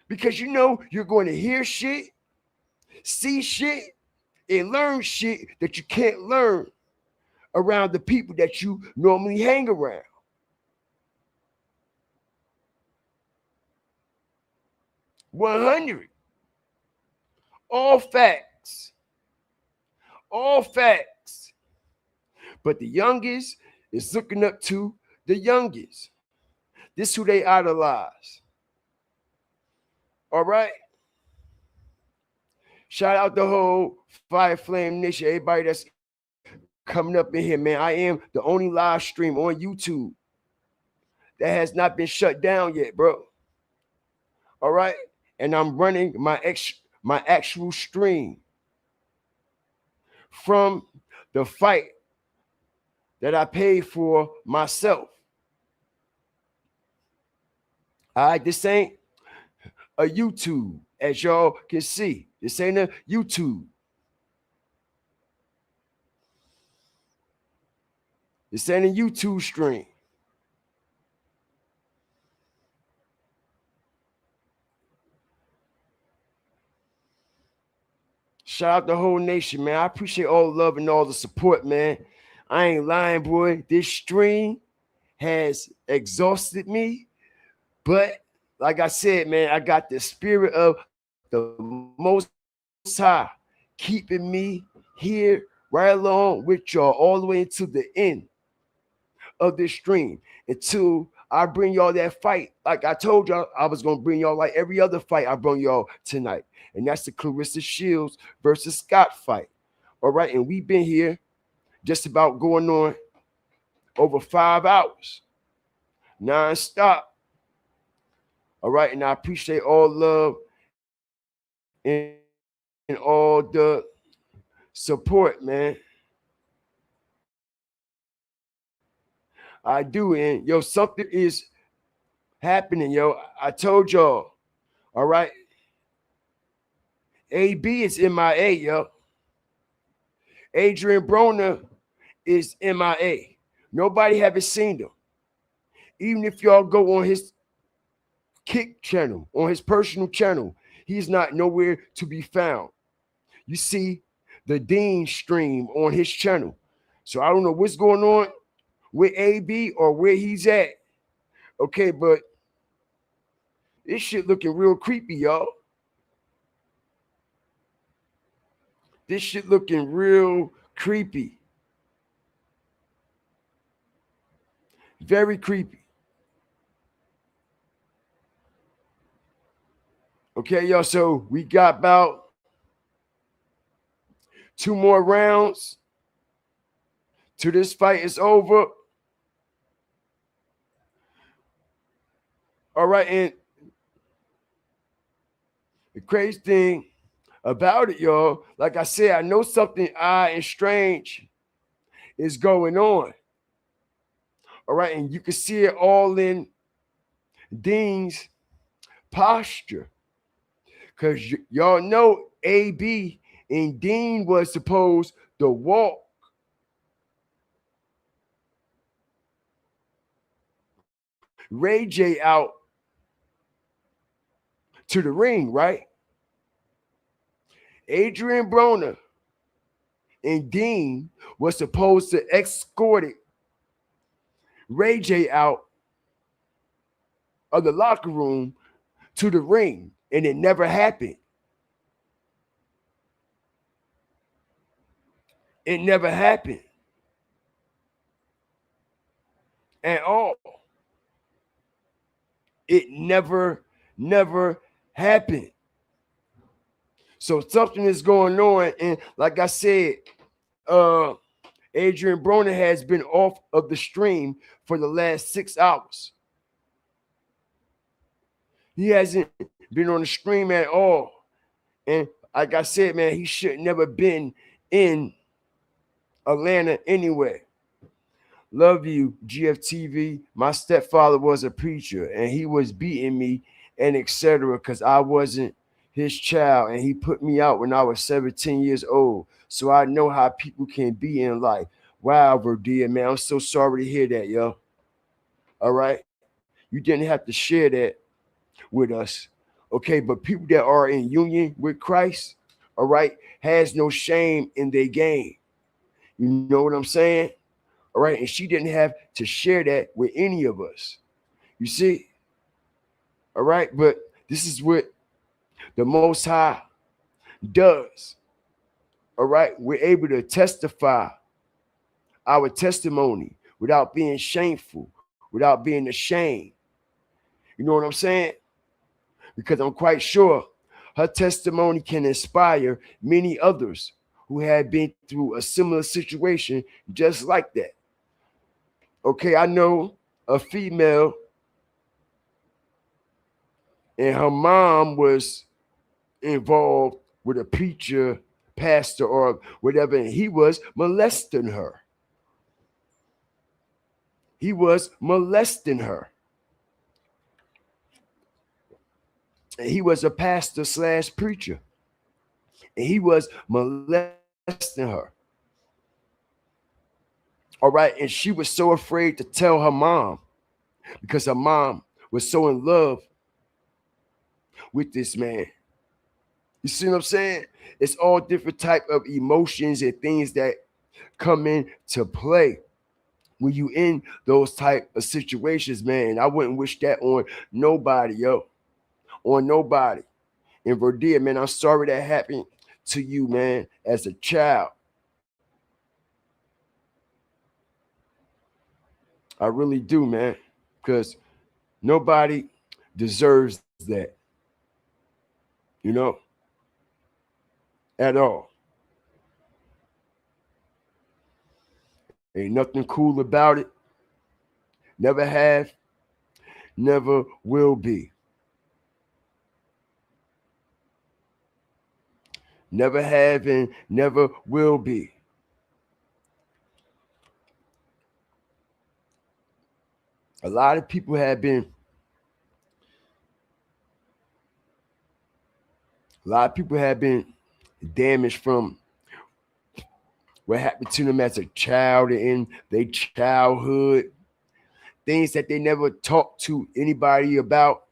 Because you know you're going to hear shit, see shit, and learn shit that you can't learn around the people that you normally hang around. $100. All facts. All facts. But the youngest is looking up to the youngest. This is who they idolize. All right? Shout out the whole Fire Flame Nation, everybody that's coming up in here, man. I am the only live stream on YouTube that has not been shut down yet, bro. All right? And I'm running my actual stream from the fight that I paid for myself. All right, this ain't a YouTube, as y'all can see. This ain't a YouTube. This ain't a YouTube stream. Shout out the whole nation, man. I appreciate all the love and all the support, man. I ain't lying, boy. This stream has exhausted me. But like I said, man, I got the spirit of the Most High keeping me here right along with y'all all the way into the end of this stream until I bring y'all that fight. Like I told y'all, I was gonna bring y'all like every other fight I brought y'all tonight, and that's the Clarissa Shields versus Scott fight. All right, and we've been here just about going on over 5 hours, non-stop. All right, and I appreciate all love and all the support, man. I do, and yo, something is happening, yo. I told y'all, all right. AB is MIA, yo. Adrian Broner is MIA. Nobody haven't seen him. Even if y'all go on his Kick channel, on his personal channel, he's not nowhere to be found. You see the DEEN stream on his channel. So I don't know what's going on with AB or where he's at. Okay, but this shit looking real creepy, y'all. This shit looking real creepy. Very creepy. Okay, y'all, so we got about 2 more rounds till this fight is over. All right, and the crazy thing about it, y'all, like I said, I know something odd and strange is going on. All right, and you can see it all in Dean's posture. Because y'all know AB and Dean was supposed to walk Ray J out to the ring, right? Adrian Broner and Dean was supposed to escort it Ray J out of the locker room to the ring, and it never happened. It never happened at all. It never happened. So something is going on, and like I said, Adrian Broner has been off of the stream for the last 6 hours. He hasn't been on the stream at all. And like I said, man, he should never been in Atlanta anyway. Love you, GFTV. My stepfather was a preacher, and he was beating me and etc. because I wasn't his child, and he put me out when I was 17 years old. So I know how people can be in life. Wow, Verdia, man, I'm so sorry to hear that, yo. All right? You didn't have to share that with us. Okay, but people that are in union with Christ, all right, has no shame in their game. You know what I'm saying? All right, and she didn't have to share that with any of us. You see? All right, but this is what the Most High does. All right, we're able to testify our testimony without being shameful, without being ashamed. You know what I'm saying? Because I'm quite sure her testimony can inspire many others who have been through a similar situation just like that. Okay, I know a female and her mom was involved with a preacher, pastor, or whatever, and he was molesting her. He was molesting her. And he was a pastor / preacher. And he was molesting her. All right, and she was so afraid to tell her mom because her mom was so in love with this man. You see what I'm saying? It's all different type of emotions and things that come into play when you in those type of situations, man. I wouldn't wish that on nobody, yo. On nobody. And Verdia, man, I'm sorry that happened to you, man, as a child. I really do, man. Because nobody deserves that. You know? At all. Ain't nothing cool about it. Never have, never will be. Never have and never will be. A lot of people have been damaged from what happened to them as a child in their childhood. Things that they never talked to anybody about.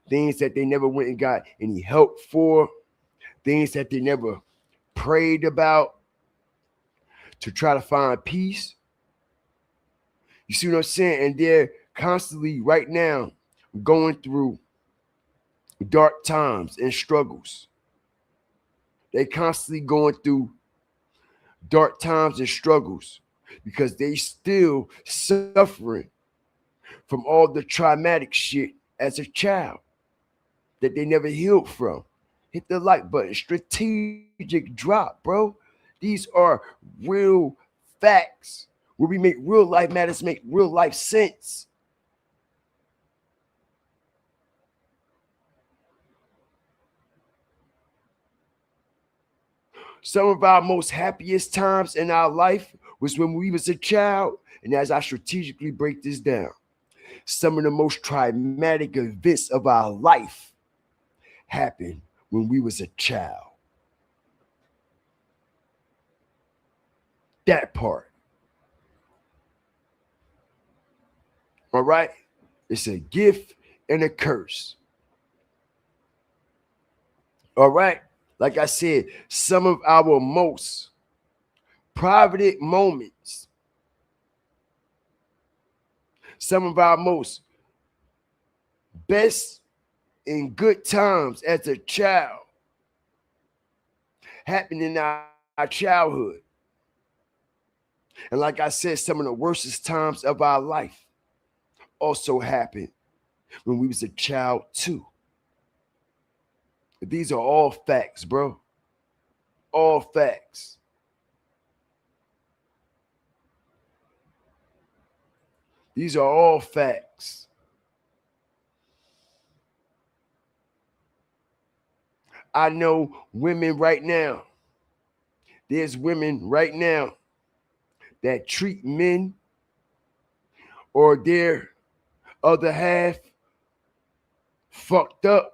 Things that they never went and got any help for. Things that they never prayed about to try to find peace. You see what I'm saying? And they're constantly right now going through dark times and struggles. They constantly going through dark times and struggles because they still suffering from all the traumatic shit as a child that they never healed from. Hit the like button. Strategic drop, bro. These are real facts where we make real life matters make real life sense. Some of our most happiest times in our life was when we was a child. And as I strategically break this down, some of the most traumatic events of our life happened when we was a child. That part. All right? It's a gift and a curse. All right? Like I said, some of our most private moments, some of our most best and good times as a child happened in our childhood. And like I said, some of the worstest times of our life also happened when we was a child too. These are all facts, bro. All facts. These are all facts. I know women right now. There's women right now that treat men or their other half fucked up.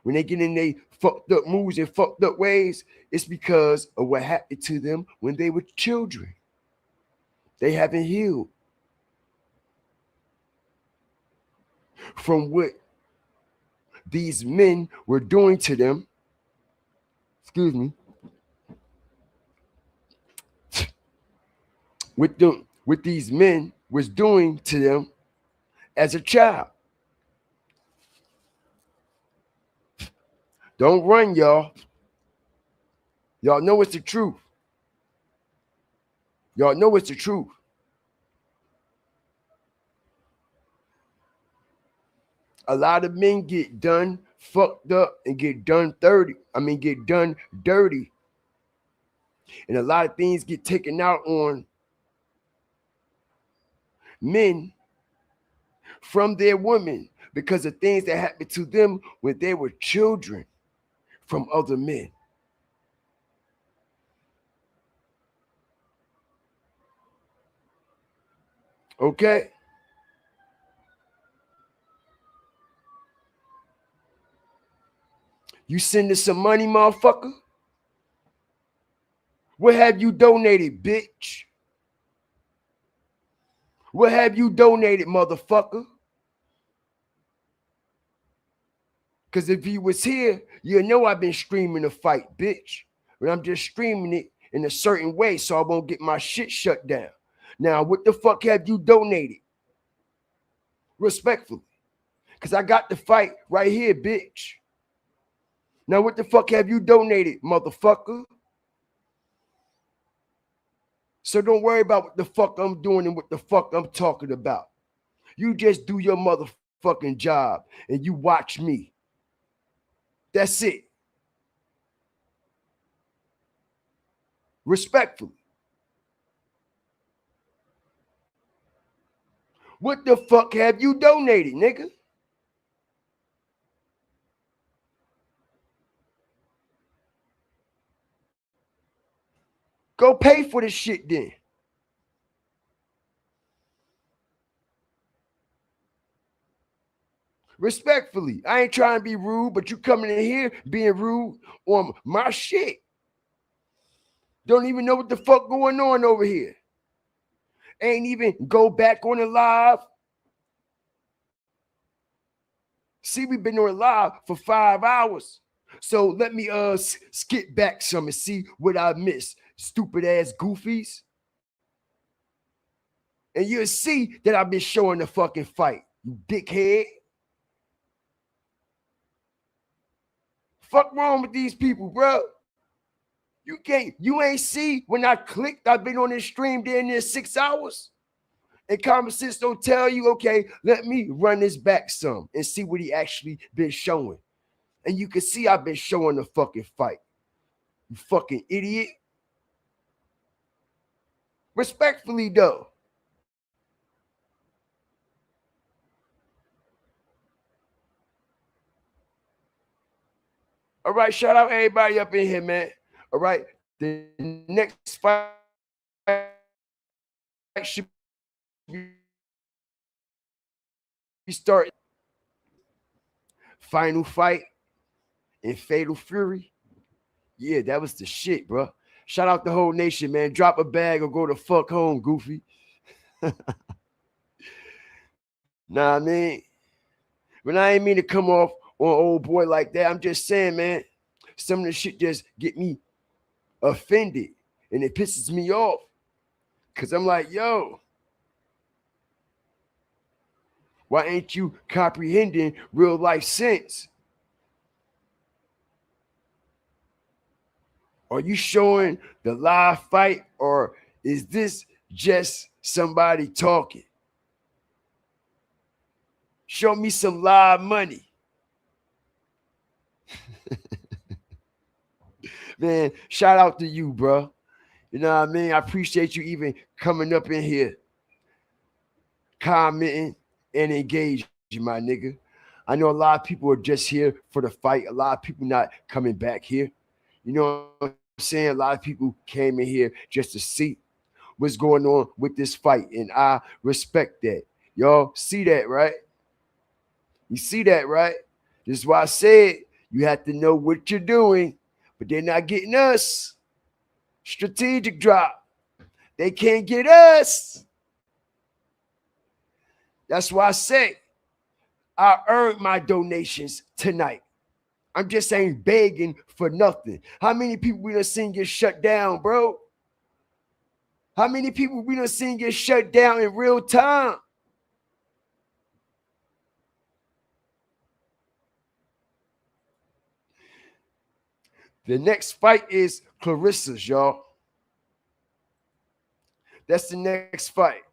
When they get in their fucked up moods and fucked up ways, it's because of what happened to them when they were children. They haven't healed from what these men were doing to them. Excuse me. What these men was doing to them as a child. Don't run, y'all. Y'all know it's the truth. Y'all know it's the truth. A lot of men get done fucked up and get done dirty. And a lot of things get taken out on men from their women because of things that happened to them when they were children from other men. Okay? You sending some money, motherfucker? What have you donated, bitch? What have you donated, motherfucker? Because if you was here, you know I've been streaming the fight, bitch. But I'm just streaming it in a certain way so I won't get my shit shut down. Now, what the fuck have you donated? Respectfully. Because I got the fight right here, bitch. Now, what the fuck have you donated, motherfucker? So don't worry about what the fuck I'm doing and what the fuck I'm talking about. You just do your motherfucking job and you watch me. That's it. Respectfully. What the fuck have you donated, nigga? Go pay for this shit then. Respectfully, I ain't trying to be rude, but you coming in here being rude on my shit. Don't even know what the fuck going on over here. Ain't even go back on the live. See, we've been on live for 5 hours. So let me skip back some and see what I missed. Stupid ass goofies. And you'll see that I've been showing the fucking fight, you dickhead. Fuck wrong with these people, bro? You ain't see when I clicked, I've been on this stream damn near 6 hours. And common sense don't tell you, okay, let me run this back some and see what he actually been showing. And you can see I've been showing the fucking fight. You fucking idiot. Respectfully, though. All right, shout out everybody up in here, man. All right, the next fight should be starting. Final fight in Fatal Fury. Yeah, that was the shit, bro. Shout out the whole nation, man. Drop a bag or go the fuck home, goofy. Nah, I mean, when I ain't mean to come off on old boy like that, I'm just saying, man, some of the shit just get me offended and it pisses me off. Cause I'm like, yo, why ain't you comprehending real life sense? Are you showing the live fight or is this just somebody talking? Show me some live money. Man, shout out to you, bro. You know what I mean? I appreciate you even coming up in here, commenting and engaging, my nigga. I know a lot of people are just here for the fight. A lot of people not coming back here. You know what I'm saying? A lot of people came in here just to see what's going on with this fight, and I respect that. Y'all see that, right? You see that, right? This is why I said you have to know what you're doing, but they're not getting us. Strategic drop. They can't get us. That's why I say I earned my donations tonight. I'm just ain't begging for nothing. How many people we done seen get shut down, bro? How many people we done seen get shut down in real time? The next fight is Clarissa's, y'all. That's the next fight.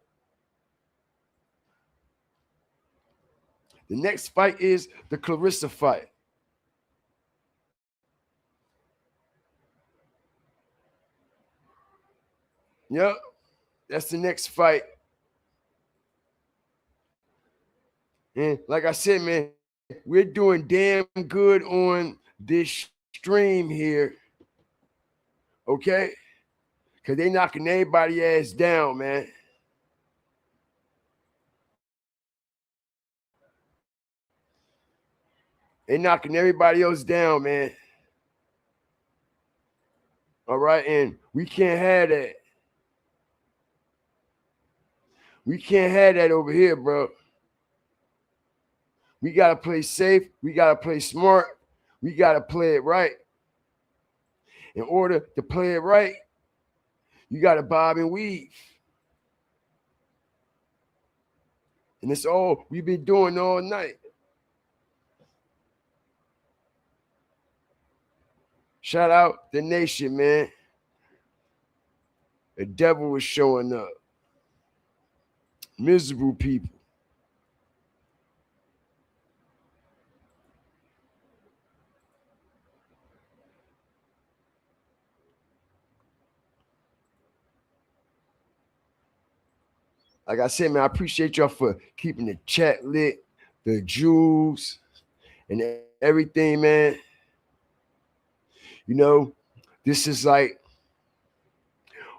The next fight is the Clarissa fight. Yep, that's the next fight. And like I said, man, we're doing damn good on this stream here. Okay? Because they knocking everybody ass down, man. They knocking everybody else down, man. All right, and we can't have that. We can't have that over here, bro. We got to play safe. We got to play smart. We got to play it right. In order to play it right, you got to bob and weave. And it's all we've been doing all night. Shout out the nation, man. The devil is showing up. Miserable people. Like I said, man, I appreciate y'all for keeping the chat lit, the jewels, and everything, man. You know, this is like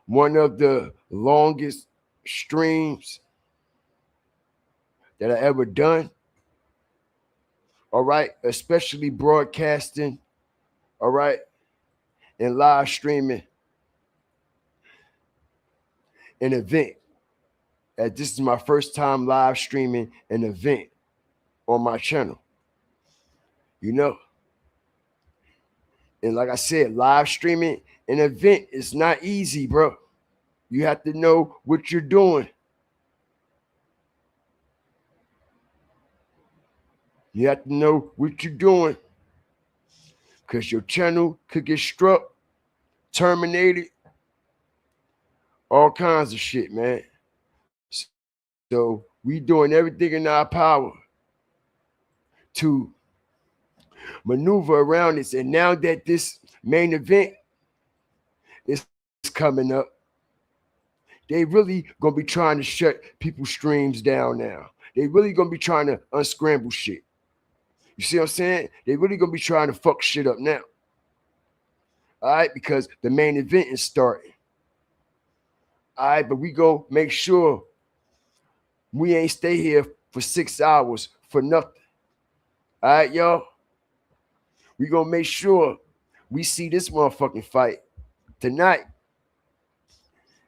one of the longest streams that I ever done. All right, especially broadcasting, all right, and live streaming an event. This is my first time live streaming an event on my channel, you know. And like I said, live streaming an event is not easy, bro. You have to know what you're doing. You have to know what you're doing, because your channel could get struck, terminated, all kinds of shit, man. So we doing everything in our power to maneuver around this. And now that this main event is coming up, they really gonna be trying to shut people's streams down now. They really gonna be trying to unscramble shit. You see what I'm saying? They really gonna be trying to fuck shit up now. All right, because the main event is starting. All right, but we go make sure we ain't stay here for 6 hours for nothing. All right, y'all? We gonna make sure we see this motherfucking fight tonight.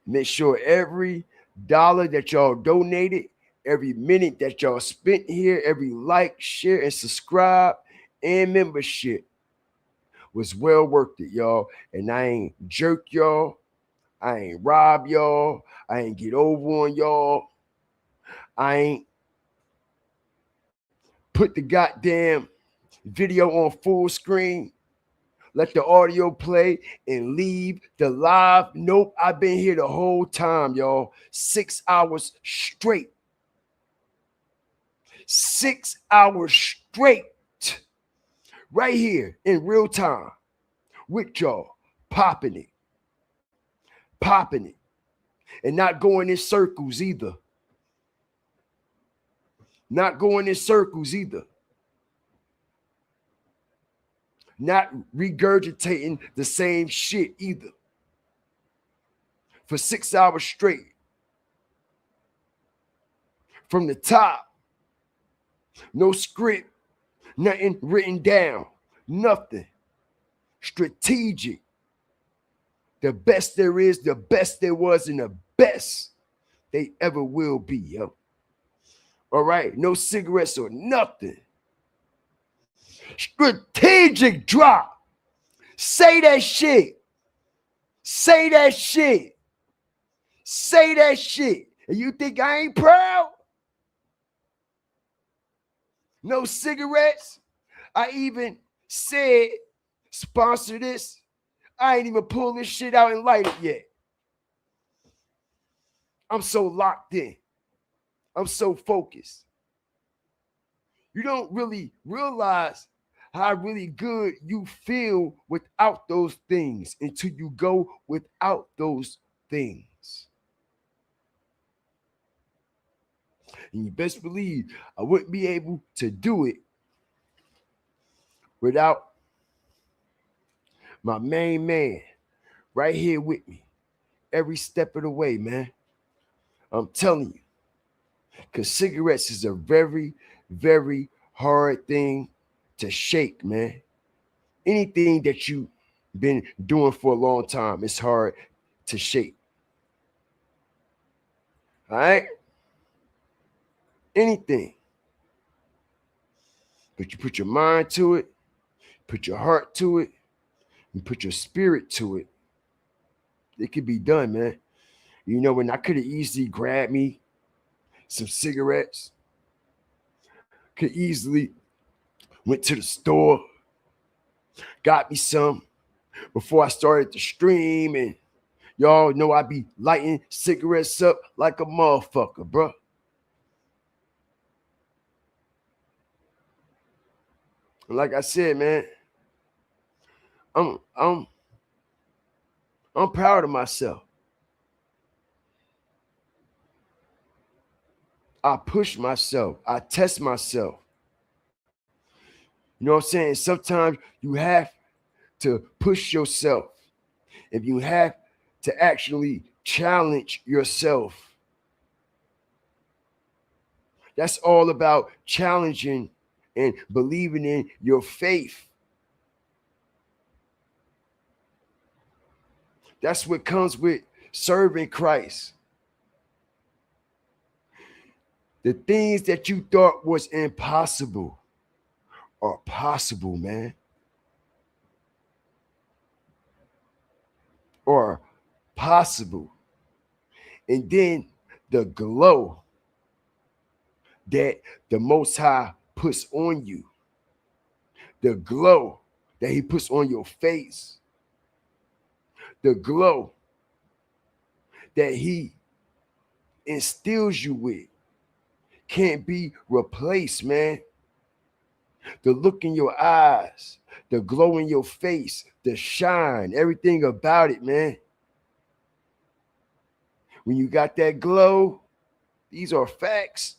Make sure every dollar that y'all donated, every minute that y'all spent here, every like, share, and subscribe, and membership was well worth it, y'all. And I ain't jerk y'all. I ain't rob y'all. I ain't get over on y'all. I ain't put the goddamn video on full screen, let the audio play, and leave the live. Nope, I've been here the whole time, y'all. 6 hours straight. 6 hours straight. Right here in real time with y'all, popping it. And not going in circles either. Not regurgitating the same shit either. For 6 hours straight. From the top. No script. Nothing written down. Nothing. Strategic. The best there is, the best there was, and the best they ever will be, yo. All right? No cigarettes or nothing. Strategic drop. Say that shit. Say that shit. Say that shit. And you think I ain't proud? No cigarettes. I even said, sponsor this. I ain't even pull this shit out and light it yet. I'm so locked in. I'm so focused. You don't really realize how really good you feel without those things until you go without those things. And you best believe I wouldn't be able to do it without my main man right here with me every step of the way, man. I'm telling you, because cigarettes is a very, very hard thing to shake, man. Anything that you've been doing for a long time, it's hard to shake. All right? Anything. But you put your mind to it, put your heart to it, and put your spirit to it. It could be done, man. You know, when I could have easily grabbed me some cigarettes, could easily went to the store, got me some before I started to stream and Y'all know I be lighting cigarettes up like a motherfucker, bro. Like I said, man, I'm proud of myself. I push myself. I test myself. You know what I'm saying? Sometimes you have to push yourself. If you have to actually challenge yourself. That's all about challenging and believing in your faith. That's what comes with serving Christ. The things that you thought was impossible are possible, man. Or possible. And then the glow that the Most High puts on you, the glow that he puts on your face, the glow that he instills you with can't be replaced, man. The look in your eyes, the glow in your face, the shine, everything about it, man. When you got that glow, these are facts.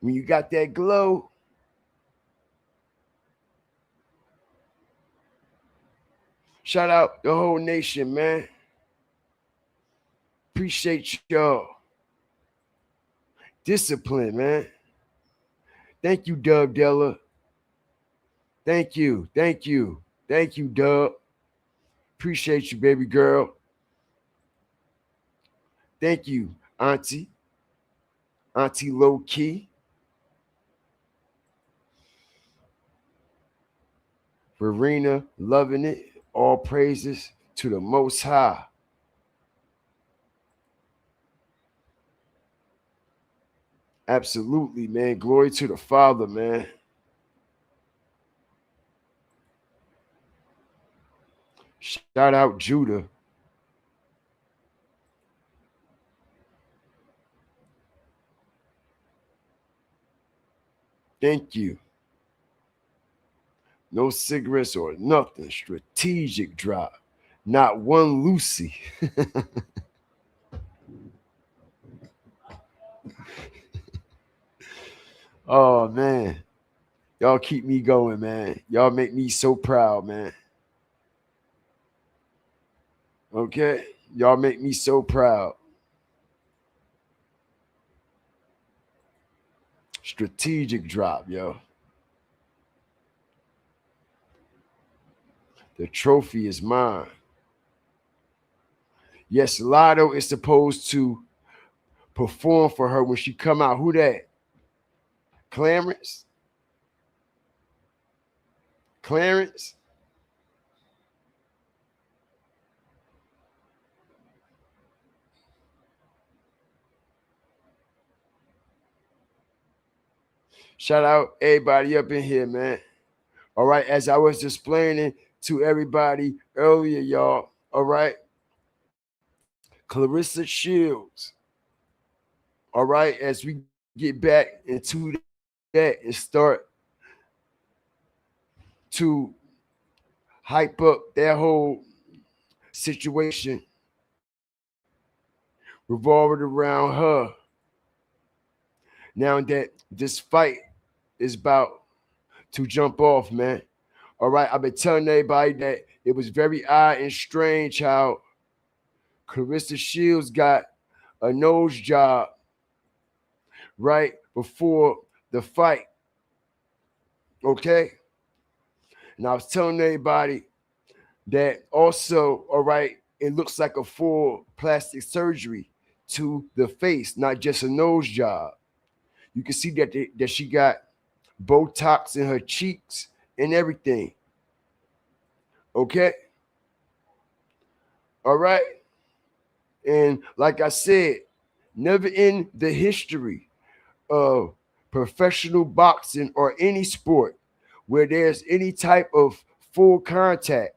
When you got that glow, shout out the whole nation, man. Appreciate y'all. Discipline, man. Thank you, Dub Della. Thank you. Thank you. Thank you, Dub. Appreciate you, baby girl. Thank you, Auntie. Auntie Low Key. Verena, loving it. All praises to the Most High. Absolutely, man. Glory to the Father, man. Shout out Judah. Thank you. No cigarettes or nothing. Strategic drop. Not one Lucy. Oh, man. Y'all keep me going, man. Y'all make me so proud, man. Okay? Y'all make me so proud. Strategic drop, yo. The trophy is mine. Yes, Lotto is supposed to perform for her when she come out. Who that? Clarence? Clarence? Shout out everybody up in here, man. All right, as I was explaining to everybody earlier, y'all. All right. Clarissa Shields. All right, as we get back into that and start to hype up that whole situation revolving around her. Now that this fight is about to jump off, man. All right, I've been telling everybody that it was very odd and strange how Clarissa Shields got a nose job right before the fight. Okay? And I was telling everybody that also, all right, it looks like a full plastic surgery to the face, not just a nose job. You can see that she got Botox in her cheeks and everything. Okay? All right? And like I said, never in the history of professional boxing or any sport where there's any type of full contact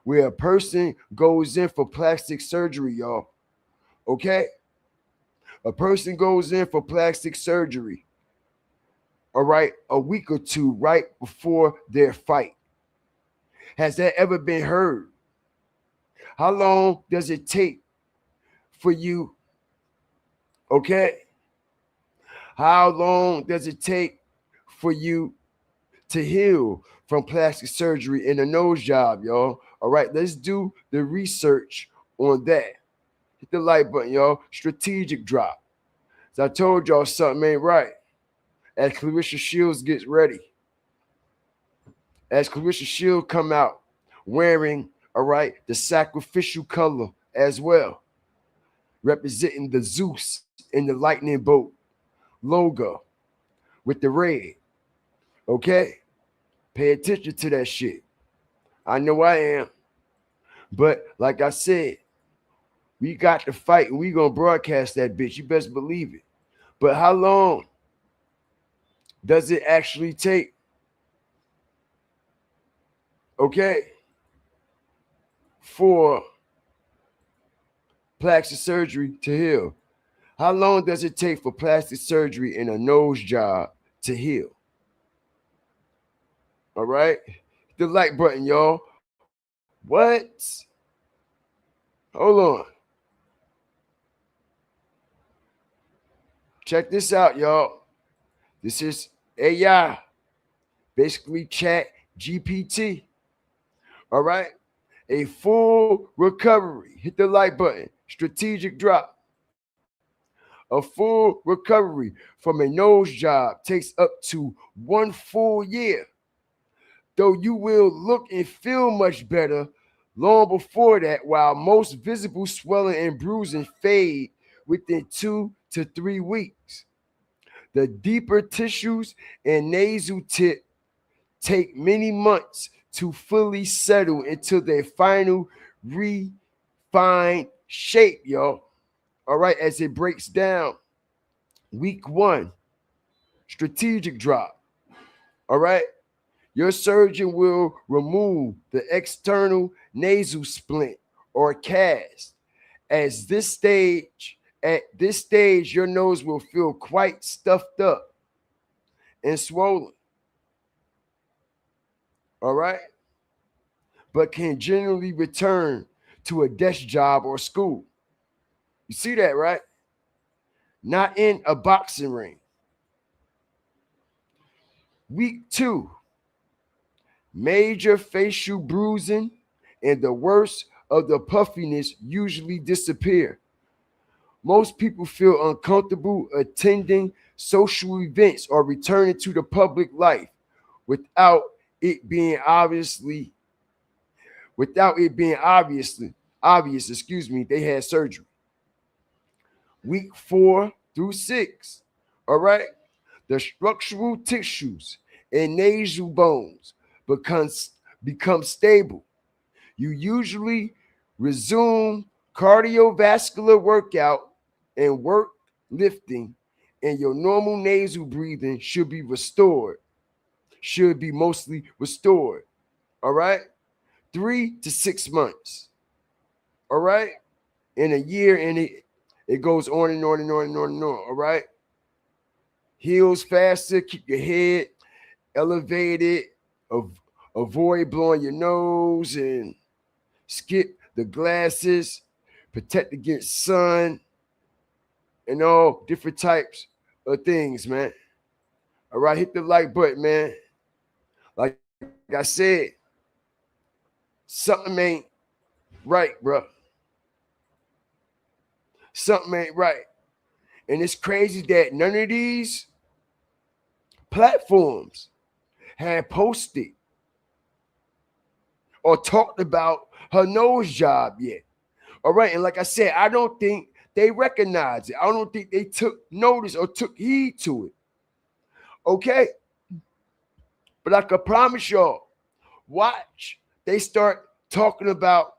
where a person goes in for plastic surgery, y'all. Okay? A person goes in for plastic surgery, all right, a week or two right before their fight. Has that ever been heard? How long does it take for you? Okay? How long does it take for you to heal from plastic surgery and a nose job, y'all? All right, let's do the research on that. Hit the like button, y'all. Strategic drop. So I told y'all something ain't right. As Clarissa Shields gets ready. As Clarissa Shields come out wearing, all right, the sacrificial color as well, representing the Zeus and the lightning bolt logo with the red. Okay? Pay attention to that shit. I know I am. But like I said, we got to fight and we gonna broadcast that bitch. You best believe it. But how long does it actually take? Okay? For plastic surgery to heal. How long does it take for plastic surgery and a nose job to heal? All right? The like button, y'all. What? Hold on. Check this out, y'all. This is AI, basically Chat GPT. All right? A full recovery. Hit the like button. Strategic drop. A full recovery from a nose job takes up to 1 full year. Though you will look and feel much better long before that, while most visible swelling and bruising fade within 2 to 3 weeks. The deeper tissues and nasal tip take many months to fully settle into their final refined shape, y'all. All right, as it breaks down. Week 1, strategic drop. All right. Your surgeon will remove the external nasal splint or cast. At this stage, your nose will feel quite stuffed up and swollen. All right. But can generally return to a desk job or school. You see that, right? Not in a boxing ring. Week 2, major facial bruising and the worst of the puffiness usually disappear. Most people feel uncomfortable attending social events or returning to the public life without it being obvious, they had surgery. Week 4 through 6, all right? The structural tissues and nasal bones become stable. You usually resume cardiovascular workout and work lifting, and your normal nasal breathing should be mostly restored. All right? 3 to 6 months. All right? In a year, and it goes on and on and on and on and on. All right? Heals faster, keep your head elevated, avoid blowing your nose, and skip the glasses, protect against sun, and all different types of things, man. All right, hit the like button, man. Like I said, something ain't right, bro. Something ain't right. And it's crazy that none of these platforms had posted or talked about her nose job yet. All right. And like I said, I don't think they recognized it. I don't think they took notice or took heed to it. Okay. But I can promise y'all, watch, they start talking about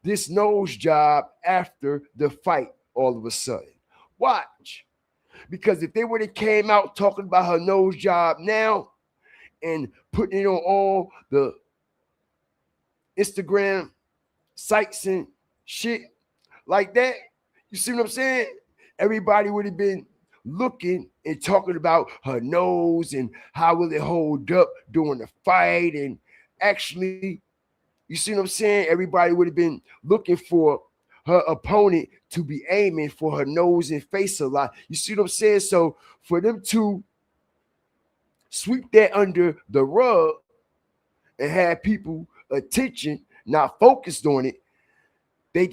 this nose job after the fight all of a sudden. Watch. Because if they would have came out talking about her nose job now and putting it on all the Instagram sites and shit like that, you see what I'm saying? Everybody would have been looking and talking about her nose and how will it hold up during the fight. And actually, you see what I'm saying? Everybody would have been looking for her opponent to be aiming for her nose and face a lot. You see what I'm saying? So for them to sweep that under the rug and have people attention not focused on it, they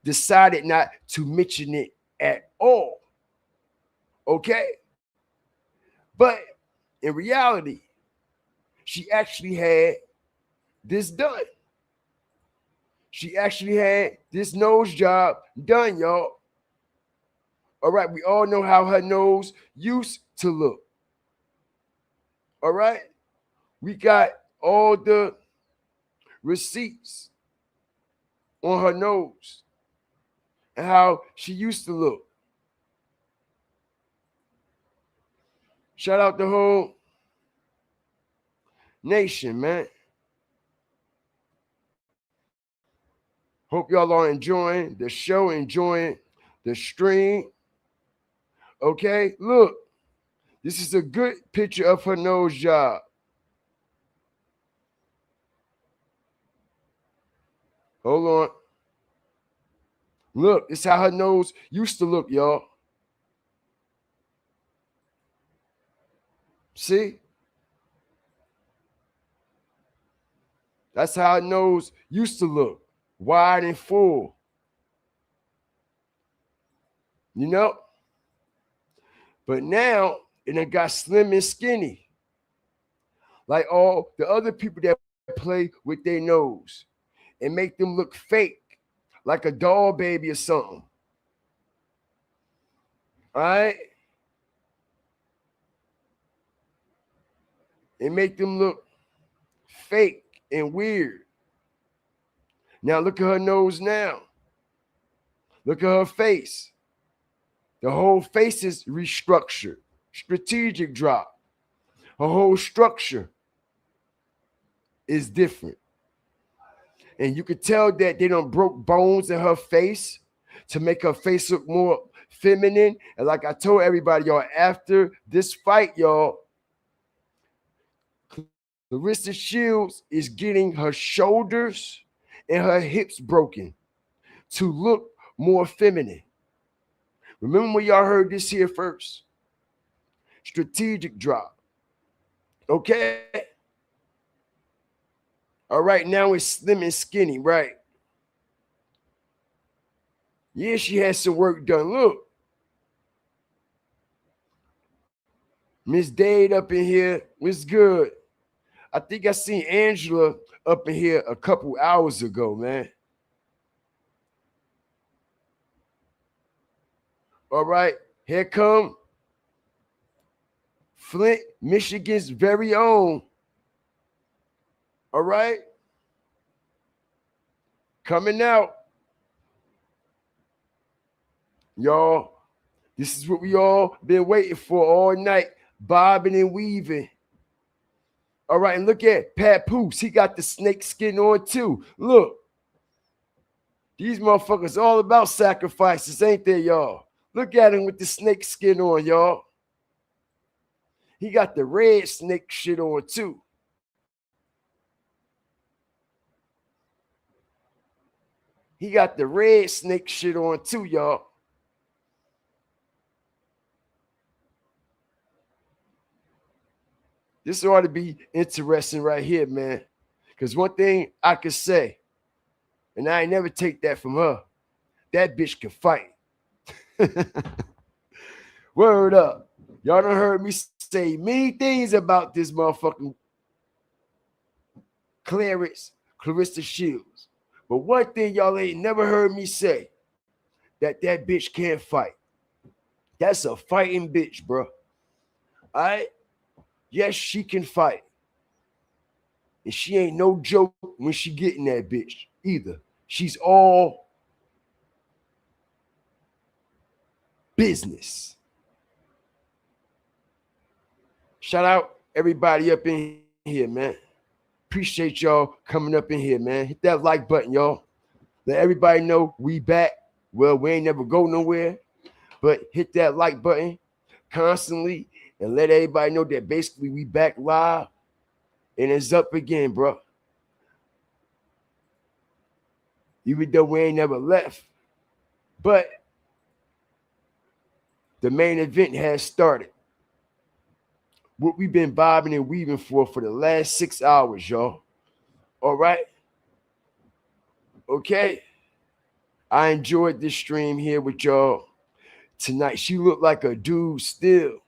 decided not to mention it at all. Okay? But in reality, she actually had this done. She actually had this nose job done, y'all. All right, we all know how her nose used to look. All right? We got all the receipts on her nose and how she used to look. Shout out the whole nation, man. Hope y'all are enjoying the show, enjoying the stream. Okay, look, this is a good picture of her nose job. Hold on. Look, this is how her nose used to look, y'all. See? That's how her nose used to look. Wide and full. You know? But now, it done got slim and skinny. Like all the other people that play with their nose and make them look fake, like a doll baby or something. All right? And make them look fake and weird. Now look at her nose now. Look at her face. The whole face is restructured. Strategic drop. Her whole structure is different. And you could tell that they done broke bones in her face to make her face look more feminine. And like I told everybody, y'all, after this fight, y'all, Clarissa Shields is getting her shoulders and her hips broken to look more feminine. Remember when y'all heard this here first? Strategic drop. Okay? All right, now it's slim and skinny, right? Yeah, she has some work done. Look. Miss Dade up in here. What's good? I think I seen Angela up in here a couple hours ago, man. All right, here come Flint, Michigan's very own. All right, coming out. Y'all, this is what we all been waiting for all night, bobbing and weaving. All right, and look at Pat Poose. He got the snake skin on too. Look, these motherfuckers all about sacrifices, ain't they, y'all? Look at him with the snake skin on, y'all. He got the red snake shit on too. He got the red snake shit on too, y'all. This ought to be interesting right here, man. Because one thing I could say, and I ain't never take that from her, that bitch can fight. Word up. Y'all done heard me say many things about this motherfucking Clarissa Shields. But one thing y'all ain't never heard me say, that bitch can't fight. That's a fighting bitch, bro. All right? Yes, she can fight. And she ain't no joke when she getting that bitch either. She's all business. Shout out everybody up in here, man. Appreciate y'all coming up in here, man. Hit that like button, y'all. Let everybody know we back. Well, we ain't never go nowhere, but hit that like button constantly and let everybody know that basically we back live and it's up again, bro. Even though we ain't never left, but the main event has started. What we've been bobbing and weaving for the last 6 hours, y'all. All right? Okay? I enjoyed this stream here with y'all tonight. She looked like a dude still.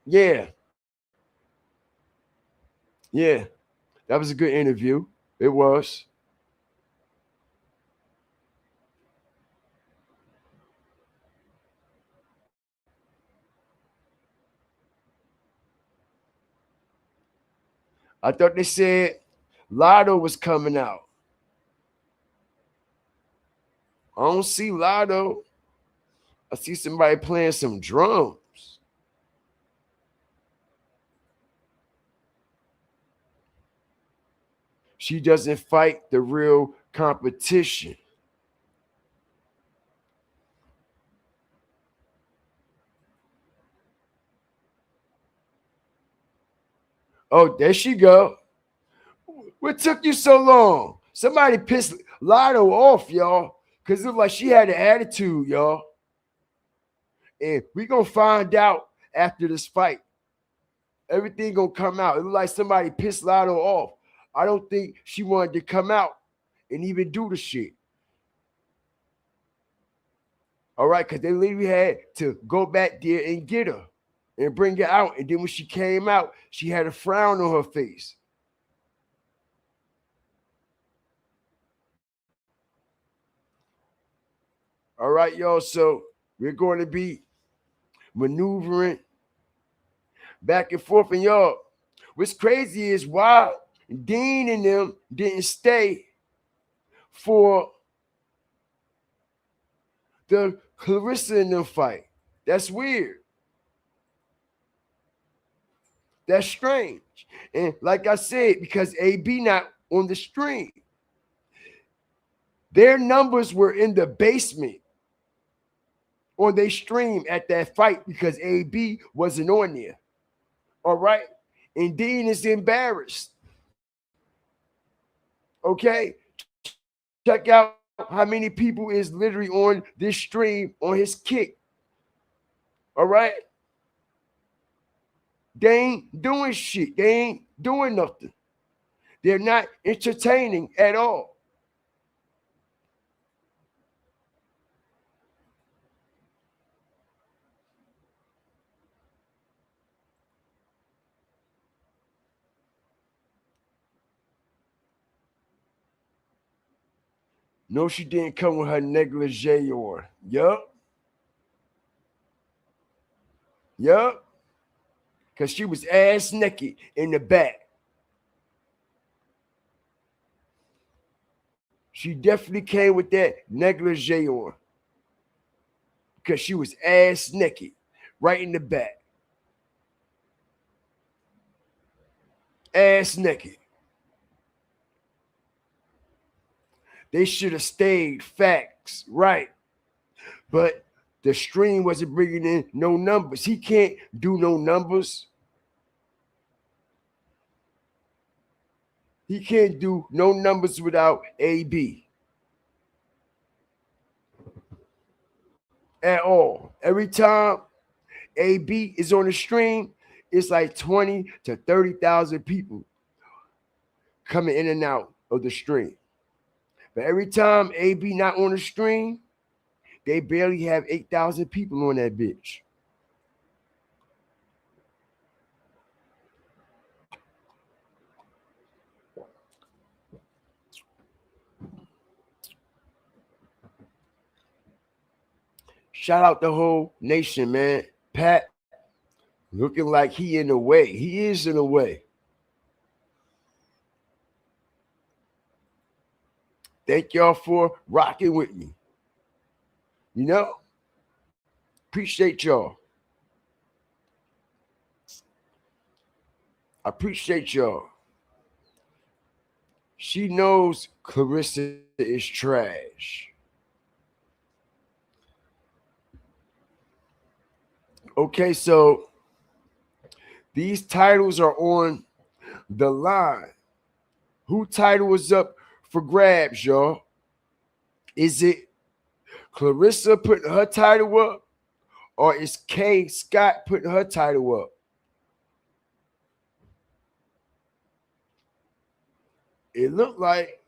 Yeah. Yeah. That was a good interview. It was. I thought they said Lotto was coming out. I don't see Lotto. I see somebody playing some drums. She doesn't fight the real competition. Oh, there she go. What took you so long? Somebody pissed Lotto off, y'all, because it looked like she had an attitude, y'all. And we gonna find out after this fight. Everything gonna come out. It looked like somebody pissed Lotto off. I don't think she wanted to come out and even do the shit. All right, because they literally had to go back there and get her and bring her out. And then when she came out, she had a frown on her face. All right, y'all. So we're going to be maneuvering back and forth. And y'all, what's crazy is why DEEN and them didn't stay for the Clarissa and them fight. That's weird. That's strange. And like I said, because AB not on the stream, their numbers were in the basement on their stream at that fight because AB wasn't on there. All right. And DEEN is embarrassed. Okay. Check out how many people is literally on this stream on his kick. All right. They ain't doing shit. They ain't doing nothing. They're not entertaining at all. No, she didn't come with her negligee on. Yup. Yup. Because she was ass naked in the back. She definitely came with that negligee on. Because she was ass naked right in the back. Ass naked. They should have stayed facts, right? But the stream wasn't bringing in no numbers. He can't do no numbers. He can't do no numbers without AB. At all. Every time AB is on the stream, it's like 20 to 30,000 people coming in and out of the stream. But every time AB not on the stream, they barely have 8,000 people on that bitch. Shout out the whole nation, man. Pat looking like he in the way. He is in the way. Thank y'all for rocking with me. You know, appreciate y'all. I appreciate y'all. She knows Clarissa is trash. Okay, so these titles are on the line. Who title is up for grabs, y'all? Is it Clarissa putting her title up, or is Kay Scott putting her title up? It looked like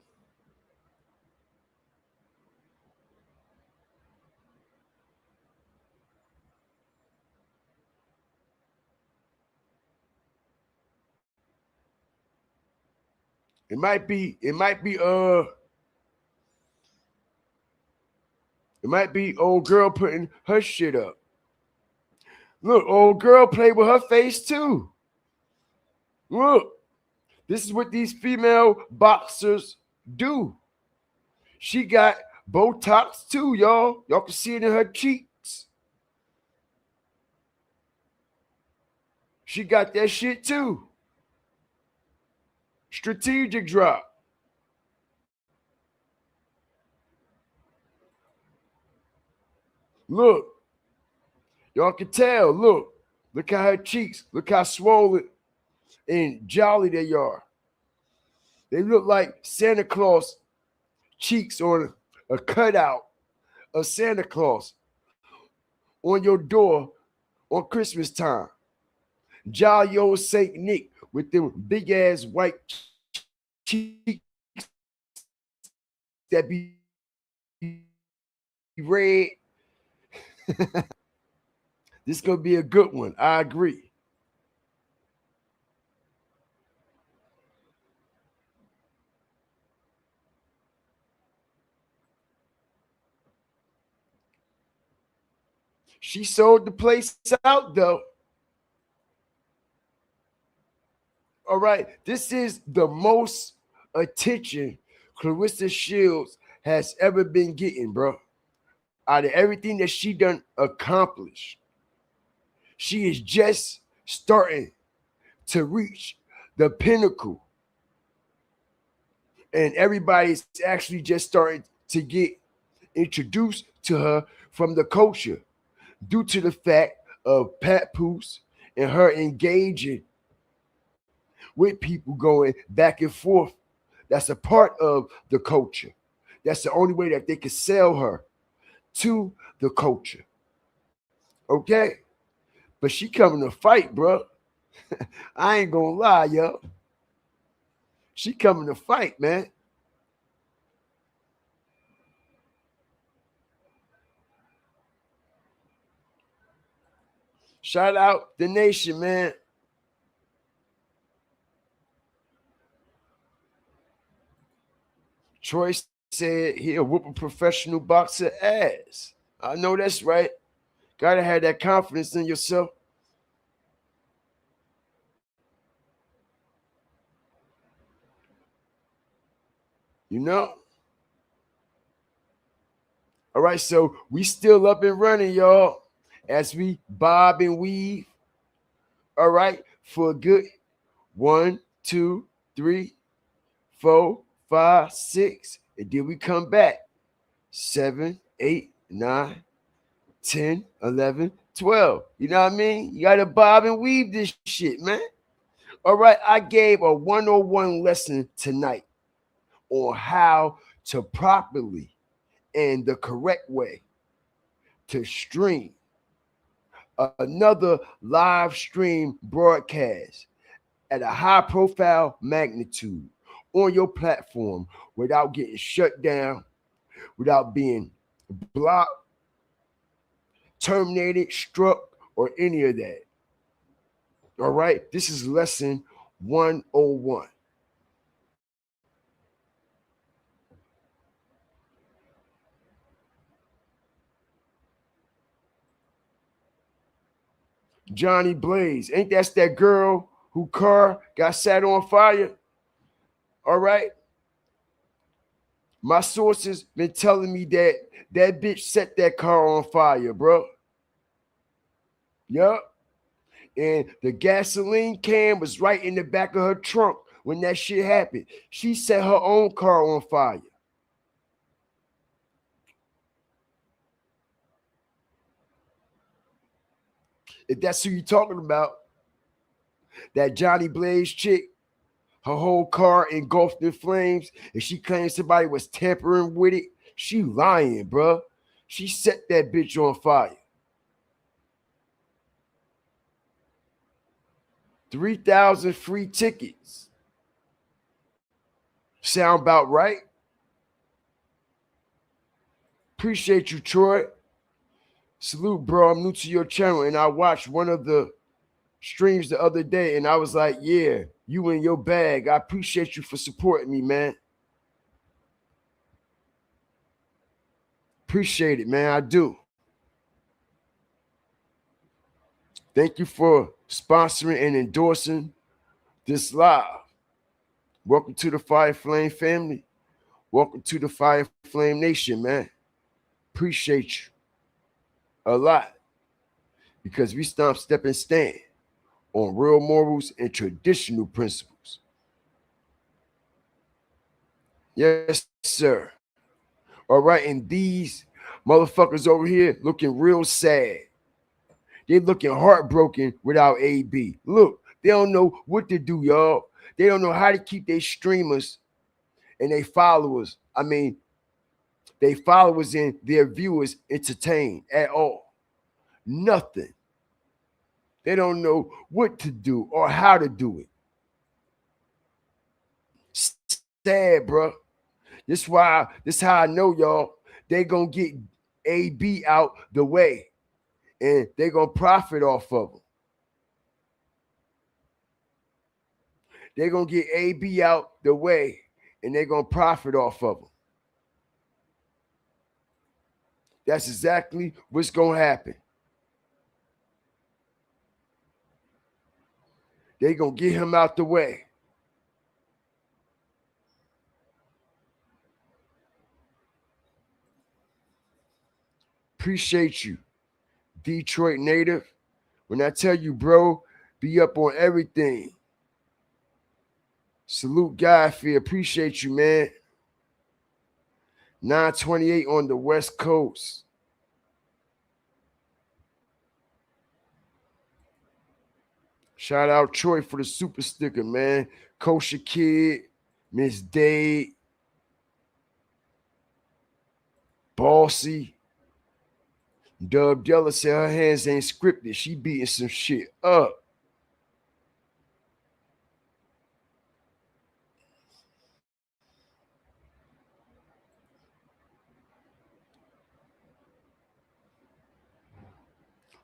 it might be old girl putting her shit up. Look, old girl played with her face too. Look, this is what these female boxers do. She got Botox too, y'all. Y'all can see it in her cheeks. She got that shit too. Strategic drop. Look, y'all can tell. Look at her cheeks. Look how swollen and jolly they are. They look like Santa Claus cheeks on a cutout of Santa Claus on your door on Christmas time. Jolly old Saint Nick with them big ass white cheeks that be red. This gonna be a good one. I agree. She sold the place out though. All right, this is the most attention Clarissa Shields has ever been getting, bro. Out of everything that she done accomplished, she is just starting to reach the pinnacle, and everybody's actually just starting to get introduced to her from the culture due to the fact of Papoose and her engaging with people going back and forth. That's a part of the culture. That's the only way that they can sell her to the culture. Okay? But she coming to fight, bro. I ain't gonna lie, yo. She coming to fight, man. Shout out the nation, man. Troy said he'll whoop a professional boxer ass. I know that's right. Gotta have that confidence in yourself. You know? All right, so we still up and running, y'all, as we bob and weave. All right, for a good 1, 2, 3, 4, 5, 6, and then we come back 7, 8, 9, 10, 11, 12. You know what I mean? You gotta bob and weave this shit, man. All right, I gave a 101 lesson tonight on how to properly and the correct way to stream another live stream broadcast at a high profile magnitude on your platform without getting shut down, without being blocked, terminated, struck, or any of that. All right, this is lesson 101. Johnny Blaze, ain't that girl who car got set on fire? All right. My sources been telling me that bitch set that car on fire, bro. Yup. And the gasoline can was right in the back of her trunk when that shit happened. She set her own car on fire. If that's who you're talking about, that Johnny Blaze chick, her whole car engulfed in flames, and she claims somebody was tampering with it, she lying, bruh. She set that bitch on fire. 3,000 free tickets. Sound about right? Appreciate you, Troy. Salute, bro. I'm new to your channel, and I watched one of the streams the other day, and I was like, yeah, you in your bag. I appreciate you for supporting me, man. Appreciate it, man. I do. Thank you for sponsoring and endorsing this live. Welcome to the Fire Flame family. Welcome to the Fire Flame Nation, man. Appreciate you a lot, because we step and stand on real morals and traditional principles. Yes, sir. All right, and these motherfuckers over here looking real sad. They looking heartbroken without AB. Look, they don't know what to do, y'all. They don't know how to keep their streamers and their followers, their followers and their viewers entertained at all. Nothing. They don't know what to do or how to do it. Sad, bro. This how I know, y'all. They gonna get AB out the way, and they gonna profit off of them. They're gonna get AB out the way, and they're gonna profit off of them. That's exactly what's gonna happen. They're gonna get him out the way. Appreciate you, Detroit native. When I tell you, bro, be up on everything. Salute, Godfrey. Appreciate you, man. 928 on the West Coast. Shout out Troy for the super sticker, man. Kosher Kid, Miss Dade, Bossy. Dub Della said her hands ain't scripted. She beating some shit up.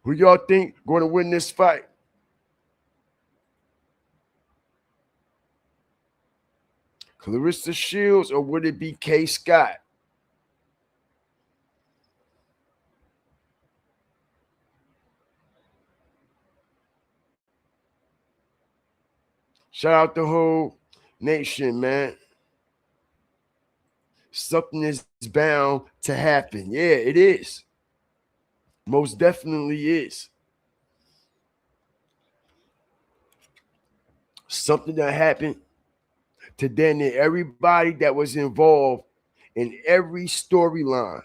Who y'all think going to win this fight? Clarissa Shields, or would it be K. Scott? Shout out the whole nation, man. Something is bound to happen. Yeah, it is. Most definitely is. Something that happened to then everybody that was involved in every storyline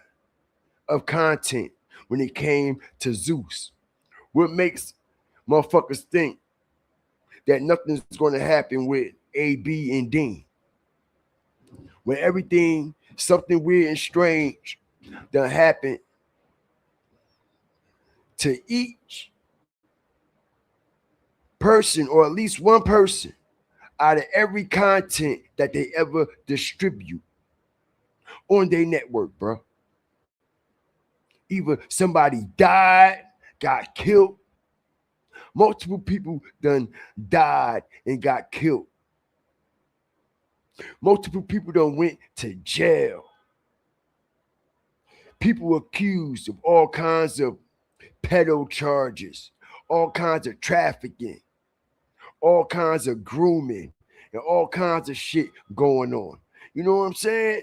of content when it came to Zeus. What makes motherfuckers think that nothing's going to happen with AB and Dean? When everything, something weird and strange done happened to each person, or at least one person, out of every content that they ever distribute on their network, bro. Either somebody died, got killed. Multiple people done died and got killed. Multiple people done went to jail. People accused of all kinds of pedo charges, all kinds of trafficking, all kinds of grooming, and all kinds of shit going on. You know what I'm saying?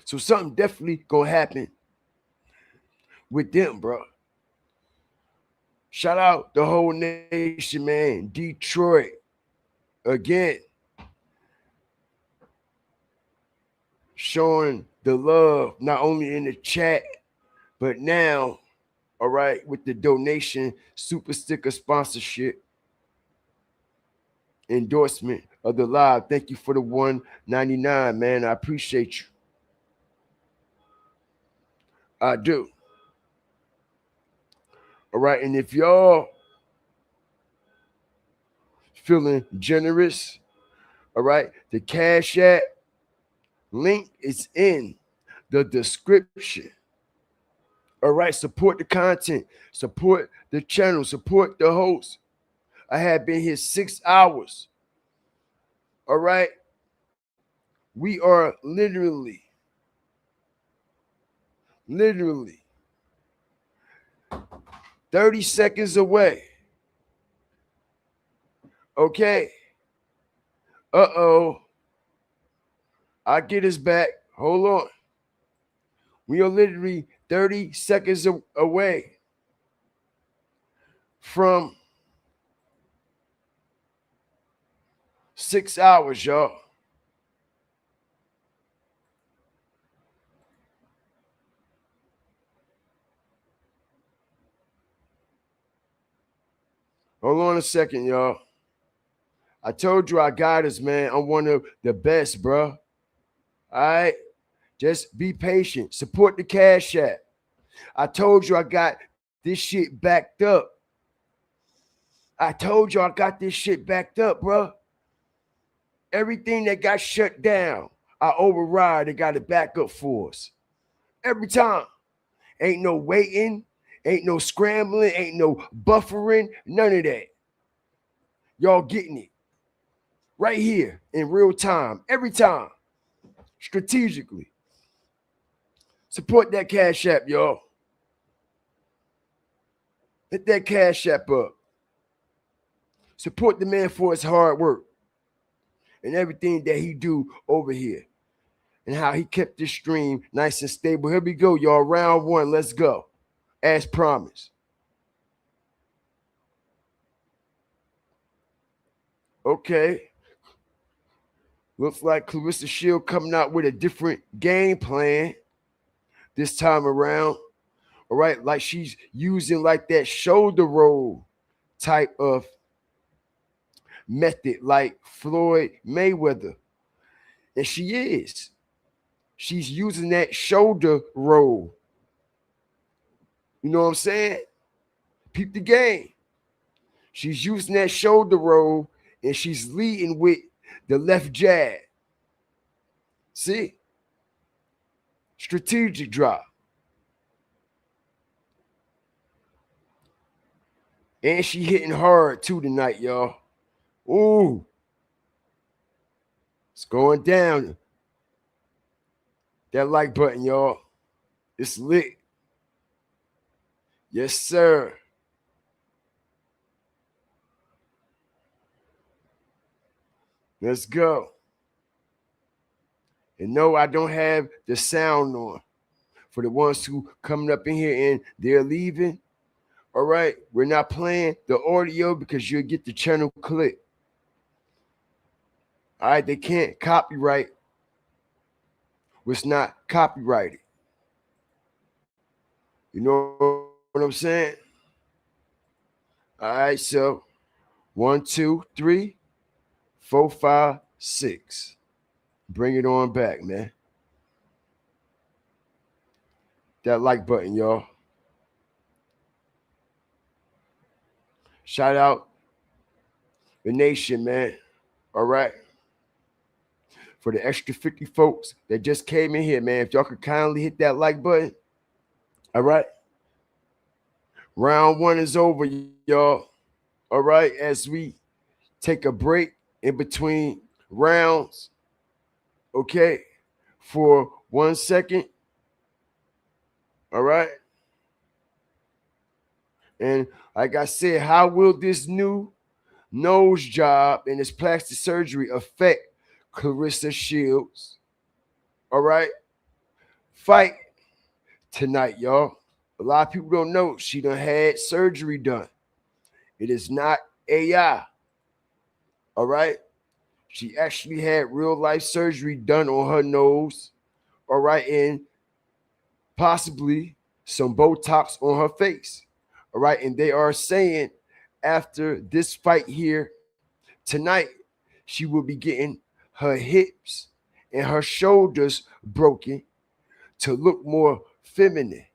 So something definitely gonna happen with them, bro. Shout out the whole nation, man. Detroit again, showing the love not only in the chat, but now, all right, with the donation, super sticker sponsorship, endorsement of the live. Thank you for the $1.99, man. I appreciate you. I do. All right, and if y'all feeling generous, all right, the Cash App link is in the description. All right, support the content, support the channel, support the host. I have been here 6 hours. All right, we are literally 30 seconds away. Okay. Uh-oh. I'll get us back. Hold on. We are literally 30 seconds away from 6 hours, y'all. Hold on a second, y'all. I told you I got us, man. I'm one of the best, bro. All right? Just be patient. Support the Cash App. I told you I got this shit backed up. I told you I got this shit backed up, bro. Everything that got shut down, I override and got it back up for us. Every time. Ain't no waiting, ain't no scrambling, ain't no buffering, none of that. Y'all getting it right here in real time, every time, strategically. Support that Cash App, y'all. Hit that Cash App up. Support the man for his hard work and everything that he do over here and how he kept this stream nice and stable. Here we go, y'all. Round one. Let's go. As promised. Okay. Looks like Clarissa Shield coming out with a different game plan this time around. All right. Like she's using like that shoulder roll type of method like Floyd Mayweather. And she is. She's using that shoulder roll. You know what I'm saying? Peep the game. She's using that shoulder roll and she's leading with the left jab. See? Strategic drop. And she hitting hard too tonight, y'all. Ooh. It's going down. That like button, y'all. It's lit. Yes, sir. Let's go. And no, I don't have the sound on. For the ones who coming up in here and they're leaving, all right, we're not playing the audio because you'll get the channel clip. All right, they can't copyright what's not copyrighted. You know what I'm saying? All right, so 1, 2, 3, 4, 5, 6. Bring it on back, man. That like button, y'all. Shout out the nation, man. All right. For the extra 50 folks that just came in here, man, if y'all could kindly hit that like button. All right. Round one is over, y'all. All right. As we take a break in between rounds, okay, for 1 second. All right. And like I said, how will this new nose job and this plastic surgery affect Clarissa Shields? All right. Fight tonight, y'all. A lot of people don't know she done had surgery done. It is not AI. All right. She actually had real life surgery done on her nose. All right. And possibly some Botox on her face. All right. And they are saying after this fight here tonight, she will be getting her hips and her shoulders broken to look more feminine.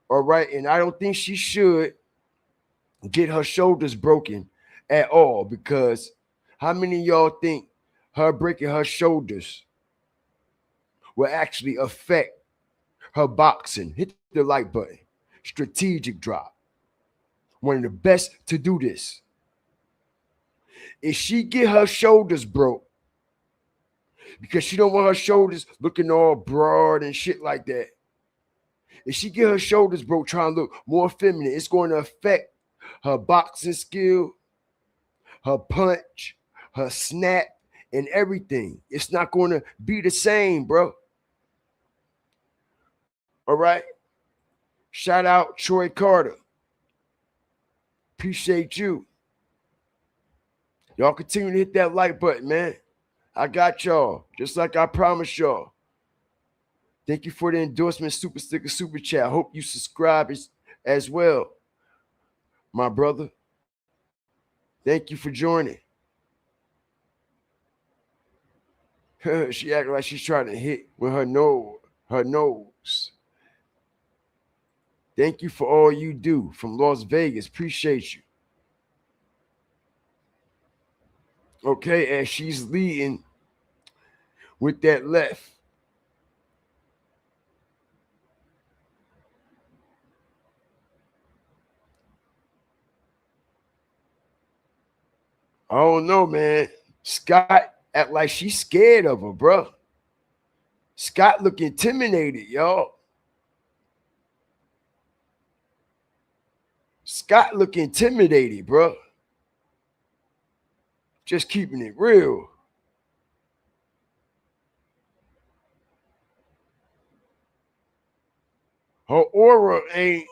All right. And I don't think she should get her shoulders broken at all, because how many of y'all think her breaking her shoulders will actually affect her boxing? Hit the like button. Strategic drop. One of the best to do this. If she get her shoulders broke, because she don't want her shoulders looking all broad and shit like that. If she get her shoulders broke trying to look more feminine, it's going to affect her boxing skill, her punch, her snap, and everything. It's not going to be the same, bro. All right? Shout out Troy Carter. Appreciate you. Y'all continue to hit that like button, man. I got y'all, just like I promised y'all. Thank you for the endorsement, super sticker, super chat. Hope you subscribe as well, my brother. Thank you for joining. She acting like she's trying to hit with her nose. Thank you for all you do from Las Vegas. Appreciate you. Okay, and she's leading with that left. I don't know, man. Scott act like she's scared of her, bro. Scott look intimidated, y'all. Scott look intimidated, bro. Just keeping it real. Her aura ain't.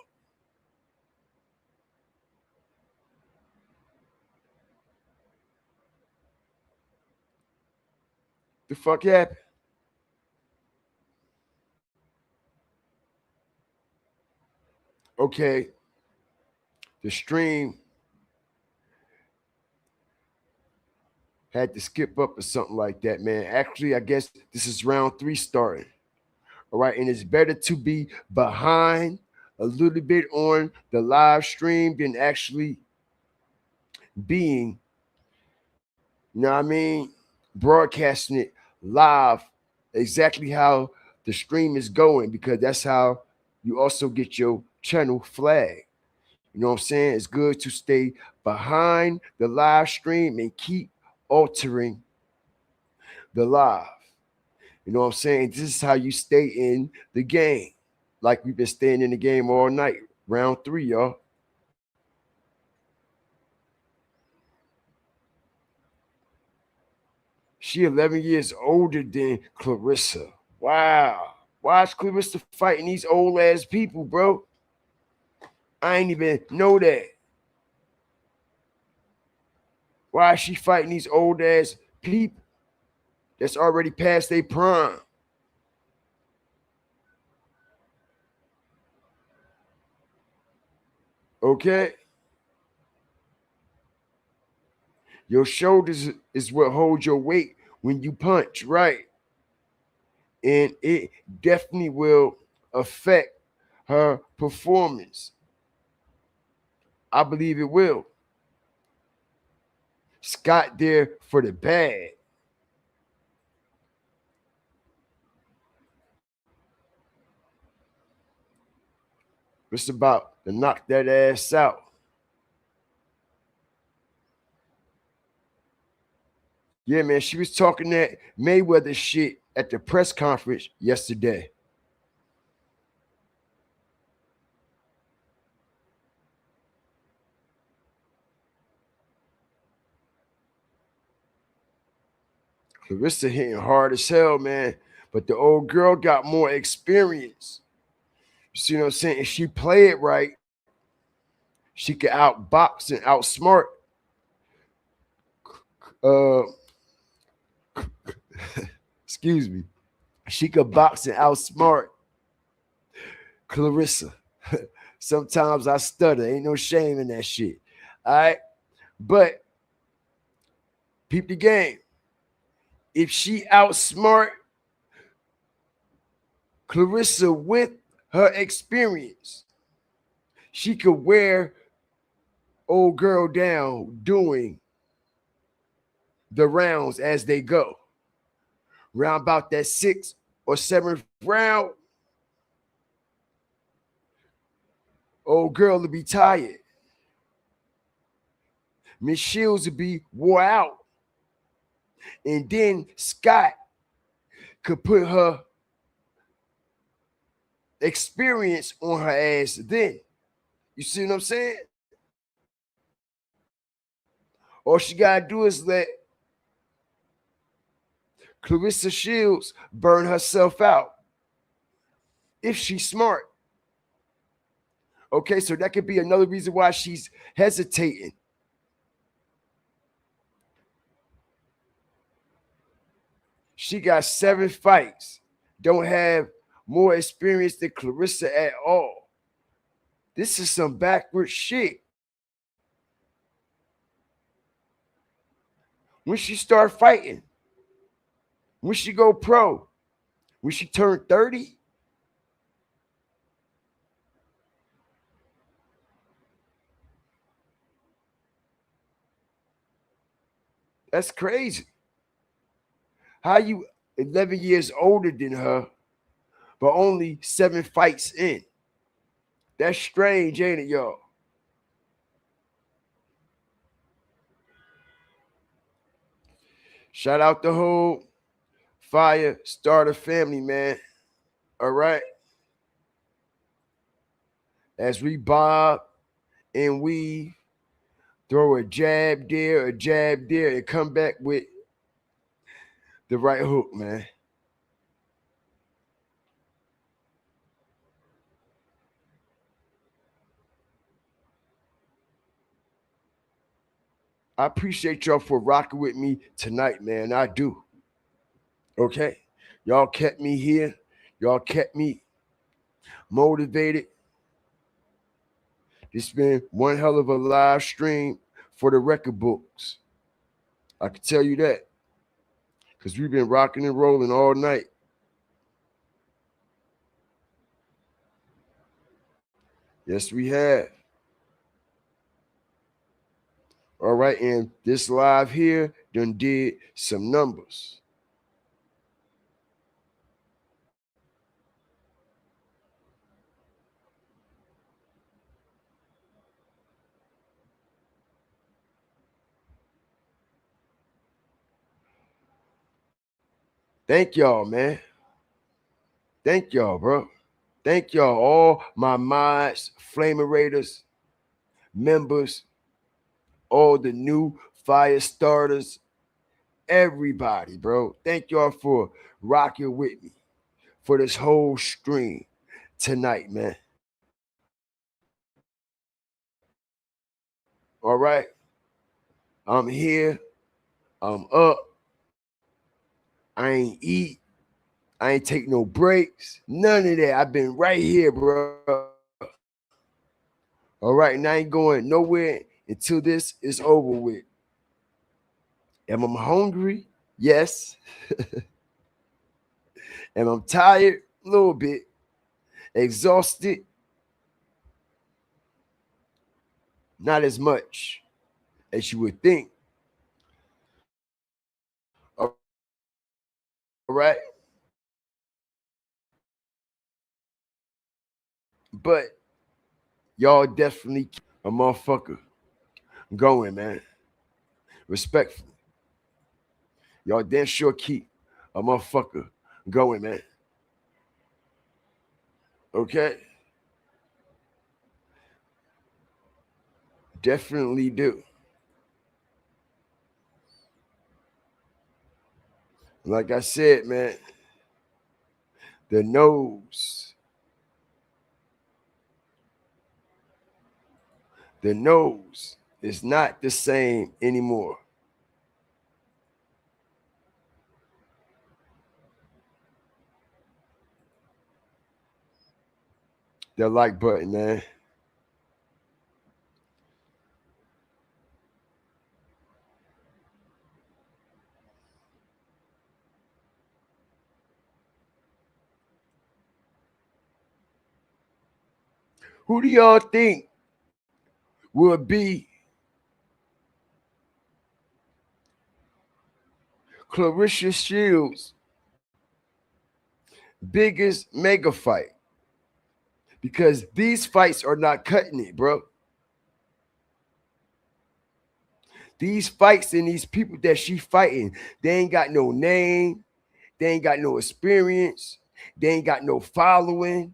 The fuck happened? Okay. The stream had to skip up or something like that, man. Actually, I guess this is round 3 starting. All right. And it's better to be behind a little bit on the live stream than actually being, you know what I mean, broadcasting it live exactly how the stream is going, because that's how you also get your channel flag. You know what I'm saying? It's good to stay behind the live stream and keep altering the live. You know what I'm saying? This is how you stay in the game. Like we've been staying in the game all night. Round 3, y'all. She 11 years older than Clarissa. Wow. Why is Clarissa fighting these old ass people, bro? I ain't even know that. Why is she fighting these old ass people that's already past their prime? Okay. Your shoulders is what holds your weight when you punch, right? And it definitely will affect her performance. I believe it will. Scott there for the bad. It's about to knock that ass out. Yeah, man, she was talking that Mayweather shit at the press conference yesterday. Clarissa hitting hard as hell, man. But the old girl got more experience. You see what I'm saying? If she play it right, She could outbox and outsmart excuse me. She could box and outsmart Clarissa. Sometimes I stutter. Ain't no shame in that shit. All right. But peep the game. If she outsmart Clarissa with her experience, she could wear old girl down doing the rounds as they go. Round about that 6th or 7th round, old girl will be tired. Miss Shields will be wore out. And then Scott could put her experience on her ass then. You see what I'm saying? All she gotta do is let Clarissa Shields burn herself out if she's smart. Okay, so that could be another reason why she's hesitating. She got 7 fights, don't have more experience than Clarissa at all. This is some backward shit. When she start fighting, when she go pro, when she turn 30, that's crazy. How you 11 years older than her, but only 7 fights in? That's strange, ain't it, y'all? Shout out the whole Fire Starter family, man. All right. As we bob and we throw a jab there, and come back with the right hook, man. I appreciate y'all for rocking with me tonight, man. I do. Okay? Y'all kept me here. Y'all kept me motivated. It's been one hell of a live stream for the record books. I can tell you that. Because we've been rocking and rolling all night. Yes, we have. All right, and this live here done did some numbers. Thank y'all, man. Thank y'all, bro. Thank y'all, all my mods, Flamer Raiders, members, all the new fire starters, everybody, bro. Thank y'all for rocking with me for this whole stream tonight, man. All right. I'm here. I'm up. I ain't eat. I ain't take no breaks. None of that. I've been right here, bro. All right. And I ain't going nowhere until this is over with. Am I hungry? Yes. Am I tired? A little bit. Exhausted? Not as much as you would think. All right. But y'all definitely keep a motherfucker going, man. Respectfully. Y'all damn sure keep a motherfucker going, man. Okay? Definitely do. Like I said, man, the nose The nose is not the same anymore. The like button, man. Who do y'all think will be Clarissa Shields' biggest mega fight? Because these fights are not cutting it, bro. These fights and these people that she fighting, they ain't got no name, they ain't got no experience, they ain't got no following.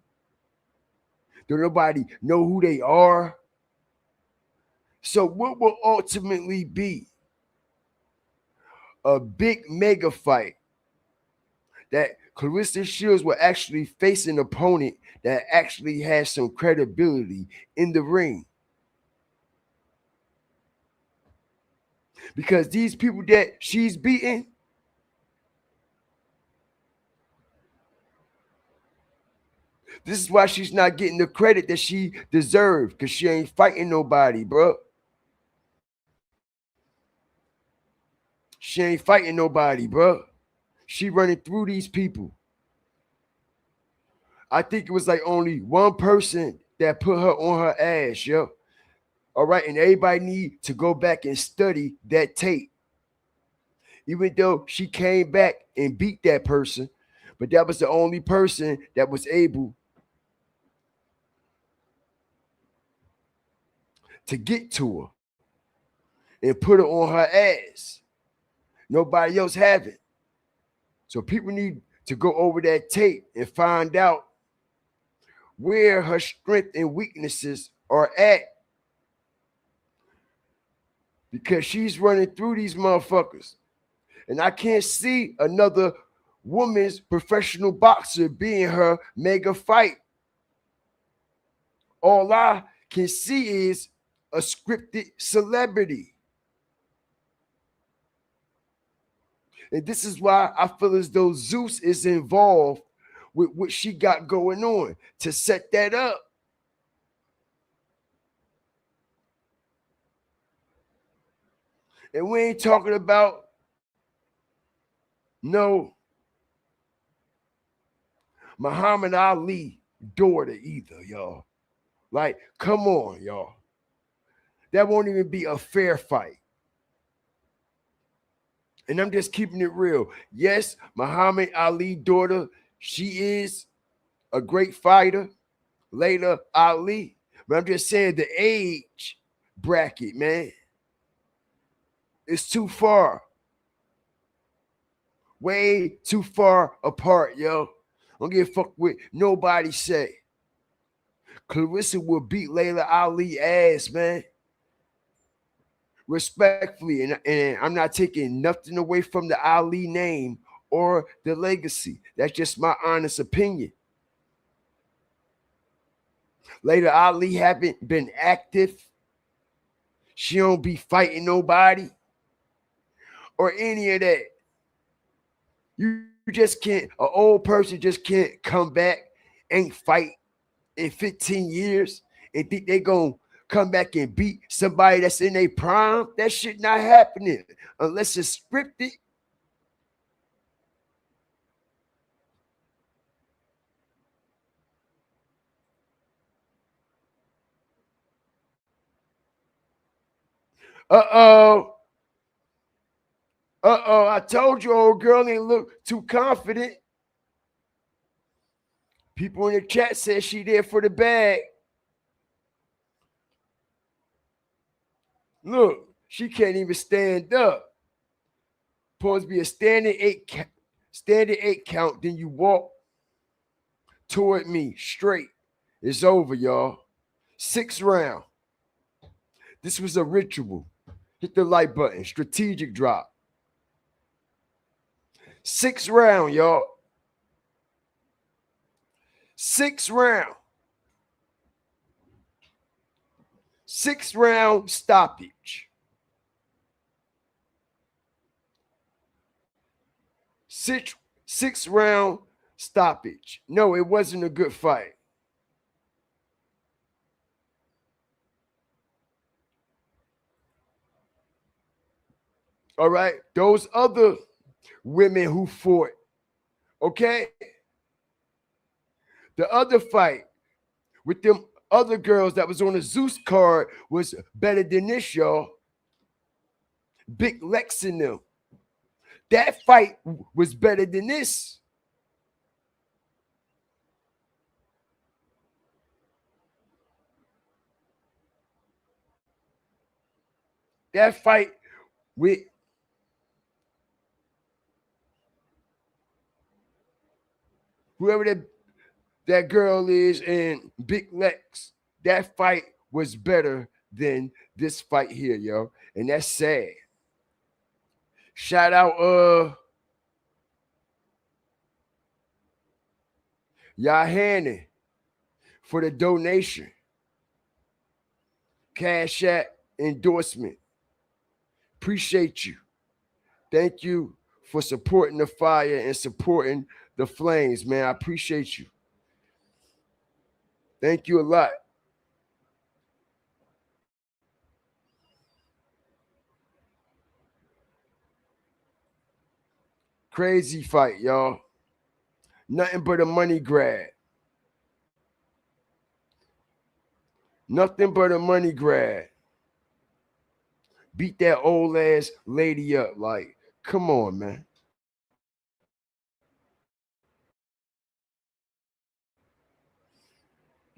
Don't nobody know who they are. So what will ultimately be a big mega fight that Clarissa Shields will actually face an opponent that actually has some credibility in the ring? Because these people that she's beating, this is why she's not getting the credit that she deserves, because she ain't fighting nobody, bro. She ain't fighting nobody, bro. She running through these people. I think it was like only one person that put her on her ass, yo. All right, and everybody need to go back and study that tape. Even though she came back and beat that person, but that was the only person that was able to get to her and put her on her ass. Nobody else have it. So people need to go over that tape and find out where her strength and weaknesses are at. Because she's running through these motherfuckers. And I can't see another woman's professional boxer being her mega fight. All I can see is a scripted celebrity. And this is why I feel as though Zeus is involved with what she got going on to set that up. And we ain't talking about no Muhammad Ali daughter either, y'all. Like, come on, y'all. That won't even be a fair fight. And I'm just keeping it real. Yes, Muhammad Ali daughter, she is a great fighter, Layla Ali. But I'm just saying the age bracket, man, it's too far. Way too far apart, yo. Don't give a fuck what nobody say. Clarissa will beat Layla Ali ass, man. Respectfully, and I'm not taking nothing away from the Ali name or the legacy. That's just my honest opinion. Layla Ali haven't been active. She don't be fighting nobody or any of that. You just can't, an old person just can't come back, ain't fight in 15 years and think they gonna come back and beat somebody that's in their prime. That shit not happening unless it's scripted. I told you old girl ain't look too confident. People in the chat said she there for the bag. Look, she can't even stand up. Supposed to be a standing eight count. Then you walk toward me straight. It's over, y'all. 6th round. This was a ritual. Hit the like button. Strategic drop. 6th round, y'all. 6th round. 6-round stoppage. Six-round stoppage. No, it wasn't a good fight. All right, those other women who fought, okay? The other fight with them other girls that was on the Zeus card was better than this, y'all. Big Lex in them. That fight was better than this. That fight with whoever that girl is and Big Lex, that fight was better than this fight here, yo. And that's sad. Shout out Yahanni for the donation. Cash App endorsement. Appreciate you. Thank you for supporting the fire and supporting the flames, man. I appreciate you. Thank you a lot. Crazy fight, y'all. Nothing but a money grab. Nothing but a money grab. Beat that old ass lady up. Like, come on, man.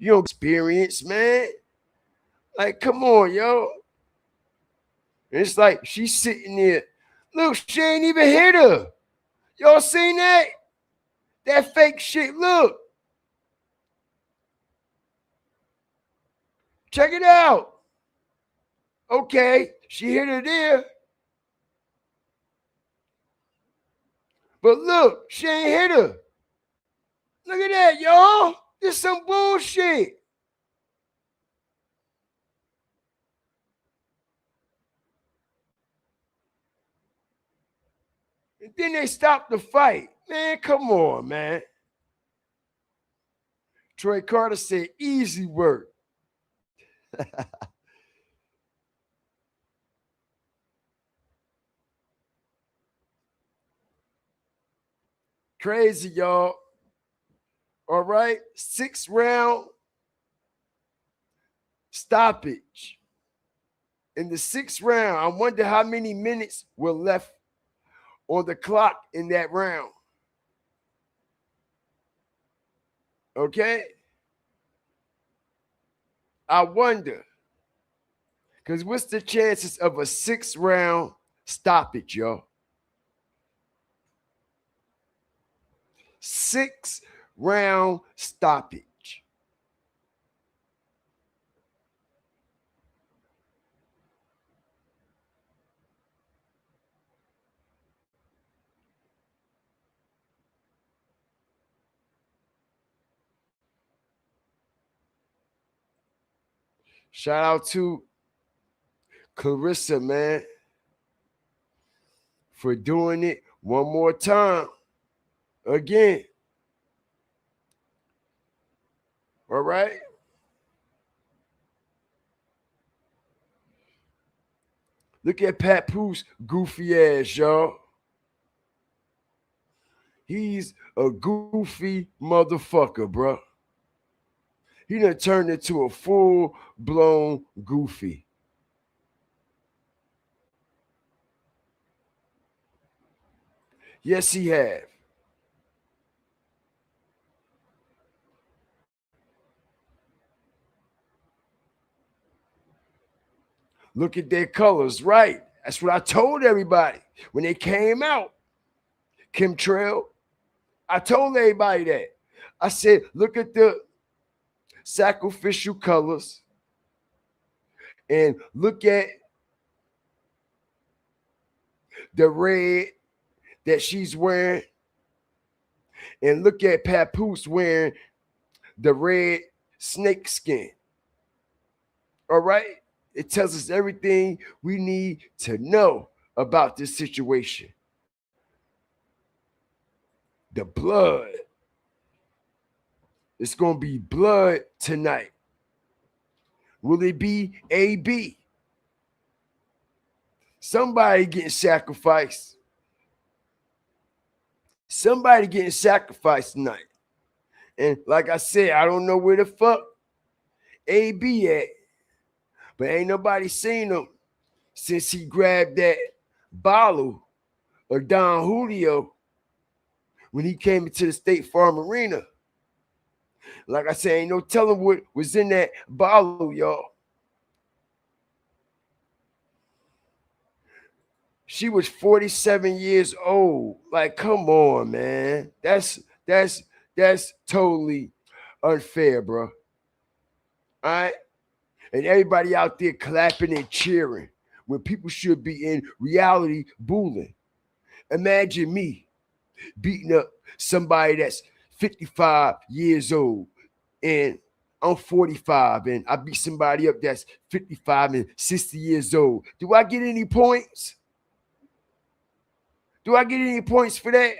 You don't experience, man. Like, come on, yo. It's like she's sitting there. Look, she ain't even hit her. Y'all seen that? That fake shit. Look. Check it out. Okay, she hit her there. But look, she ain't hit her. Look at that, y'all. This is some bullshit. And then they stopped the fight. Man, come on, man. Troy Carter said, easy work. Crazy, y'all. All right, 6-round stoppage. In the 6th round, I wonder how many minutes were left on the clock in that round. Okay? I wonder. Because what's the chances of a 6-round stoppage, y'all? 6-round stoppage. Shout out to Clarissa, man, for doing it one more time. Again. All right? Look at Pat Pooh's goofy ass, y'all. He's a goofy motherfucker, bro. He done turned into a full-blown goofy. Yes, he have. Look at their colors, right? That's what I told everybody when they came out. Chemtrail. I told everybody that. I said, look at the sacrificial colors and look at the red that she's wearing and look at Papoose wearing the red snake skin. All right? It tells us everything we need to know about this situation. The blood. It's going to be blood tonight. Will it be AB? Somebody getting sacrificed. Somebody getting sacrificed tonight. And like I said, I don't know where the fuck AB at. But ain't nobody seen him since he grabbed that bottle of Don Julio when he came into the State Farm Arena. Like I said, ain't no telling what was in that bottle, y'all. She was 47 years old. Like, come on, man. That's totally unfair, bro. All right? And everybody out there clapping and cheering when people should be in reality booling. Imagine me beating up somebody that's 55 years old and I'm 45 and I beat somebody up that's 55 and 60 years old. Do I get any points? Do I get any points for that?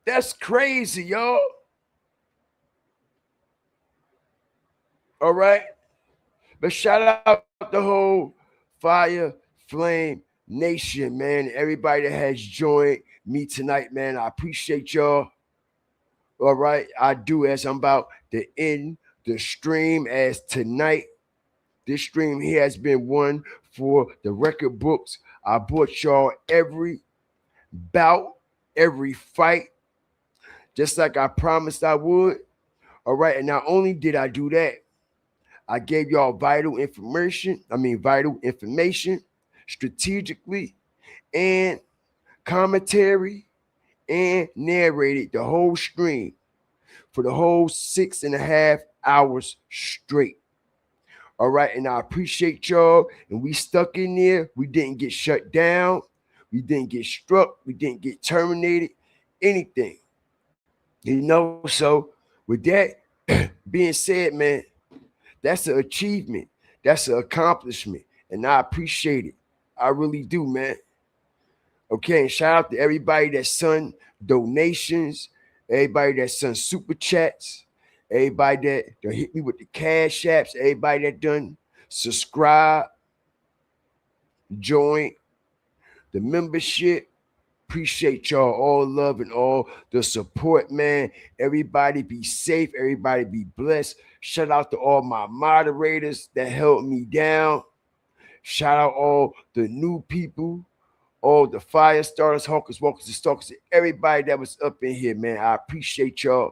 That's crazy, y'all. All right? But shout out the whole Fire Flame Nation, man. Everybody that has joined me tonight, man. I appreciate y'all. All right? I do, as I'm about to end the stream, as tonight, this stream here has been one for the record books. I brought y'all every bout, every fight, just like I promised I would. All right, and not only did I do that, I gave y'all vital information strategically and commentary and narrated the whole stream for the whole 6.5 hours straight. All right, and I appreciate y'all. And we stuck in there. We didn't get shut down. We didn't get struck. We didn't get terminated. Anything. You know, so with that being said, man, that's an achievement. That's an accomplishment. And I appreciate it. I really do, man. Okay, and shout out to everybody that sent donations, everybody that sent super chats, everybody that hit me with the cash apps, everybody that done subscribe, join the membership. Appreciate y'all, all love and all the support, man. Everybody be safe. Everybody be blessed. Shout out to all my moderators that held me down. Shout out all the new people, all the fire starters, hawkers, walkers, and stalkers, and everybody that was up in here, man. I appreciate y'all.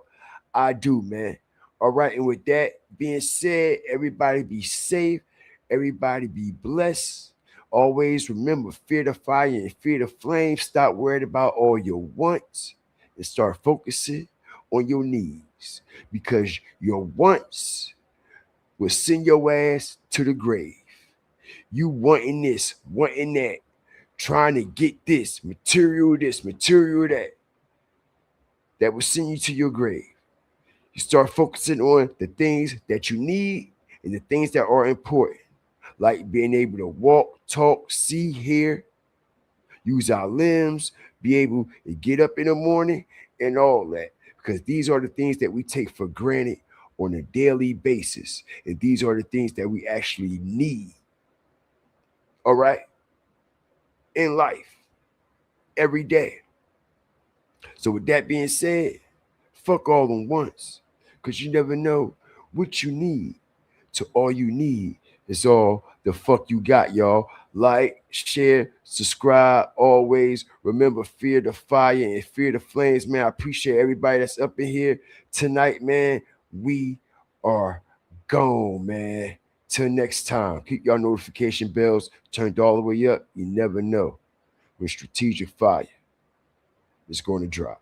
I do, man. All right, and with that being said, everybody be safe. Everybody be blessed. Always remember, fear the fire and fear the flame. Stop worrying about all your wants and start focusing on your needs, because your wants will send your ass to the grave. You wanting this, wanting that, trying to get this, material that will send you to your grave. You start focusing on the things that you need and the things that are important, like being able to walk, talk, see, hear, use our limbs, be able to get up in the morning and all that, because these are the things that we take for granted on a daily basis, and these are the things that we actually need. All right? In life, every day. So with that being said, fuck all them wants, because you never know what you need. So all you need is all the fuck you got, y'all. Like, share, subscribe, always. Remember, fear the fire and fear the flames, man. I appreciate everybody that's up in here tonight, man. We are gone, man. Till next time, keep y'all notification bells turned all the way up. You never know when strategic fire is going to drop.